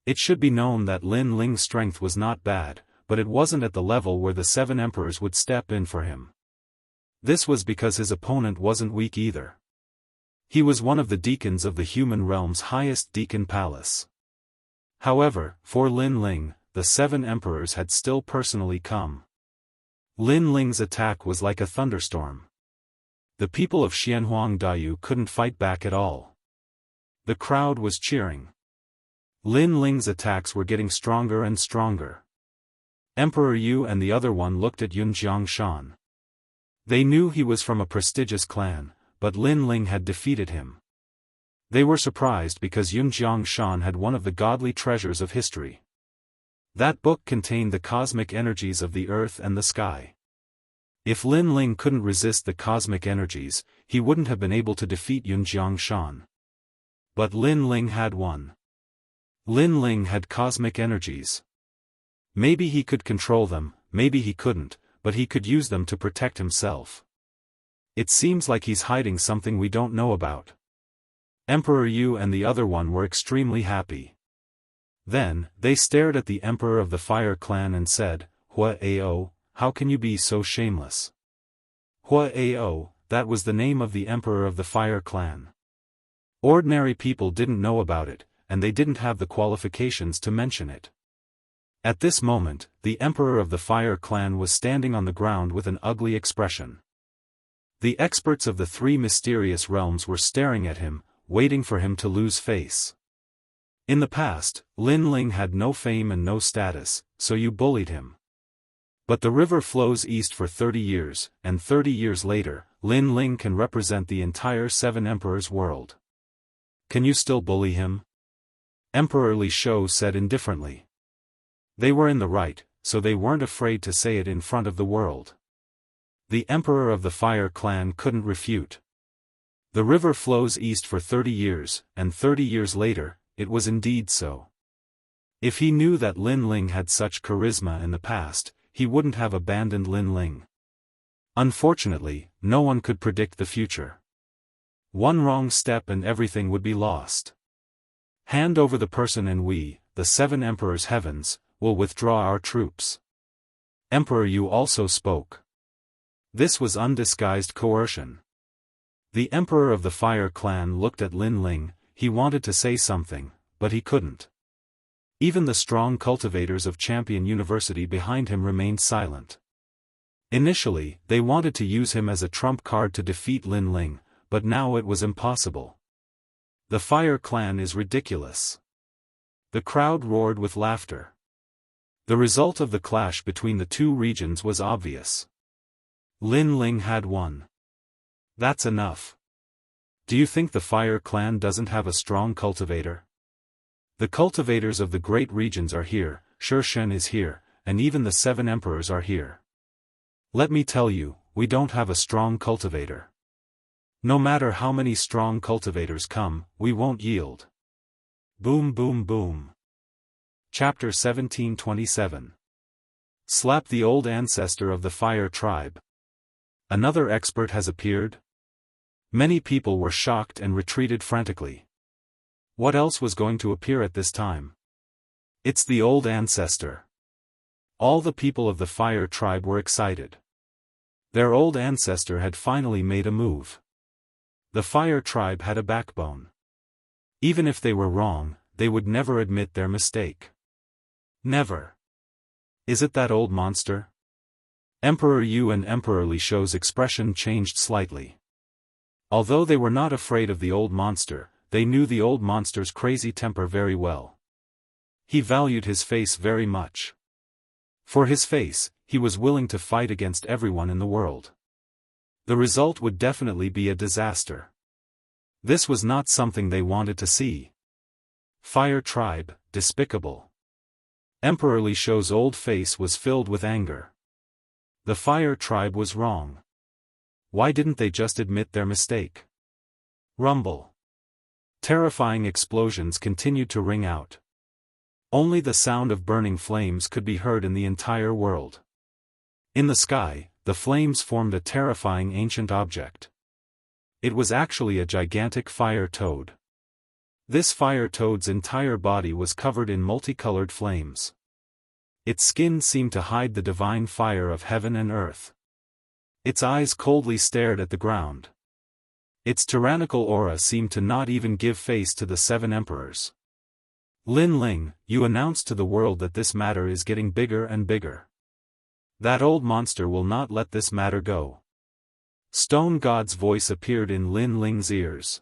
It should be known that Lin Ling's strength was not bad, but it wasn't at the level where the Seven Emperors would step in for him. This was because his opponent wasn't weak either. He was one of the deacons of the human realm's highest deacon palace. However, for Lin Ling, the Seven Emperors had still personally come. Lin Ling's attack was like a thunderstorm. The people of Xianhuang Dayu couldn't fight back at all. The crowd was cheering. Lin Ling's attacks were getting stronger and stronger. Emperor Yu and the other one looked at Yun Jiangshan. They knew he was from a prestigious clan, but Lin Ling had defeated him. They were surprised because Yun Jiangshan had one of the godly treasures of history. That book contained the cosmic energies of the earth and the sky. If Lin Ling couldn't resist the cosmic energies, he wouldn't have been able to defeat Yun Jiangshan. But Lin Ling had won. Lin Ling had cosmic energies. Maybe he could control them, maybe he couldn't, but he could use them to protect himself. It seems like he's hiding something we don't know about. Emperor Yu and the other one were extremely happy. Then, they stared at the Emperor of the Fire Clan and said, "Hua Ao, how can you be so shameless?" Hua Ao, that was the name of the Emperor of the Fire Clan. Ordinary people didn't know about it, and they didn't have the qualifications to mention it. At this moment, the Emperor of the Fire Clan was standing on the ground with an ugly expression. The experts of the three mysterious realms were staring at him, waiting for him to lose face. In the past, Lin Ling had no fame and no status, so you bullied him. But the river flows east for 30 years, and 30 years later, Lin Ling can represent the entire Seven Emperors world. Can you still bully him? Emperor Li Shou said indifferently. They were in the right, so they weren't afraid to say it in front of the world. The Emperor of the Fire Clan couldn't refute. The river flows east for 30 years, and 30 years later, it was indeed so. If he knew that Lin Ling had such charisma in the past, he wouldn't have abandoned Lin Ling. Unfortunately, no one could predict the future. One wrong step and everything would be lost. Hand over the person and we, the Seven Emperors' heavens, will withdraw our troops. Emperor Yu also spoke. This was undisguised coercion. The Emperor of the Fire Clan looked at Lin Ling. He wanted to say something, but he couldn't. Even the strong cultivators of Champion University behind him remained silent. Initially, they wanted to use him as a trump card to defeat Lin Ling, but now it was impossible. The Fire Clan is ridiculous. The crowd roared with laughter. The result of the clash between the two regions was obvious. Lin Ling had won. That's enough. Do you think the Fire Clan doesn't have a strong cultivator? The cultivators of the great regions are here, Shen is here, and even the Seven Emperors are here. Let me tell you, we don't have a strong cultivator. No matter how many strong cultivators come, we won't yield. Boom boom boom. Chapter 1727. Slap the old ancestor of the Fire Tribe. Another expert has appeared? Many people were shocked and retreated frantically. What else was going to appear at this time? It's the old ancestor. All the people of the Fire Tribe were excited. Their old ancestor had finally made a move. The Fire Tribe had a backbone. Even if they were wrong, they would never admit their mistake. Never. Is it that old monster? Emperor Yu and Emperor Li Shou's expression changed slightly. Although they were not afraid of the old monster, they knew the old monster's crazy temper very well. He valued his face very much. For his face, he was willing to fight against everyone in the world. The result would definitely be a disaster. This was not something they wanted to see. Fire Tribe, despicable. Emperor Li Shou's old face was filled with anger. The Fire Tribe was wrong. Why didn't they just admit their mistake? Rumble. Terrifying explosions continued to ring out. Only the sound of burning flames could be heard in the entire world. In the sky, the flames formed a terrifying ancient object. It was actually a gigantic fire toad. This fire toad's entire body was covered in multicolored flames. Its skin seemed to hide the divine fire of heaven and earth. Its eyes coldly stared at the ground. Its tyrannical aura seemed to not even give face to the Seven Emperors. Lin Ling, you announced to the world that this matter is getting bigger and bigger. That old monster will not let this matter go. Stone God's voice appeared in Lin Ling's ears.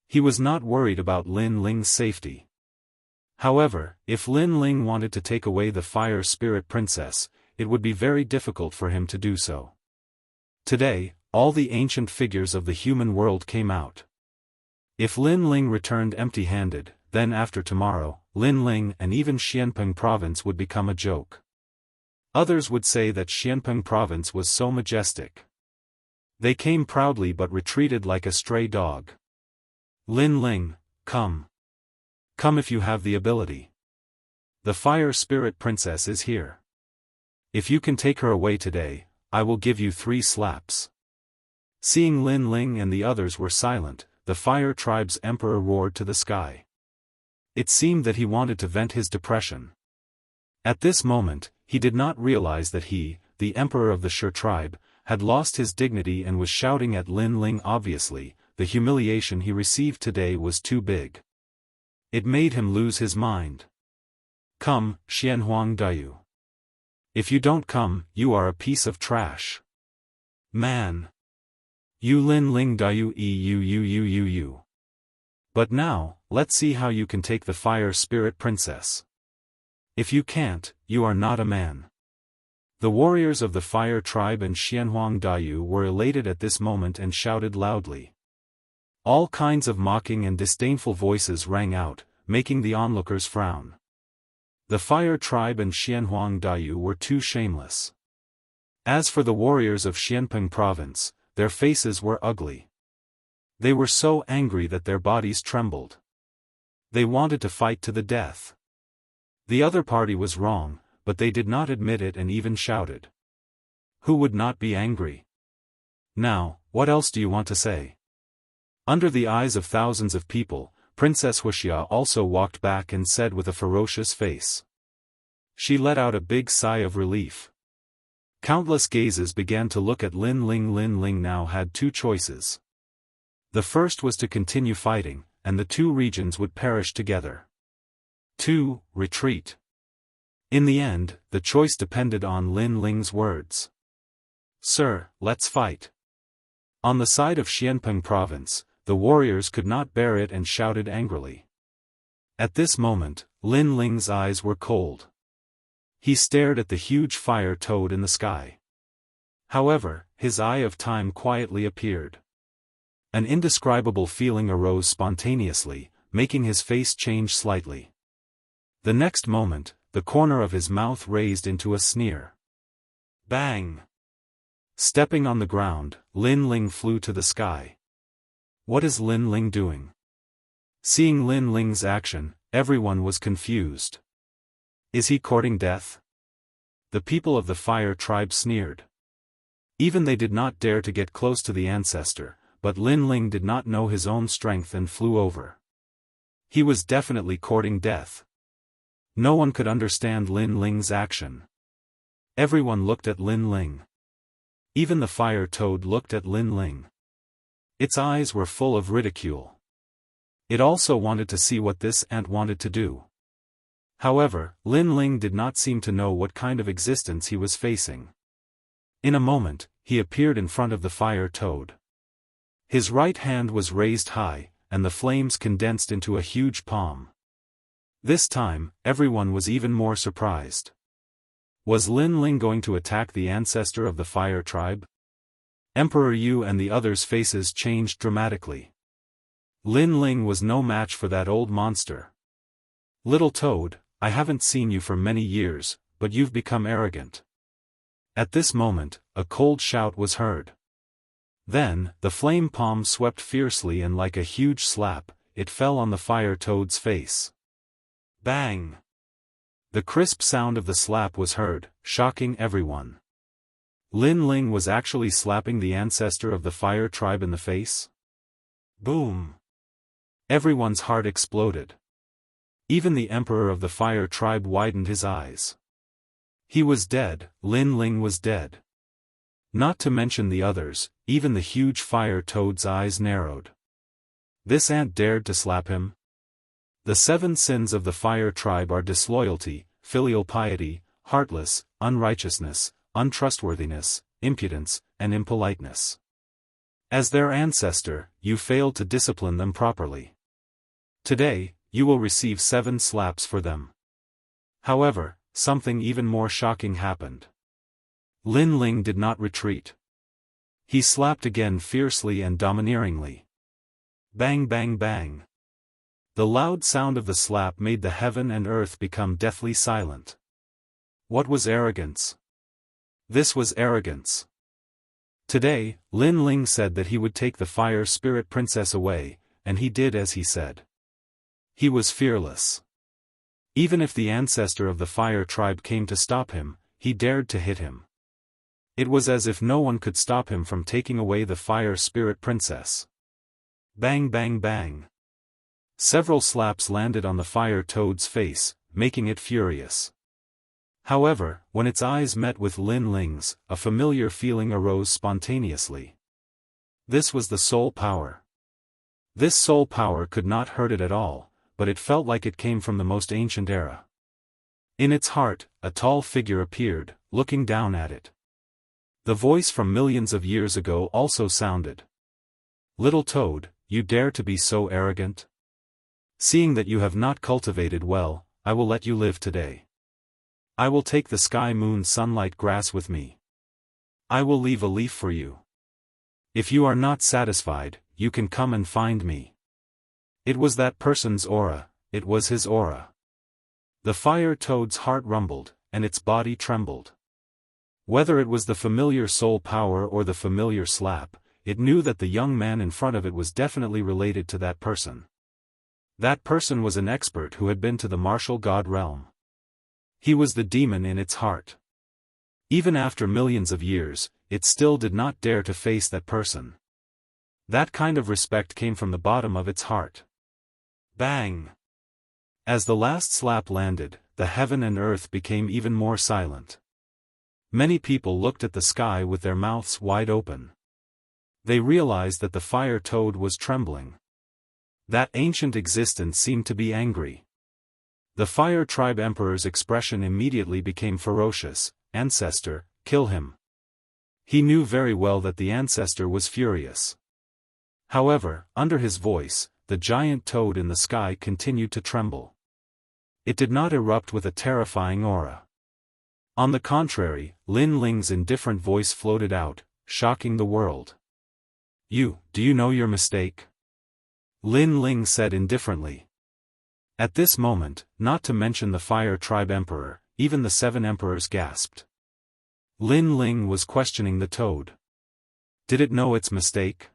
He was not worried about Lin Ling's safety. However, if Lin Ling wanted to take away the Fire Spirit Princess, it would be very difficult for him to do so. Today, all the ancient figures of the human world came out. If Lin Ling returned empty-handed, then after tomorrow, Lin Ling and even Xianpeng Province would become a joke. Others would say that Xianpeng Province was so majestic. They came proudly but retreated like a stray dog. Lin Ling, come. Come if you have the ability. The Fire Spirit Princess is here. If you can take her away today, I will give you 3 slaps. Seeing Lin Ling and the others were silent, the Fire Tribe's emperor roared to the sky. It seemed that he wanted to vent his depression. At this moment, he did not realize that he, the emperor of the Shi tribe, had lost his dignity and was shouting at Lin Ling. Obviously, the humiliation he received today was too big. It made him lose his mind. Come, Xianhuang Dayu. If you don't come, you are a piece of trash. Man. You Lin Ling Dayu you. But now, let's see how you can take the Fire Spirit Princess. If you can't, you are not a man. The warriors of the Fire Tribe and Xianhuang Dayu were elated at this moment and shouted loudly. All kinds of mocking and disdainful voices rang out, making the onlookers frown. The Fire Tribe and Xianhuang Dayu were too shameless. As for the warriors of Xianpeng Province, their faces were ugly. They were so angry that their bodies trembled. They wanted to fight to the death. The other party was wrong, but they did not admit it and even shouted. Who would not be angry? Now, what else do you want to say? Under the eyes of thousands of people, Princess Wuxia also walked back and said with a ferocious face. She let out a big sigh of relief. Countless gazes began to look at Lin Ling. Lin Ling now had two choices. The first was to continue fighting, and the two regions would perish together. 2. Retreat. In the end, the choice depended on Lin Ling's words. Sir, let's fight. On the side of Xianpeng Province, the warriors could not bear it and shouted angrily. At this moment, Lin Ling's eyes were cold. He stared at the huge fire toad in the sky. However, his eye of time quietly appeared. An indescribable feeling arose spontaneously, making his face change slightly. The next moment, the corner of his mouth raised into a sneer. Bang! Stepping on the ground, Lin Ling flew to the sky. What is Lin Ling doing? Seeing Lin Ling's action, everyone was confused. Is he courting death? The people of the Fire Tribe sneered. Even they did not dare to get close to the ancestor, but Lin Ling did not know his own strength and flew over. He was definitely courting death. No one could understand Lin Ling's action. Everyone looked at Lin Ling. Even the fire toad looked at Lin Ling. Its eyes were full of ridicule. It also wanted to see what this ant wanted to do. However, Lin Ling did not seem to know what kind of existence he was facing. In a moment, he appeared in front of the fire toad. His right hand was raised high, and the flames condensed into a huge palm. This time, everyone was even more surprised. Was Lin Ling going to attack the ancestor of the Fire Tribe? Emperor Yu and the others' faces changed dramatically. Lin Ling was no match for that old monster. Little toad, I haven't seen you for many years, but you've become arrogant. At this moment, a cold shout was heard. Then, the flame palm swept fiercely and like a huge slap, it fell on the fire toad's face. Bang! The crisp sound of the slap was heard, shocking everyone. Lin Ling was actually slapping the ancestor of the Fire Tribe in the face? Boom! Everyone's heart exploded. Even the emperor of the Fire Tribe widened his eyes. He was dead, Lin Ling was dead. Not to mention the others, even the huge fire toad's eyes narrowed. This ant dared to slap him? The 7 sins of the Fire Tribe are disloyalty, filial piety, heartless, unrighteousness, untrustworthiness, impudence, and impoliteness. As their ancestor, you failed to discipline them properly. Today, you will receive 7 slaps for them. However, something even more shocking happened. Lin Ling did not retreat. He slapped again fiercely and domineeringly. Bang bang bang. The loud sound of the slap made the heaven and earth become deathly silent. What was arrogance? This was arrogance. Today, Lin Ling said that he would take the Fire Spirit Princess away, and he did as he said. He was fearless. Even if the ancestor of the Fire Tribe came to stop him, he dared to hit him. It was as if no one could stop him from taking away the fire spirit princess. Bang bang bang. Several slaps landed on the fire toad's face, making it furious. However, when its eyes met with Lin Ling's, a familiar feeling arose spontaneously. This was the soul power. This soul power could not hurt it at all, but it felt like it came from the most ancient era. In its heart, a tall figure appeared, looking down at it. The voice from millions of years ago also sounded. Little toad, you dare to be so arrogant? Seeing that you have not cultivated well, I will let you live today. I will take the sky moon sunlight grass with me. I will leave a leaf for you. If you are not satisfied, you can come and find me. It was that person's aura, it was his aura. The fire toad's heart rumbled, and its body trembled. Whether it was the familiar soul power or the familiar slap, it knew that the young man in front of it was definitely related to that person. That person was an expert who had been to the martial god realm. He was the demon in its heart. Even after millions of years, it still did not dare to face that person. That kind of respect came from the bottom of its heart. Bang! As the last slap landed, the heaven and earth became even more silent. Many people looked at the sky with their mouths wide open. They realized that the fire toad was trembling. That ancient existence seemed to be angry. The fire tribe emperor's expression immediately became ferocious. Ancestor, kill him. He knew very well that the ancestor was furious. However, under his voice, the giant toad in the sky continued to tremble. It did not erupt with a terrifying aura. On the contrary, Lin Ling's indifferent voice floated out, shocking the world. Do you know your mistake? Lin Ling said indifferently. At this moment, not to mention the fire tribe emperor, even the 7 emperors gasped. Lin Ling was questioning the toad. Did it know its mistake?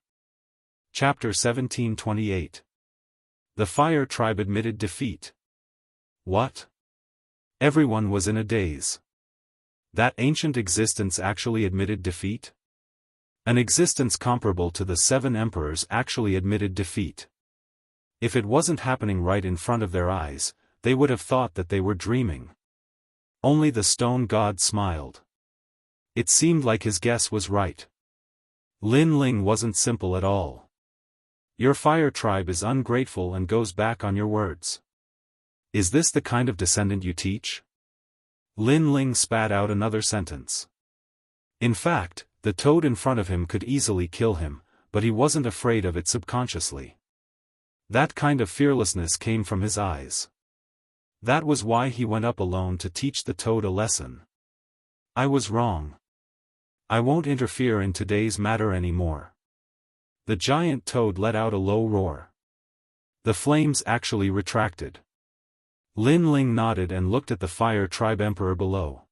Chapter 1728. The fire tribe admitted defeat. What? Everyone was in a daze. That ancient existence actually admitted defeat? An existence comparable to the 7 emperors actually admitted defeat. If it wasn't happening right in front of their eyes, they would have thought that they were dreaming. Only the stone god smiled. It seemed like his guess was right. Lin Ling wasn't simple at all. Your fire tribe is ungrateful and goes back on your words. Is this the kind of descendant you teach? Lin Ling spat out another sentence. In fact, the toad in front of him could easily kill him, but he wasn't afraid of it subconsciously. That kind of fearlessness came from his eyes. That was why he went up alone to teach the toad a lesson. I was wrong. I won't interfere in today's matter anymore. The giant toad let out a low roar. The flames actually retracted. Lin Ling nodded and looked at the fire tribe emperor below.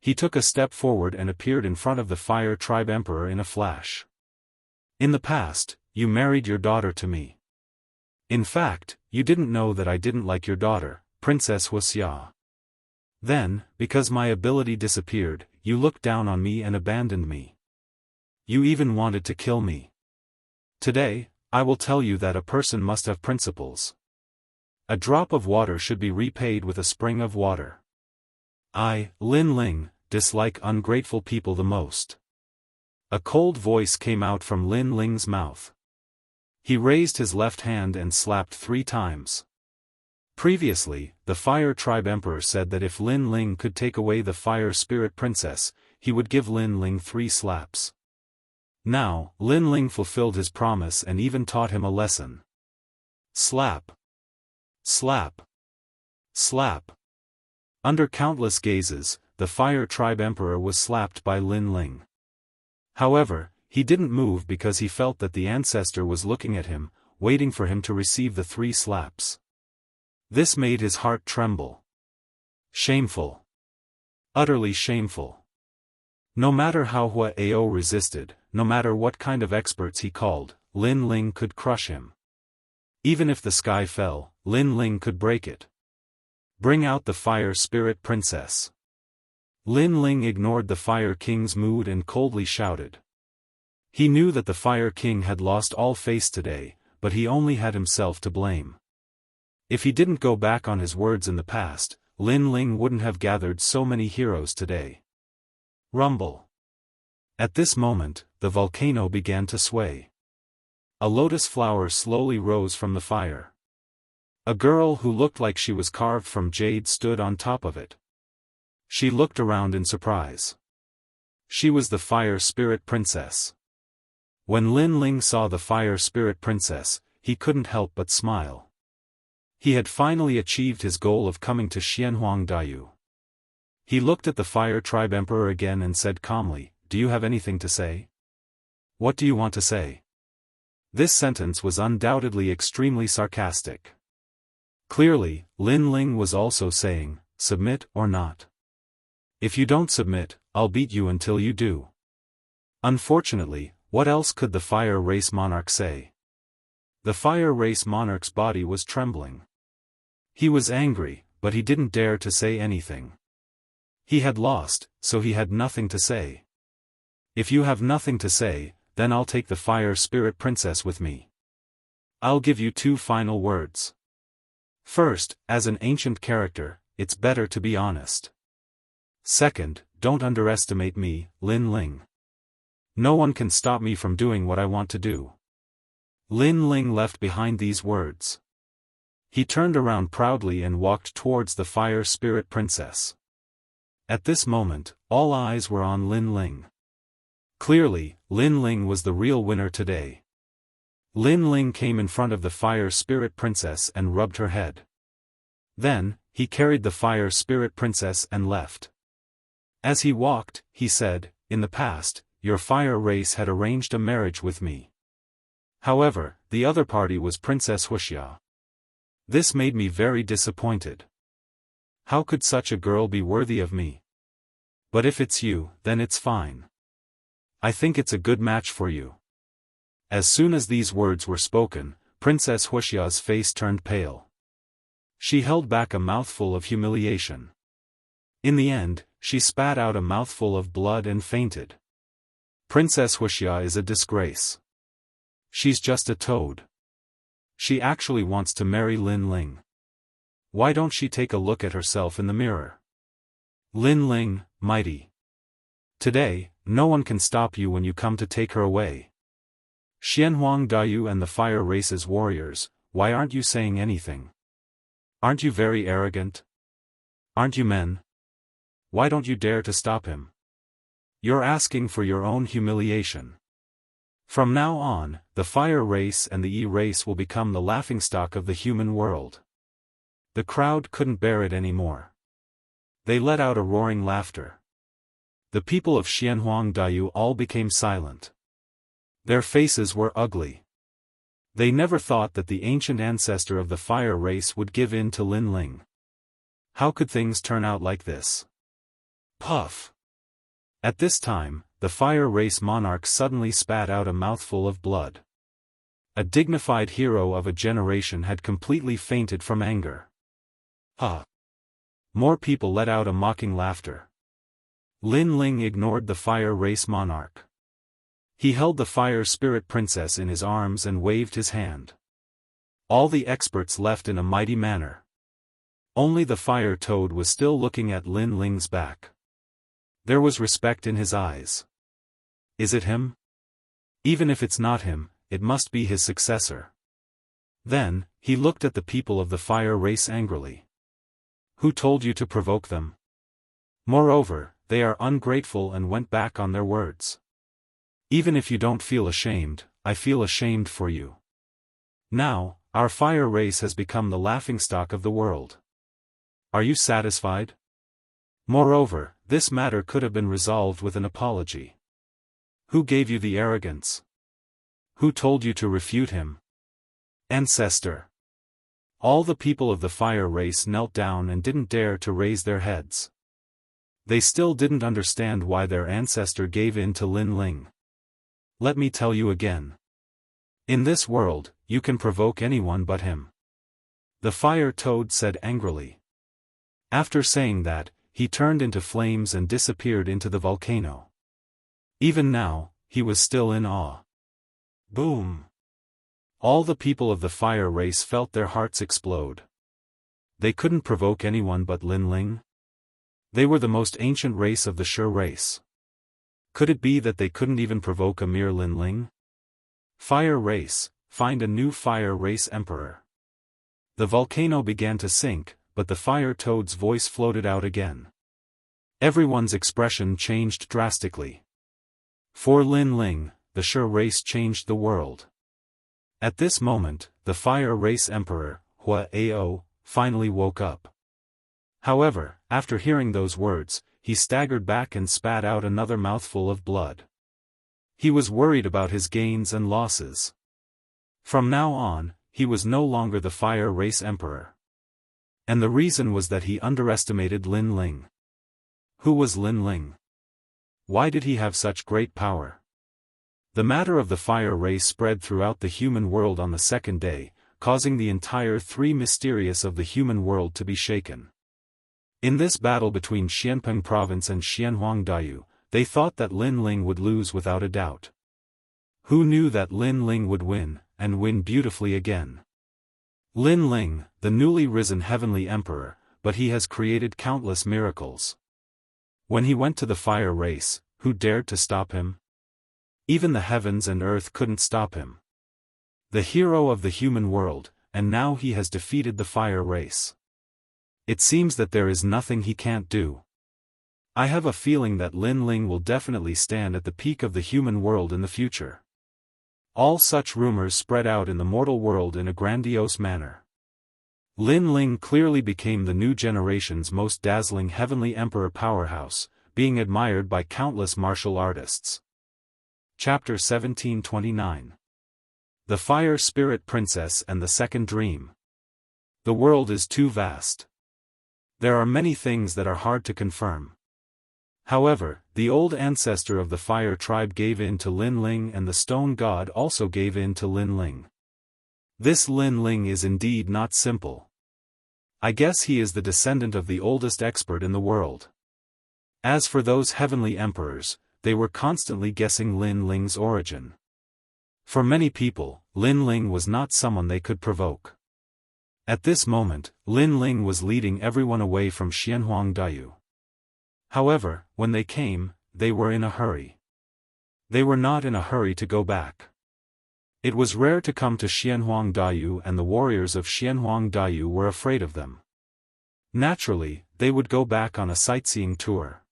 He took a step forward and appeared in front of the fire tribe emperor in a flash. In the past, you married your daughter to me. In fact, you didn't know that I didn't like your daughter, Princess Wuxia. Then, because my ability disappeared, you looked down on me and abandoned me. You even wanted to kill me. Today, I will tell you that a person must have principles. A drop of water should be repaid with a spring of water. I, Lin Ling, dislike ungrateful people the most. A cold voice came out from Lin Ling's mouth. He raised his left hand and slapped 3 times. Previously, the fire tribe emperor said that if Lin Ling could take away the fire spirit princess, he would give Lin Ling 3 slaps. Now, Lin Ling fulfilled his promise and even taught him a lesson. Slap. Slap. Slap. Under countless gazes, the fire tribe emperor was slapped by Lin Ling. However, he didn't move because he felt that the ancestor was looking at him, waiting for him to receive the 3 slaps. This made his heart tremble. Shameful. Utterly shameful. No matter how Hua Ao resisted, no matter what kind of experts he called, Lin Ling could crush him. Even if the sky fell, Lin Ling could break it. Bring out the fire spirit princess. Lin Ling ignored the Fire King's mood and coldly shouted. He knew that the Fire King had lost all face today, but he only had himself to blame. If he didn't go back on his words in the past, Lin Ling wouldn't have gathered so many heroes today. Rumble. At this moment, the volcano began to sway. A lotus flower slowly rose from the fire. A girl who looked like she was carved from jade stood on top of it. She looked around in surprise. She was the Fire Spirit Princess. When Lin Ling saw the Fire Spirit Princess, he couldn't help but smile. He had finally achieved his goal of coming to Xianhuang Daiyu. He looked at the Fire Tribe Emperor again and said calmly, "Do you have anything to say?" "What do you want to say?" This sentence was undoubtedly extremely sarcastic. Clearly, Lin Ling was also saying, "Submit or not. If you don't submit, I'll beat you until you do." Unfortunately, what else could the Fire Race Monarch say? The Fire Race Monarch's body was trembling. He was angry, but he didn't dare to say anything. He had lost, so he had nothing to say. "If you have nothing to say, then I'll take the Fire Spirit Princess with me. I'll give you 2 final words. First, as an ancient character, it's better to be honest. Second, don't underestimate me, Lin Ling. No one can stop me from doing what I want to do." Lin Ling left behind these words. He turned around proudly and walked towards the Fire Spirit Princess. At this moment, all eyes were on Lin Ling. Clearly, Lin Ling was the real winner today. Lin Ling came in front of the Fire Spirit Princess and rubbed her head. Then, he carried the Fire Spirit Princess and left. As he walked, he said, "In the past, your fire race had arranged a marriage with me. However, the other party was Princess Wuxia. This made me very disappointed. How could such a girl be worthy of me? But if it's you, then it's fine. I think it's a good match for you." As soon as these words were spoken, Princess Wuxia's face turned pale. She held back a mouthful of humiliation. In the end, she spat out a mouthful of blood and fainted. Princess Wuxia is a disgrace. She's just a toad. She actually wants to marry Lin Ling. Why don't she take a look at herself in the mirror? Lin Ling, mighty. Today, no one can stop you when you come to take her away. Xianhuang Daiyu and the Fire Race's warriors, why aren't you saying anything? Aren't you very arrogant? Aren't you men? Why don't you dare to stop him? You're asking for your own humiliation. From now on, the Fire Race and the E-Race will become the laughingstock of the human world. The crowd couldn't bear it anymore. They let out a roaring laughter. The people of Xianhuang Daiyu all became silent. Their faces were ugly. They never thought that the ancient ancestor of the Fire Race would give in to Lin Ling. How could things turn out like this? Puff! At this time, the Fire Race Monarch suddenly spat out a mouthful of blood. A dignified hero of a generation had completely fainted from anger. Ha! More people let out a mocking laughter. Lin Ling ignored the Fire Race Monarch. He held the Fire Spirit Princess in his arms and waved his hand. All the experts left in a mighty manner. Only the Fire Toad was still looking at Lin Ling's back. There was respect in his eyes. Is it him? Even if it's not him, it must be his successor. Then, he looked at the people of the Fire Race angrily. Who told you to provoke them? Moreover, they are ungrateful and went back on their words. Even if you don't feel ashamed, I feel ashamed for you. Now, our Fire Race has become the laughingstock of the world. Are you satisfied? Moreover, this matter could have been resolved with an apology. Who gave you the arrogance? Who told you to refute him? Ancestor. All the people of the Fire Race knelt down and didn't dare to raise their heads. They still didn't understand why their ancestor gave in to Lin Ling. Let me tell you again. In this world, you can provoke anyone but him. The Fire Toad said angrily. After saying that, he turned into flames and disappeared into the volcano. Even now, he was still in awe. Boom! All the people of the fire race felt their hearts explode. They couldn't provoke anyone but Lin Ling. They were the most ancient race of the Shi race. Could it be that they couldn't even provoke a mere Lin Ling? Fire race, find a new fire race emperor. The volcano began to sink, but the fire toad's voice floated out again. Everyone's expression changed drastically. For Lin Ling, the Shi race changed the world. At this moment, the fire race emperor, Hua Ao, finally woke up. However, after hearing those words, he staggered back and spat out another mouthful of blood. He was worried about his gains and losses. From now on, he was no longer the fire race emperor. And the reason was that he underestimated Lin Ling. Who was Lin Ling? Why did he have such great power? The matter of the fire race spread throughout the human world on the second day, causing the entire three mysterious of the human world to be shaken. In this battle between Xianpeng province and Xianhuangdao, they thought that Lin Ling would lose without a doubt. Who knew that Lin Ling would win, and win beautifully again? Lin Ling, the newly risen heavenly emperor, but he has created countless miracles. When he went to the fire race, who dared to stop him? Even the heavens and earth couldn't stop him. The hero of the human world, and now he has defeated the fire race. It seems that there is nothing he can't do. I have a feeling that Lin Ling will definitely stand at the peak of the human world in the future. All such rumors spread out in the mortal world in a grandiose manner. Lin Ling clearly became the new generation's most dazzling heavenly emperor powerhouse, being admired by countless martial artists. Chapter 1729. The Fire Spirit Princess and the Second Dream. The world is too vast. There are many things that are hard to confirm. However, the old ancestor of the fire tribe gave in to Lin Ling and the stone god also gave in to Lin Ling. This Lin Ling is indeed not simple. I guess he is the descendant of the oldest expert in the world. As for those heavenly emperors, they were constantly guessing Lin Ling's origin. For many people, Lin Ling was not someone they could provoke. At this moment, Lin Ling was leading everyone away from Xianhuangdao. However, when they came, they were in a hurry. They were not in a hurry to go back. It was rare to come to Xianhuangdao and the warriors of Xianhuangdao were afraid of them. Naturally, they would go back on a sightseeing tour.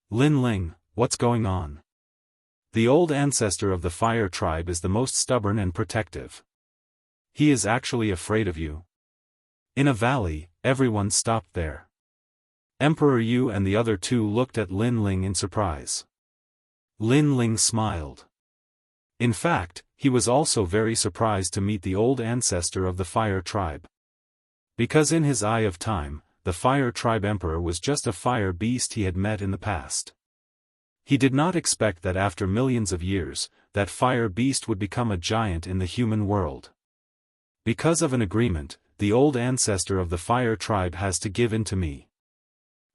Lin Ling, what's going on? The old ancestor of the fire tribe is the most stubborn and protective. He is actually afraid of you. In a valley, everyone stopped there. Emperor Yu and the other two looked at Lin Ling in surprise. Lin Ling smiled. In fact, he was also very surprised to meet the old ancestor of the fire tribe. Because in his eye of time, the fire tribe emperor was just a fire beast he had met in the past. He did not expect that after millions of years, that fire beast would become a giant in the human world. Because of an agreement, the old ancestor of the fire tribe has to give in to me.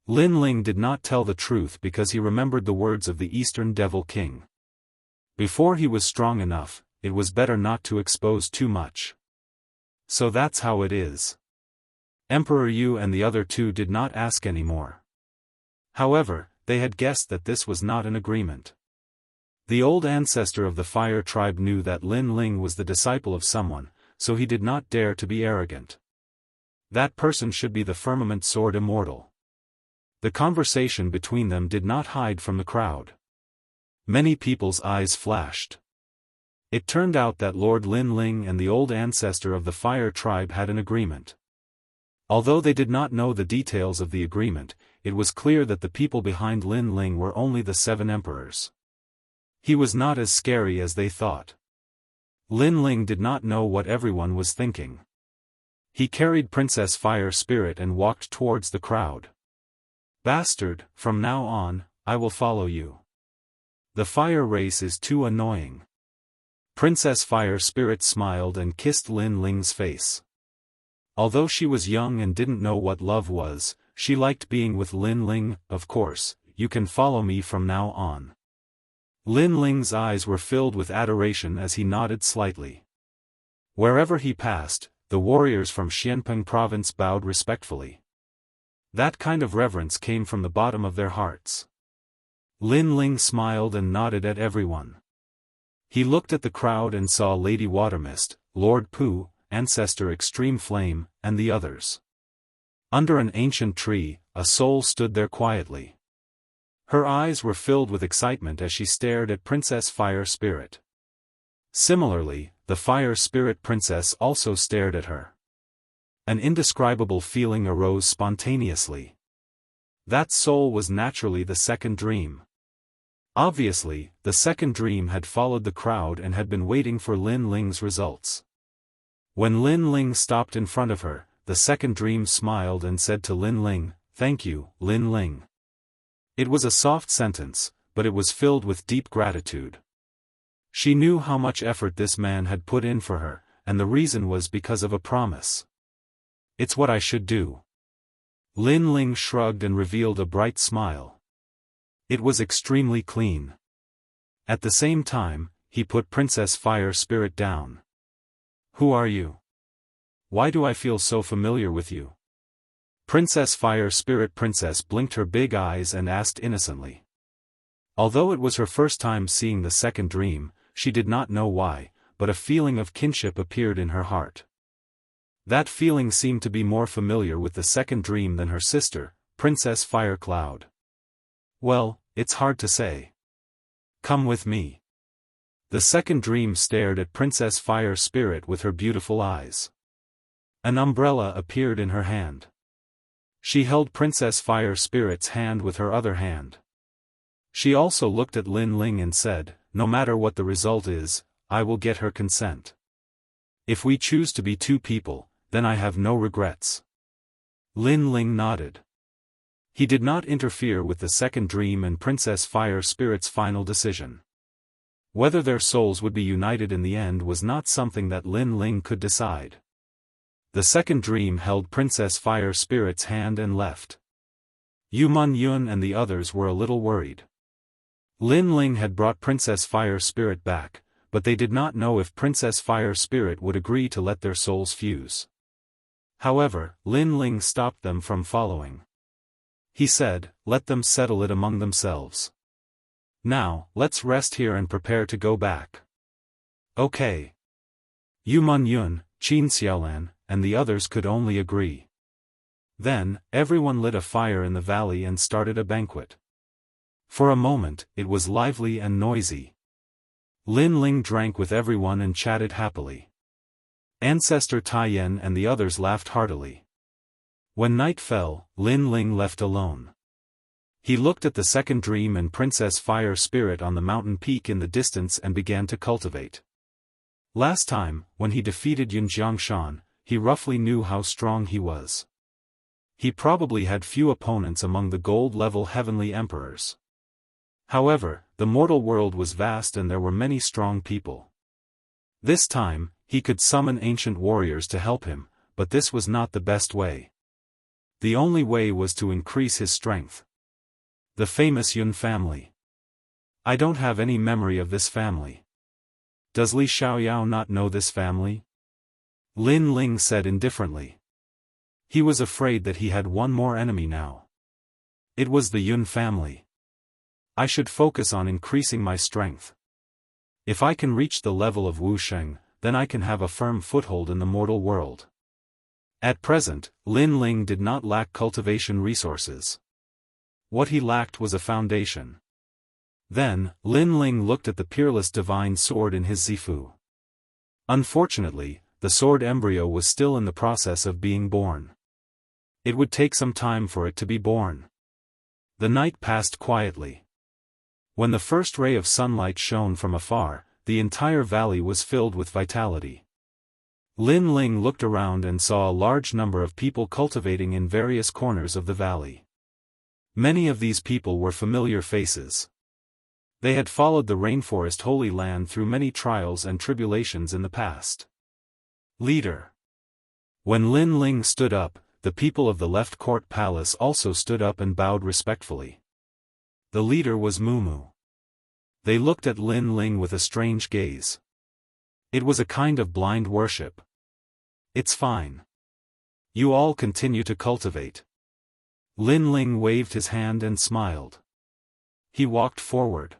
Lin Ling did not tell the truth because he remembered the words of the Eastern Devil King. Before he was strong enough, it was better not to expose too much. So that's how it is. Emperor Yu and the other two did not ask any more. However, they had guessed that this was not an agreement. The old ancestor of the fire tribe knew that Lin Ling was the disciple of someone, so he did not dare to be arrogant. That person should be the firmament sword Immortal. The conversation between them did not hide from the crowd. Many people's eyes flashed. It turned out that Lord Lin Ling and the old ancestor of the fire tribe had an agreement. Although they did not know the details of the agreement, it was clear that the people behind Lin Ling were only the 7 emperors. He was not as scary as they thought. Lin Ling did not know what everyone was thinking. He carried Princess Fire Spirit and walked towards the crowd. Bastard, from now on, I will follow you. The fire race is too annoying. Princess Fire Spirit smiled and kissed Lin Ling's face. Although she was young and didn't know what love was, she liked being with Lin Ling. Of course, you can follow me from now on. Lin Ling's eyes were filled with adoration as he nodded slightly. Wherever he passed, the warriors from Xianpeng province bowed respectfully. That kind of reverence came from the bottom of their hearts. Lin Ling smiled and nodded at everyone. He looked at the crowd and saw Lady Watermist, Lord Pu, Ancestor Extreme Flame, and the others. Under an ancient tree, a soul stood there quietly. Her eyes were filled with excitement as she stared at Princess Fire Spirit. Similarly, the Fire Spirit Princess also stared at her. An indescribable feeling arose spontaneously. That soul was naturally the second dream. Obviously, the second dream had followed the crowd and had been waiting for Lin Ling's results. When Lin Ling stopped in front of her, the second dream smiled and said to Lin Ling, "Thank you, Lin Ling." It was a soft sentence, but it was filled with deep gratitude. She knew how much effort this man had put in for her, and the reason was because of a promise. "It's what I should do." Lin Ling shrugged and revealed a bright smile. It was extremely clean. At the same time, he put Princess Fire Spirit down. "Who are you? Why do I feel so familiar with you?" Princess Fire Spirit Princess blinked her big eyes and asked innocently. Although it was her first time seeing the second dream, she did not know why, but a feeling of kinship appeared in her heart. That feeling seemed to be more familiar with the second dream than her sister, Princess Fire Cloud. "Well, it's hard to say. Come with me." The second dream stared at Princess Fire Spirit with her beautiful eyes. An umbrella appeared in her hand. She held Princess Fire Spirit's hand with her other hand. She also looked at Lin Ling and said, "No matter what the result is, I will get her consent. If we choose to be two people, then I have no regrets." Lin Ling nodded. He did not interfere with the second dream and Princess Fire Spirit's final decision. Whether their souls would be united in the end was not something that Lin Ling could decide. The second dream held Princess Fire Spirit's hand and left. Yu Mun Yun and the others were a little worried. Lin Ling had brought Princess Fire Spirit back, but they did not know if Princess Fire Spirit would agree to let their souls fuse. However, Lin Ling stopped them from following. He said, "Let them settle it among themselves. Now, let's rest here and prepare to go back." "Okay." Yu Mun Yun, Qin Xiaolan, and the others could only agree. Then, everyone lit a fire in the valley and started a banquet. For a moment, it was lively and noisy. Lin Ling drank with everyone and chatted happily. Ancestor Taiyan and the others laughed heartily. When night fell, Lin Ling left alone. He looked at the second dream and Princess Fire Spirit on the mountain peak in the distance and began to cultivate. Last time, when he defeated Yun Jiangshan, he roughly knew how strong he was. He probably had few opponents among the gold-level heavenly emperors. However, the mortal world was vast and there were many strong people. This time, he could summon ancient warriors to help him, but this was not the best way. The only way was to increase his strength. The famous Yun family. I don't have any memory of this family. Does Li Xiaoyao not know this family? Lin Ling said indifferently. He was afraid that he had one more enemy now. It was the Yun family. I should focus on increasing my strength. If I can reach the level of Wu Sheng, then I can have a firm foothold in the mortal world. At present, Lin Ling did not lack cultivation resources. What he lacked was a foundation. Then, Lin Ling looked at the peerless divine sword in his Zifu. Unfortunately, the sword embryo was still in the process of being born. It would take some time for it to be born. The night passed quietly. When the first ray of sunlight shone from afar, the entire valley was filled with vitality. Lin Ling looked around and saw a large number of people cultivating in various corners of the valley. Many of these people were familiar faces. They had followed the rainforest Holy Land through many trials and tribulations in the past. Leader. When Lin Ling stood up, the people of the left court palace also stood up and bowed respectfully. The leader was Mumu. They looked at Lin Ling with a strange gaze. It was a kind of blind worship. It's fine. You all continue to cultivate. Lin Ling waved his hand and smiled. He walked forward.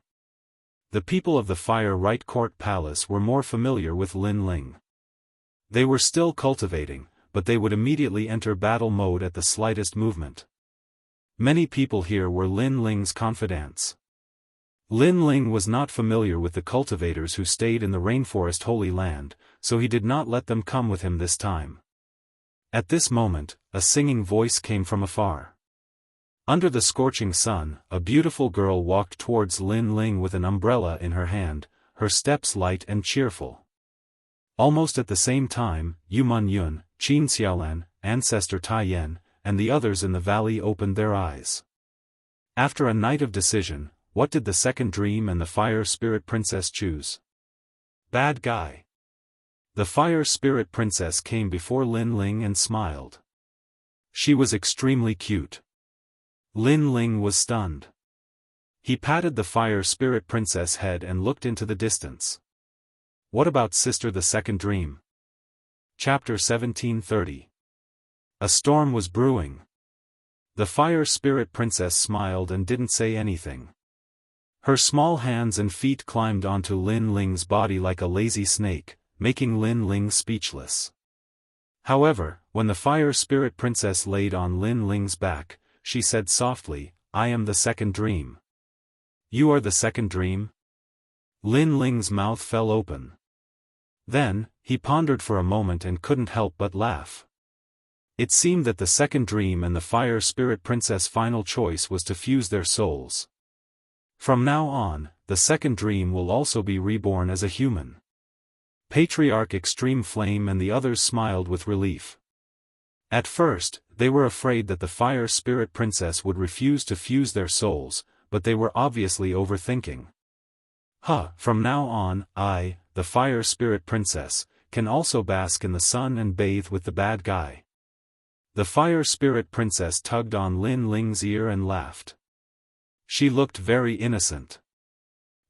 The people of the Fire Right Court Palace were more familiar with Lin Ling. They were still cultivating, but they would immediately enter battle mode at the slightest movement. Many people here were Lin Ling's confidants. Lin Ling was not familiar with the cultivators who stayed in the Rainforest Holy Land, so he did not let them come with him this time. At this moment, a singing voice came from afar. Under the scorching sun, a beautiful girl walked towards Lin Ling with an umbrella in her hand, her steps light and cheerful. Almost at the same time, Yuman Yun, Qin Xiaolan, Ancestor Tai Yan, and the others in the valley opened their eyes. After a night of decision, what did the second dream and the Fire Spirit Princess choose? Bad guy. The Fire Spirit Princess came before Lin Ling and smiled. She was extremely cute. Lin Ling was stunned. He patted the Fire Spirit Princess' head and looked into the distance. What about Sister the Second Dream? Chapter 1730. A storm was brewing. The Fire Spirit Princess smiled and didn't say anything. Her small hands and feet climbed onto Lin Ling's body like a lazy snake, making Lin Ling speechless. However, when the Fire Spirit Princess laid on Lin Ling's back, she said softly, "I am the second dream." "You are the second dream?" Lin Ling's mouth fell open. Then, he pondered for a moment and couldn't help but laugh. It seemed that the second dream and the Fire Spirit Princess' final choice was to fuse their souls. From now on, the second dream will also be reborn as a human. Patriarch Extreme Flame and the others smiled with relief. At first, they were afraid that the Fire Spirit Princess would refuse to fuse their souls, but they were obviously overthinking. From now on, I, the Fire Spirit Princess, can also bask in the sun and bathe with the bad guy. The Fire Spirit Princess tugged on Lin Ling's ear and laughed. She looked very innocent.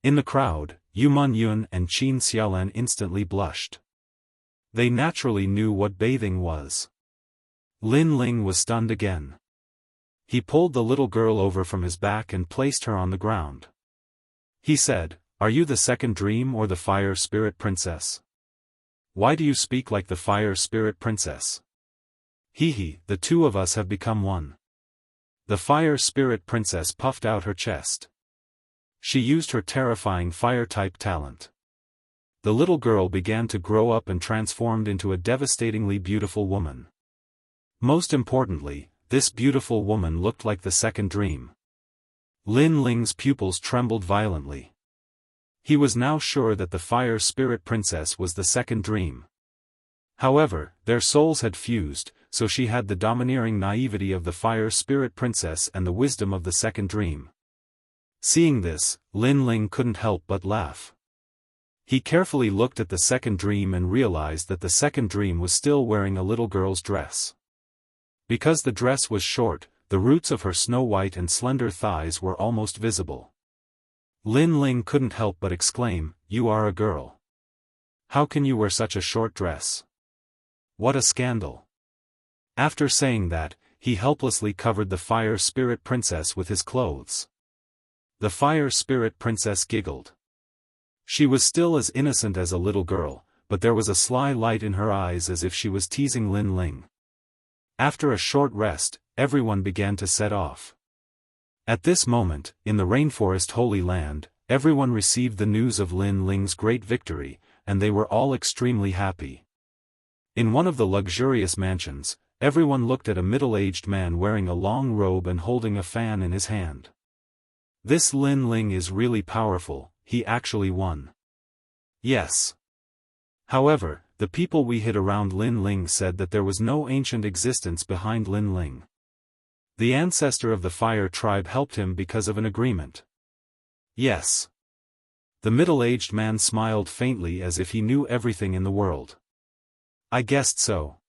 In the crowd, Yuman Yun and Qin Xiaolan instantly blushed. They naturally knew what bathing was. Lin Ling was stunned again. He pulled the little girl over from his back and placed her on the ground. He said, "Are you the second dream or the Fire Spirit Princess? Why do you speak like the Fire Spirit Princess?" The two of us have become one." The Fire Spirit Princess puffed out her chest. She used her terrifying fire-type talent. The little girl began to grow up and transformed into a devastatingly beautiful woman. Most importantly, this beautiful woman looked like the second dream. Lin Ling's pupils trembled violently. He was now sure that the Fire Spirit Princess was the second dream. However, their souls had fused, so she had the domineering naivety of the Fire Spirit Princess and the wisdom of the second dream. Seeing this, Lin Ling couldn't help but laugh. He carefully looked at the second dream and realized that the second dream was still wearing a little girl's dress. Because the dress was short, the roots of her snow-white and slender thighs were almost visible. Lin Ling couldn't help but exclaim, "You are a girl. How can you wear such a short dress? What a scandal." After saying that, he helplessly covered the Fire Spirit Princess with his clothes. The Fire Spirit Princess giggled. She was still as innocent as a little girl, but there was a sly light in her eyes as if she was teasing Lin Ling. After a short rest, everyone began to set off. At this moment, in the Rainforest Holy Land, everyone received the news of Lin Ling's great victory, and they were all extremely happy. In one of the luxurious mansions, everyone looked at a middle-aged man wearing a long robe and holding a fan in his hand. "This Lin Ling is really powerful, he actually won." "Yes." However, the people we hid around Lin Ling said that there was no ancient existence behind Lin Ling. The ancestor of the fire tribe helped him because of an agreement. "Yes." The middle-aged man smiled faintly as if he knew everything in the world. "I guessed so."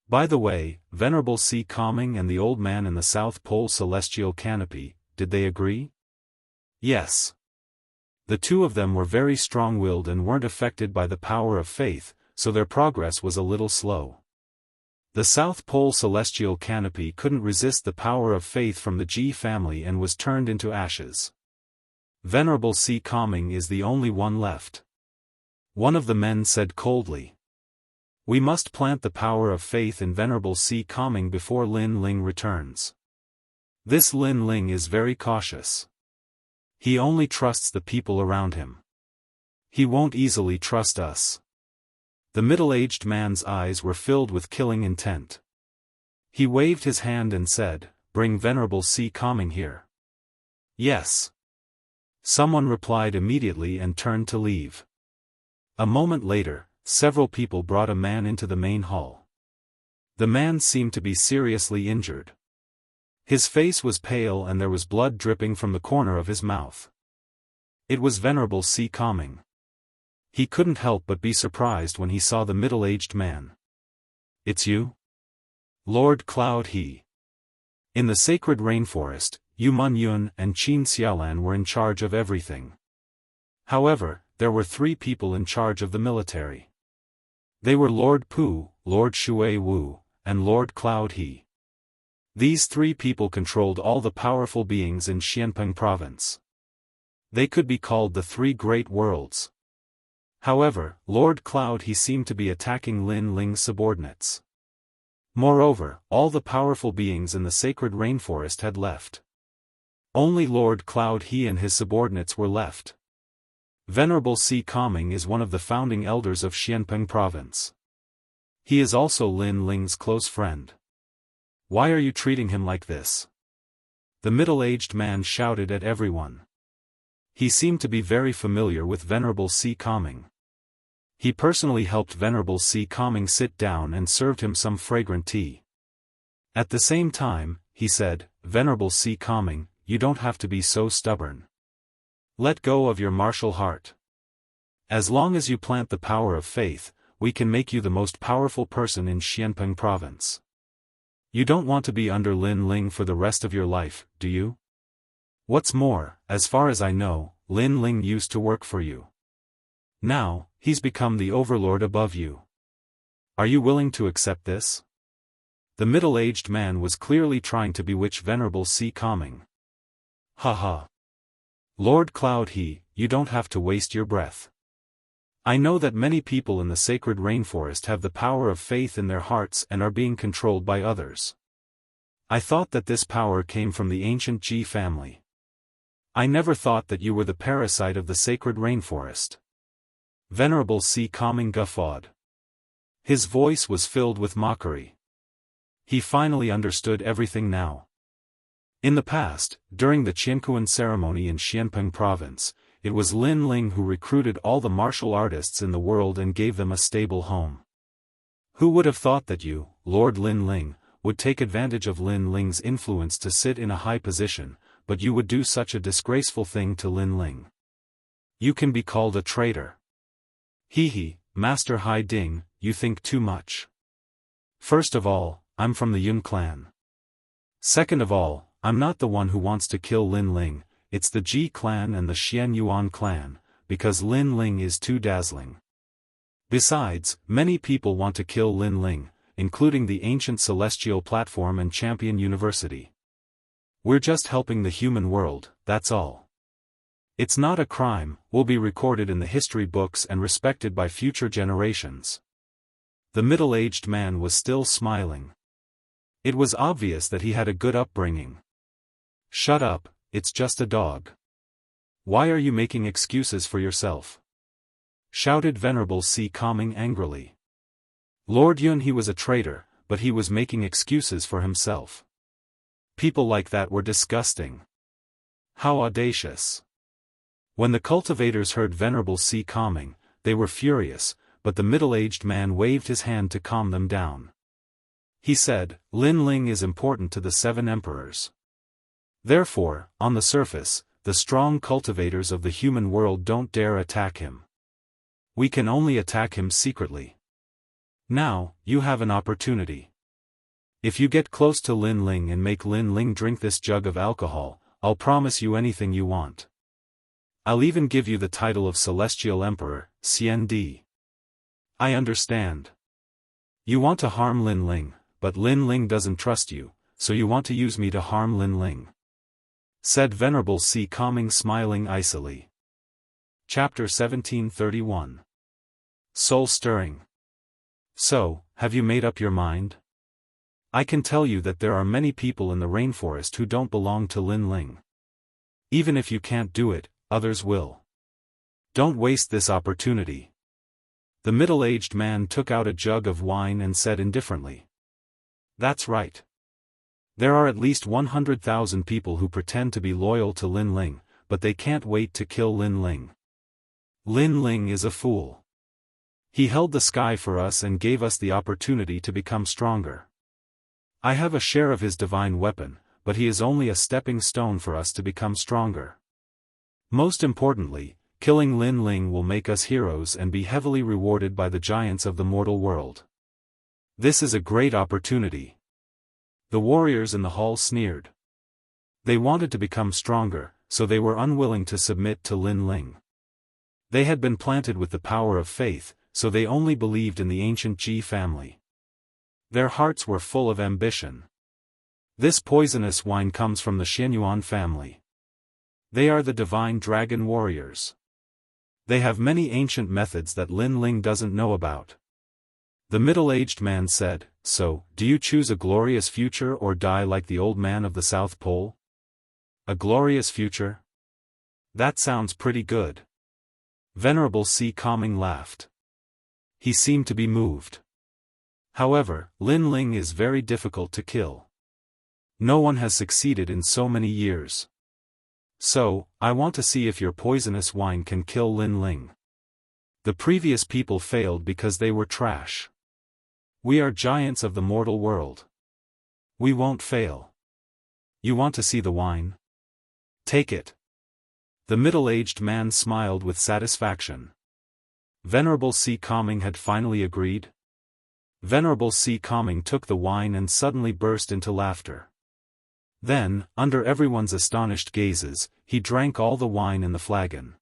By the way, Venerable Sea Calming and the old man in the South Pole celestial canopy, did they agree? Yes. The two of them were very strong-willed and weren't affected by the power of faith, so their progress was a little slow. The South Pole celestial canopy couldn't resist the power of faith from the Ji family and was turned into ashes. Venerable Sea Calming is the only one left. One of the men said coldly. We must plant the power of faith in Venerable Sea Calming before Lin Ling returns. This Lin Ling is very cautious. He only trusts the people around him. He won't easily trust us. The middle-aged man's eyes were filled with killing intent. He waved his hand and said, Bring Venerable Sea Calming here. Yes. Someone replied immediately and turned to leave. A moment later, several people brought a man into the main hall. The man seemed to be seriously injured. His face was pale and there was blood dripping from the corner of his mouth. It was Venerable Sea Calming. He couldn't help but be surprised when he saw the middle-aged man. It's you? Lord Cloud He. In the sacred rainforest, Yu Mun Yun and Qin Xiaolan were in charge of everything. However, there were 3 people in charge of the military. They were Lord Pu, Lord Shui Wu, and Lord Cloud He. These 3 people controlled all the powerful beings in Xianpeng province. They could be called the 3 great worlds. However, Lord Cloud He seemed to be attacking Lin Ling's subordinates. Moreover, all the powerful beings in the sacred rainforest had left. Only Lord Cloud He and his subordinates were left. Venerable Sea Calming is one of the founding elders of Xianpeng province. He is also Lin Ling's close friend. Why are you treating him like this? The middle-aged man shouted at everyone. He seemed to be very familiar with Venerable Sea Calming. He personally helped Venerable Sea Calming sit down and served him some fragrant tea. At the same time, he said, Venerable Sea Calming, you don't have to be so stubborn. Let go of your martial heart. As long as you plant the power of faith, we can make you the most powerful person in Xianpeng province. You don't want to be under Lin Ling for the rest of your life, do you? What's more, as far as I know, Lin Ling used to work for you. Now, he's become the overlord above you. Are you willing to accept this? The middle-aged man was clearly trying to bewitch Venerable Sea Calming. Ha. Lord Cloud He, you don't have to waste your breath. I know that many people in the sacred rainforest have the power of faith in their hearts and are being controlled by others. I thought that this power came from the ancient Ji family. I never thought that you were the parasite of the sacred rainforest. Venerable Sea Calming guffawed. His voice was filled with mockery. He finally understood everything now. In the past, during the Qianquan ceremony in Xianpeng province, it was Lin Ling who recruited all the martial artists in the world and gave them a stable home. Who would have thought that you, Lord Lin Ling, would take advantage of Lin Ling's influence to sit in a high position, but you would do such a disgraceful thing to Lin Ling. You can be called a traitor. He, Master Hai Ding, you think too much. First of all, I'm from the Yun clan. Second of all, I'm not the one who wants to kill Lin Ling, it's the Ji clan and the Xian Yuan clan, because Lin Ling is too dazzling. Besides, many people want to kill Lin Ling, including the ancient Celestial Platform and Champion University. We're just helping the human world, that's all. It's not a crime, will be recorded in the history books and respected by future generations. The middle-aged man was still smiling. It was obvious that he had a good upbringing. Shut up, it's just a dog. Why are you making excuses for yourself? Shouted Venerable Sea Calming angrily. Lord Yun, he was a traitor, but he was making excuses for himself. People like that were disgusting. How audacious. When the cultivators heard Venerable Sea Calming, they were furious, but the middle-aged man waved his hand to calm them down. He said, Lin Ling is important to the 7 emperors. Therefore, on the surface, the strong cultivators of the human world don't dare attack him. We can only attack him secretly. Now, you have an opportunity. If you get close to Lin Ling and make Lin Ling drink this jug of alcohol, I'll promise you anything you want. I'll even give you the title of Celestial Emperor, Xian Di. I understand. You want to harm Lin Ling, but Lin Ling doesn't trust you, so you want to use me to harm Lin Ling," said Venerable Si Kongming, smiling icily. Chapter 1731. Soul Stirring. So, have you made up your mind? I can tell you that there are many people in the rainforest who don't belong to Lin Ling. Even if you can't do it, others will. Don't waste this opportunity. The middle-aged man took out a jug of wine and said indifferently. That's right. There are at least 100,000 people who pretend to be loyal to Lin Ling, but they can't wait to kill Lin Ling. Lin Ling is a fool. He held the sky for us and gave us the opportunity to become stronger. I have a share of his divine weapon, but he is only a stepping stone for us to become stronger. Most importantly, killing Lin Ling will make us heroes and be heavily rewarded by the giants of the mortal world. This is a great opportunity. The warriors in the hall sneered. They wanted to become stronger, so they were unwilling to submit to Lin Ling. They had been planted with the power of faith, so they only believed in the ancient Ji family. Their hearts were full of ambition. This poisonous wine comes from the Xianyuan family. They are the divine dragon warriors. They have many ancient methods that Lin Ling doesn't know about. The middle-aged man said, "So, do you choose a glorious future or die like the old man of the South Pole?" A glorious future? That sounds pretty good. Venerable Si Kongming laughed. He seemed to be moved. However, Lin Ling is very difficult to kill. No one has succeeded in so many years. So, I want to see if your poisonous wine can kill Lin Ling. The previous people failed because they were trash. We are giants of the mortal world. We won't fail. You want to see the wine? Take it. The middle-aged man smiled with satisfaction. Venerable Si Kongming had finally agreed. Venerable Si Kongming took the wine and suddenly burst into laughter. Then, under everyone's astonished gazes, he drank all the wine in the flagon.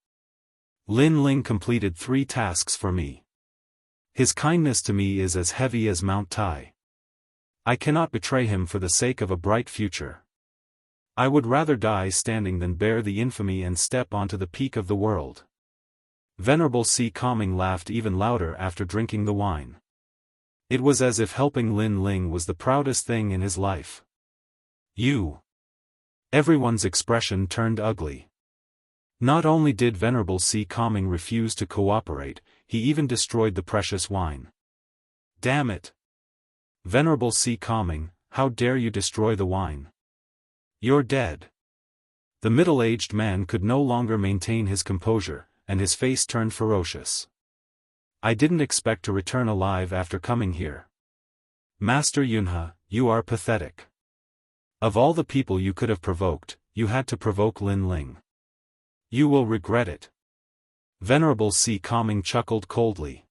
Lin Ling completed 3 tasks for me. His kindness to me is as heavy as Mount Tai. I cannot betray him for the sake of a bright future. I would rather die standing than bear the infamy and step onto the peak of the world. Venerable Si Kongming laughed even louder after drinking the wine. It was as if helping Lin Ling was the proudest thing in his life. You. Everyone's expression turned ugly. Not only did Venerable Si Kongming refuse to cooperate, he even destroyed the precious wine. Damn it! Venerable Si Kongming, how dare you destroy the wine? You're dead. The middle-aged man could no longer maintain his composure, and his face turned ferocious. I didn't expect to return alive after coming here. Master Yunhe, you are pathetic. Of all the people you could have provoked, you had to provoke Lin Ling. You will regret it. Venerable Si Kongming chuckled coldly.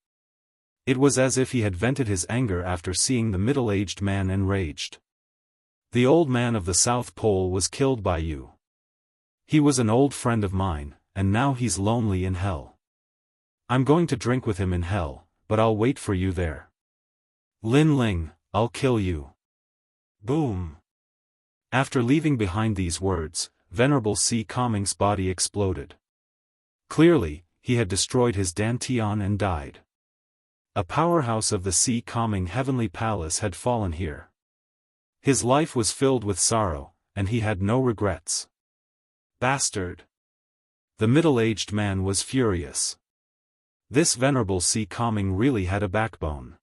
It was as if he had vented his anger after seeing the middle-aged man enraged. The old man of the South Pole was killed by you. He was an old friend of mine, and now he's lonely in hell. I'm going to drink with him in hell, but I'll wait for you there. Lin Ling, I'll kill you. Boom. After leaving behind these words, Venerable Si Kongming's body exploded. Clearly, he had destroyed his dantian and died. A powerhouse of the Si Kongming heavenly palace had fallen here. His life was filled with sorrow, and he had no regrets. Bastard! The middle-aged man was furious. This Venerable Si Kongming really had a backbone.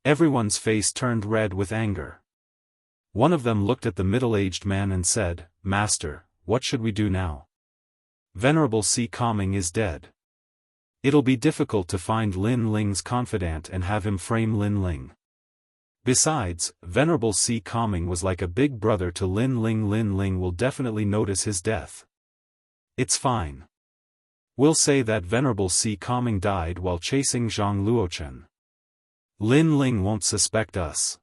Everyone's face turned red with anger. One of them looked at the middle-aged man and said, "Master, what should we do now? Venerable Si Kongming is dead. It'll be difficult to find Lin Ling's confidant and have him frame Lin Ling. Besides, Venerable Si Kongming was like a big brother to Lin Ling. Lin Ling will definitely notice his death. It's fine. We'll say that Venerable Si Kongming died while chasing Zhang Luochen. Lin Ling won't suspect us.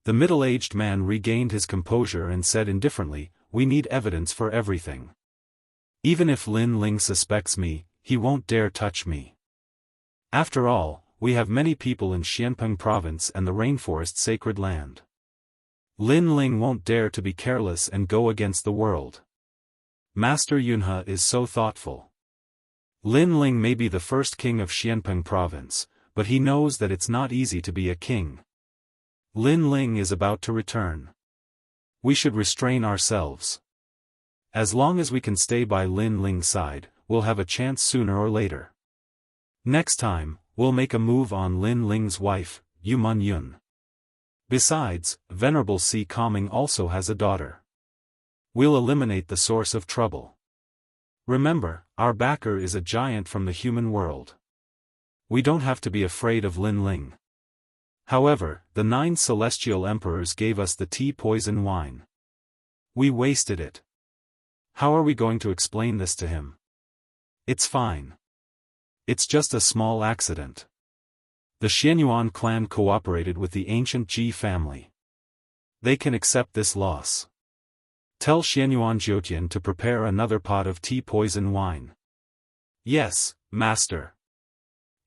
The middle-aged man regained his composure and said indifferently, "We need evidence for everything. Even if Lin Ling suspects me, he won't dare touch me. After all, we have many people in Xianpeng province and the rainforest sacred land. Lin Ling won't dare to be careless and go against the world. Master Yunhe is so thoughtful. Lin Ling may be the first king of Xianpeng province, but he knows that it's not easy to be a king. Lin Ling is about to return. We should restrain ourselves. As long as we can stay by Lin Ling's side, we'll have a chance sooner or later. Next time, we'll make a move on Lin Ling's wife, Yu Mun Yun. Besides, Venerable Si Kaming also has a daughter. We'll eliminate the source of trouble. Remember, our backer is a giant from the human world. We don't have to be afraid of Lin Ling. However, the 9 celestial emperors gave us the tea poison wine. We wasted it. How are we going to explain this to him? It's fine. It's just a small accident. The Xianyuan clan cooperated with the ancient Ji family. They can accept this loss. Tell Xianyuan Jiutian to prepare another pot of tea poison wine. Yes, master.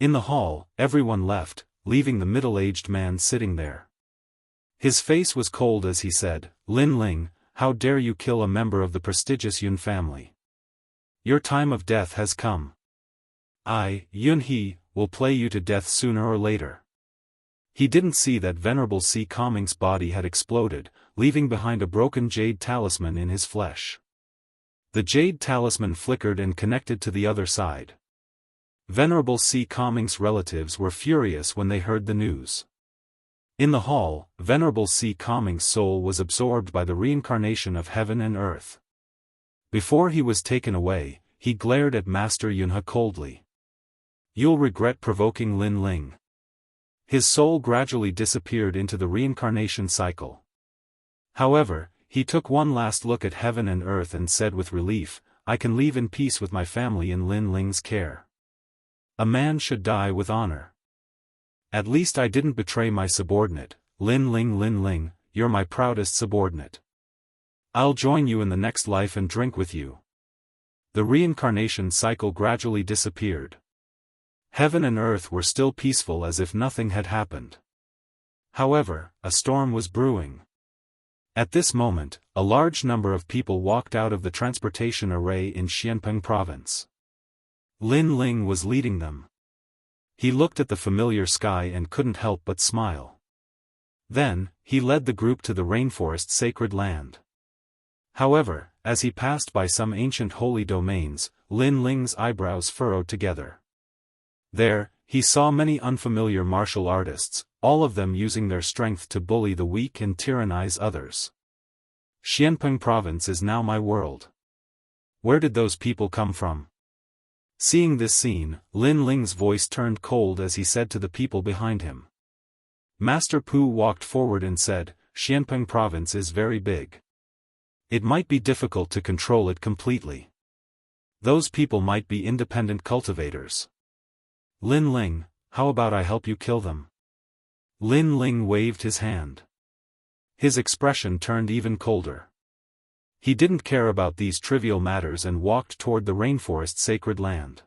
In the hall, everyone left, leaving the middle-aged man sitting there. His face was cold as he said, "Lin Ling, how dare you kill a member of the prestigious Yun family? Your time of death has come. I, Yun He, will play you to death sooner or later." He didn't see that Venerable Si Kaming's body had exploded, leaving behind a broken jade talisman in his flesh. The jade talisman flickered and connected to the other side. Venerable Si Kaming's relatives were furious when they heard the news. In the hall, Venerable Si Kaming's soul was absorbed by the reincarnation of heaven and earth. Before he was taken away, he glared at Master Yunhe coldly. "You'll regret provoking Lin Ling." His soul gradually disappeared into the reincarnation cycle. However, he took one last look at heaven and earth and said with relief, "I can leave in peace with my family in Lin Ling's care. A man should die with honor. At least I didn't betray my subordinate. Lin Ling, you're my proudest subordinate. I'll join you in the next life and drink with you." The reincarnation cycle gradually disappeared. Heaven and earth were still peaceful as if nothing had happened. However, a storm was brewing. At this moment, a large number of people walked out of the transportation array in Xianpeng province. Lin Ling was leading them. He looked at the familiar sky and couldn't help but smile. Then, he led the group to the rainforest sacred land. However, as he passed by some ancient holy domains, Lin Ling's eyebrows furrowed together. There, he saw many unfamiliar martial artists, all of them using their strength to bully the weak and tyrannize others. Xianpeng province is now my world. Where did those people come from? Seeing this scene, Lin Ling's voice turned cold as he said to the people behind him. Master Pu walked forward and said, "Xianpeng province is very big. It might be difficult to control it completely. Those people might be independent cultivators. Lin Ling, how about I help you kill them?" Lin Ling waved his hand. His expression turned even colder. He didn't care about these trivial matters and walked toward the rainforest sacred land.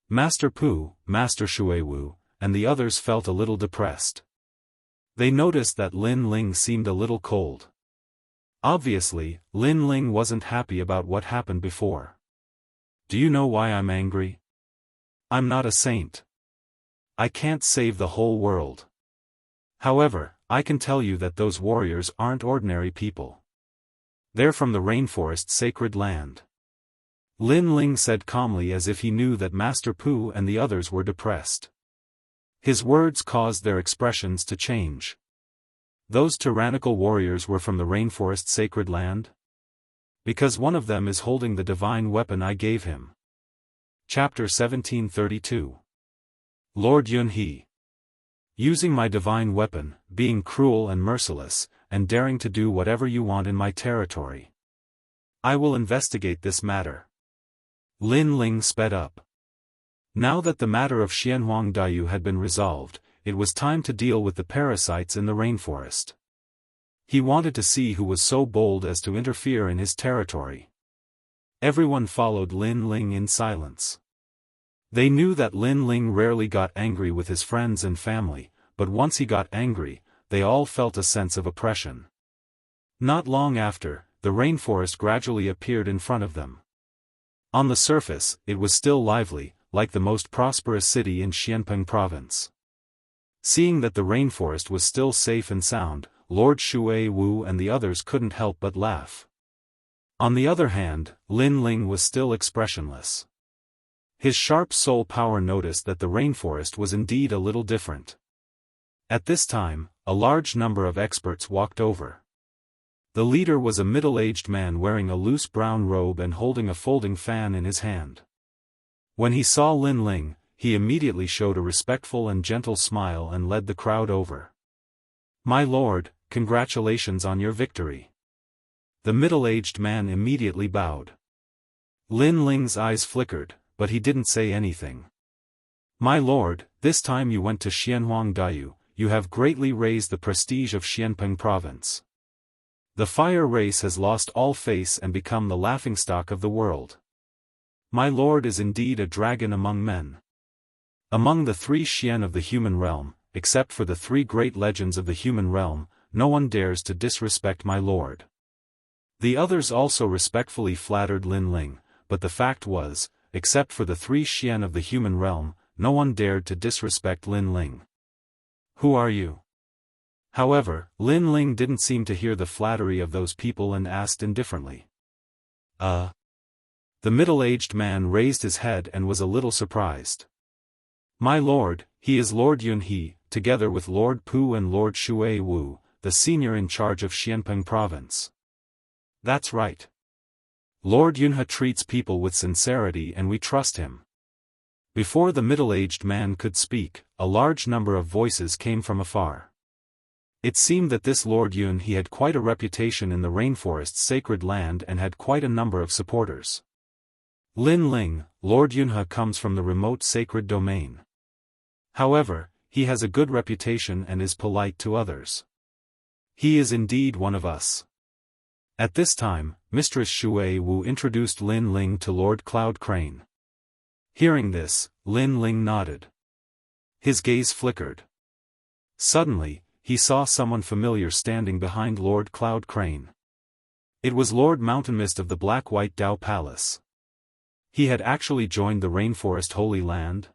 Master Pu, Master Shuiwu, and the others felt a little depressed. They noticed that Lin Ling seemed a little cold. Obviously, Lin Ling wasn't happy about what happened before. "Do you know why I'm angry? I'm not a saint. I can't save the whole world. However, I can tell you that those warriors aren't ordinary people. They're from the rainforest sacred land." Lin Ling said calmly as if he knew that Master Pu and the others were depressed. His words caused their expressions to change. Those tyrannical warriors were from the rainforest sacred land? Because one of them is holding the divine weapon I gave him. Chapter 1732. Lord Yun He. Using my divine weapon, being cruel and merciless, and daring to do whatever you want in my territory. I will investigate this matter. Lin Ling sped up. Now that the matter of Xianhuang Dayu had been resolved, it was time to deal with the parasites in the rainforest. He wanted to see who was so bold as to interfere in his territory. Everyone followed Lin Ling in silence. They knew that Lin Ling rarely got angry with his friends and family, but once he got angry, they all felt a sense of oppression. Not long after, the rainforest gradually appeared in front of them. On the surface, it was still lively, like the most prosperous city in Xianpeng province. Seeing that the rainforest was still safe and sound, Lord Shui Wu and the others couldn't help but laugh. On the other hand, Lin Ling was still expressionless. His sharp soul power noticed that the rainforest was indeed a little different. At this time, a large number of experts walked over. The leader was a middle-aged man wearing a loose brown robe and holding a folding fan in his hand. When he saw Lin Ling, he immediately showed a respectful and gentle smile and led the crowd over. "My lord, congratulations on your victory." The middle-aged man immediately bowed. Lin Ling's eyes flickered, but he didn't say anything. "My lord, this time you went to Xianhuang Daiyu, you have greatly raised the prestige of Xianpeng province. The fire race has lost all face and become the laughingstock of the world. My lord is indeed a dragon among men. Among the 3 Xian of the human realm, except for the 3 great legends of the human realm, no one dares to disrespect my lord." The others also respectfully flattered Lin Ling, but the fact was, except for the 3 Xian of the human realm, no one dared to disrespect Lin Ling. "Who are you?" However, Lin Ling didn't seem to hear the flattery of those people and asked indifferently. The middle-aged man raised his head and was a little surprised. "My lord, he is Lord Yunhe, together with Lord Pu and Lord Shui Wu, the senior in charge of Xianpeng province." "That's right. Lord Yunhe treats people with sincerity and we trust him." Before the middle-aged man could speak, a large number of voices came from afar. It seemed that this Lord Yunhe had quite a reputation in the rainforest's sacred land and had quite a number of supporters. "Lin Ling, Lord Yunhe comes from the remote sacred domain. However, he has a good reputation and is polite to others. He is indeed one of us." At this time, Mistress Shui Wu introduced Lin Ling to Lord Cloud Crane. Hearing this, Lin Ling nodded. His gaze flickered. Suddenly, he saw someone familiar standing behind Lord Cloud Crane. It was Lord Mountain Mist of the Black-White Dao Palace. He had actually joined the Rainforest Holy Land?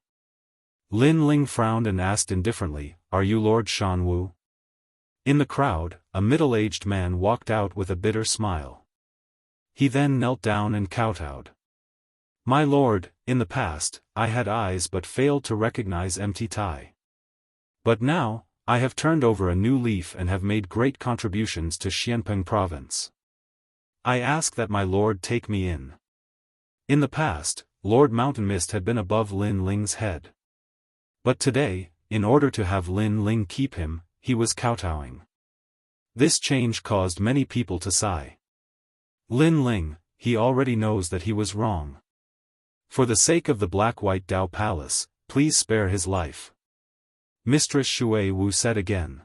Lin Ling frowned and asked indifferently, "Are you Lord Shan Wu?" In the crowd, a middle-aged man walked out with a bitter smile. He then knelt down and kowtowed. "My lord, in the past, I had eyes but failed to recognize empty Tai. But now, I have turned over a new leaf and have made great contributions to Xianpeng province. I ask that my lord take me in." In the past, Lord Mountain Mist had been above Lin Ling's head. But today, in order to have Lin Ling keep him, he was kowtowing. This change caused many people to sigh. Lin Ling, he already knows that he was wrong. For the sake of the Black-White Dao Palace, please spare his life. Mistress Shui Wu said again.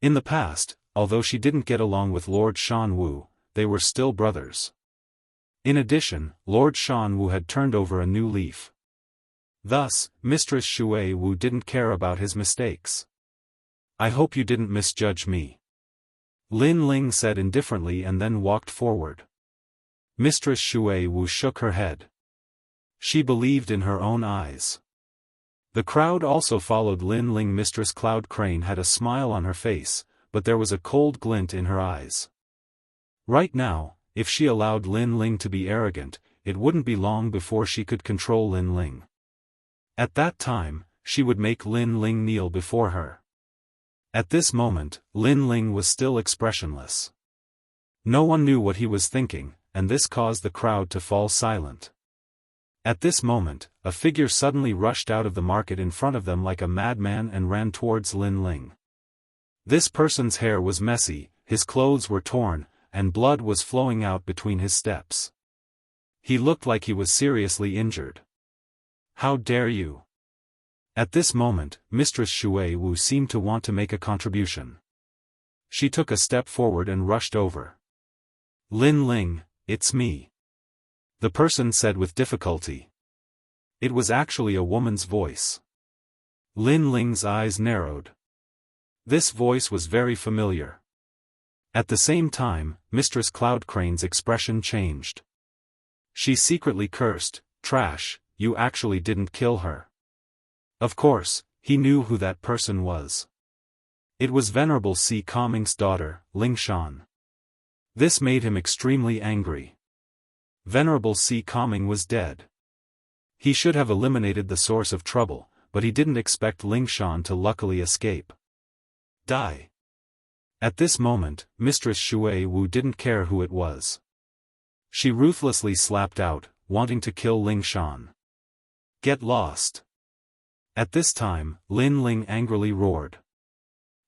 In the past, although she didn't get along with Lord Shan Wu, they were still brothers. In addition, Lord Shan Wu had turned over a new leaf. Thus, Mistress Shui Wu didn't care about his mistakes. "I hope you didn't misjudge me," Lin Ling said indifferently and then walked forward. Mistress Shui Wu shook her head. She believed in her own eyes. The crowd also followed Lin Ling. Mistress Cloud Crane had a smile on her face, but there was a cold glint in her eyes. Right now, if she allowed Lin Ling to be arrogant, it wouldn't be long before she could control Lin Ling. At that time, she would make Lin Ling kneel before her. At this moment, Lin Ling was still expressionless. No one knew what he was thinking, and this caused the crowd to fall silent. At this moment, a figure suddenly rushed out of the market in front of them like a madman and ran towards Lin Ling. This person's hair was messy, his clothes were torn, and blood was flowing out between his steps. He looked like he was seriously injured. "How dare you?" At this moment, Mistress Shui Wu seemed to want to make a contribution. She took a step forward and rushed over. Lin Ling, it's me. The person said with difficulty. It was actually a woman's voice. Lin Ling's eyes narrowed. This voice was very familiar. At the same time, Mistress Cloud Crane's expression changed. She secretly cursed, "Trash, you actually didn't kill her." Of course, he knew who that person was. It was Venerable Si Kaming's daughter, Ling Shan. This made him extremely angry. Venerable Si Kaming was dead. He should have eliminated the source of trouble, but he didn't expect Ling Shan to luckily escape. Die. At this moment, Mistress Shui Wu didn't care who it was. She ruthlessly slapped out, wanting to kill Ling Shan. Get lost. At this time, Lin Ling angrily roared.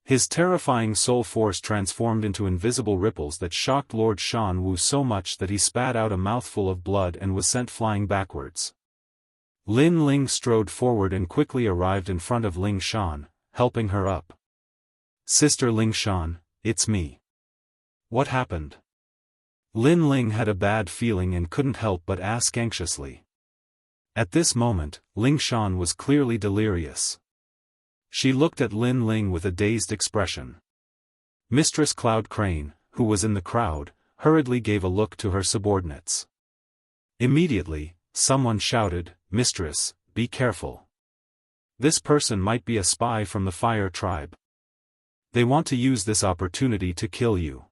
His terrifying soul force transformed into invisible ripples that shocked Lord Shan Wu so much that he spat out a mouthful of blood and was sent flying backwards. Lin Ling strode forward and quickly arrived in front of Ling Shan, helping her up. Sister Ling Shan, it's me. What happened? Lin Ling had a bad feeling and couldn't help but ask anxiously. At this moment, Ling Shan was clearly delirious. She looked at Lin Ling with a dazed expression. Mistress Cloud Crane, who was in the crowd, hurriedly gave a look to her subordinates. Immediately, someone shouted, "Mistress, be careful. This person might be a spy from the Fire Tribe. They want to use this opportunity to kill you.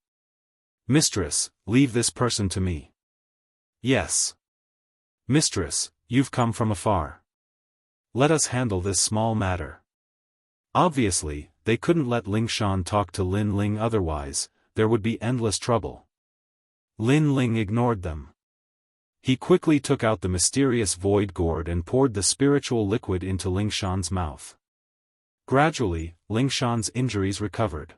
Mistress, leave this person to me." Yes. Mistress, you've come from afar. Let us handle this small matter. Obviously, they couldn't let Ling Shan talk to Lin Ling, otherwise, there would be endless trouble. Lin Ling ignored them. He quickly took out the mysterious void gourd and poured the spiritual liquid into Ling Shan's mouth. Gradually, Ling Shan's injuries recovered.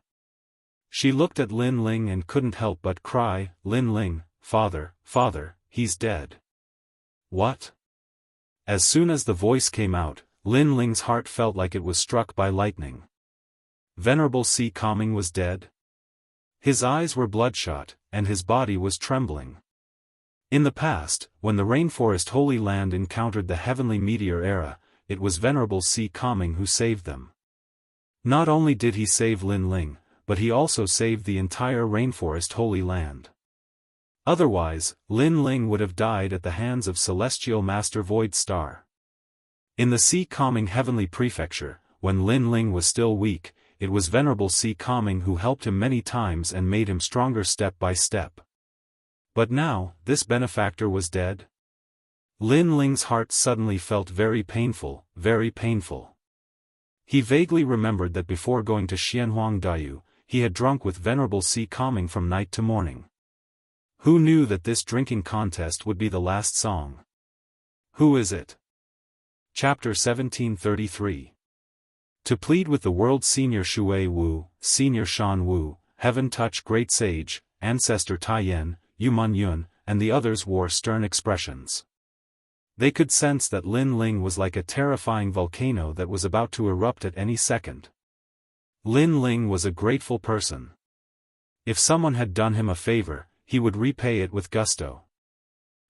She looked at Lin Ling and couldn't help but cry, "Lin Ling, father, father, he's dead." What? As soon as the voice came out, Lin Ling's heart felt like it was struck by lightning. Venerable Si Kaming was dead? His eyes were bloodshot, and his body was trembling. In the past, when the Rainforest Holy Land encountered the Heavenly Meteor Era, it was Venerable Si Kaming who saved them. Not only did he save Lin Ling, but he also saved the entire Rainforest Holy Land. Otherwise, Lin Ling would have died at the hands of Celestial Master Void Star. In the Si Kaming Heavenly Prefecture, when Lin Ling was still weak, it was Venerable Si Kaming who helped him many times and made him stronger step by step. But now, this benefactor was dead? Lin Ling's heart suddenly felt very painful, very painful. He vaguely remembered that before going to Xianhuang Daiyu, he had drunk with Venerable Si Kaming from night to morning. Who knew that this drinking contest would be the last song? Who is it? Chapter 1733. To plead with the world Senior Shui Wu, Senior Shan Wu, Heaven Touch Great Sage, Ancestor Taiyan, Yuman Yun, and the others wore stern expressions. They could sense that Lin Ling was like a terrifying volcano that was about to erupt at any second. Lin Ling was a grateful person. If someone had done him a favor, he would repay it with gusto.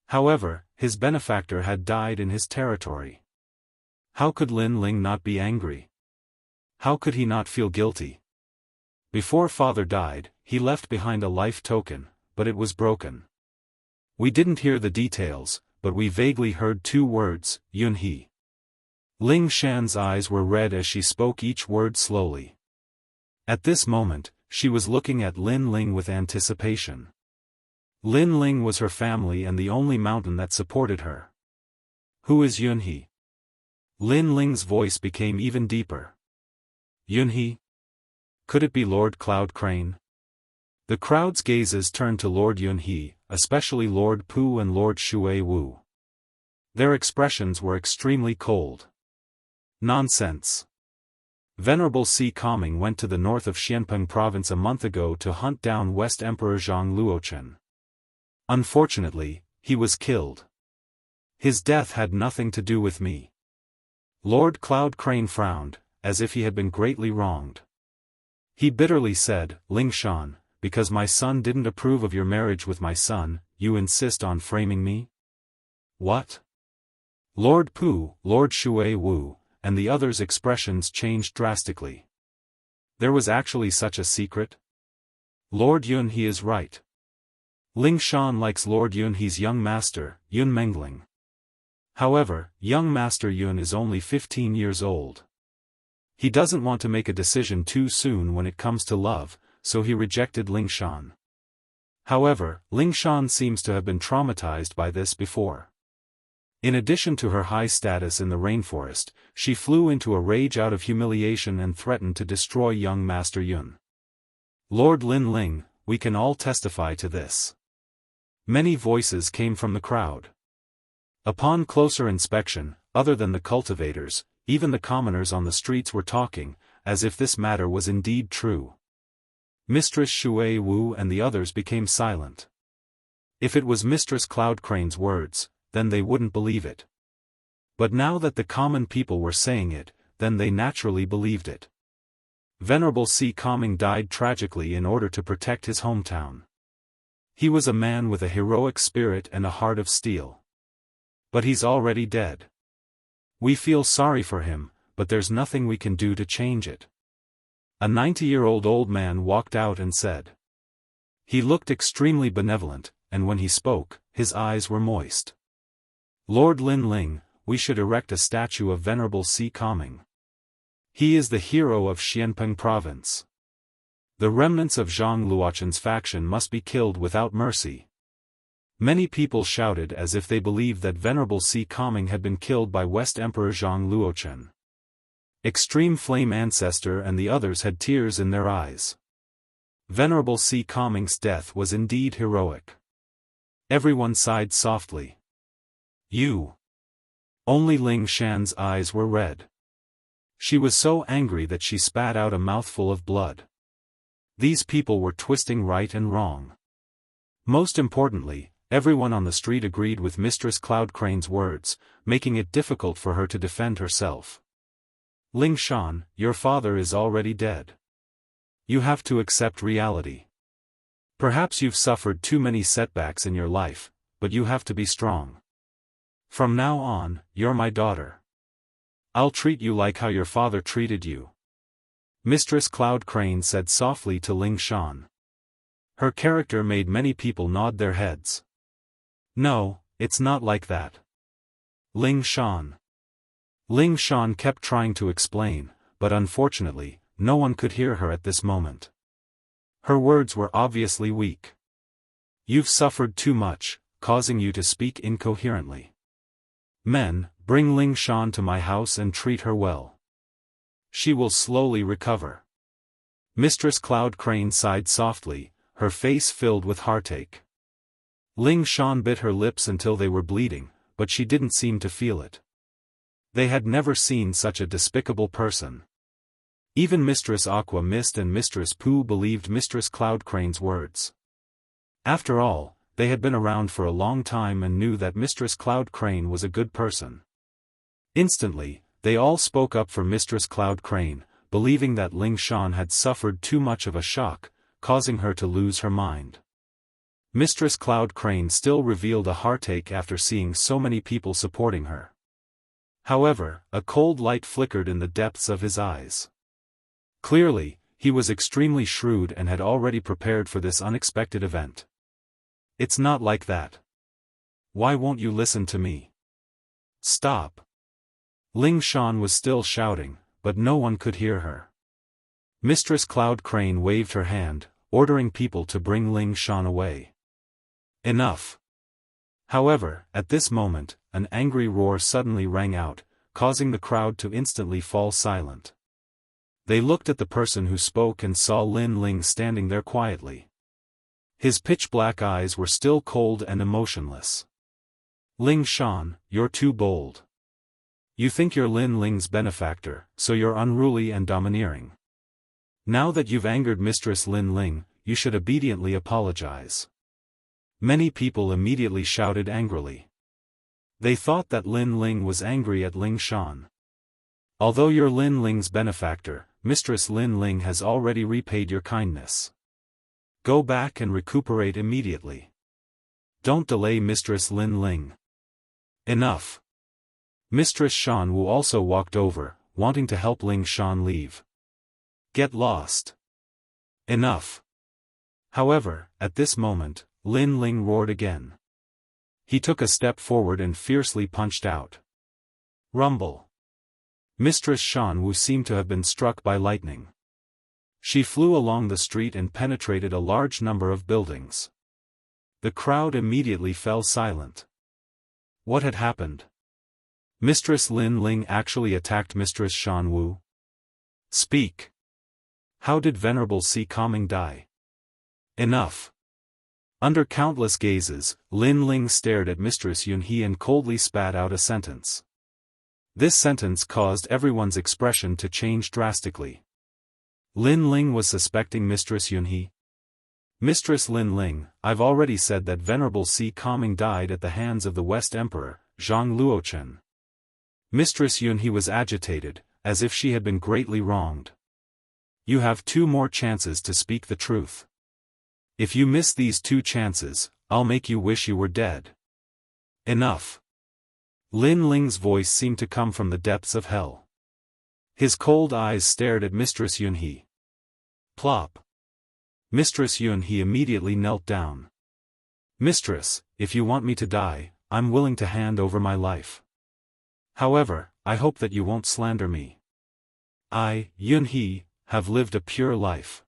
However, his benefactor had died in his territory. How could Lin Ling not be angry? How could he not feel guilty? Before father died, he left behind a life token, but it was broken. We didn't hear the details, but we vaguely heard two words, Yunhe. Ling Shan's eyes were red as she spoke each word slowly. At this moment, she was looking at Lin Ling with anticipation. Lin Ling was her family and the only mountain that supported her. Who is Yunhe? Lin Ling's voice became even deeper. Yunhe? Could it be Lord Cloud Crane? The crowd's gazes turned to Lord Yunhe, especially Lord Pu and Lord Shui Wu. Their expressions were extremely cold. Nonsense. Venerable Si Kaming went to the north of Xianpeng province a month ago to hunt down West Emperor Zhang Luochen. Unfortunately, he was killed. His death had nothing to do with me. Lord Cloud Crane frowned, as if he had been greatly wronged. He bitterly said, Ling Shan, because my son didn't approve of your marriage with my son, you insist on framing me? What? Lord Pu, Lord Shui Wu, and the others' expressions changed drastically. There was actually such a secret? Lord Yun he is right. Ling Shan likes Lord Yun he's young master, Yun Mengling. However, young master Yun is only 15 years old. He doesn't want to make a decision too soon when it comes to love, so he rejected Ling Shan. However, Ling Shan seems to have been traumatized by this before. In addition to her high status in the rainforest, she flew into a rage out of humiliation and threatened to destroy young Master Yun. Lord Lin Ling, we can all testify to this. Many voices came from the crowd. Upon closer inspection, other than the cultivators, even the commoners on the streets were talking, as if this matter was indeed true. Mistress Shui Wu and the others became silent. If it was Mistress Cloud Crane's words, then they wouldn't believe it. But now that the common people were saying it, then they naturally believed it. Venerable Si Kaming died tragically in order to protect his hometown. He was a man with a heroic spirit and a heart of steel. But he's already dead. We feel sorry for him, but there's nothing we can do to change it. A 90-year-old old man walked out and said. He looked extremely benevolent, and when he spoke, his eyes were moist. Lord Lin Ling, we should erect a statue of Venerable Si Kaming. He is the hero of Xianpeng province. The remnants of Zhang Luochen's faction must be killed without mercy. Many people shouted as if they believed that Venerable Si Kaming had been killed by West Emperor Zhang Luochen. Extreme Flame Ancestor and the others had tears in their eyes. Venerable Si Kaming's death was indeed heroic. Everyone sighed softly. You. Only Ling Shan's eyes were red. She was so angry that she spat out a mouthful of blood. These people were twisting right and wrong. Most importantly, everyone on the street agreed with Mistress Cloud Crane's words, making it difficult for her to defend herself. Ling Shan, your father is already dead. You have to accept reality. Perhaps you've suffered too many setbacks in your life, but you have to be strong. From now on, you're my daughter. I'll treat you like how your father treated you. Mistress Cloud Crane said softly to Ling Shan. Her character made many people nod their heads. No, it's not like that. Ling Shan. Ling Shan kept trying to explain, but unfortunately, no one could hear her at this moment. Her words were obviously weak. You've suffered too much, causing you to speak incoherently. Men, bring Ling Shan to my house and treat her well. She will slowly recover. Mistress Cloud Crane sighed softly, her face filled with heartache. Ling Shan bit her lips until they were bleeding, but she didn't seem to feel it. They had never seen such a despicable person. Even Mistress Aqua Mist and Mistress Pooh believed Mistress Cloud Crane's words. After all, they had been around for a long time and knew that Mistress Cloud Crane was a good person. Instantly, they all spoke up for Mistress Cloud Crane, believing that Ling Shan had suffered too much of a shock, causing her to lose her mind. Mistress Cloud Crane still revealed a heartache after seeing so many people supporting her. However, a cold light flickered in the depths of his eyes. Clearly, he was extremely shrewd and had already prepared for this unexpected event. It's not like that. Why won't you listen to me? Stop. Ling Shan was still shouting, but no one could hear her. Mistress Cloud Crane waved her hand, ordering people to bring Ling Shan away. Enough. However, at this moment, an angry roar suddenly rang out, causing the crowd to instantly fall silent. They looked at the person who spoke and saw Lin Ling standing there quietly. His pitch-black eyes were still cold and emotionless. Ling Shan, you're too bold. You think you're Lin Ling's benefactor, so you're unruly and domineering. Now that you've angered Mistress Lin Ling, you should obediently apologize. Many people immediately shouted angrily. They thought that Lin Ling was angry at Ling Shan. Although you're Lin Ling's benefactor, Mistress Lin Ling has already repaid your kindness. Go back and recuperate immediately. Don't delay, Mistress Lin Ling. Enough. Mistress Shan Wu also walked over, wanting to help Ling Shan leave. Get lost. Enough. However, at this moment, Lin Ling roared again. He took a step forward and fiercely punched out. Rumble. Mistress Shan Wu seemed to have been struck by lightning. She flew along the street and penetrated a large number of buildings. The crowd immediately fell silent. What had happened? Mistress Lin Ling actually attacked Mistress Shan Wu? Speak. How did Venerable Si Kaming die? Enough. Under countless gazes, Lin Ling stared at Mistress Yunhe and coldly spat out a sentence. This sentence caused everyone's expression to change drastically. Lin Ling was suspecting Mistress Yunhe. Mistress Lin Ling, I've already said that Venerable Si Kaming died at the hands of the West Emperor, Zhang Luochen. Mistress Yunhe was agitated, as if she had been greatly wronged. You have 2 more chances to speak the truth. If you miss these 2 chances, I'll make you wish you were dead. Enough. Lin Ling's voice seemed to come from the depths of hell. His cold eyes stared at Mistress Yunhe. Plop. Mistress Yunhe immediately knelt down. Mistress, if you want me to die, I'm willing to hand over my life. However, I hope that you won't slander me. I, Yunhe, have lived a pure life.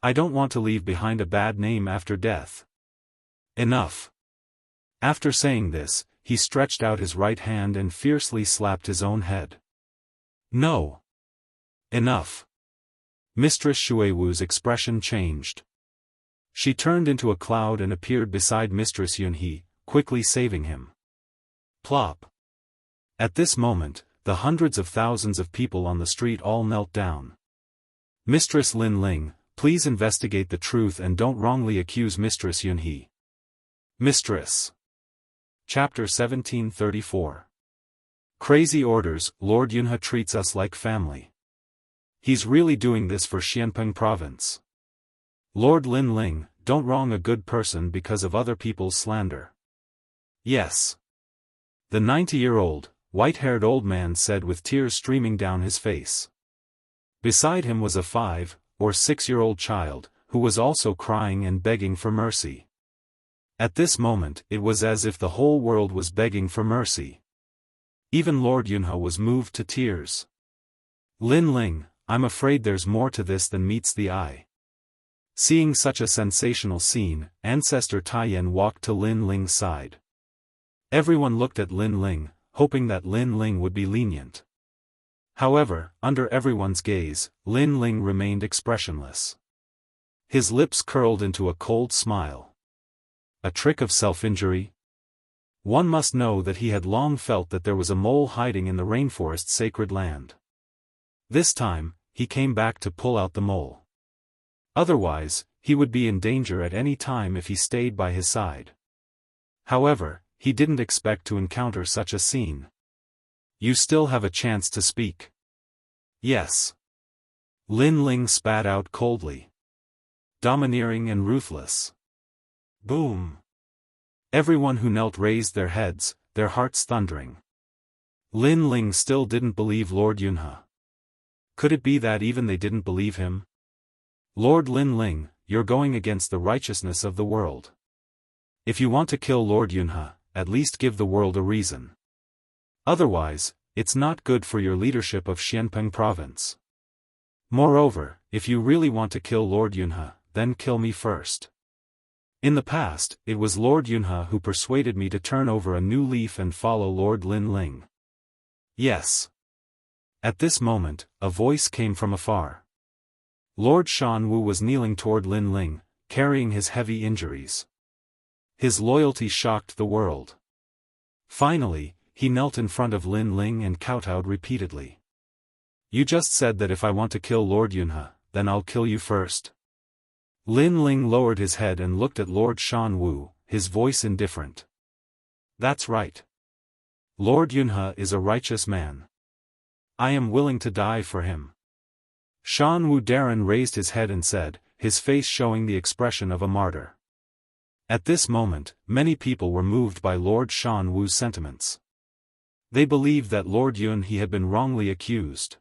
I don't want to leave behind a bad name after death. Enough. After saying this, he stretched out his right hand and fiercely slapped his own head. No. Enough. Mistress Shuiwu's expression changed. She turned into a cloud and appeared beside Mistress Yunhe, quickly saving him. Plop. At this moment, the hundreds of thousands of people on the street all knelt down. Mistress Lin Ling, please investigate the truth and don't wrongly accuse Mistress Yunhe. Mistress. Chapter 1734. Crazy orders. Lord Yunhe treats us like family. He's really doing this for Xianpeng province. Lord Lin Ling, don't wrong a good person because of other people's slander. Yes. The 90-year-old, white-haired old man said with tears streaming down his face. Beside him was a 5- or 6-year-old child, who was also crying and begging for mercy. At this moment, it was as if the whole world was begging for mercy. Even Lord Yunhe was moved to tears. Lin Ling, I'm afraid there's more to this than meets the eye. Seeing such a sensational scene, Ancestor Taiyan walked to Lin Ling's side. Everyone looked at Lin Ling, hoping that Lin Ling would be lenient. However, under everyone's gaze, Lin Ling remained expressionless. His lips curled into a cold smile. A trick of self-injury? One must know that he had long felt that there was a mole hiding in the rainforest's sacred land. This time, he came back to pull out the mole. Otherwise, he would be in danger at any time if he stayed by his side. However, he didn't expect to encounter such a scene. You still have a chance to speak. Yes. Lin Ling spat out coldly. Domineering and ruthless. Boom. Everyone who knelt raised their heads, their hearts thundering. Lin Ling still didn't believe Lord Yunhe. Could it be that even they didn't believe him? Lord Lin Ling, you're going against the righteousness of the world. If you want to kill Lord Yunhe, at least give the world a reason. Otherwise, it's not good for your leadership of Xianpeng province. Moreover, if you really want to kill Lord Yunhe, then kill me first. In the past, it was Lord Yunhe who persuaded me to turn over a new leaf and follow Lord Lin Ling. Yes. At this moment, a voice came from afar. Lord Shan Wu was kneeling toward Lin Ling, carrying his heavy injuries. His loyalty shocked the world. Finally, he knelt in front of Lin Ling and kowtowed repeatedly. You just said that if I want to kill Lord Yunhe, then I'll kill you first. Lin Ling lowered his head and looked at Lord Shan Wu, his voice indifferent. That's right. Lord Yunhe is a righteous man. I am willing to die for him. Shan Wu Darren raised his head and said, his face showing the expression of a martyr. At this moment, many people were moved by Lord Shan Wu's sentiments. They believed that Lord Yunhe had been wrongly accused.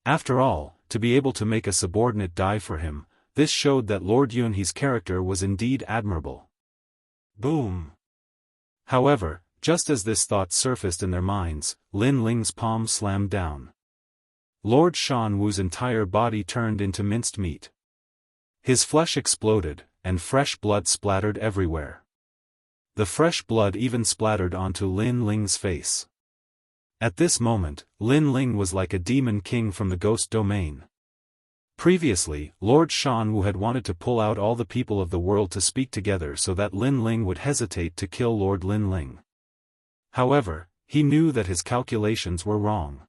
After all, to be able to make a subordinate die for him, this showed that Lord Yunhe's character was indeed admirable. Boom! However, just as this thought surfaced in their minds, Lin Ling's palm slammed down. Lord Shan Wu's entire body turned into minced meat. His flesh exploded, and fresh blood splattered everywhere. The fresh blood even splattered onto Lin Ling's face. At this moment, Lin Ling was like a demon king from the ghost domain. Previously, Lord Shan Wu had wanted to pull out all the people of the world to speak together so that Lin Ling would hesitate to kill Lord Lin Ling. However, he knew that his calculations were wrong.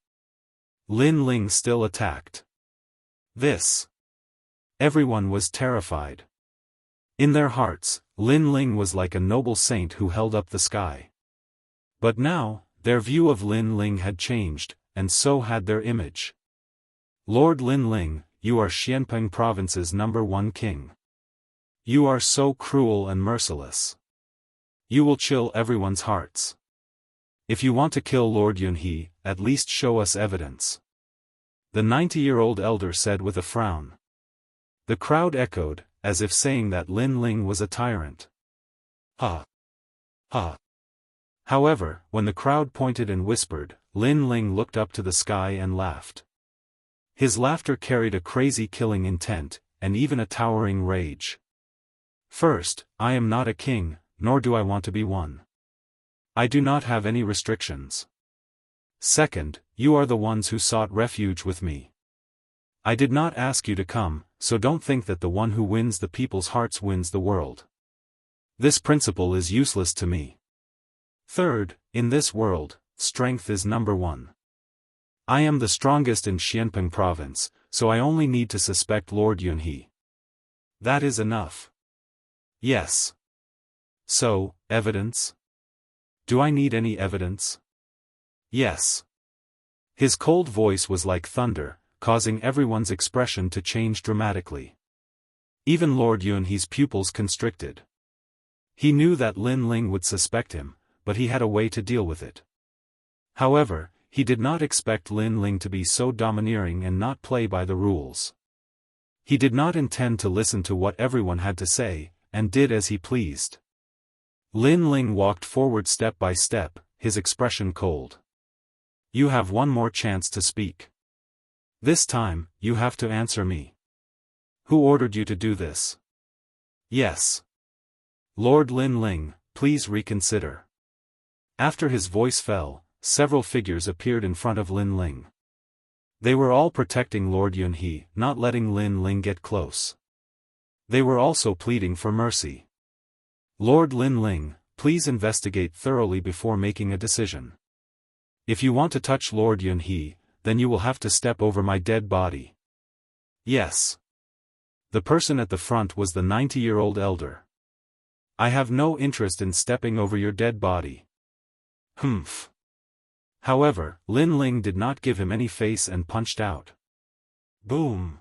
Lin Ling still attacked. Everyone was terrified. In their hearts, Lin Ling was like a noble saint who held up the sky. But now, their view of Lin Ling had changed, and so had their image. Lord Lin Ling, you are Xianpeng Province's #1 king. You are so cruel and merciless. You will chill everyone's hearts. If you want to kill Lord Yunhe, at least show us evidence. The 90-year-old elder said with a frown. The crowd echoed, as if saying that Lin Ling was a tyrant. Ha! Ha! However, when the crowd pointed and whispered, Lin Ling looked up to the sky and laughed. His laughter carried a crazy killing intent, and even a towering rage. First, I am not a king, nor do I want to be one. I do not have any restrictions. Second, you are the ones who sought refuge with me. I did not ask you to come, so don't think that the one who wins the people's hearts wins the world. This principle is useless to me. Third, in this world, strength is #1. I am the strongest in Xianpeng Province, so I only need to suspect Lord Yunhe. That is enough. Yes. So, evidence? Do I need any evidence? Yes. His cold voice was like thunder, causing everyone's expression to change dramatically. Even Lord Yunhe's pupils constricted. He knew that Lin Ling would suspect him, but he had a way to deal with it. However, he did not expect Lin Ling to be so domineering and not play by the rules. He did not intend to listen to what everyone had to say, and did as he pleased. Lin Ling walked forward step by step, his expression cold. You have one more chance to speak. This time, you have to answer me. Who ordered you to do this? Yes. Lord Lin Ling, please reconsider. After his voice fell, several figures appeared in front of Lin Ling. They were all protecting Lord Yunhe, not letting Lin Ling get close. They were also pleading for mercy. Lord Lin Ling, please investigate thoroughly before making a decision. If you want to touch Lord Yunhe, then you will have to step over my dead body. Yes. The person at the front was the 90-year-old elder. I have no interest in stepping over your dead body. Humph. However, Lin Ling did not give him any face and punched out. Boom.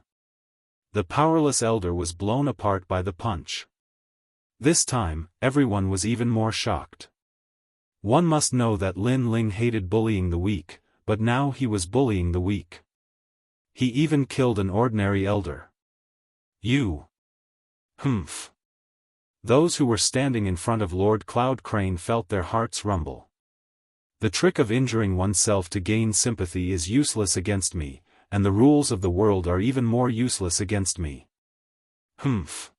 The powerless elder was blown apart by the punch. This time, everyone was even more shocked. One must know that Lin Ling hated bullying the weak, but now he was bullying the weak. He even killed an ordinary elder. You. Humph. Those who were standing in front of Lord Cloud Crane felt their hearts rumble. The trick of injuring oneself to gain sympathy is useless against me, and the rules of the world are even more useless against me. Humph.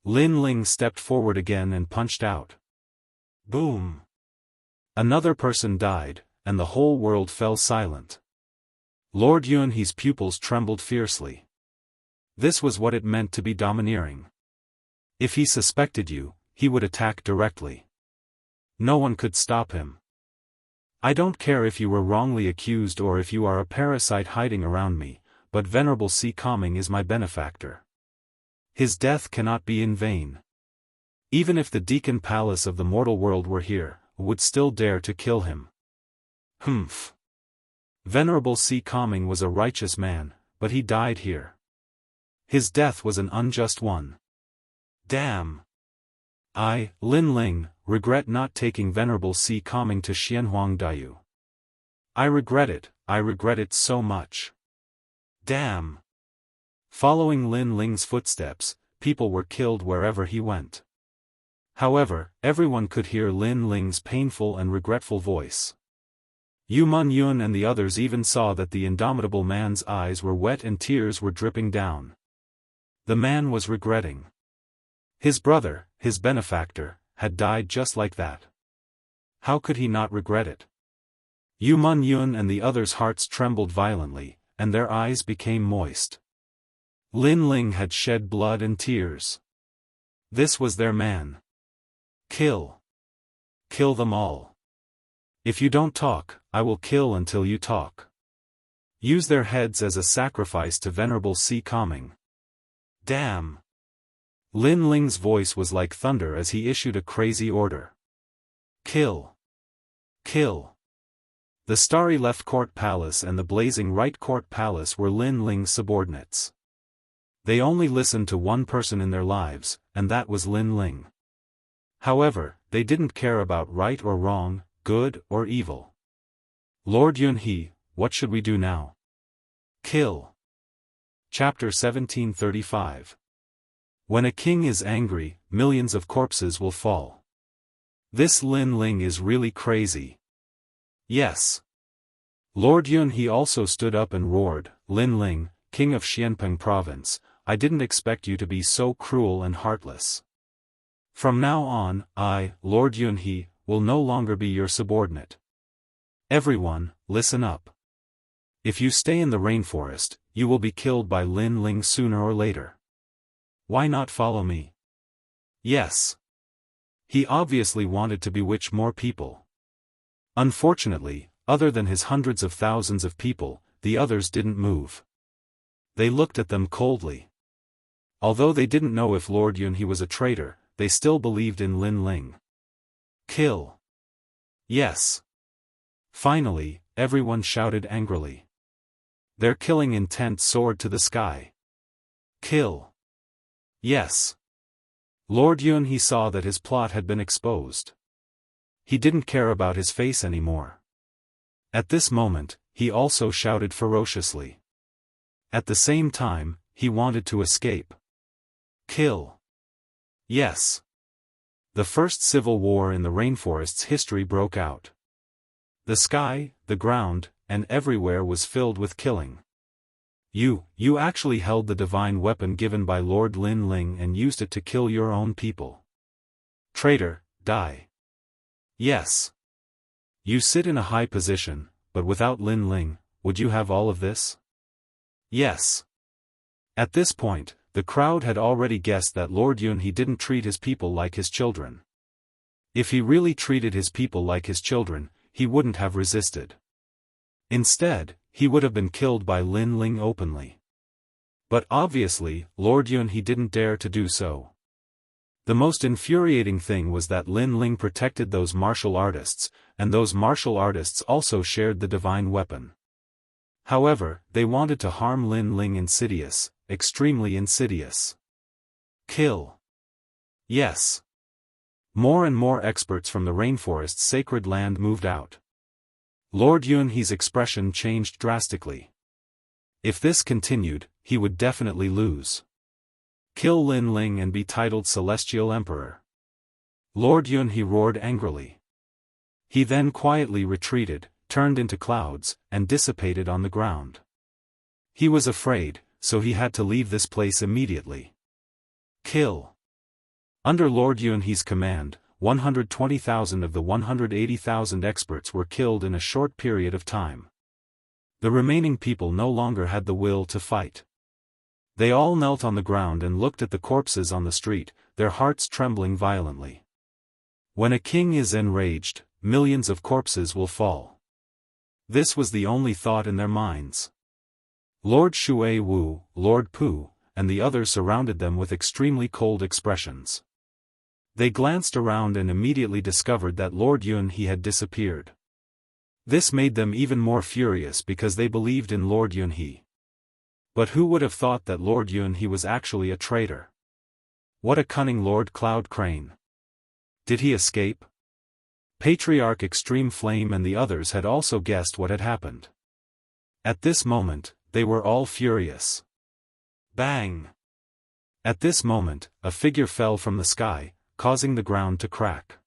Lin Ling stepped forward again and punched out. Boom. Another person died, and the whole world fell silent. Lord Yunhe's pupils trembled fiercely. This was what it meant to be domineering. If he suspected you, he would attack directly. No one could stop him. I don't care if you were wrongly accused or if you are a parasite hiding around me, but Venerable Si Kongming is my benefactor. His death cannot be in vain. Even if the Deacon Palace of the mortal world were here, would still dare to kill him. Humph. Venerable Si Kongming was a righteous man, but he died here. His death was an unjust one. Damn! I, Lin Ling, regret not taking Venerable Si Kongming to Xianhuang Daiyu. I regret it so much. Damn! Following Lin Ling's footsteps, people were killed wherever he went. However, everyone could hear Lin Ling's painful and regretful voice. Yu Mun Yun and the others even saw that the indomitable man's eyes were wet and tears were dripping down. The man was regretting. His brother, his benefactor, had died just like that. How could he not regret it? Yu Mun Yun and the others' hearts trembled violently, and their eyes became moist. Lin Ling had shed blood and tears. This was their man. Kill. Kill them all. If you don't talk, I will kill until you talk. Use their heads as a sacrifice to Venerable Si Kongming. Damn! Lin Ling's voice was like thunder as he issued a crazy order. Kill. Kill. The starry left court palace and the blazing right court palace were Lin Ling's subordinates. They only listened to one person in their lives, and that was Lin Ling. However, they didn't care about right or wrong, good or evil. Lord Yunhe, what should we do now? Kill. Chapter 1735. When a king is angry, millions of corpses will fall. This Lin Ling is really crazy. Yes. Lord Yunhe also stood up and roared, Lin Ling, king of Xianpeng province, I didn't expect you to be so cruel and heartless. From now on, I, Lord Yunhe, will no longer be your subordinate. Everyone, listen up. If you stay in the rainforest, you will be killed by Lin Ling sooner or later. Why not follow me? Yes. He obviously wanted to bewitch more people. Unfortunately, other than his hundreds of thousands of people, the others didn't move. They looked at them coldly. Although they didn't know if Lord Yunhe was a traitor, they still believed in Lin Ling. Kill. Yes. Finally, everyone shouted angrily. Their killing intent soared to the sky. Kill. Yes. Lord Yunhe saw that his plot had been exposed. He didn't care about his face anymore. At this moment, he also shouted ferociously. At the same time, he wanted to escape. Kill. Yes. The first civil war in the rainforest's history broke out. The sky, the ground, and everywhere was filled with killing. You actually held the divine weapon given by Lord Lin Ling and used it to kill your own people. Traitor, die. Yes. You sit in a high position, but without Lin Ling, would you have all of this? Yes. At this point, the crowd had already guessed that Lord Yunhe didn't treat his people like his children. If he really treated his people like his children, he wouldn't have resisted. Instead, he would have been killed by Lin Ling openly. But obviously, Lord Yunhe didn't dare to do so. The most infuriating thing was that Lin Ling protected those martial artists, and those martial artists also shared the divine weapon. However, they wanted to harm Lin Ling insidious, extremely insidious. Kill. Yes. More and more experts from the rainforest's sacred land moved out. Lord Yunhe's expression changed drastically. If this continued, he would definitely lose. Kill Lin Ling and be titled Celestial Emperor. Lord Yunhe roared angrily. He then quietly retreated, turned into clouds, and dissipated on the ground. He was afraid, so he had to leave this place immediately. Kill. Under Lord Yunhe's command, 120,000 of the 180,000 experts were killed in a short period of time. The remaining people no longer had the will to fight. They all knelt on the ground and looked at the corpses on the street, their hearts trembling violently. When a king is enraged, millions of corpses will fall. This was the only thought in their minds. Lord Shui Wu, Lord Pu, and the others surrounded them with extremely cold expressions. They glanced around and immediately discovered that Lord Yunhe had disappeared. This made them even more furious because they believed in Lord Yunhe. But who would have thought that Lord Yun was actually a traitor? What a cunning Lord Cloud Crane. Did he escape? Patriarch Extreme Flame and the others had also guessed what had happened. At this moment, they were all furious. Bang! At this moment, a figure fell from the sky, causing the ground to crack.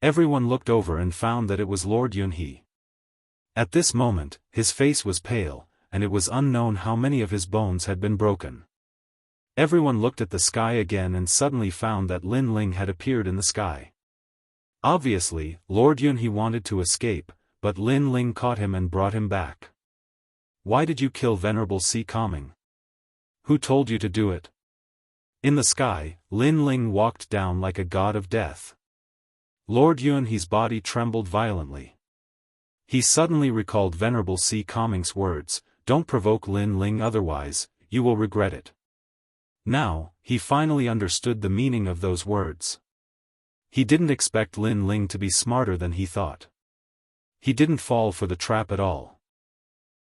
Everyone looked over and found that it was Lord Yun. At this moment, his face was pale, and it was unknown how many of his bones had been broken. Everyone looked at the sky again and suddenly found that Lin Ling had appeared in the sky. Obviously, Lord Yun wanted to escape, but Lin Ling caught him and brought him back. Why did you kill Venerable Sea Calming? Who told you to do it? In the sky, Lin Ling walked down like a god of death. Lord Yun's body trembled violently. He suddenly recalled Venerable Sea Calming's words, "Don't provoke Lin Ling, otherwise, you will regret it." Now, he finally understood the meaning of those words. He didn't expect Lin Ling to be smarter than he thought. He didn't fall for the trap at all.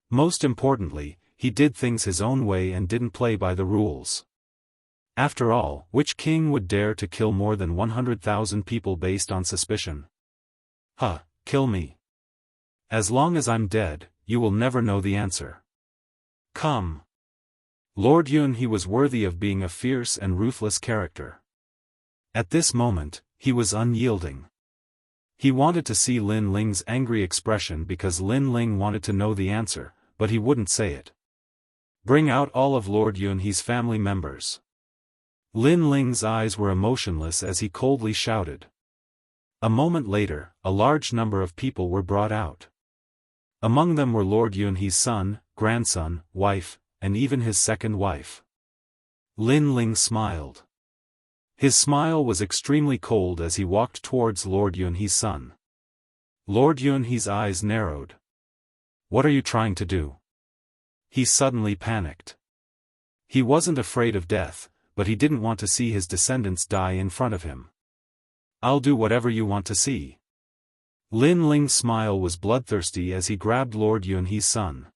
Most importantly, he did things his own way and didn't play by the rules. After all, which king would dare to kill more than 100,000 people based on suspicion? Kill me. As long as I'm dead, you will never know the answer. Come. Lord Yun was worthy of being a fierce and ruthless character. At this moment, he was unyielding. He wanted to see Lin Ling's angry expression because Lin Ling wanted to know the answer, but he wouldn't say it. Bring out all of Lord Yun's family members. Lin Ling's eyes were emotionless as he coldly shouted. A moment later, a large number of people were brought out. Among them were Lord Yun's son, grandson, wife, and even his second wife. Lin Ling smiled. His smile was extremely cold as he walked towards Lord Yun's son. Lord Yun's eyes narrowed. What are you trying to do? He suddenly panicked. He wasn't afraid of death, but he didn't want to see his descendants die in front of him. I'll do whatever you want to see. Lin Ling's smile was bloodthirsty as he grabbed Lord Yun's son.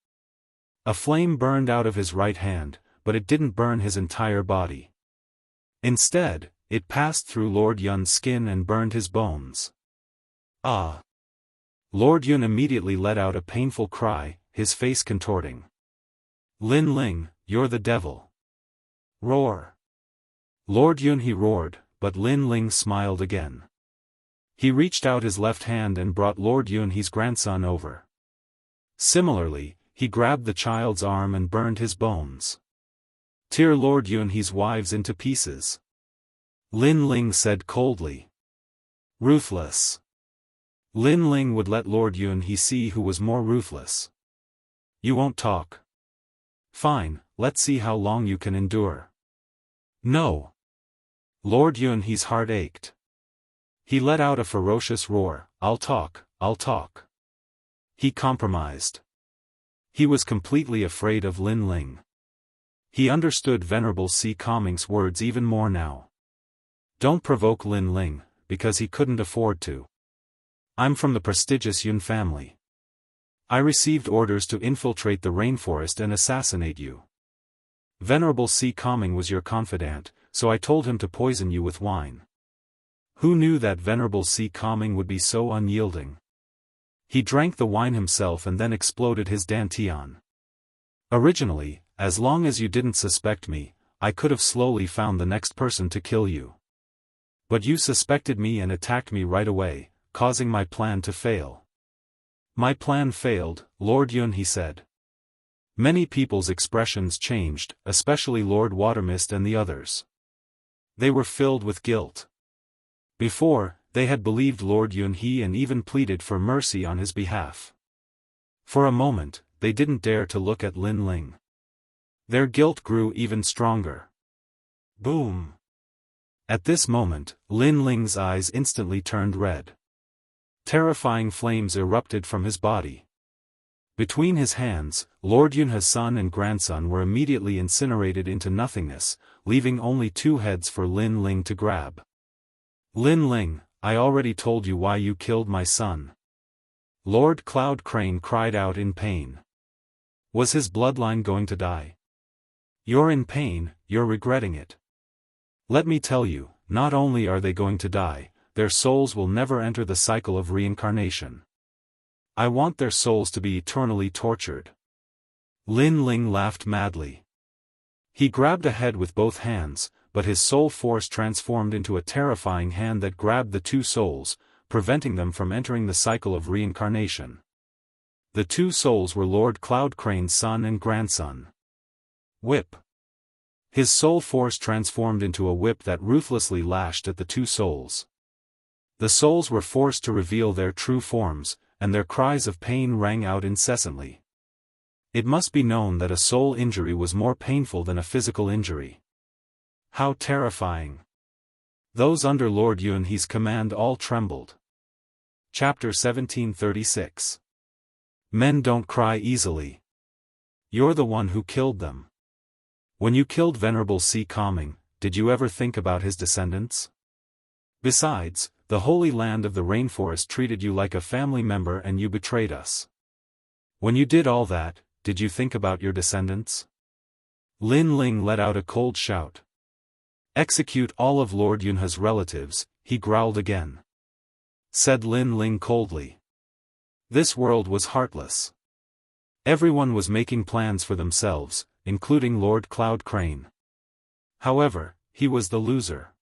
A flame burned out of his right hand, but it didn't burn his entire body. Instead, it passed through Lord Yun's skin and burned his bones. Ah! Lord Yun immediately let out a painful cry, his face contorting. Lin Ling, you're the devil. Roar! Lord Yun roared, but Lin Ling smiled again. He reached out his left hand and brought Lord Yun's grandson over. Similarly, he grabbed the child's arm and burned his bones. Tear Lord Yun's wives into pieces. Lin Ling said coldly. Ruthless. Lin Ling would let Lord Yun see who was more ruthless. You won't talk. Fine, let's see how long you can endure. No. Lord Yun's heart ached. He let out a ferocious roar, I'll talk, I'll talk. He compromised. He was completely afraid of Lin Ling. He understood Venerable Sea Calming's words even more now. Don't provoke Lin Ling, because he couldn't afford to. I'm from the prestigious Yun family. I received orders to infiltrate the rainforest and assassinate you. Venerable Sea Calming was your confidant, so I told him to poison you with wine. Who knew that Venerable Sea Calming would be so unyielding? He drank the wine himself and then exploded his dantian. Originally, as long as you didn't suspect me, I could have slowly found the next person to kill you. But you suspected me and attacked me right away, causing my plan to fail. My plan failed, Lord Yun, he said. Many people's expressions changed, especially Lord Watermist and the others. They were filled with guilt. Before, they had believed Lord Yun and even pleaded for mercy on his behalf. For a moment, they didn't dare to look at Lin Ling. Their guilt grew even stronger. Boom! At this moment, Lin Ling's eyes instantly turned red. Terrifying flames erupted from his body. Between his hands, Lord Yun's son and grandson were immediately incinerated into nothingness, leaving only two heads for Lin Ling to grab. Lin Ling, I already told you why you killed my son. Lord Cloud Crane cried out in pain. Was his bloodline going to die? You're in pain, you're regretting it. Let me tell you, not only are they going to die, their souls will never enter the cycle of reincarnation. I want their souls to be eternally tortured. Lin Ling laughed madly. He grabbed a head with both hands, but his soul force transformed into a terrifying hand that grabbed the two souls, preventing them from entering the cycle of reincarnation. The two souls were Lord Cloud Crane's son and grandson. Whip. His soul force transformed into a whip that ruthlessly lashed at the two souls. The souls were forced to reveal their true forms, and their cries of pain rang out incessantly. It must be known that a soul injury was more painful than a physical injury. How terrifying! Those under Lord Yunhe's command all trembled. Chapter 1736. Men don't cry easily. You're the one who killed them. When you killed Venerable Si Kaming, did you ever think about his descendants? Besides, the Holy Land of the Rainforest treated you like a family member and you betrayed us. When you did all that, did you think about your descendants? Lin Ling let out a cold shout. Execute all of Lord Yunhe's relatives, he growled again. Said Lin Ling coldly. This world was heartless. Everyone was making plans for themselves, including Lord Cloud Crane. However, he was the loser.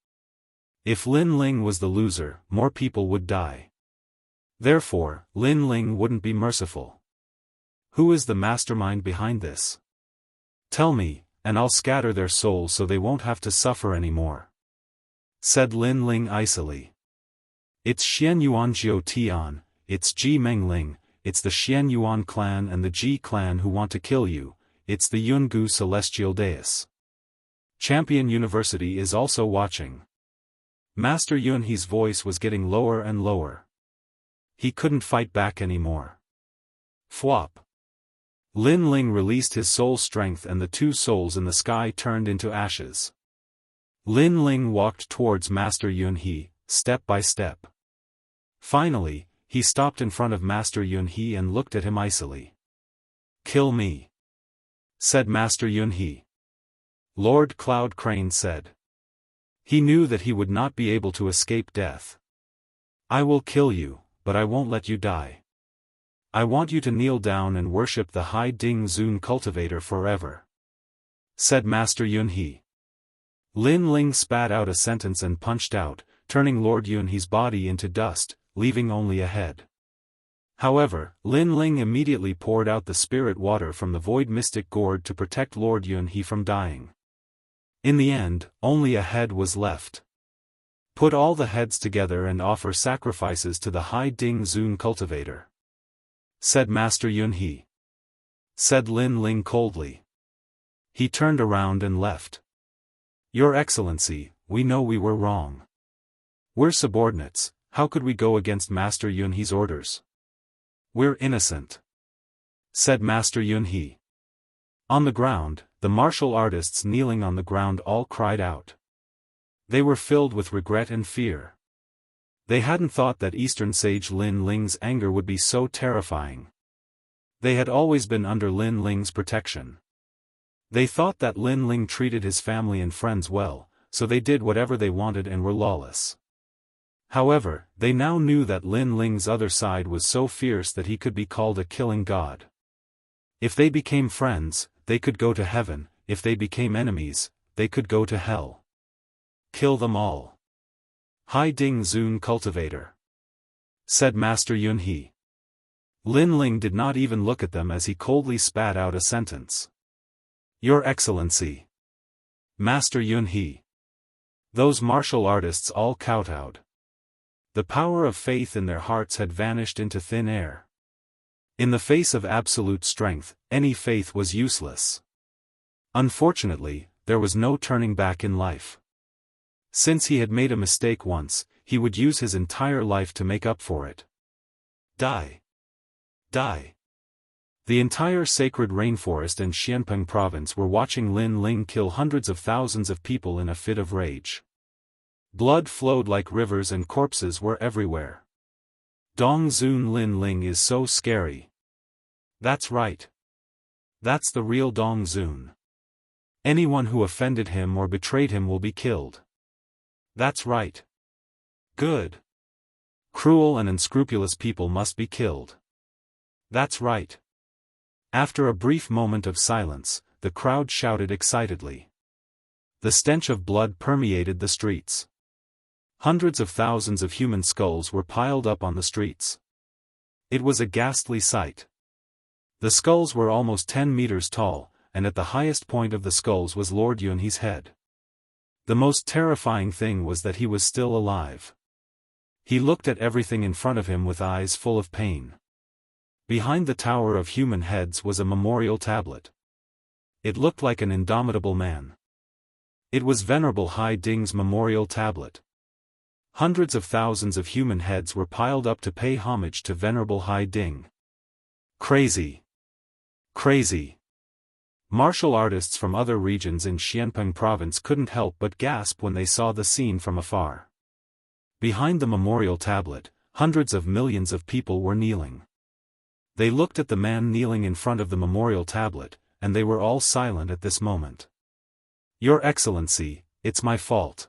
If Lin Ling was the loser, more people would die. Therefore, Lin Ling wouldn't be merciful. Who is the mastermind behind this? Tell me, and I'll scatter their souls so they won't have to suffer anymore. Said Lin Ling icily. It's Xian Yuan Jiu Tian, it's Ji Mengling, it's the Xian Yuan clan and the Ji clan who want to kill you, it's the Yungu Celestial Daoist. Champion University is also watching. Master Yunhe's voice was getting lower and lower. He couldn't fight back anymore. Fwop. Lin Ling released his soul strength and the two souls in the sky turned into ashes. Lin Ling walked towards Master Yunhe, step by step. Finally, he stopped in front of Master Yunhe and looked at him icily. Kill me, said Master Yunhe. Lord Cloud Crane said. He knew that he would not be able to escape death. I will kill you, but I won't let you die. I want you to kneel down and worship the Hai Ding Zun cultivator forever, said Master Yunhe. Lin Ling spat out a sentence and punched out, turning Lord Yunhe's body into dust, leaving only a head. However, Lin Ling immediately poured out the spirit water from the void mystic gourd to protect Lord Yunhe from dying. In the end, only a head was left. Put all the heads together and offer sacrifices to the Hai Ding Zun cultivator, said Master Yunhe. Said Lin Ling coldly. He turned around and left. Your Excellency, we know we were wrong. We're subordinates, how could we go against Master Yunhe's orders? We're innocent, said Master Yunhe. On the ground, the martial artists kneeling on the ground all cried out. They were filled with regret and fear. They hadn't thought that Eastern Sage Lin Ling's anger would be so terrifying. They had always been under Lin Ling's protection. They thought that Lin Ling treated his family and friends well, so they did whatever they wanted and were lawless. However, they now knew that Lin Ling's other side was so fierce that he could be called a killing god. If they became friends, they could go to heaven, if they became enemies, they could go to hell. Kill them all. Hai Ding Zun cultivator, said Master Yunhe. Lin Ling did not even look at them as he coldly spat out a sentence. Your Excellency. Master Yunhe. Those martial artists all kowtowed. The power of faith in their hearts had vanished into thin air. In the face of absolute strength, any faith was useless. Unfortunately, there was no turning back in life. Since he had made a mistake once, he would use his entire life to make up for it. Die. Die. The entire sacred rainforest and Xianpeng province were watching Lin Ling kill hundreds of thousands of people in a fit of rage. Blood flowed like rivers and corpses were everywhere. Dong Zun Lin Ling is so scary. That's right. That's the real Dong Zun. Anyone who offended him or betrayed him will be killed. That's right. Good. Cruel and unscrupulous people must be killed. That's right. After a brief moment of silence, the crowd shouted excitedly. The stench of blood permeated the streets. Hundreds of thousands of human skulls were piled up on the streets. It was a ghastly sight. The skulls were almost 10 meters tall, and at the highest point of the skulls was Lord Yunhe's head. The most terrifying thing was that he was still alive. He looked at everything in front of him with eyes full of pain. Behind the tower of human heads was a memorial tablet. It looked like an indomitable man. It was Venerable Hai Ding's memorial tablet. Hundreds of thousands of human heads were piled up to pay homage to Venerable Hai Ding. Crazy. Crazy. Martial artists from other regions in Xianpeng province couldn't help but gasp when they saw the scene from afar. Behind the memorial tablet, hundreds of millions of people were kneeling. They looked at the man kneeling in front of the memorial tablet, and they were all silent at this moment. Your Excellency, it's my fault.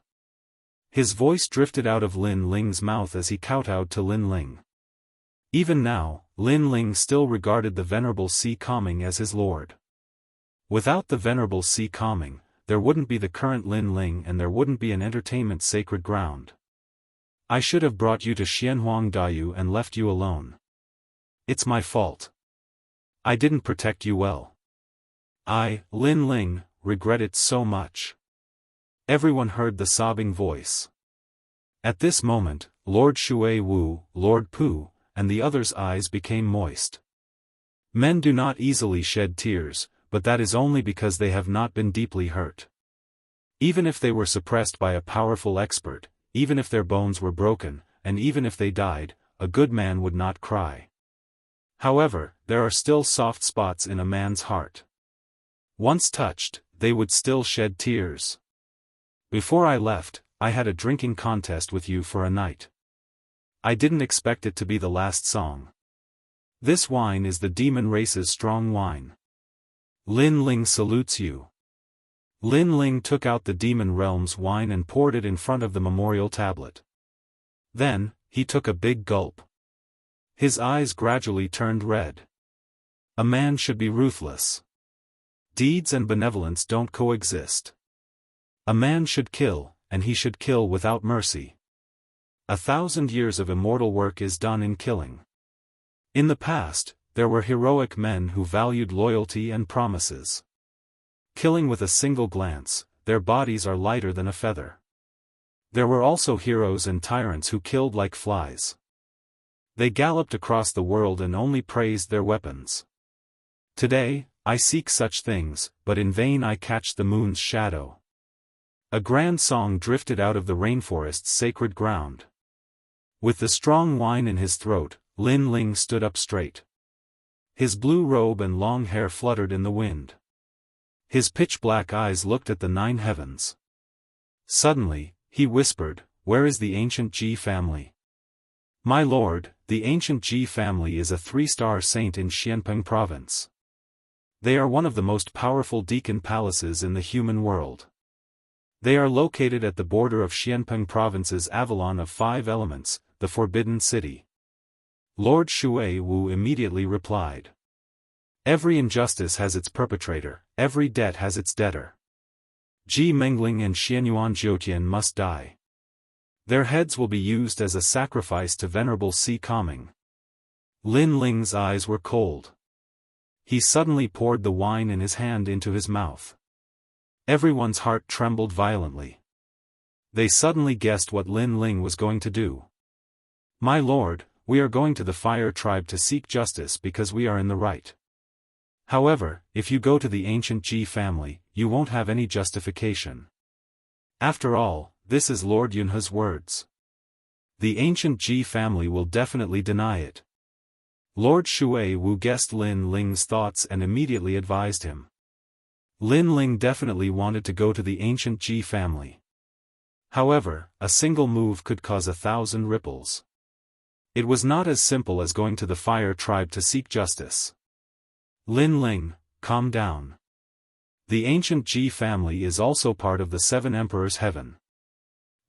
His voice drifted out of Lin Ling's mouth as he kowtowed to Lin Ling. Even now, Lin Ling still regarded the Venerable Si Kongming as his lord. Without the Venerable Si Kongming, there wouldn't be the current Lin Ling and there wouldn't be an entertainment sacred ground. I should have brought you to Xianhuang Dayu and left you alone. It's my fault. I didn't protect you well. I, Lin Ling, regret it so much. Everyone heard the sobbing voice. At this moment, Lord Shui Wu, Lord Pu, and the others' eyes became moist. Men do not easily shed tears, but that is only because they have not been deeply hurt. Even if they were suppressed by a powerful expert, even if their bones were broken, and even if they died, a good man would not cry. However, there are still soft spots in a man's heart. Once touched, they would still shed tears. Before I left, I had a drinking contest with you for a night. I didn't expect it to be the last song. This wine is the demon race's strong wine. Lin Ling salutes you. Lin Ling took out the demon realm's wine and poured it in front of the memorial tablet. Then, he took a big gulp. His eyes gradually turned red. A man should be ruthless. Deeds and benevolence don't coexist. A man should kill, and he should kill without mercy. 1,000 years of immortal work is done in killing. In the past, there were heroic men who valued loyalty and promises. Killing with a single glance, their bodies are lighter than a feather. There were also heroes and tyrants who killed like flies. They galloped across the world and only praised their weapons. Today, I seek such things, but in vain I catch the moon's shadow. A grand song drifted out of the rainforest's sacred ground. With the strong wine in his throat, Lin Ling stood up straight. His blue robe and long hair fluttered in the wind. His pitch-black eyes looked at the 9 heavens. Suddenly, he whispered, "Where is the ancient Ji family?" "My lord, the ancient Ji family is a 3-star saint in Xianpeng province. They are one of the most powerful deacon palaces in the human world. They are located at the border of Xianpeng province's Avalon of 5 elements, the Forbidden City." Lord Shui Wu immediately replied. "Every injustice has its perpetrator, every debt has its debtor. Ji Mengling and Xianyuan Jiutian must die. Their heads will be used as a sacrifice to Venerable Si Kongming." Lin Ling's eyes were cold. He suddenly poured the wine in his hand into his mouth. Everyone's heart trembled violently. They suddenly guessed what Lin Ling was going to do. "My lord, we are going to the Fire Tribe to seek justice because we are in the right. However, if you go to the ancient Ji family, you won't have any justification. After all, this is Lord Yunhe's words. The ancient Ji family will definitely deny it." Lord Shui Wu guessed Lin Ling's thoughts and immediately advised him. Lin Ling definitely wanted to go to the ancient Ji family. However, a single move could cause 1,000 ripples. It was not as simple as going to the Fire Tribe to seek justice. "Lin Ling, calm down. The ancient Ji family is also part of the Seven Emperors' Heaven.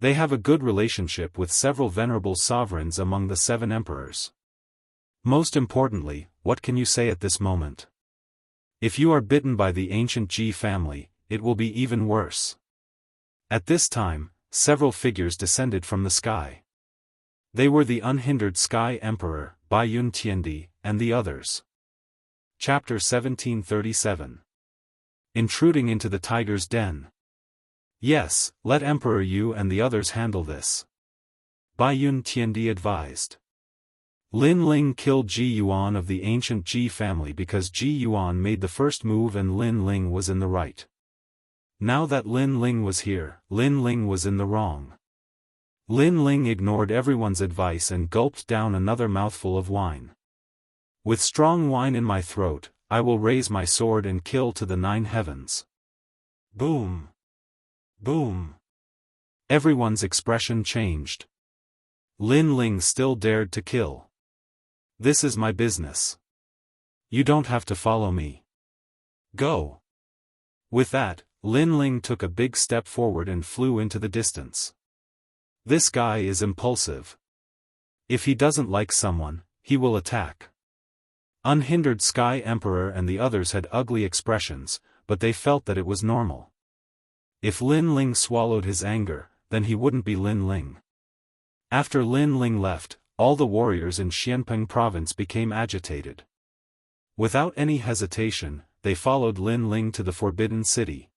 They have a good relationship with several venerable sovereigns among the Seven Emperors. Most importantly, what can you say at this moment? If you are bitten by the ancient Ji family, it will be even worse. At this time, several figures descended from the sky. They were the unhindered Sky Emperor, Baiyun Tiandi, and the others. Chapter 1737. Intruding into the tiger's den. Yes, let Emperor Yu and the others handle this. Baiyun Tiandi advised. Lin Ling killed Ji Yuan of the ancient Ji family because Ji Yuan made the first move and Lin Ling was in the right. Now that Lin Ling was here, Lin Ling was in the wrong. Lin Ling ignored everyone's advice and gulped down another mouthful of wine. With strong wine in my throat, I will raise my sword and kill to the 9 heavens. Boom! Boom! Everyone's expression changed. Lin Ling still dared to kill. This is my business. You don't have to follow me. Go! With that, Lin Ling took a big step forward and flew into the distance. This guy is impulsive. If he doesn't like someone, he will attack. Unhindered Sky Emperor and the others had ugly expressions, but they felt that it was normal. If Lin Ling swallowed his anger, then he wouldn't be Lin Ling. After Lin Ling left, all the warriors in Xianpeng province became agitated. Without any hesitation, they followed Lin Ling to the Forbidden City.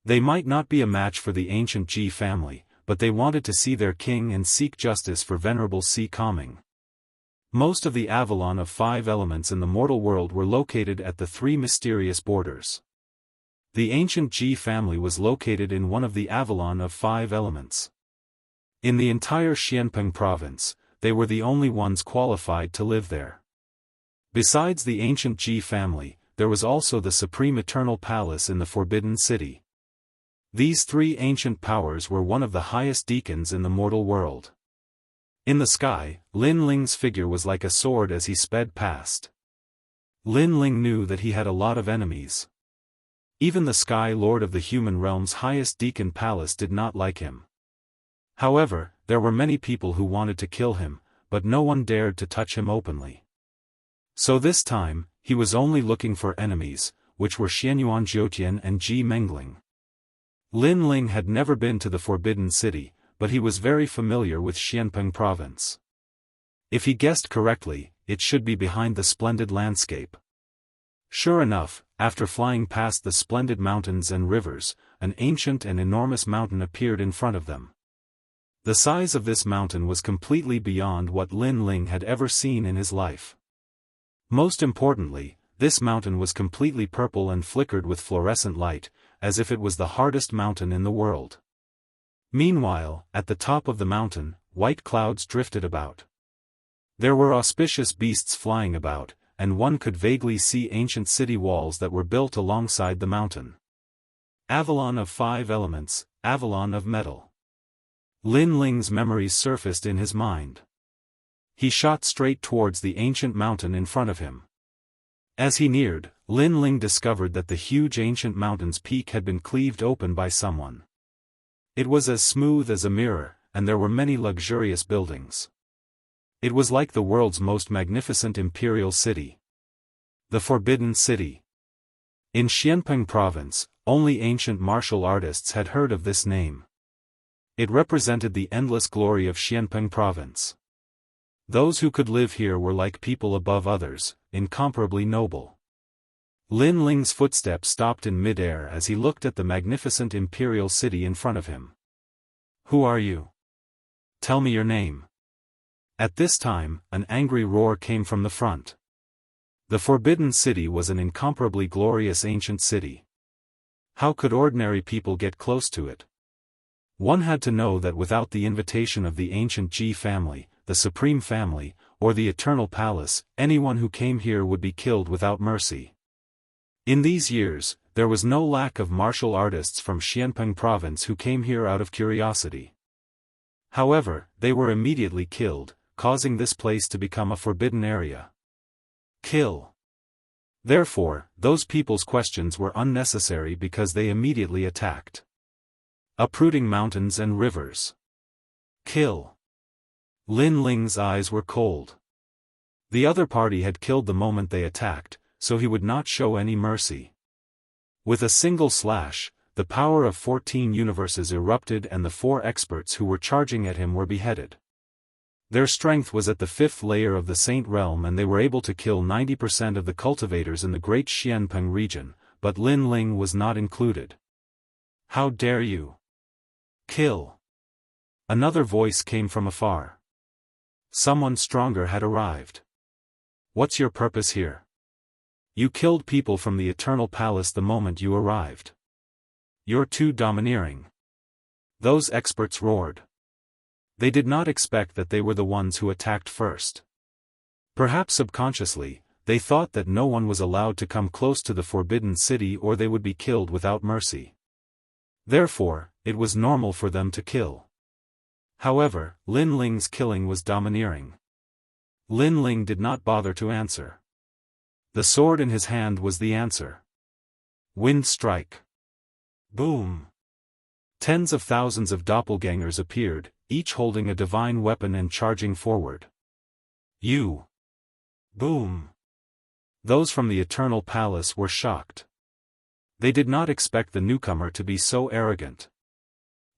They might not be a match for the ancient Ji family, but they wanted to see their king and seek justice for Venerable Si Kongming. Most of the Avalon of 5 elements in the mortal world were located at the 3 mysterious borders. The ancient Ji family was located in one of the Avalon of 5 elements. In the entire Xianpeng province, they were the only ones qualified to live there. Besides the ancient Ji family, there was also the Supreme Eternal Palace in the Forbidden City. These 3 ancient powers were one of the highest deacons in the mortal world. In the sky, Lin Ling's figure was like a sword as he sped past. Lin Ling knew that he had a lot of enemies. Even the Sky Lord of the human realm's highest deacon palace did not like him. However, there were many people who wanted to kill him, but no one dared to touch him openly. So this time, he was only looking for enemies, which were Xianyuan Jiutian and Ji Mengling. Lin Ling had never been to the Forbidden City, but he was very familiar with Xianpeng province. If he guessed correctly, it should be behind the splendid landscape. Sure enough, after flying past the splendid mountains and rivers, an ancient and enormous mountain appeared in front of them. The size of this mountain was completely beyond what Lin Ling had ever seen in his life. Most importantly, this mountain was completely purple and flickered with fluorescent light, as if it was the hardest mountain in the world. Meanwhile, at the top of the mountain, white clouds drifted about. There were auspicious beasts flying about, and one could vaguely see ancient city walls that were built alongside the mountain. Avalon of 5 elements, Avalon of metal. Lin Ling's memories surfaced in his mind. He shot straight towards the ancient mountain in front of him. As he neared, Lin Ling discovered that the huge ancient mountain's peak had been cleaved open by someone. It was as smooth as a mirror, and there were many luxurious buildings. It was like the world's most magnificent imperial city. The Forbidden City. In Xianpeng province, only ancient martial artists had heard of this name. It represented the endless glory of Xianpeng province. Those who could live here were like people above others, incomparably noble. Lin Ling's footsteps stopped in mid-air as he looked at the magnificent imperial city in front of him. Who are you? Tell me your name. At this time, an angry roar came from the front. The Forbidden City was an incomparably glorious ancient city. How could ordinary people get close to it? One had to know that without the invitation of the ancient Ji family, the Supreme Family, or the Eternal Palace, anyone who came here would be killed without mercy. In these years, there was no lack of martial artists from Xianpeng province who came here out of curiosity. However, they were immediately killed, causing this place to become a forbidden area. Kill. Therefore, those people's questions were unnecessary because they immediately attacked. Uprooting mountains and rivers. Kill. Lin Ling's eyes were cold. The other party had killed the moment they attacked, so he would not show any mercy. With a single slash, the power of 14 universes erupted and the 4 experts who were charging at him were beheaded. Their strength was at the 5th layer of the Saint Realm and they were able to kill 90% of the cultivators in the Great Xianpeng region, but Lin Ling was not included. How dare you? Kill. Another voice came from afar. Someone stronger had arrived. What's your purpose here? You killed people from the Eternal Palace the moment you arrived. You're too domineering. Those experts roared. They did not expect that they were the ones who attacked first. Perhaps subconsciously, they thought that no one was allowed to come close to the Forbidden City or they would be killed without mercy. Therefore, it was normal for them to kill. However, Lin Ling's killing was domineering. Lin Ling did not bother to answer. The sword in his hand was the answer. Wind strike. Boom. Tens of thousands of doppelgangers appeared, each holding a divine weapon and charging forward. You. Boom. Those from the Eternal Palace were shocked. They did not expect the newcomer to be so arrogant.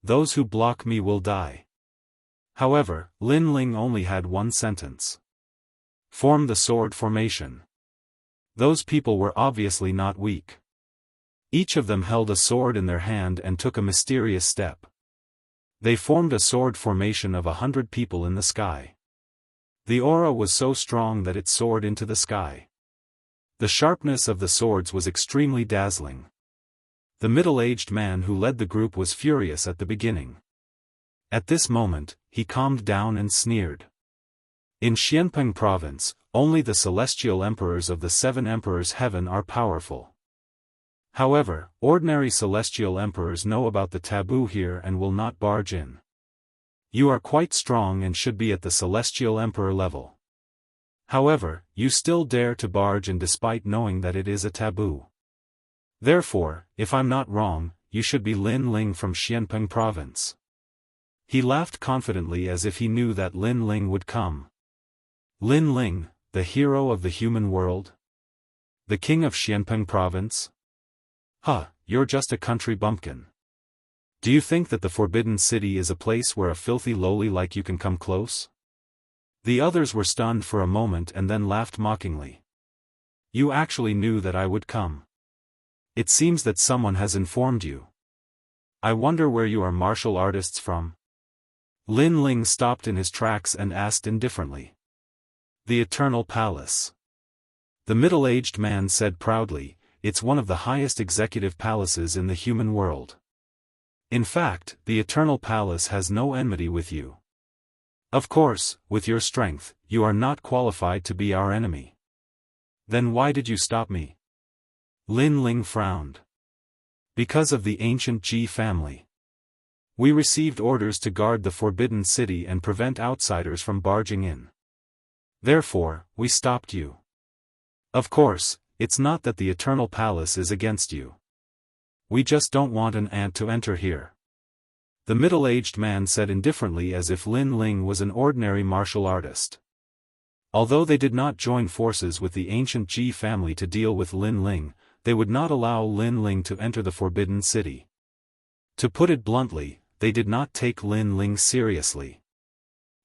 Those who block me will die. However, Lin Ling only had one sentence. Form the sword formation. Those people were obviously not weak. Each of them held a sword in their hand and took a mysterious step. They formed a sword formation of 100 people in the sky. The aura was so strong that it soared into the sky. The sharpness of the swords was extremely dazzling. The middle-aged man who led the group was furious at the beginning. At this moment, he calmed down and sneered. In Xianpeng province, only the celestial emperors of the 7 emperors' heaven are powerful. However, ordinary celestial emperors know about the taboo here and will not barge in. You are quite strong and should be at the celestial emperor level. However, you still dare to barge in despite knowing that it is a taboo. Therefore, if I'm not wrong, you should be Lin Ling from Xianpeng province. He laughed confidently as if he knew that Lin Ling would come. Lin Ling, the hero of the human world? The king of Xianpeng province? You're just a country bumpkin. Do you think that the Forbidden City is a place where a filthy lowly like you can come close? The others were stunned for a moment and then laughed mockingly. You actually knew that I would come. It seems that someone has informed you. I wonder where you are martial artists from? Lin Ling stopped in his tracks and asked indifferently. The Eternal Palace. The middle-aged man said proudly, it's one of the highest executive palaces in the human world. In fact, the Eternal Palace has no enmity with you. Of course, with your strength, you are not qualified to be our enemy. Then why did you stop me? Lin Ling frowned. Because of the ancient Ji family. We received orders to guard the Forbidden City and prevent outsiders from barging in. Therefore, we stopped you. Of course, it's not that the Eternal Palace is against you. We just don't want an ant to enter here. The middle-aged man said indifferently as if Lin Ling was an ordinary martial artist. Although they did not join forces with the ancient Ji family to deal with Lin Ling, they would not allow Lin Ling to enter the Forbidden City. To put it bluntly, they did not take Lin Ling seriously.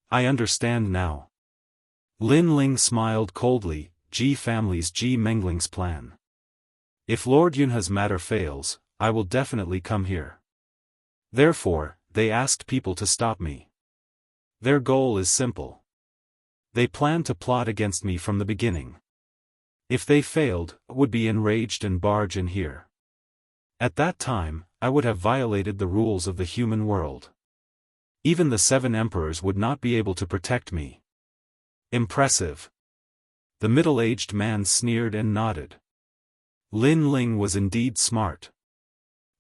I understand now. Lin Ling smiled coldly, Ji family's Ji Mengling's plan. If Lord Yunha's matter fails, I will definitely come here. Therefore, they asked people to stop me. Their goal is simple. They plan to plot against me from the beginning. If they failed, I would be enraged and barge in here. At that time, I would have violated the rules of the human world. Even the 7 emperors would not be able to protect me. Impressive. The middle-aged man sneered and nodded. Lin Ling was indeed smart.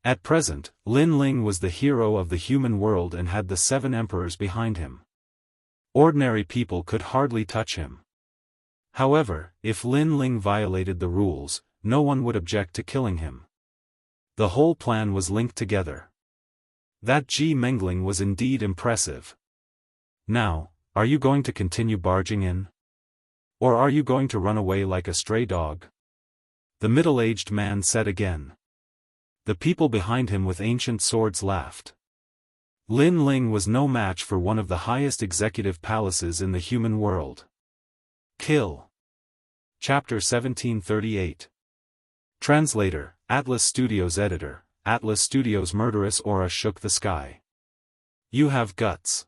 At present, Lin Ling was the hero of the human world and had the 7 emperors behind him. Ordinary people could hardly touch him. However, if Lin Ling violated the rules, no one would object to killing him. The whole plan was linked together. That Ji Mengling was indeed impressive. Now, are you going to continue barging in? Or are you going to run away like a stray dog? The middle-aged man said again. The people behind him with ancient swords laughed. Lin Ling was no match for one of the highest executive palaces in the human world. Kill. Chapter 1738. Translator, Atlas Studios Editor. Atlas Studios' murderous aura shook the sky. You have guts.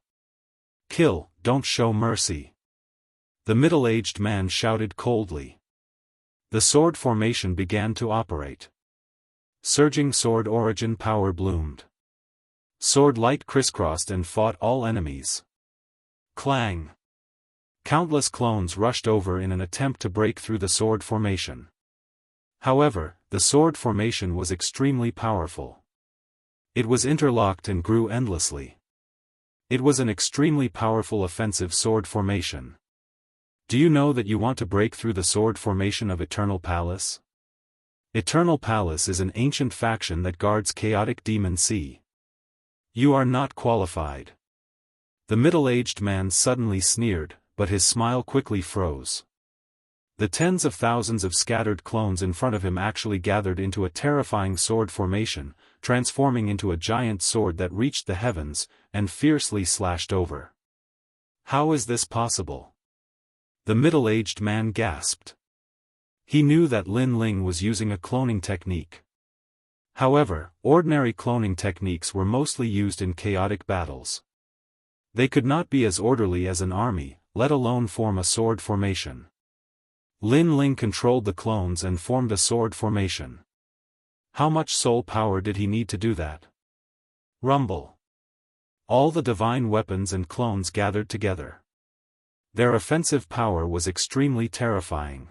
Kill, don't show mercy. The middle-aged man shouted coldly. The sword formation began to operate. Surging sword origin power bloomed. Sword light crisscrossed and fought all enemies. Clang. Countless clones rushed over in an attempt to break through the sword formation. However, the sword formation was extremely powerful. It was interlocked and grew endlessly. It was an extremely powerful offensive sword formation. Do you know that you want to break through the sword formation of Eternal Palace? Eternal Palace is an ancient faction that guards chaotic demon sea. You are not qualified. The middle-aged man suddenly sneered, but his smile quickly froze. The tens of thousands of scattered clones in front of him actually gathered into a terrifying sword formation, transforming into a giant sword that reached the heavens, and fiercely slashed over. How is this possible? The middle-aged man gasped. He knew that Lin Ling was using a cloning technique. However, ordinary cloning techniques were mostly used in chaotic battles. They could not be as orderly as an army, let alone form a sword formation. Lin Ling controlled the clones and formed a sword formation. How much soul power did he need to do that? Rumble. All the divine weapons and clones gathered together. Their offensive power was extremely terrifying.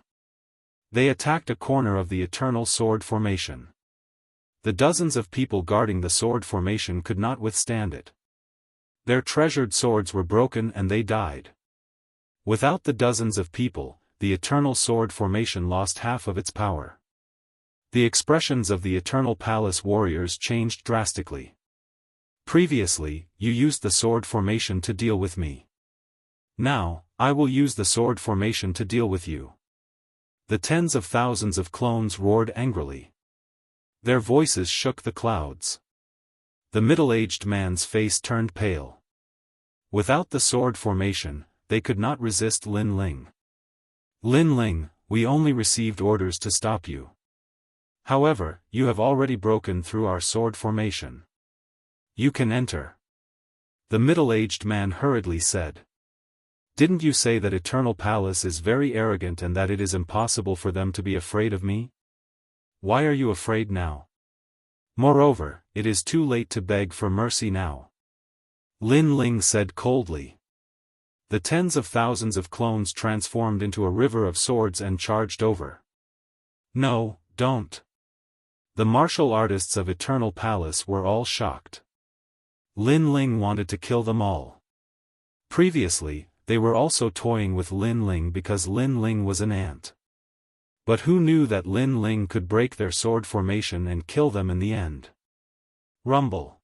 They attacked a corner of the eternal sword formation. The dozens of people guarding the sword formation could not withstand it. Their treasured swords were broken and they died. Without the dozens of people, the eternal sword formation lost half of its power. The expressions of the Eternal Palace warriors changed drastically. Previously, you used the sword formation to deal with me. Now, I will use the sword formation to deal with you. The tens of thousands of clones roared angrily. Their voices shook the clouds. The middle-aged man's face turned pale. Without the sword formation, they could not resist Lin Ling. Lin Ling, we only received orders to stop you. However, you have already broken through our sword formation. You can enter. The middle-aged man hurriedly said. Didn't you say that Eternal Palace is very arrogant and that it is impossible for them to be afraid of me? Why are you afraid now? Moreover, it is too late to beg for mercy now. Lin Ling said coldly. The tens of thousands of clones transformed into a river of swords and charged over. No, don't. The martial artists of Eternal Palace were all shocked. Lin Ling wanted to kill them all. Previously, they were also toying with Lin Ling because Lin Ling was an ant. But who knew that Lin Ling could break their sword formation and kill them in the end? Rumble.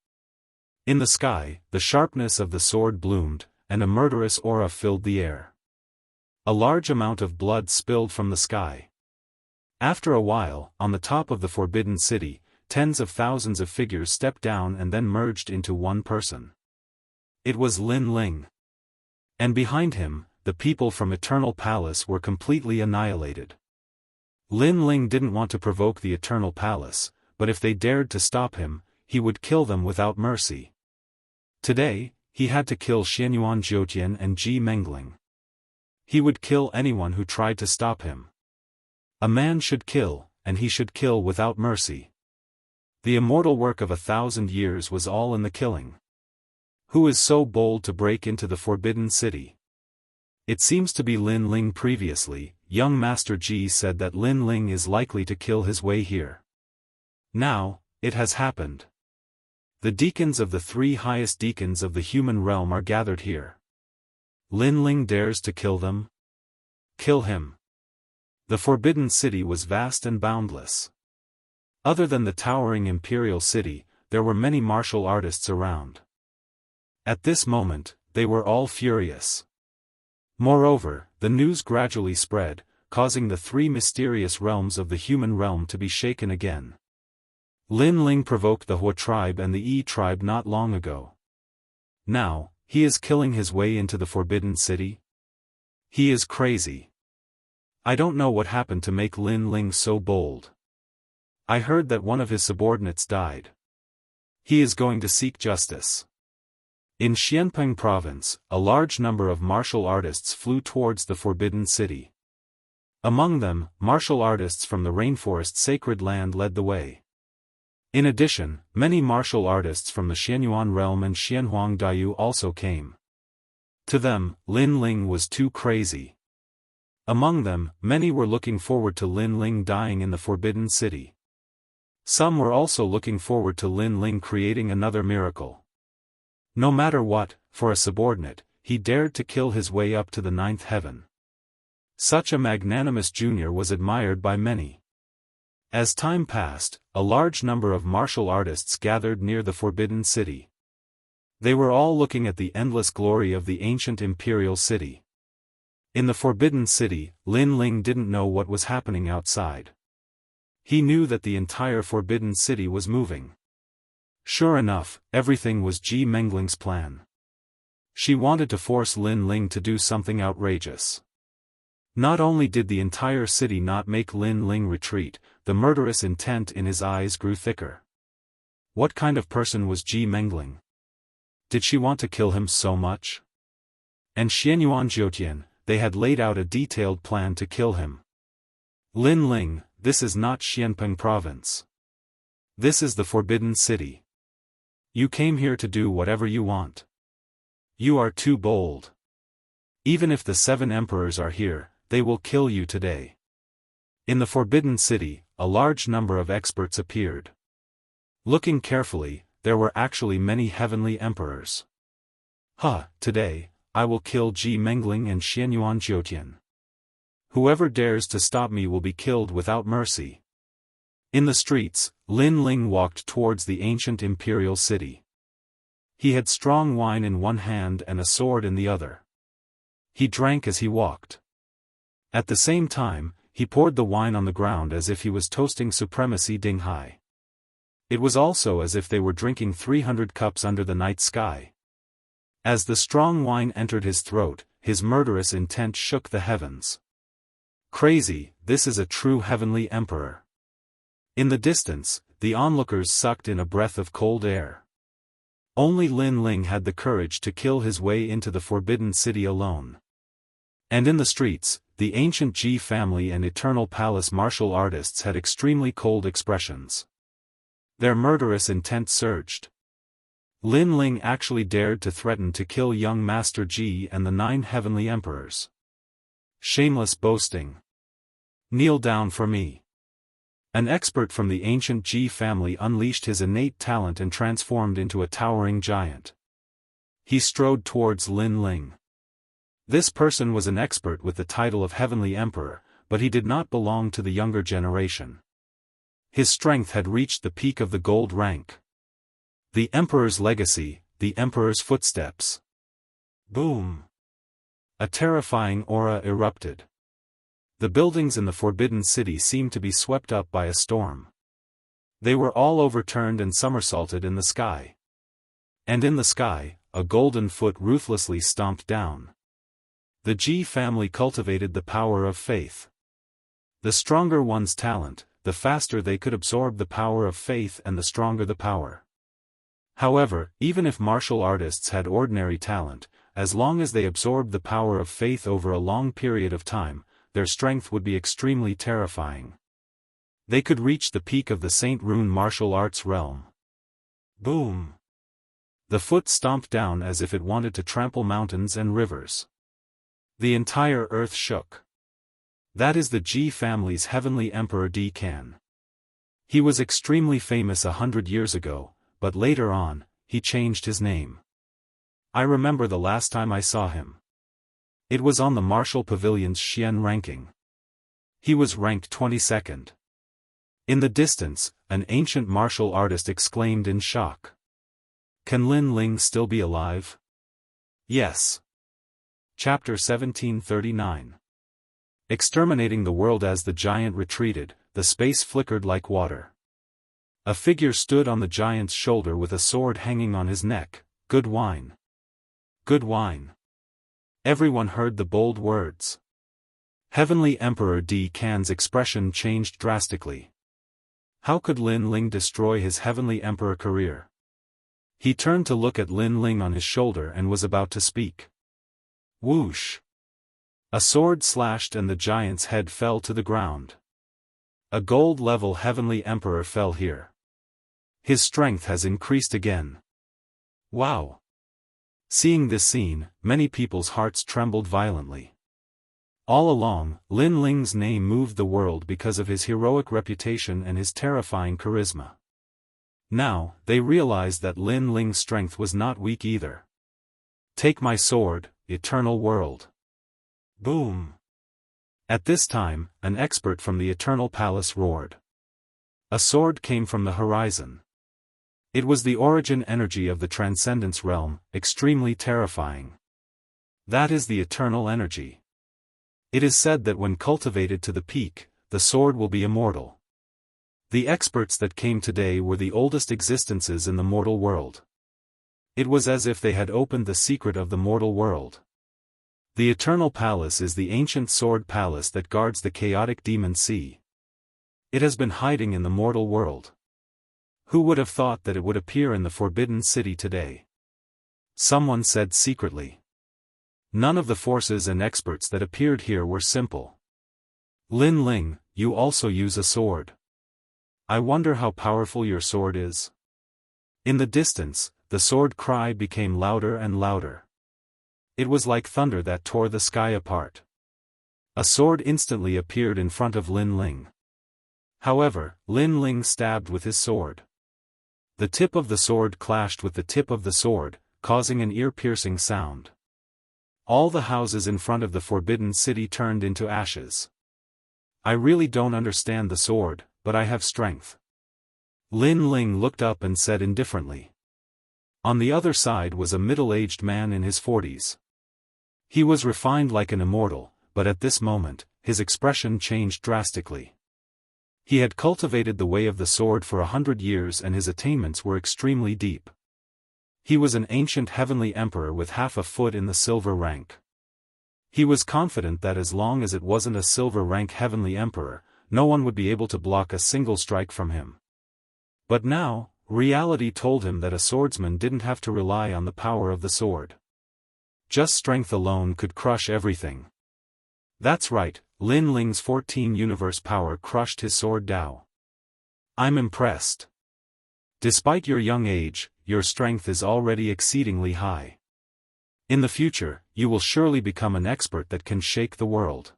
In the sky, the sharpness of the sword bloomed, and a murderous aura filled the air. A large amount of blood spilled from the sky. After a while, on the top of the Forbidden City, tens of thousands of figures stepped down and then merged into one person. It was Lin Ling. And behind him, the people from Eternal Palace were completely annihilated. Lin Ling didn't want to provoke the Eternal Palace, but if they dared to stop him, he would kill them without mercy. Today, he had to kill Xianyuan Jiutian and Ji Mengling. He would kill anyone who tried to stop him. A man should kill, and he should kill without mercy. The immortal work of 1,000 years was all in the killing. Who is so bold to break into the Forbidden City? It seems to be Lin Ling. Previously, young Master Ji said that Lin Ling is likely to kill his way here. Now, it has happened. The deacons of the 3 highest deacons of the human realm are gathered here. Lin Ling dares to kill them? Kill him. The Forbidden City was vast and boundless. Other than the towering imperial city, there were many martial artists around. At this moment, they were all furious. Moreover, the news gradually spread, causing the three mysterious realms of the human realm to be shaken again. Lin Ling provoked the Hua tribe and the Yi tribe not long ago. Now, he is killing his way into the Forbidden City? He is crazy. I don't know what happened to make Lin Ling so bold. I heard that one of his subordinates died. He is going to seek justice. In Xianpeng province, a large number of martial artists flew towards the Forbidden City. Among them, martial artists from the rainforest sacred land led the way. In addition, many martial artists from the Xianyuan realm and Xianhuang Daiyu also came. To them, Lin Ling was too crazy. Among them, many were looking forward to Lin Ling dying in the Forbidden City. Some were also looking forward to Lin Ling creating another miracle. No matter what, for a subordinate, he dared to kill his way up to the ninth heaven. Such a magnanimous junior was admired by many. As time passed, a large number of martial artists gathered near the Forbidden City. They were all looking at the endless glory of the ancient imperial city. In the Forbidden City, Lin Ling didn't know what was happening outside. He knew that the entire Forbidden City was moving. Sure enough, everything was Ji Mengling's plan. She wanted to force Lin Ling to do something outrageous. Not only did the entire city not make Lin Ling retreat, the murderous intent in his eyes grew thicker. What kind of person was Ji Mengling? Did she want to kill him so much? And Xianyuan Jiutian, they had laid out a detailed plan to kill him. Lin Ling, this is not Xianpeng province. This is the Forbidden City. You came here to do whatever you want. You are too bold. Even if the 7 emperors are here, they will kill you today. In the Forbidden City, a large number of experts appeared. Looking carefully, there were actually many heavenly emperors. Today, I will kill Ji Mengling and Xianyuan Jiutian. Whoever dares to stop me will be killed without mercy. In the streets, Lin Ling walked towards the ancient imperial city. He had strong wine in one hand and a sword in the other. He drank as he walked. At the same time, he poured the wine on the ground as if he was toasting supremacy Dinghai. It was also as if they were drinking 300 cups under the night sky. As the strong wine entered his throat, his murderous intent shook the heavens. Crazy, this is a true heavenly emperor. In the distance, the onlookers sucked in a breath of cold air. Only Lin Ling had the courage to kill his way into the Forbidden City alone. And in the streets, the ancient Ji family and Eternal Palace martial artists had extremely cold expressions. Their murderous intent surged. Lin Ling actually dared to threaten to kill young Master Ji and the 9 heavenly emperors. Shameless boasting. Kneel down for me. An expert from the ancient Ji family unleashed his innate talent and transformed into a towering giant. He strode towards Lin Ling. This person was an expert with the title of Heavenly Emperor, but he did not belong to the younger generation. His strength had reached the peak of the gold rank. The Emperor's legacy, the Emperor's footsteps. Boom! A terrifying aura erupted. The buildings in the Forbidden City seemed to be swept up by a storm. They were all overturned and somersaulted in the sky. And in the sky, a golden foot ruthlessly stomped down. The Ji family cultivated the power of faith. The stronger one's talent, the faster they could absorb the power of faith and the stronger the power. However, even if martial artists had ordinary talent, as long as they absorbed the power of faith over a long period of time, their strength would be extremely terrifying. They could reach the peak of the Saint Rune martial arts realm. Boom! The foot stomped down as if it wanted to trample mountains and rivers. The entire earth shook. That is the Ji family's heavenly emperor Di Kan. He was extremely famous 100 years ago, but later on, he changed his name. I remember the last time I saw him. It was on the Martial Pavilion's Xian ranking. He was ranked 22nd. In the distance, an ancient martial artist exclaimed in shock. Can Lin Ling still be alive? Yes. Chapter 1739. Exterminating the world. As the giant retreated, the space flickered like water. A figure stood on the giant's shoulder with a sword hanging on his neck. Good wine. Good wine. Everyone heard the bold words. Heavenly Emperor Di Can's expression changed drastically. How could Lin Ling destroy his Heavenly Emperor career? He turned to look at Lin Ling on his shoulder and was about to speak. Whoosh! A sword slashed and the giant's head fell to the ground. A gold-level Heavenly Emperor fell here. His strength has increased again. Wow! Seeing this scene, many people's hearts trembled violently. All along, Lin Ling's name moved the world because of his heroic reputation and his terrifying charisma. Now, they realized that Lin Ling's strength was not weak either. Take my sword, eternal world. Boom! At this time, an expert from the Eternal Palace roared. A sword came from the horizon. It was the origin energy of the Transcendence realm, extremely terrifying. That is the eternal energy. It is said that when cultivated to the peak, the sword will be immortal. The experts that came today were the oldest existences in the mortal world. It was as if they had opened the secret of the mortal world. The Eternal Palace is the ancient sword palace that guards the chaotic demon sea. It has been hiding in the mortal world. Who would have thought that it would appear in the Forbidden City today? Someone said secretly. None of the forces and experts that appeared here were simple. Lin Ling, you also use a sword. I wonder how powerful your sword is. In the distance, the sword cry became louder and louder. It was like thunder that tore the sky apart. A sword instantly appeared in front of Lin Ling. However, Lin Ling stabbed with his sword. The tip of the sword clashed with the tip of the sword, causing an ear-piercing sound. All the houses in front of the Forbidden City turned into ashes. I really don't understand the sword, but I have strength. Lin Ling looked up and said indifferently. On the other side was a middle-aged man in his 40s. He was refined like an immortal, but at this moment, his expression changed drastically. He had cultivated the way of the sword for 100 years and his attainments were extremely deep. He was an ancient heavenly emperor with half a foot in the silver rank. He was confident that as long as it wasn't a silver rank heavenly emperor, no one would be able to block a single strike from him. But now, reality told him that a swordsman didn't have to rely on the power of the sword. Just strength alone could crush everything. That's right, Lin Ling's 14 universe power crushed his sword Dao. I'm impressed. Despite your young age, your strength is already exceedingly high. In the future, you will surely become an expert that can shake the world.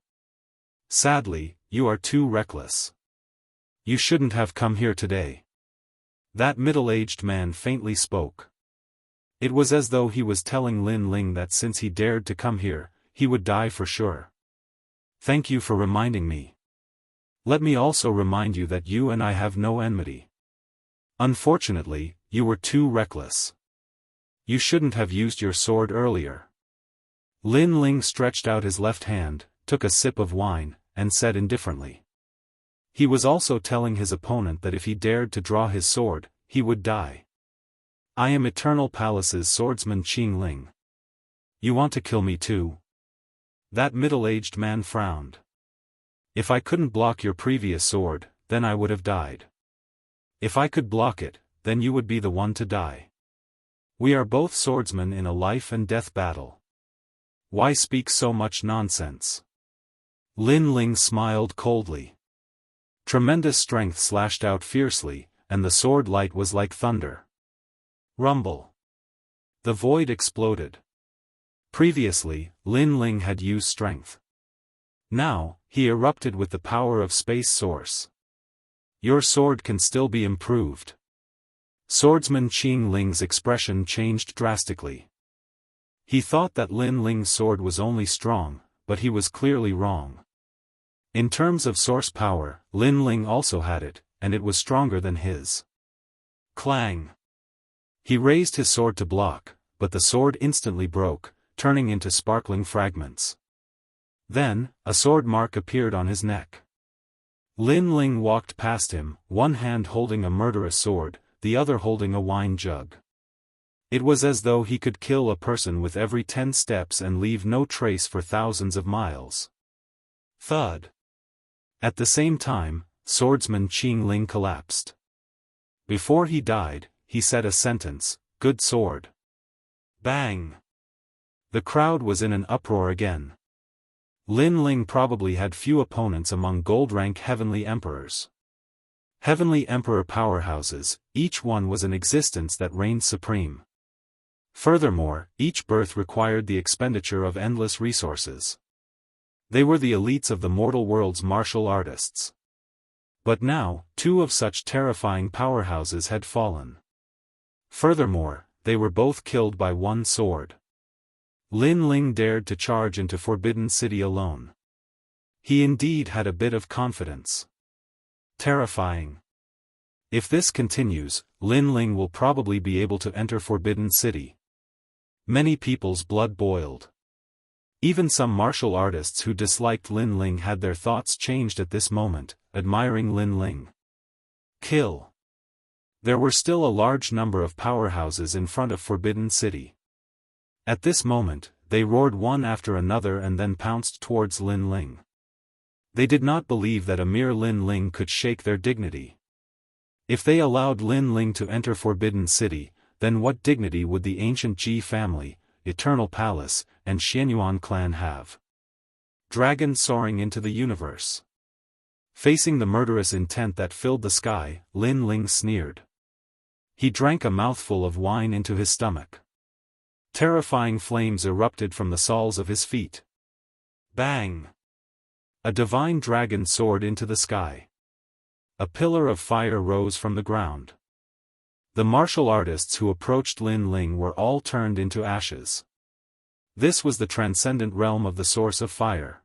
Sadly, you are too reckless. You shouldn't have come here today. That middle-aged man faintly spoke. It was as though he was telling Lin Ling that since he dared to come here, he would die for sure. Thank you for reminding me. Let me also remind you that you and I have no enmity. Unfortunately, you were too reckless. You shouldn't have used your sword earlier. Lin Ling stretched out his left hand, took a sip of wine, and said indifferently. He was also telling his opponent that if he dared to draw his sword, he would die. I am Eternal Palace's swordsman Qing Ling. You want to kill me too? That middle-aged man frowned. If I couldn't block your previous sword, then I would have died. If I could block it, then you would be the one to die. We are both swordsmen in a life and death battle. Why speak so much nonsense? Lin Ling smiled coldly. Tremendous strength slashed out fiercely, and the sword light was like thunder. Rumble. The void exploded. Previously, Lin Ling had used strength. Now, he erupted with the power of space source. Your sword can still be improved. Swordsman Qing Ling's expression changed drastically. He thought that Lin Ling's sword was only strong, but he was clearly wrong. In terms of source power, Lin Ling also had it, and it was stronger than his. Clang! He raised his sword to block, but the sword instantly broke, turning into sparkling fragments. Then, a sword mark appeared on his neck. Lin Ling walked past him, one hand holding a murderous sword, the other holding a wine jug. It was as though he could kill a person with every 10 steps and leave no trace for thousands of miles. Thud! At the same time, swordsman Qing Ling collapsed. Before he died, he said a sentence, "Good sword." Bang! The crowd was in an uproar again. Lin Ling probably had few opponents among gold-rank heavenly emperors. Heavenly emperor powerhouses, each one was an existence that reigned supreme. Furthermore, each birth required the expenditure of endless resources. They were the elites of the mortal world's martial artists. But now, 2 of such terrifying powerhouses had fallen. Furthermore, they were both killed by one sword. Lin Ling dared to charge into Forbidden City alone. He indeed had a bit of confidence. Terrifying. If this continues, Lin Ling will probably be able to enter Forbidden City. Many people's blood boiled. Even some martial artists who disliked Lin Ling had their thoughts changed at this moment, admiring Lin Ling. Kill. There were still a large number of powerhouses in front of Forbidden City. At this moment, they roared one after another and then pounced towards Lin Ling. They did not believe that a mere Lin Ling could shake their dignity. If they allowed Lin Ling to enter Forbidden City, then what dignity would the ancient Ji family, Eternal Palace, and Xianyuan clan have? Dragon soaring into the universe. Facing the murderous intent that filled the sky, Lin Ling sneered. He drank a mouthful of wine into his stomach. Terrifying flames erupted from the soles of his feet. Bang! A divine dragon soared into the sky. A pillar of fire rose from the ground. The martial artists who approached Lin Ling were all turned into ashes. This was the transcendent realm of the source of fire.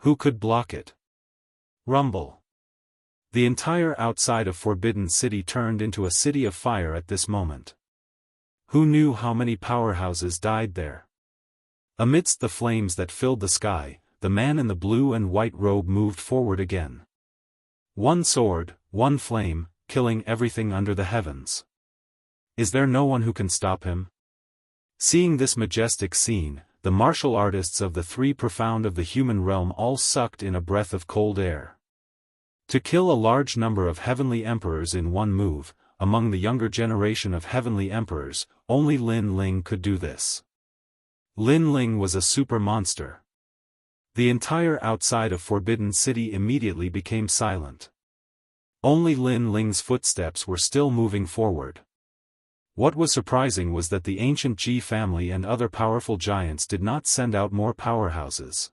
Who could block it? Rumble. The entire outside of Forbidden City turned into a city of fire at this moment. Who knew how many powerhouses died there? Amidst the flames that filled the sky, the man in the blue and white robe moved forward again. One sword, one flame, killing everything under the heavens. Is there no one who can stop him? Seeing this majestic scene, the martial artists of the 3 profound of the human realm all sucked in a breath of cold air. To kill a large number of heavenly emperors in one move, among the younger generation of heavenly emperors, only Lin Ling could do this. Lin Ling was a super monster. The entire outside of Forbidden City immediately became silent. Only Lin Ling's footsteps were still moving forward. What was surprising was that the ancient Ji family and other powerful giants did not send out more powerhouses.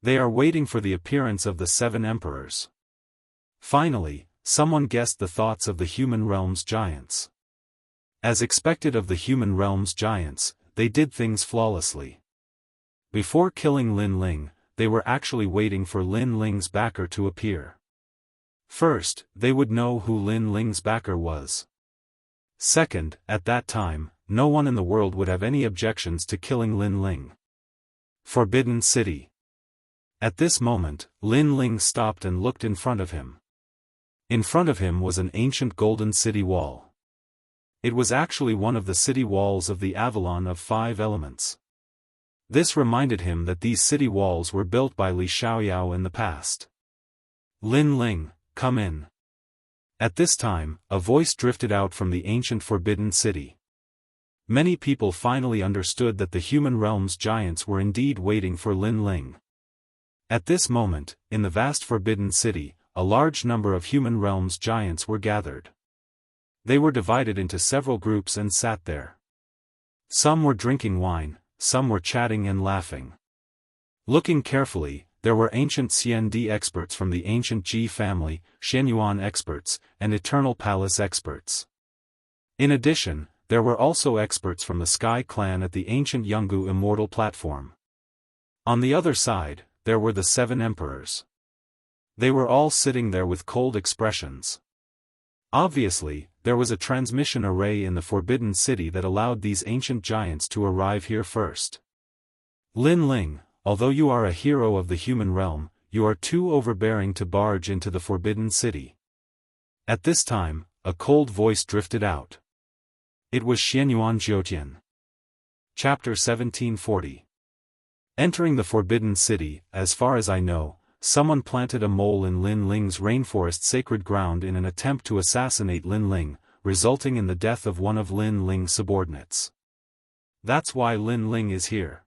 They are waiting for the appearance of the 7 emperors. Finally, someone guessed the thoughts of the human realm's giants. As expected of the human realm's giants, they did things flawlessly. Before killing Lin Ling, they were actually waiting for Lin Ling's backer to appear. First, they would know who Lin Ling's backer was. Second, at that time, no one in the world would have any objections to killing Lin Ling. Forbidden City. At this moment, Lin Ling stopped and looked in front of him. In front of him was an ancient golden city wall. It was actually one of the city walls of the Avalon of 5 elements. This reminded him that these city walls were built by Li Xiaoyao in the past. Lin Ling, come in. At this time, a voice drifted out from the ancient Forbidden City. Many people finally understood that the human realm's giants were indeed waiting for Lin Ling. At this moment, in the vast Forbidden City, a large number of human realm's giants were gathered. They were divided into several groups and sat there. Some were drinking wine, some were chatting and laughing. Looking carefully, there were ancient CND experts from the ancient Ji family, Xianyuan experts, and Eternal Palace experts. In addition, there were also experts from the Sky clan at the ancient Jianghu Immortal platform. On the other side, there were the 7 emperors. They were all sitting there with cold expressions. Obviously, there was a transmission array in the Forbidden City that allowed these ancient giants to arrive here first. Lin Ling, although you are a hero of the human realm, you are too overbearing to barge into the Forbidden City. At this time, a cold voice drifted out. It was Xianyuan Jiutian. Chapter 1740. Entering the Forbidden City, as far as I know, someone planted a mole in Lin Ling's rainforest sacred ground in an attempt to assassinate Lin Ling, resulting in the death of one of Lin Ling's subordinates. That's why Lin Ling is here.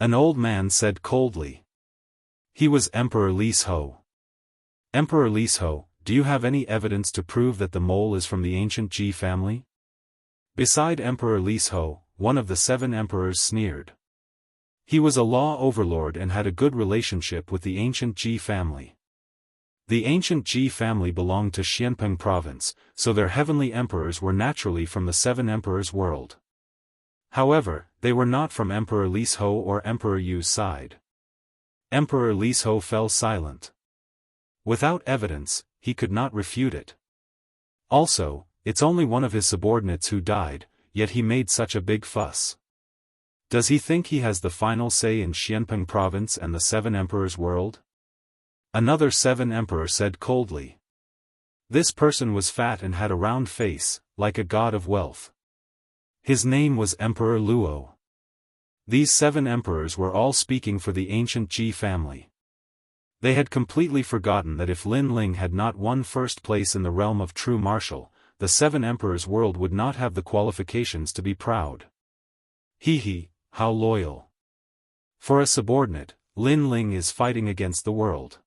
An old man said coldly. He was Emperor Lis Ho. Emperor Lis Ho, do you have any evidence to prove that the mole is from the ancient Ji family? Beside Emperor Lis Ho, one of the 7 emperors sneered. He was a law overlord and had a good relationship with the ancient Ji family. The ancient Ji family belonged to Xianpeng province, so their heavenly emperors were naturally from the 7 emperors' world. However, they were not from Emperor Lis Ho or Emperor Yu's side. Emperor Lis Ho fell silent. Without evidence, he could not refute it. Also, it's only one of his subordinates who died, yet he made such a big fuss. Does he think he has the final say in Xianpeng province and the 7 emperors' world? Another 7 emperor said coldly. This person was fat and had a round face, like a god of wealth. His name was Emperor Luo. These 7 emperors were all speaking for the ancient Ji family. They had completely forgotten that if Lin Ling had not won first place in the realm of true martial, the 7 emperors' world would not have the qualifications to be proud. Hee, how loyal. For a subordinate, Lin Ling is fighting against the world.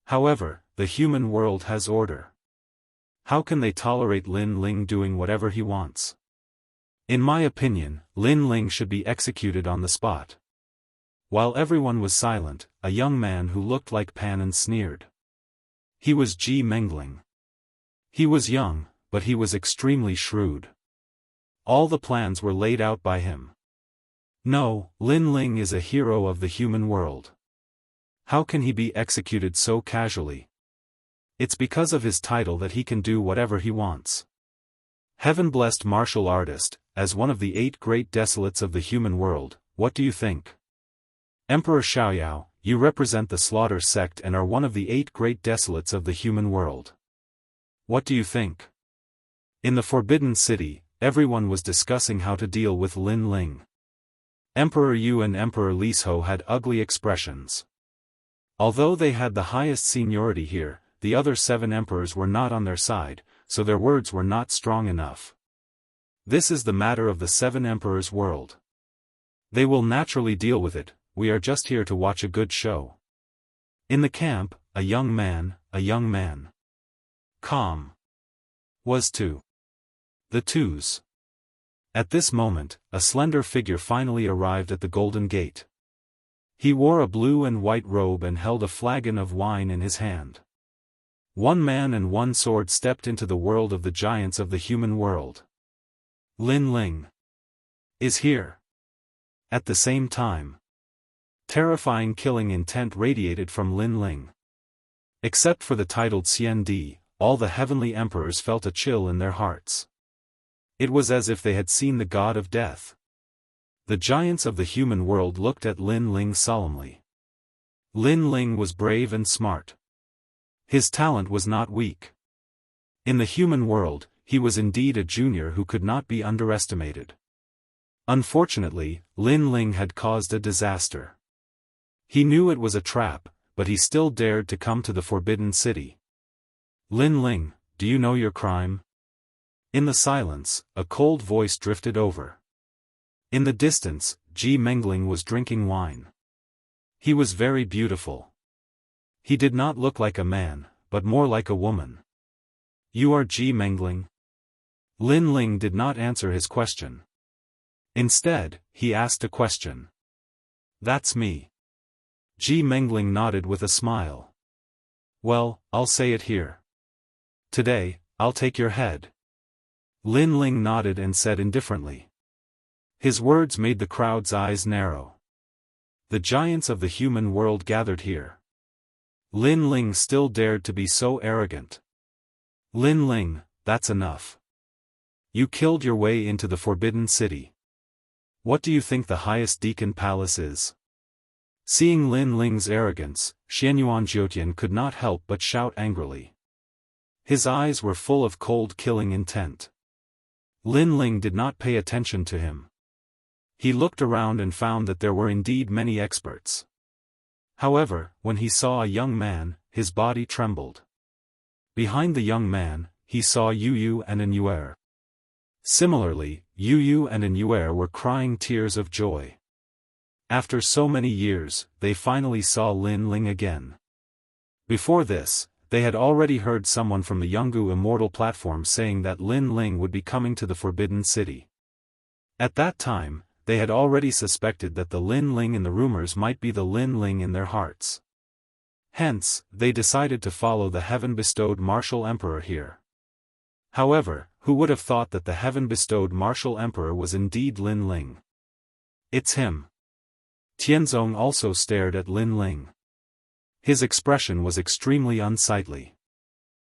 However, the human world has order. How can they tolerate Lin Ling doing whatever he wants? In my opinion, Lin Ling should be executed on the spot. While everyone was silent, a young man who looked like Pan sneered. He was Ji Mengling. He was young, but he was extremely shrewd. All the plans were laid out by him. No, Lin Ling is a hero of the human world. How can he be executed so casually? It's because of his title that he can do whatever he wants. Heaven-blessed martial artist, as one of the 8 great desolates of the human world, what do you think? Emperor Xiaoyao, you represent the Slaughter sect and are one of the 8 great desolates of the human world. What do you think? In the Forbidden City, everyone was discussing how to deal with Lin Ling. Emperor Yu and Emperor Lis Ho had ugly expressions. Although they had the highest seniority here, the other 7 emperors were not on their side, so their words were not strong enough. This is the matter of the 7 emperors' world. They will naturally deal with it, we are just here to watch a good show. In the camp, a young man, calm, was to the twos. At this moment, a slender figure finally arrived at the Golden Gate. He wore a blue and white robe and held a flagon of wine in his hand. 1 man and 1 sword stepped into the world of the giants of the human world. Lin Ling is here. At the same time, terrifying killing intent radiated from Lin Ling. Except for the titled Xian Di, all the heavenly emperors felt a chill in their hearts. It was as if they had seen the god of death. The giants of the human world looked at Lin Ling solemnly. Lin Ling was brave and smart. His talent was not weak. In the human world, he was indeed a junior who could not be underestimated. Unfortunately, Lin Ling had caused a disaster. He knew it was a trap, but he still dared to come to the Forbidden City. Lin Ling, do you know your crime? In the silence, a cold voice drifted over. In the distance, Ji Mengling was drinking wine. He was very beautiful. He did not look like a man, but more like a woman. You are Ji Mengling? Lin Ling did not answer his question. Instead, he asked a question. That's me. Ji Mengling nodded with a smile. Well, I'll say it here. Today, I'll take your head. Lin Ling nodded and said indifferently. His words made the crowd's eyes narrow. The giants of the human world gathered here. Lin Ling still dared to be so arrogant. Lin Ling, that's enough. You killed your way into the Forbidden City. What do you think the highest deacon palace is? Seeing Lin Ling's arrogance, Xianyuan Jiutian could not help but shout angrily. His eyes were full of cold killing intent. Lin Ling did not pay attention to him. He looked around and found that there were indeed many experts. However, when he saw a young man, his body trembled. Behind the young man, he saw Yu Yu and An Yuer. Similarly, Yu Yu and An Yuer were crying tears of joy. After so many years, they finally saw Lin Ling again. Before this, they had already heard someone from the Jianghu Immortal platform saying that Lin Ling would be coming to the Forbidden City. At that time, they had already suspected that the Lin Ling in the rumors might be the Lin Ling in their hearts. Hence, they decided to follow the heaven-bestowed martial emperor here. However, who would have thought that the heaven-bestowed martial emperor was indeed Lin Ling? It's him. Tianzong also stared at Lin Ling. His expression was extremely unsightly.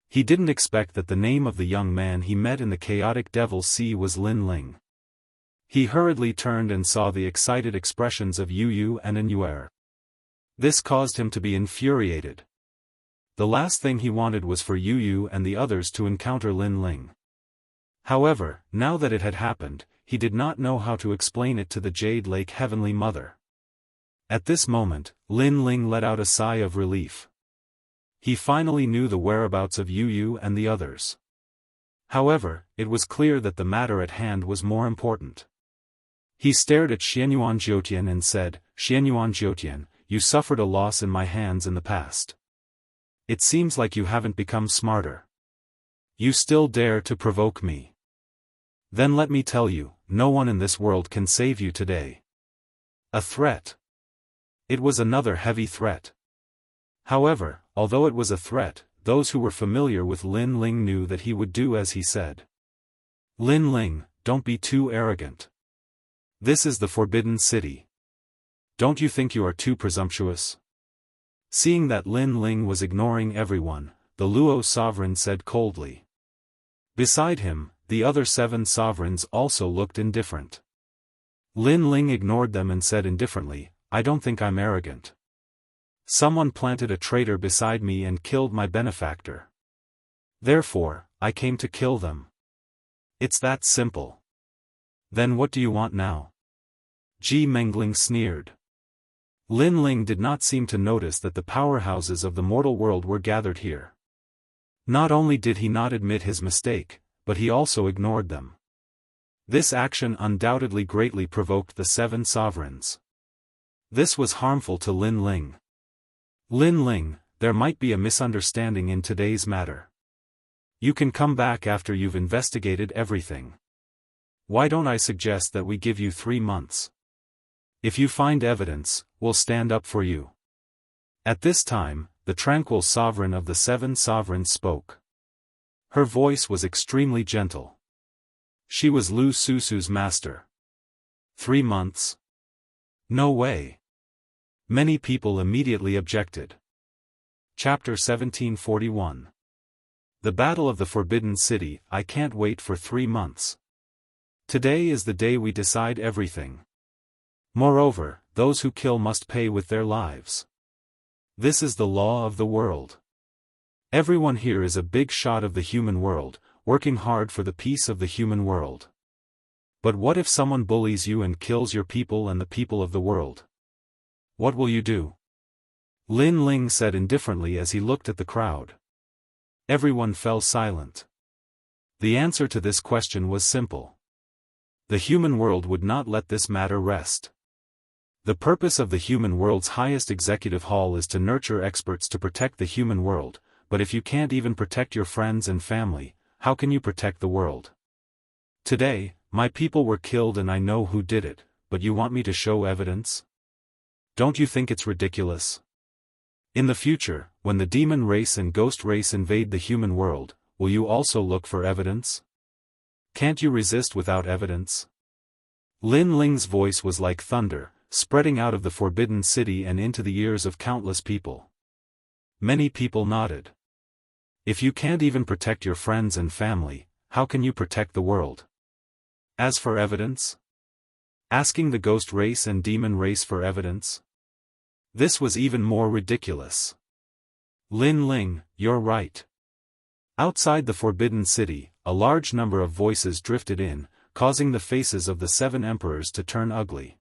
He didn't expect that the name of the young man he met in the chaotic Devil Sea was Lin Ling. He hurriedly turned and saw the excited expressions of Yu Yu and An Yuer. This caused him to be infuriated. The last thing he wanted was for Yu Yu and the others to encounter Lin Ling. However, now that it had happened, he did not know how to explain it to the Jade Lake Heavenly Mother. At this moment, Lin Ling let out a sigh of relief. He finally knew the whereabouts of Yu Yu and the others. However, it was clear that the matter at hand was more important. He stared at Xianyuan Jiutian and said, "Xianyuan Jiutian, you suffered a loss in my hands in the past. It seems like you haven't become smarter. You still dare to provoke me. Then let me tell you, no one in this world can save you today." A threat. It was another heavy threat. However, although it was a threat, those who were familiar with Lin Ling knew that he would do as he said. "Lin Ling, don't be too arrogant. This is the Forbidden City. Don't you think you are too presumptuous?" Seeing that Lin Ling was ignoring everyone, the Luo sovereign said coldly. Beside him, the other 7 sovereigns also looked indifferent. Lin Ling ignored them and said indifferently, "I don't think I'm arrogant. Someone planted a traitor beside me and killed my benefactor. Therefore, I came to kill them. It's that simple." "Then what do you want now?" Ji Mengling sneered. Lin Ling did not seem to notice that the powerhouses of the mortal world were gathered here. Not only did he not admit his mistake, but he also ignored them. This action undoubtedly greatly provoked the 7 sovereigns. This was harmful to Lin Ling. "Lin Ling, there might be a misunderstanding in today's matter. You can come back after you've investigated everything. Why don't I suggest that we give you 3 months? If you find evidence, we'll stand up for you." At this time, the tranquil sovereign of the 7 sovereigns spoke. Her voice was extremely gentle. She was Lu Susu's master. 3 months? No way. Many people immediately objected. Chapter 1741. The Battle of the Forbidden City. I can't wait for 3 months. Today is the day we decide everything. Moreover, those who kill must pay with their lives. This is the law of the world. Everyone here is a big shot of the human world, working hard for the peace of the human world. But what if someone bullies you and kills your people and the people of the world? What will you do? Lin Ling said indifferently as he looked at the crowd. Everyone fell silent. The answer to this question was simple. The human world would not let this matter rest. The purpose of the human world's highest executive hall is to nurture experts to protect the human world, but if you can't even protect your friends and family, how can you protect the world? Today, my people were killed and I know who did it, but you want me to show evidence? Don't you think it's ridiculous? In the future, when the demon race and ghost race invade the human world, will you also look for evidence? Can't you resist without evidence? Lin Ling's voice was like thunder, spreading out of the Forbidden City and into the ears of countless people. Many people nodded. If you can't even protect your friends and family, how can you protect the world? As for evidence? Asking the ghost race and demon race for evidence? This was even more ridiculous. Lin Ling, you're right. Outside the Forbidden City, a large number of voices drifted in, causing the faces of the 7 emperors to turn ugly.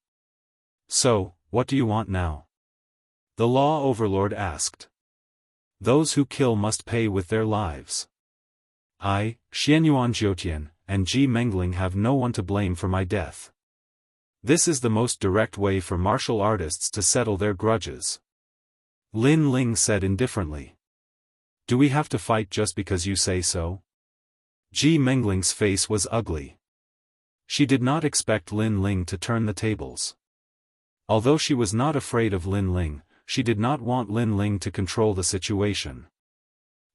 So, what do you want now? The Law Overlord asked. Those who kill must pay with their lives. I, Xianyuan Jiutian, and Ji Mengling have no one to blame for my death. This is the most direct way for martial artists to settle their grudges. Lin Ling said indifferently. Do we have to fight just because you say so? Ji Mengling's face was ugly. She did not expect Lin Ling to turn the tables. Although she was not afraid of Lin Ling, she did not want Lin Ling to control the situation.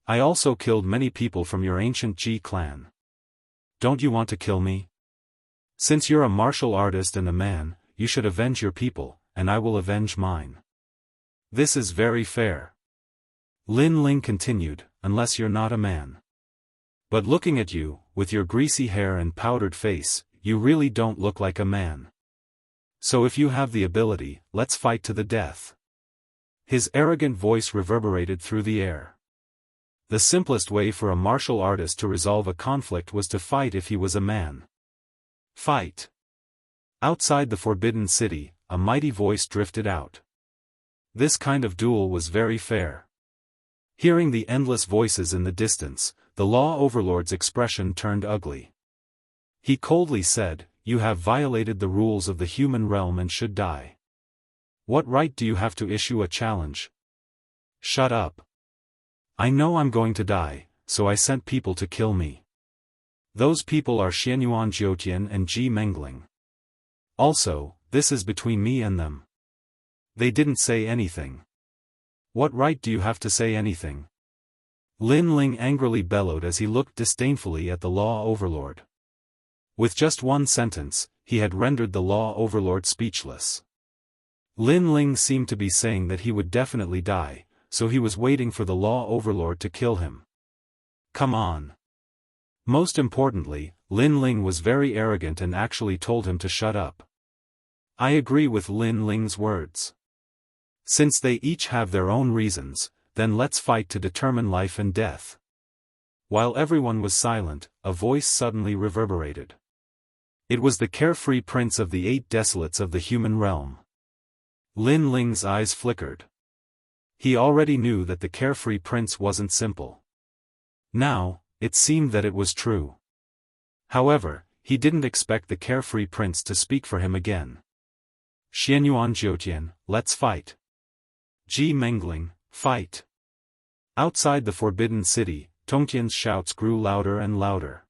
I also killed many people from your ancient Ji clan. Don't you want to kill me? Since you're a martial artist and a man, you should avenge your people, and I will avenge mine. This is very fair. Lin Ling continued, unless you're not a man. But looking at you, with your greasy hair and powdered face, you really don't look like a man. So if you have the ability, let's fight to the death. His arrogant voice reverberated through the air. The simplest way for a martial artist to resolve a conflict was to fight if he was a man. Fight. Outside the Forbidden City, a mighty voice drifted out. This kind of duel was very fair. Hearing the endless voices in the distance, the Law Overlord's expression turned ugly. He coldly said, You have violated the rules of the human realm and should die. What right do you have to issue a challenge? Shut up. I know I'm going to die, so I sent people to kill me. Those people are Xianyuan Jiutian and Ji Mengling. Also, this is between me and them. They didn't say anything. What right do you have to say anything? Lin Ling angrily bellowed as he looked disdainfully at the Law Overlord. With just one sentence, he had rendered the Law Overlord speechless. Lin Ling seemed to be saying that he would definitely die, so he was waiting for the Law Overlord to kill him. Come on. Most importantly, Lin Ling was very arrogant and actually told him to shut up. I agree with Lin Ling's words. Since they each have their own reasons, then let's fight to determine life and death. While everyone was silent, a voice suddenly reverberated. It was the carefree prince of the 8 desolates of the human realm. Lin Ling's eyes flickered. He already knew that the carefree prince wasn't simple. Now, it seemed that it was true. However, he didn't expect the carefree prince to speak for him again. Xianyuan Jiutian, let's fight. Ji Mengling, fight. Outside the Forbidden City, Tongtian's shouts grew louder and louder.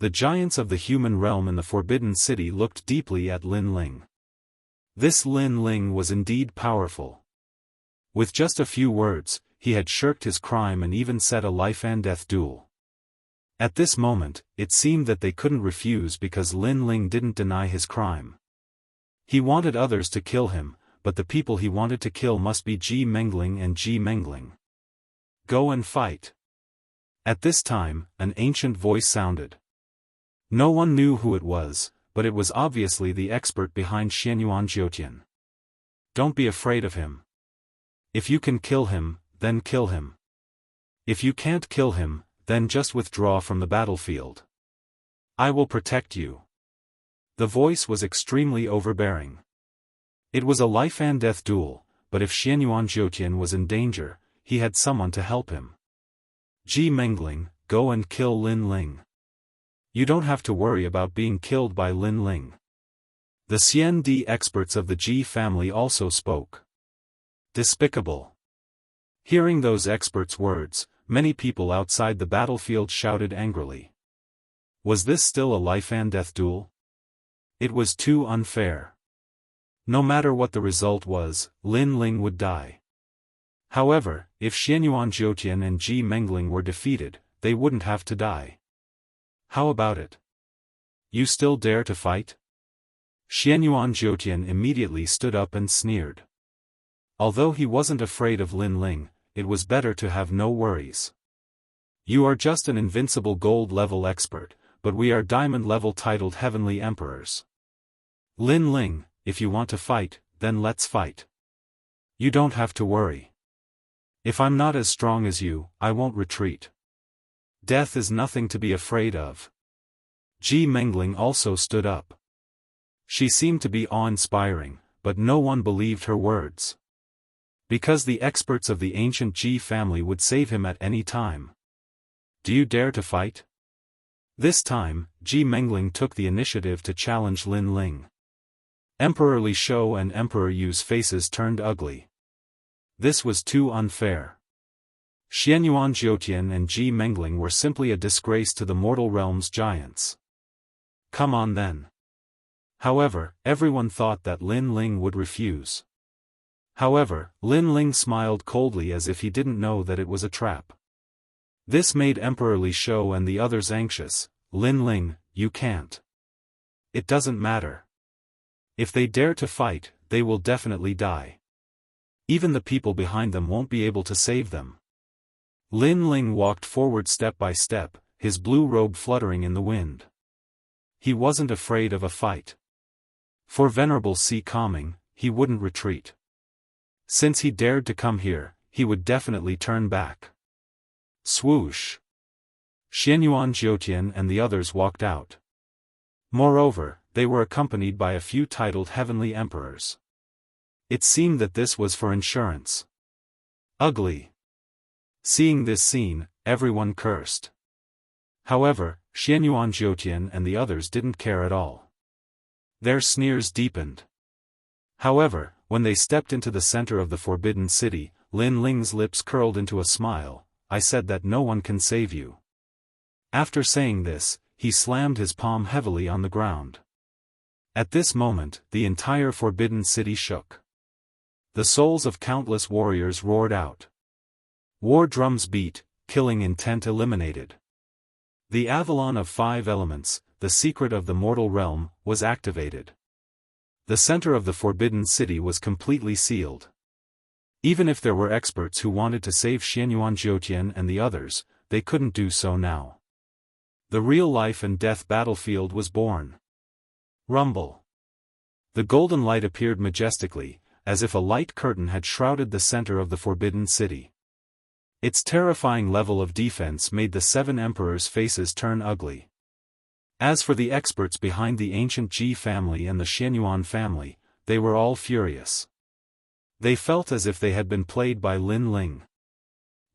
The giants of the human realm in the Forbidden City looked deeply at Lin Ling. This Lin Ling was indeed powerful. With just a few words, he had shirked his crime and even set a life-and-death duel. At this moment, it seemed that they couldn't refuse because Lin Ling didn't deny his crime. He wanted others to kill him, but the people he wanted to kill must be Ji Mengling and Ji Mengling. Go and fight. At this time, an ancient voice sounded. No one knew who it was, but it was obviously the expert behind Xianyuan Jiutian. Don't be afraid of him. If you can kill him, then kill him. If you can't kill him, then just withdraw from the battlefield. I will protect you. The voice was extremely overbearing. It was a life-and-death duel, but if Xianyuan Jiutian was in danger, he had someone to help him. Ji Mengling, go and kill Lin Ling. You don't have to worry about being killed by Lin Ling. The Xian Di experts of the Ji family also spoke. Despicable. Hearing those experts' words, many people outside the battlefield shouted angrily. Was this still a life-and-death duel? It was too unfair. No matter what the result was, Lin Ling would die. However, if Xianyuan Jiutian and Ji Mengling were defeated, they wouldn't have to die. How about it? You still dare to fight? Xianyuan Jiutian immediately stood up and sneered. Although he wasn't afraid of Lin Ling, it was better to have no worries. You are just an invincible gold-level expert, but we are diamond-level titled Heavenly Emperors. Lin Ling, if you want to fight, then let's fight. You don't have to worry. If I'm not as strong as you, I won't retreat. Death is nothing to be afraid of. Ji Mengling also stood up. She seemed to be awe-inspiring, but no one believed her words. Because the experts of the ancient Ji family would save him at any time. Do you dare to fight? This time, Ji Mengling took the initiative to challenge Lin Ling. Emperor Li Shou and Emperor Yu's faces turned ugly. This was too unfair. Xianyuan Jiutian and Ji Mengling were simply a disgrace to the mortal realm's giants. Come on then. However, everyone thought that Lin Ling would refuse. However, Lin Ling smiled coldly as if he didn't know that it was a trap. This made Emperor Li Shou and the others anxious. Lin Ling, you can't. It doesn't matter. If they dare to fight, they will definitely die. Even the people behind them won't be able to save them. Lin Ling walked forward step by step, his blue robe fluttering in the wind. He wasn't afraid of a fight. For Venerable Si Calming, he wouldn't retreat. Since he dared to come here, he would definitely turn back. Swoosh! Xianyuan Jiutian and the others walked out. Moreover, they were accompanied by a few titled Heavenly Emperors. It seemed that this was for insurance. Ugly. Seeing this scene, everyone cursed. However, Xianyuan Jiutian and the others didn't care at all. Their sneers deepened. However, when they stepped into the center of the Forbidden City, Lin Ling's lips curled into a smile. I said that no one can save you. After saying this, he slammed his palm heavily on the ground. At this moment, the entire Forbidden City shook. The souls of countless warriors roared out. War drums beat, killing intent eliminated. The Avalon of 5 elements, the secret of the mortal realm, was activated. The center of the Forbidden City was completely sealed. Even if there were experts who wanted to save Xianyuan Jiutian and the others, they couldn't do so now. The real life and death battlefield was born. Rumble. The golden light appeared majestically, as if a light curtain had shrouded the center of the Forbidden City. Its terrifying level of defense made the 7 emperors' faces turn ugly. As for the experts behind the ancient Ji family and the Xianyuan family, they were all furious. They felt as if they had been played by Lin Ling.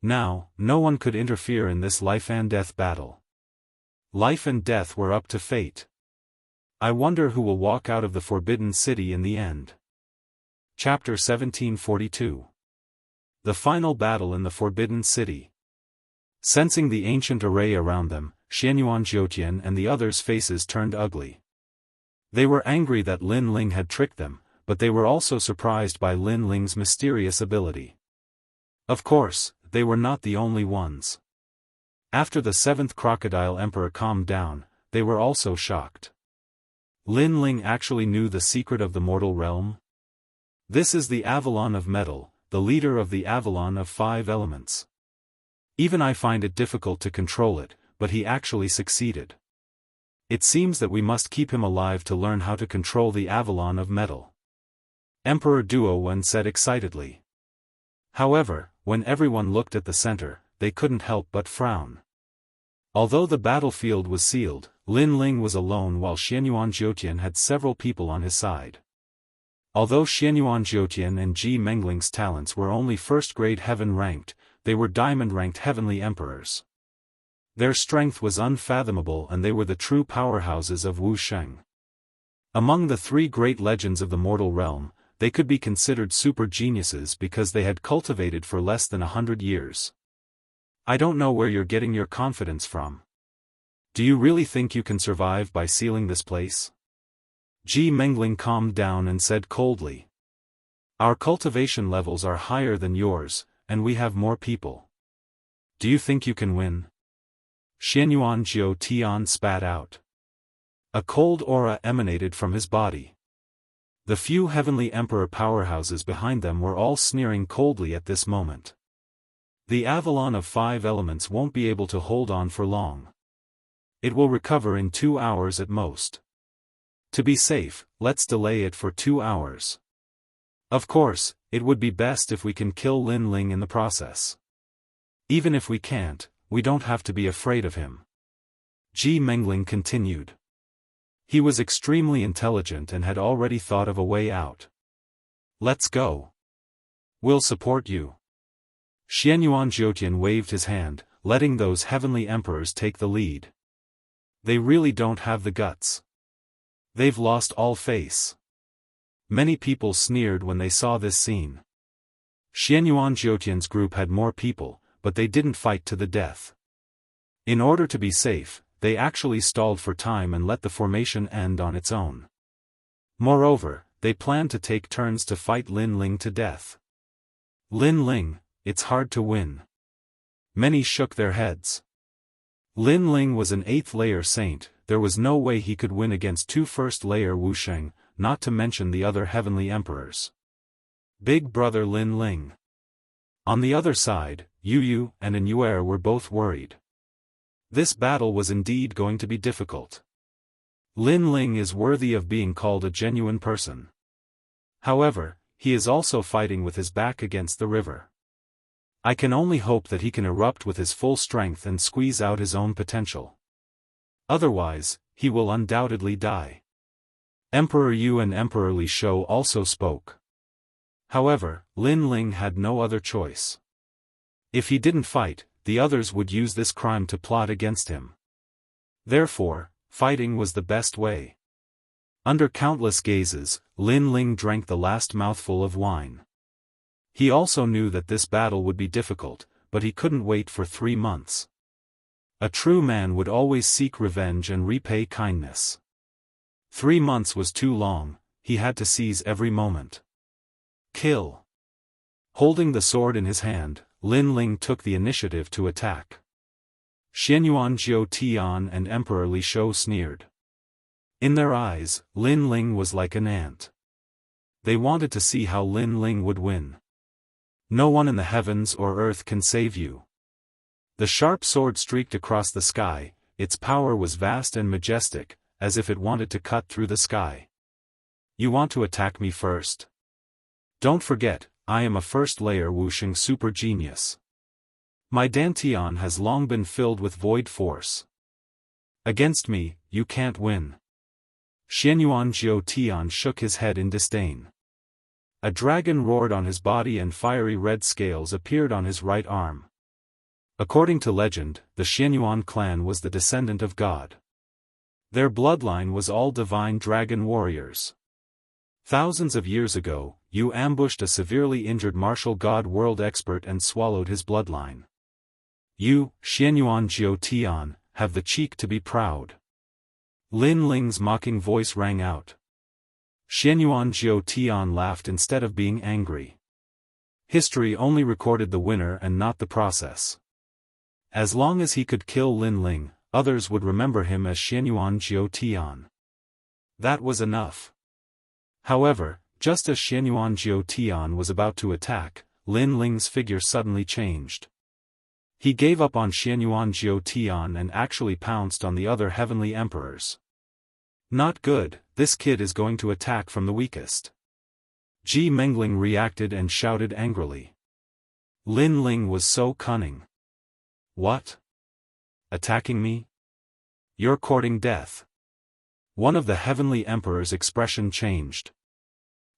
Now, no one could interfere in this life and death battle. Life and death were up to fate. I wonder who will walk out of the Forbidden City in the end. Chapter 1742. The final battle in the Forbidden City. Sensing the ancient array around them, Xianyuan Jiutian and the others' faces turned ugly. They were angry that Lin Ling had tricked them, but they were also surprised by Lin Ling's mysterious ability. Of course, they were not the only ones. After the 7th Crocodile Emperor calmed down, they were also shocked. Lin Ling actually knew the secret of the mortal realm? This is the Avalon of Metal, the leader of the Avalon of 5 elements. Even I find it difficult to control it, but he actually succeeded. It seems that we must keep him alive to learn how to control the Avalon of Metal. Emperor Duo Wen said excitedly. However, when everyone looked at the center, they couldn't help but frown. Although the battlefield was sealed, Lin Ling was alone while Xianyuan Jiutian had several people on his side. Although Xianyuan Jiutian and Ji Mengling's talents were only first-grade heaven-ranked, they were diamond-ranked heavenly emperors. Their strength was unfathomable and they were the true powerhouses of Wu Sheng. Among the 3 great legends of the mortal realm, they could be considered super geniuses because they had cultivated for less than 100 years. I don't know where you're getting your confidence from. Do you really think you can survive by sealing this place? Ji Mengling calmed down and said coldly. Our cultivation levels are higher than yours, and we have more people. Do you think you can win? Xianyuan Jiutian spat out. A cold aura emanated from his body. The few heavenly emperor powerhouses behind them were all sneering coldly at this moment. The Avalon of 5 elements won't be able to hold on for long. It will recover in 2 hours at most. To be safe, let's delay it for 2 hours. Of course, it would be best if we can kill Lin Ling in the process. Even if we can't, we don't have to be afraid of him. Ji Mengling continued. He was extremely intelligent and had already thought of a way out. Let's go. We'll support you. Xianyuan Jiutian waved his hand, letting those heavenly emperors take the lead. They really don't have the guts. They've lost all face. Many people sneered when they saw this scene. Xianyuan Jiutian's group had more people, but they didn't fight to the death. In order to be safe, they actually stalled for time and let the formation end on its own. Moreover, they planned to take turns to fight Lin Ling to death. Lin Ling, it's hard to win. Many shook their heads. Lin Ling was an 8th-layer saint, there was no way he could win against 2 first-layer Wusheng, not to mention the other heavenly emperors. Big brother Lin Ling. On the other side, Yu Yu and An Yuer were both worried. This battle was indeed going to be difficult. Lin Ling is worthy of being called a genuine person. However, he is also fighting with his back against the river. I can only hope that he can erupt with his full strength and squeeze out his own potential. Otherwise, he will undoubtedly die. Emperor Yu and Emperor Li Shou also spoke. However, Lin Ling had no other choice. If he didn't fight, the others would use this crime to plot against him. Therefore, fighting was the best way. Under countless gazes, Lin Ling drank the last mouthful of wine. He also knew that this battle would be difficult, but he couldn't wait for 3 months. A true man would always seek revenge and repay kindness. 3 months was too long, he had to seize every moment. Kill. Holding the sword in his hand, Lin Ling took the initiative to attack. Xianyuan Jiu Tian and Emperor Li Shou sneered. In their eyes, Lin Ling was like an ant. They wanted to see how Lin Ling would win. No one in the heavens or earth can save you. The sharp sword streaked across the sky, its power was vast and majestic, as if it wanted to cut through the sky. You want to attack me first? Don't forget, I am a first-layer Wusheng super genius. My dantian has long been filled with void force. Against me, you can't win. Xianyuan Jiu Tian shook his head in disdain. A dragon roared on his body and fiery red scales appeared on his right arm. According to legend, the Xianyuan clan was the descendant of God. Their bloodline was all divine dragon warriors. Thousands of years ago, you ambushed a severely injured martial god world expert and swallowed his bloodline. You, Xianyuan Jiu Tian, have the cheek to be proud. Lin Ling's mocking voice rang out. Xianyuan Jiu Tian laughed instead of being angry. History only recorded the winner and not the process. As long as he could kill Lin Ling, others would remember him as Xianyuan Jiu Tian. That was enough. However, just as Xianyuan Jiu Tian was about to attack, Lin Ling's figure suddenly changed. He gave up on Xianyuan Jiu Tian and actually pounced on the other heavenly emperors. Not good, this kid is going to attack from the weakest. Ji Mengling reacted and shouted angrily. Lin Ling was so cunning. What? Attacking me? You're courting death. One of the heavenly emperor's expression changed.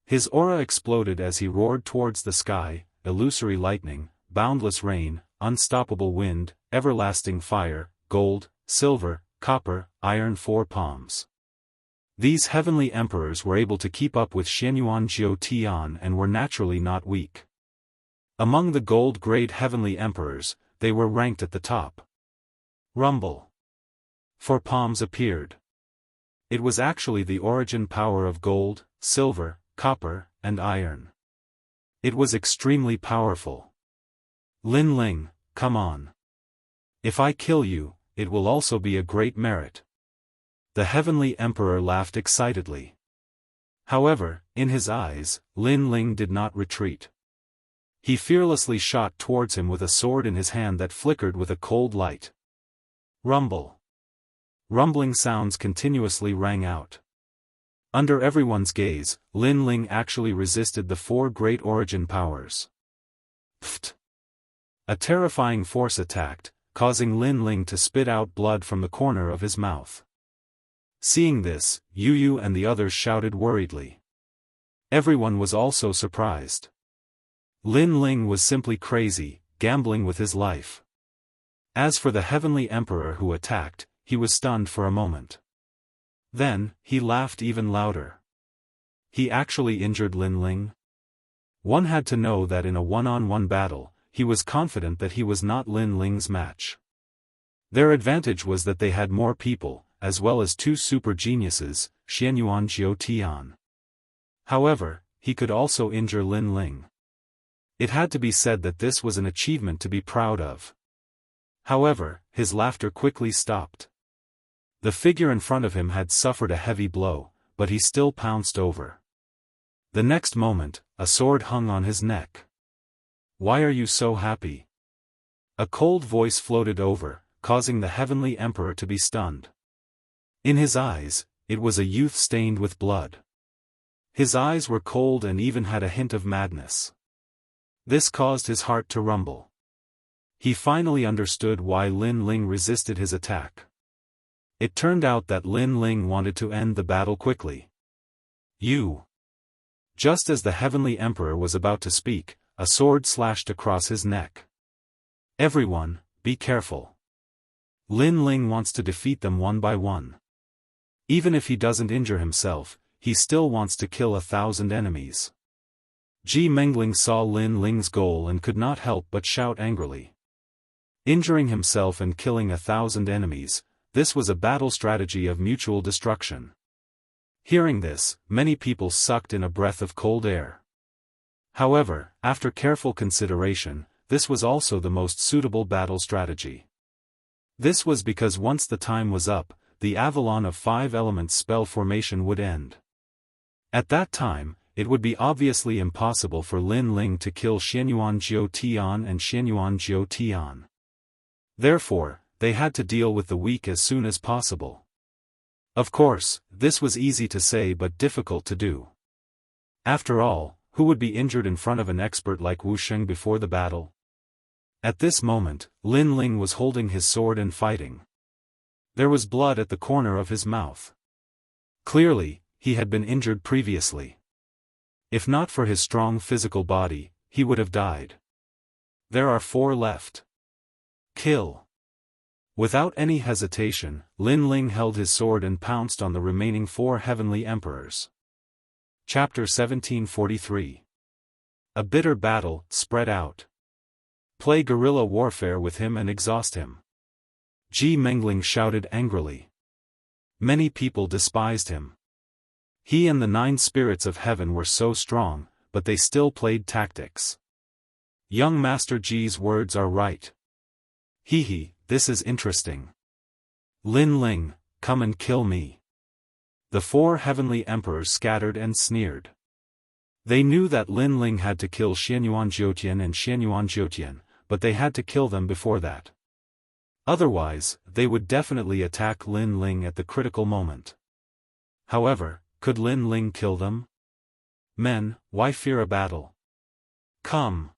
His aura exploded as he roared towards the sky, illusory lightning, boundless rain, unstoppable wind, everlasting fire, gold, silver, copper, iron 4 palms. These heavenly emperors were able to keep up with Xianyuan Jiu Tian and were naturally not weak. Among the gold-grade heavenly emperors, they were ranked at the top. Rumble. 4 palms appeared. It was actually the origin power of gold, silver, copper, and iron. It was extremely powerful. Lin Ling, come on. If I kill you, it will also be a great merit. The heavenly emperor laughed excitedly. However, in his eyes, Lin Ling did not retreat. He fearlessly shot towards him with a sword in his hand that flickered with a cold light. Rumble. Rumbling sounds continuously rang out. Under everyone's gaze, Lin Ling actually resisted the four great origin powers. Pfft. A terrifying force attacked, causing Lin Ling to spit out blood from the corner of his mouth. Seeing this, Yu and the others shouted worriedly. Everyone was also surprised. Lin Ling was simply crazy, gambling with his life. As for the Heavenly Emperor who attacked, he was stunned for a moment. Then, he laughed even louder. He actually injured Lin Ling? One had to know that in a one-on-one battle, he was confident that he was not Lin Ling's match. Their advantage was that they had more people, as well as two super geniuses, Xianyuan Jiutian. However, he could also injure Lin Ling. It had to be said that this was an achievement to be proud of. However, his laughter quickly stopped. The figure in front of him had suffered a heavy blow, but he still pounced over. The next moment, a sword hung on his neck. "Why are you so happy?" A cold voice floated over, causing the Heavenly Emperor to be stunned. In his eyes, it was a youth stained with blood. His eyes were cold and even had a hint of madness. This caused his heart to rumble. He finally understood why Lin Ling resisted his attack. It turned out that Lin Ling wanted to end the battle quickly. Just as the Heavenly Emperor was about to speak, a sword slashed across his neck. "Everyone, be careful. Lin Ling wants to defeat them one by one. Even if he doesn't injure himself, he still wants to kill 1,000 enemies." Ji Mengling saw Lin Ling's goal and could not help but shout angrily. Injuring himself and killing 1,000 enemies, this was a battle strategy of mutual destruction. Hearing this, many people sucked in a breath of cold air. However, after careful consideration, this was also the most suitable battle strategy. This was because once the time was up, the Avalon of 5 elements spell formation would end. At that time, it would be obviously impossible for Lin Ling to kill Xianyuan Jiutian and Xianyuan Jiutian. Therefore, they had to deal with the weak as soon as possible. Of course, this was easy to say but difficult to do. After all, who would be injured in front of an expert like Wu Sheng before the battle? At this moment, Lin Ling was holding his sword and fighting. There was blood at the corner of his mouth. Clearly, he had been injured previously. If not for his strong physical body, he would have died. There are 4 left. Kill. Without any hesitation, Lin Ling held his sword and pounced on the remaining 4 heavenly emperors. Chapter 1743. A bitter battle, spread out. Play guerrilla warfare with him and exhaust him. Ji Mengling shouted angrily. Many people despised him. He and the 9 spirits of heaven were so strong, but they still played tactics. Young Master Ji's words are right. Hee, this is interesting. Lin Ling, come and kill me. The 4 heavenly emperors scattered and sneered. They knew that Lin Ling had to kill Xianyuan Jiutian and Xianyuan Jiutian, but they had to kill them before that. Otherwise, they would definitely attack Lin Ling at the critical moment. However, could Lin Ling kill them? Men, why fear a battle? Come.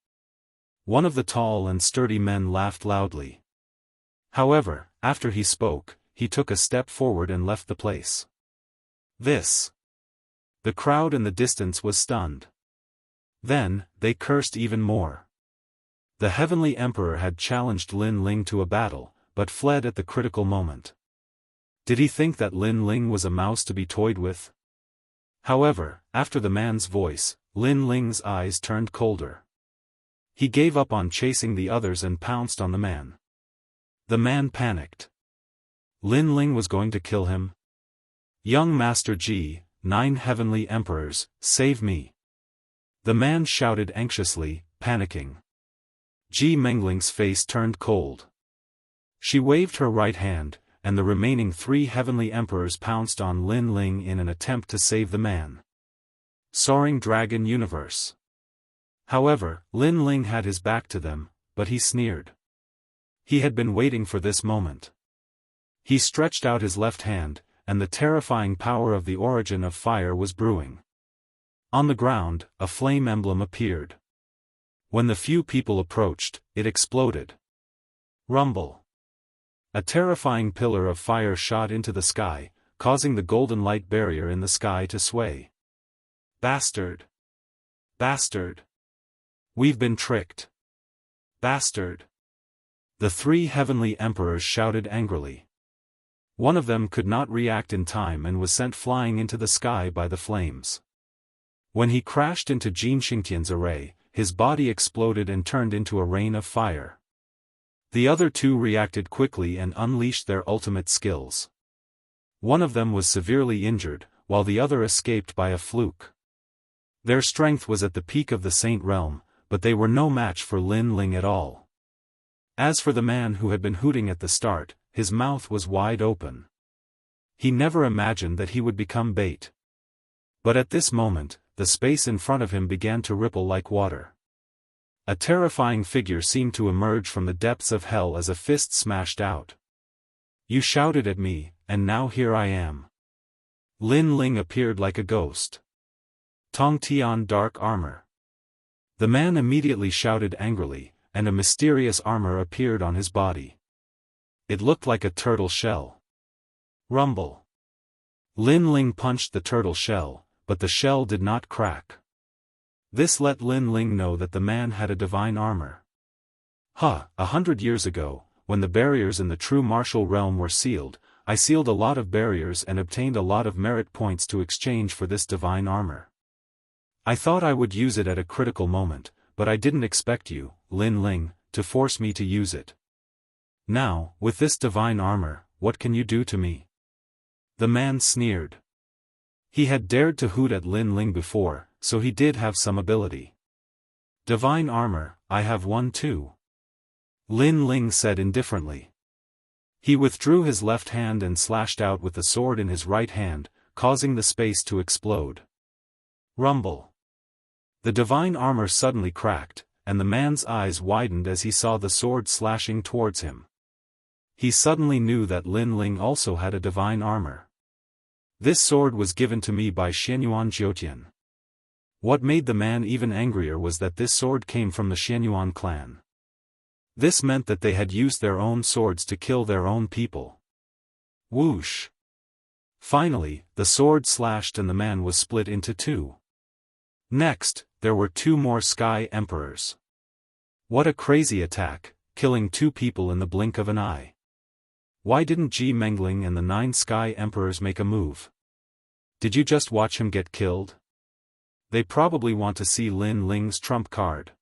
One of the tall and sturdy men laughed loudly. However, after he spoke, he took a step forward and left the place. The crowd in the distance was stunned. Then, they cursed even more. The Heavenly Emperor had challenged Lin Ling to a battle, but fled at the critical moment. Did he think that Lin Ling was a mouse to be toyed with? However, after the man's voice, Lin Ling's eyes turned colder. He gave up on chasing the others and pounced on the man. The man panicked. Lin Ling was going to kill him? Young Master Ji, 9 heavenly emperors, save me. The man shouted anxiously, panicking. Ji Mengling's face turned cold. She waved her right hand, and the remaining 3 heavenly emperors pounced on Lin Ling in an attempt to save the man. Soaring Dragon Universe. However, Lin Ling had his back to them, but he sneered. He had been waiting for this moment. He stretched out his left hand, and the terrifying power of the origin of fire was brewing. On the ground, a flame emblem appeared. When the few people approached, it exploded. Rumble. A terrifying pillar of fire shot into the sky, causing the golden light barrier in the sky to sway. Bastard! Bastard! We've been tricked! Bastard! The three heavenly emperors shouted angrily. One of them could not react in time and was sent flying into the sky by the flames. When he crashed into Jin Xingtian's array, his body exploded and turned into a rain of fire. The other two reacted quickly and unleashed their ultimate skills. One of them was severely injured, while the other escaped by a fluke. Their strength was at the peak of the Saint Realm, but they were no match for Lin Ling at all. As for the man who had been hooting at the start, his mouth was wide open. He never imagined that he would become bait. But at this moment, the space in front of him began to ripple like water. A terrifying figure seemed to emerge from the depths of hell as a fist smashed out. You shouted at me, and now here I am. Lin Ling appeared like a ghost. Tong Tian dark armor. The man immediately shouted angrily, and a mysterious armor appeared on his body. It looked like a turtle shell. Rumble. Lin Ling punched the turtle shell, but the shell did not crack. This let Lin Ling know that the man had a divine armor. 100 years ago, when the barriers in the true martial realm were sealed, I sealed a lot of barriers and obtained a lot of merit points to exchange for this divine armor. I thought I would use it at a critical moment, but I didn't expect you, Lin Ling, to force me to use it. Now, with this divine armor, what can you do to me? The man sneered. He had dared to hoot at Lin Ling before, so he did have some ability. Divine armor, I have one too. Lin Ling said indifferently. He withdrew his left hand and slashed out with the sword in his right hand, causing the space to explode. Rumble. The divine armor suddenly cracked, and the man's eyes widened as he saw the sword slashing towards him. He suddenly knew that Lin Ling also had a divine armor. This sword was given to me by Xianyuan Jiutian. What made the man even angrier was that this sword came from the Xianyuan clan. This meant that they had used their own swords to kill their own people. Whoosh! Finally, the sword slashed and the man was split into two. Next, there were two more Sky Emperors. What a crazy attack, killing two people in the blink of an eye. Why didn't Ji Mengling and the 9 Sky Emperors make a move? Did you just watch him get killed? They probably want to see Lin Ling's trump card.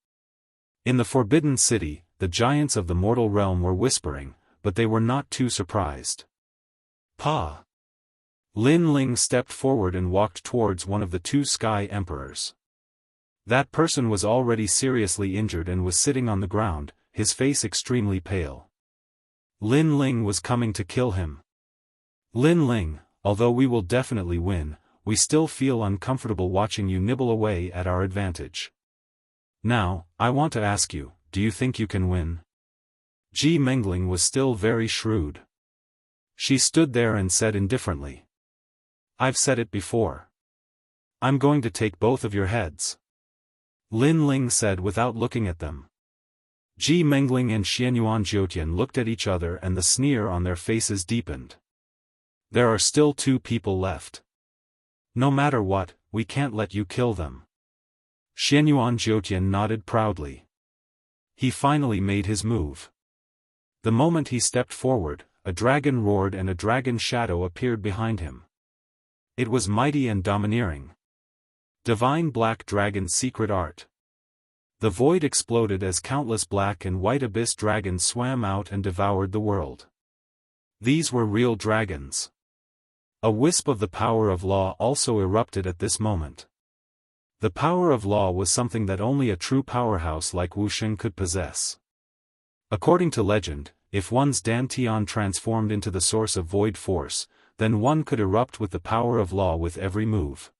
In the Forbidden City, the giants of the mortal realm were whispering, but they were not too surprised. Pa! Lin Ling stepped forward and walked towards one of the 2 Sky Emperors. That person was already seriously injured and was sitting on the ground, his face extremely pale. Lin Ling was coming to kill him. Lin Ling, although we will definitely win, we still feel uncomfortable watching you nibble away at our advantage. Now, I want to ask you, do you think you can win? Ji Mengling was still very shrewd. She stood there and said indifferently. I've said it before. I'm going to take both of your heads. Lin Ling said without looking at them. Ji Mengling and Xianyuan Jiutian looked at each other and the sneer on their faces deepened. There are still 2 people left. No matter what, we can't let you kill them. Xianyuan Jiutian nodded proudly. He finally made his move. The moment he stepped forward, a dragon roared and a dragon shadow appeared behind him. It was mighty and domineering. Divine Black Dragon's secret art. The void exploded as countless black and white abyss dragons swam out and devoured the world. These were real dragons. A wisp of the power of law also erupted at this moment. The power of law was something that only a true powerhouse like Wuxia could possess. According to legend, if one's Dantian transformed into the source of void force, then one could erupt with the power of law with every move.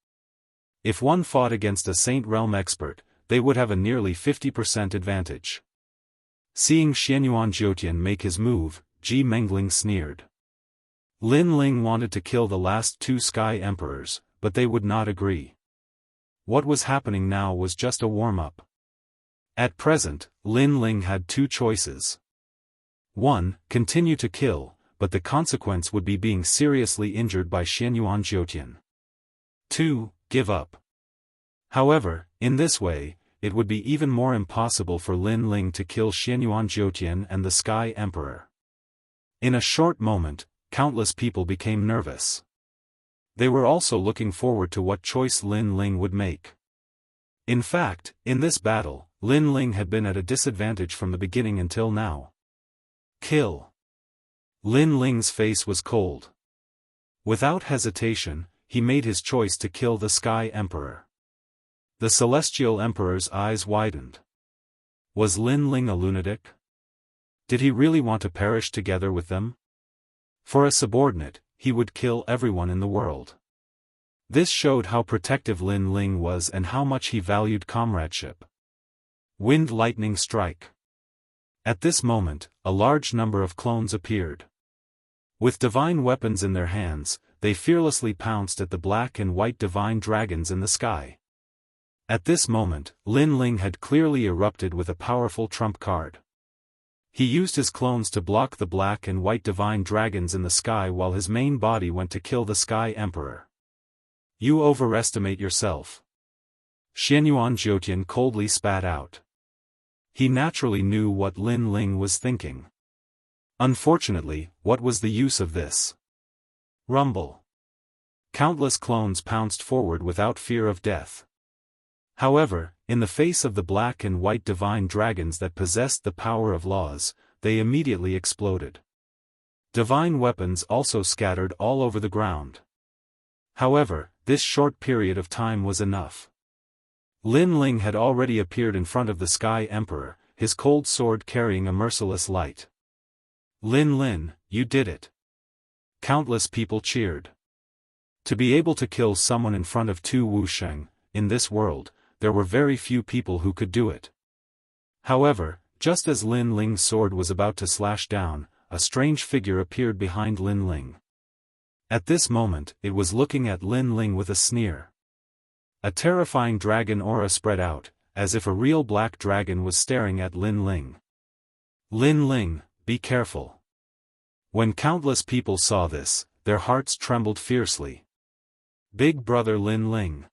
If one fought against a Saint Realm expert, they would have a nearly 50% advantage. Seeing Xianyuan Jiutian make his move, Ji Mengling sneered. Lin Ling wanted to kill the last two Sky Emperors, but they would not agree. What was happening now was just a warm-up. At present, Lin Ling had two choices. 1. Continue to kill, but the consequence would be being seriously injured by Xianyuan Jiutian. 2. Give up. However, in this way, it would be even more impossible for Lin Ling to kill Xianyuan Jiutian and the Sky Emperor. In a short moment, countless people became nervous. They were also looking forward to what choice Lin Ling would make. In fact, in this battle, Lin Ling had been at a disadvantage from the beginning until now. Kill. Lin Ling's face was cold. Without hesitation, he made his choice to kill the Sky Emperor. The Celestial Emperor's eyes widened. Was Lin Ling a lunatic? Did he really want to perish together with them? For a subordinate, he would kill everyone in the world. This showed how protective Lin Ling was and how much he valued comradeship. Wind lightning strike. At this moment, a large number of clones appeared. With divine weapons in their hands, they fearlessly pounced at the black and white divine dragons in the sky. At this moment, Lin Ling had clearly erupted with a powerful trump card. He used his clones to block the black and white divine dragons in the sky while his main body went to kill the Sky Emperor. You overestimate yourself. Xianyuan Jiutian coldly spat out. He naturally knew what Lin Ling was thinking. Unfortunately, what was the use of this? Rumble. Countless clones pounced forward without fear of death. However, in the face of the black and white divine dragons that possessed the power of laws, they immediately exploded. Divine weapons also scattered all over the ground. However, this short period of time was enough. Lin Ling had already appeared in front of the Sky Emperor, his cold sword carrying a merciless light. Lin Lin, you did it. Countless people cheered. To be able to kill someone in front of Tu Wusheng, in this world, there were very few people who could do it. However, just as Lin Ling's sword was about to slash down, a strange figure appeared behind Lin Ling. At this moment, it was looking at Lin Ling with a sneer. A terrifying dragon aura spread out, as if a real black dragon was staring at Lin Ling. Lin Ling, be careful. When countless people saw this, their hearts trembled fiercely. Big brother Lin Ling.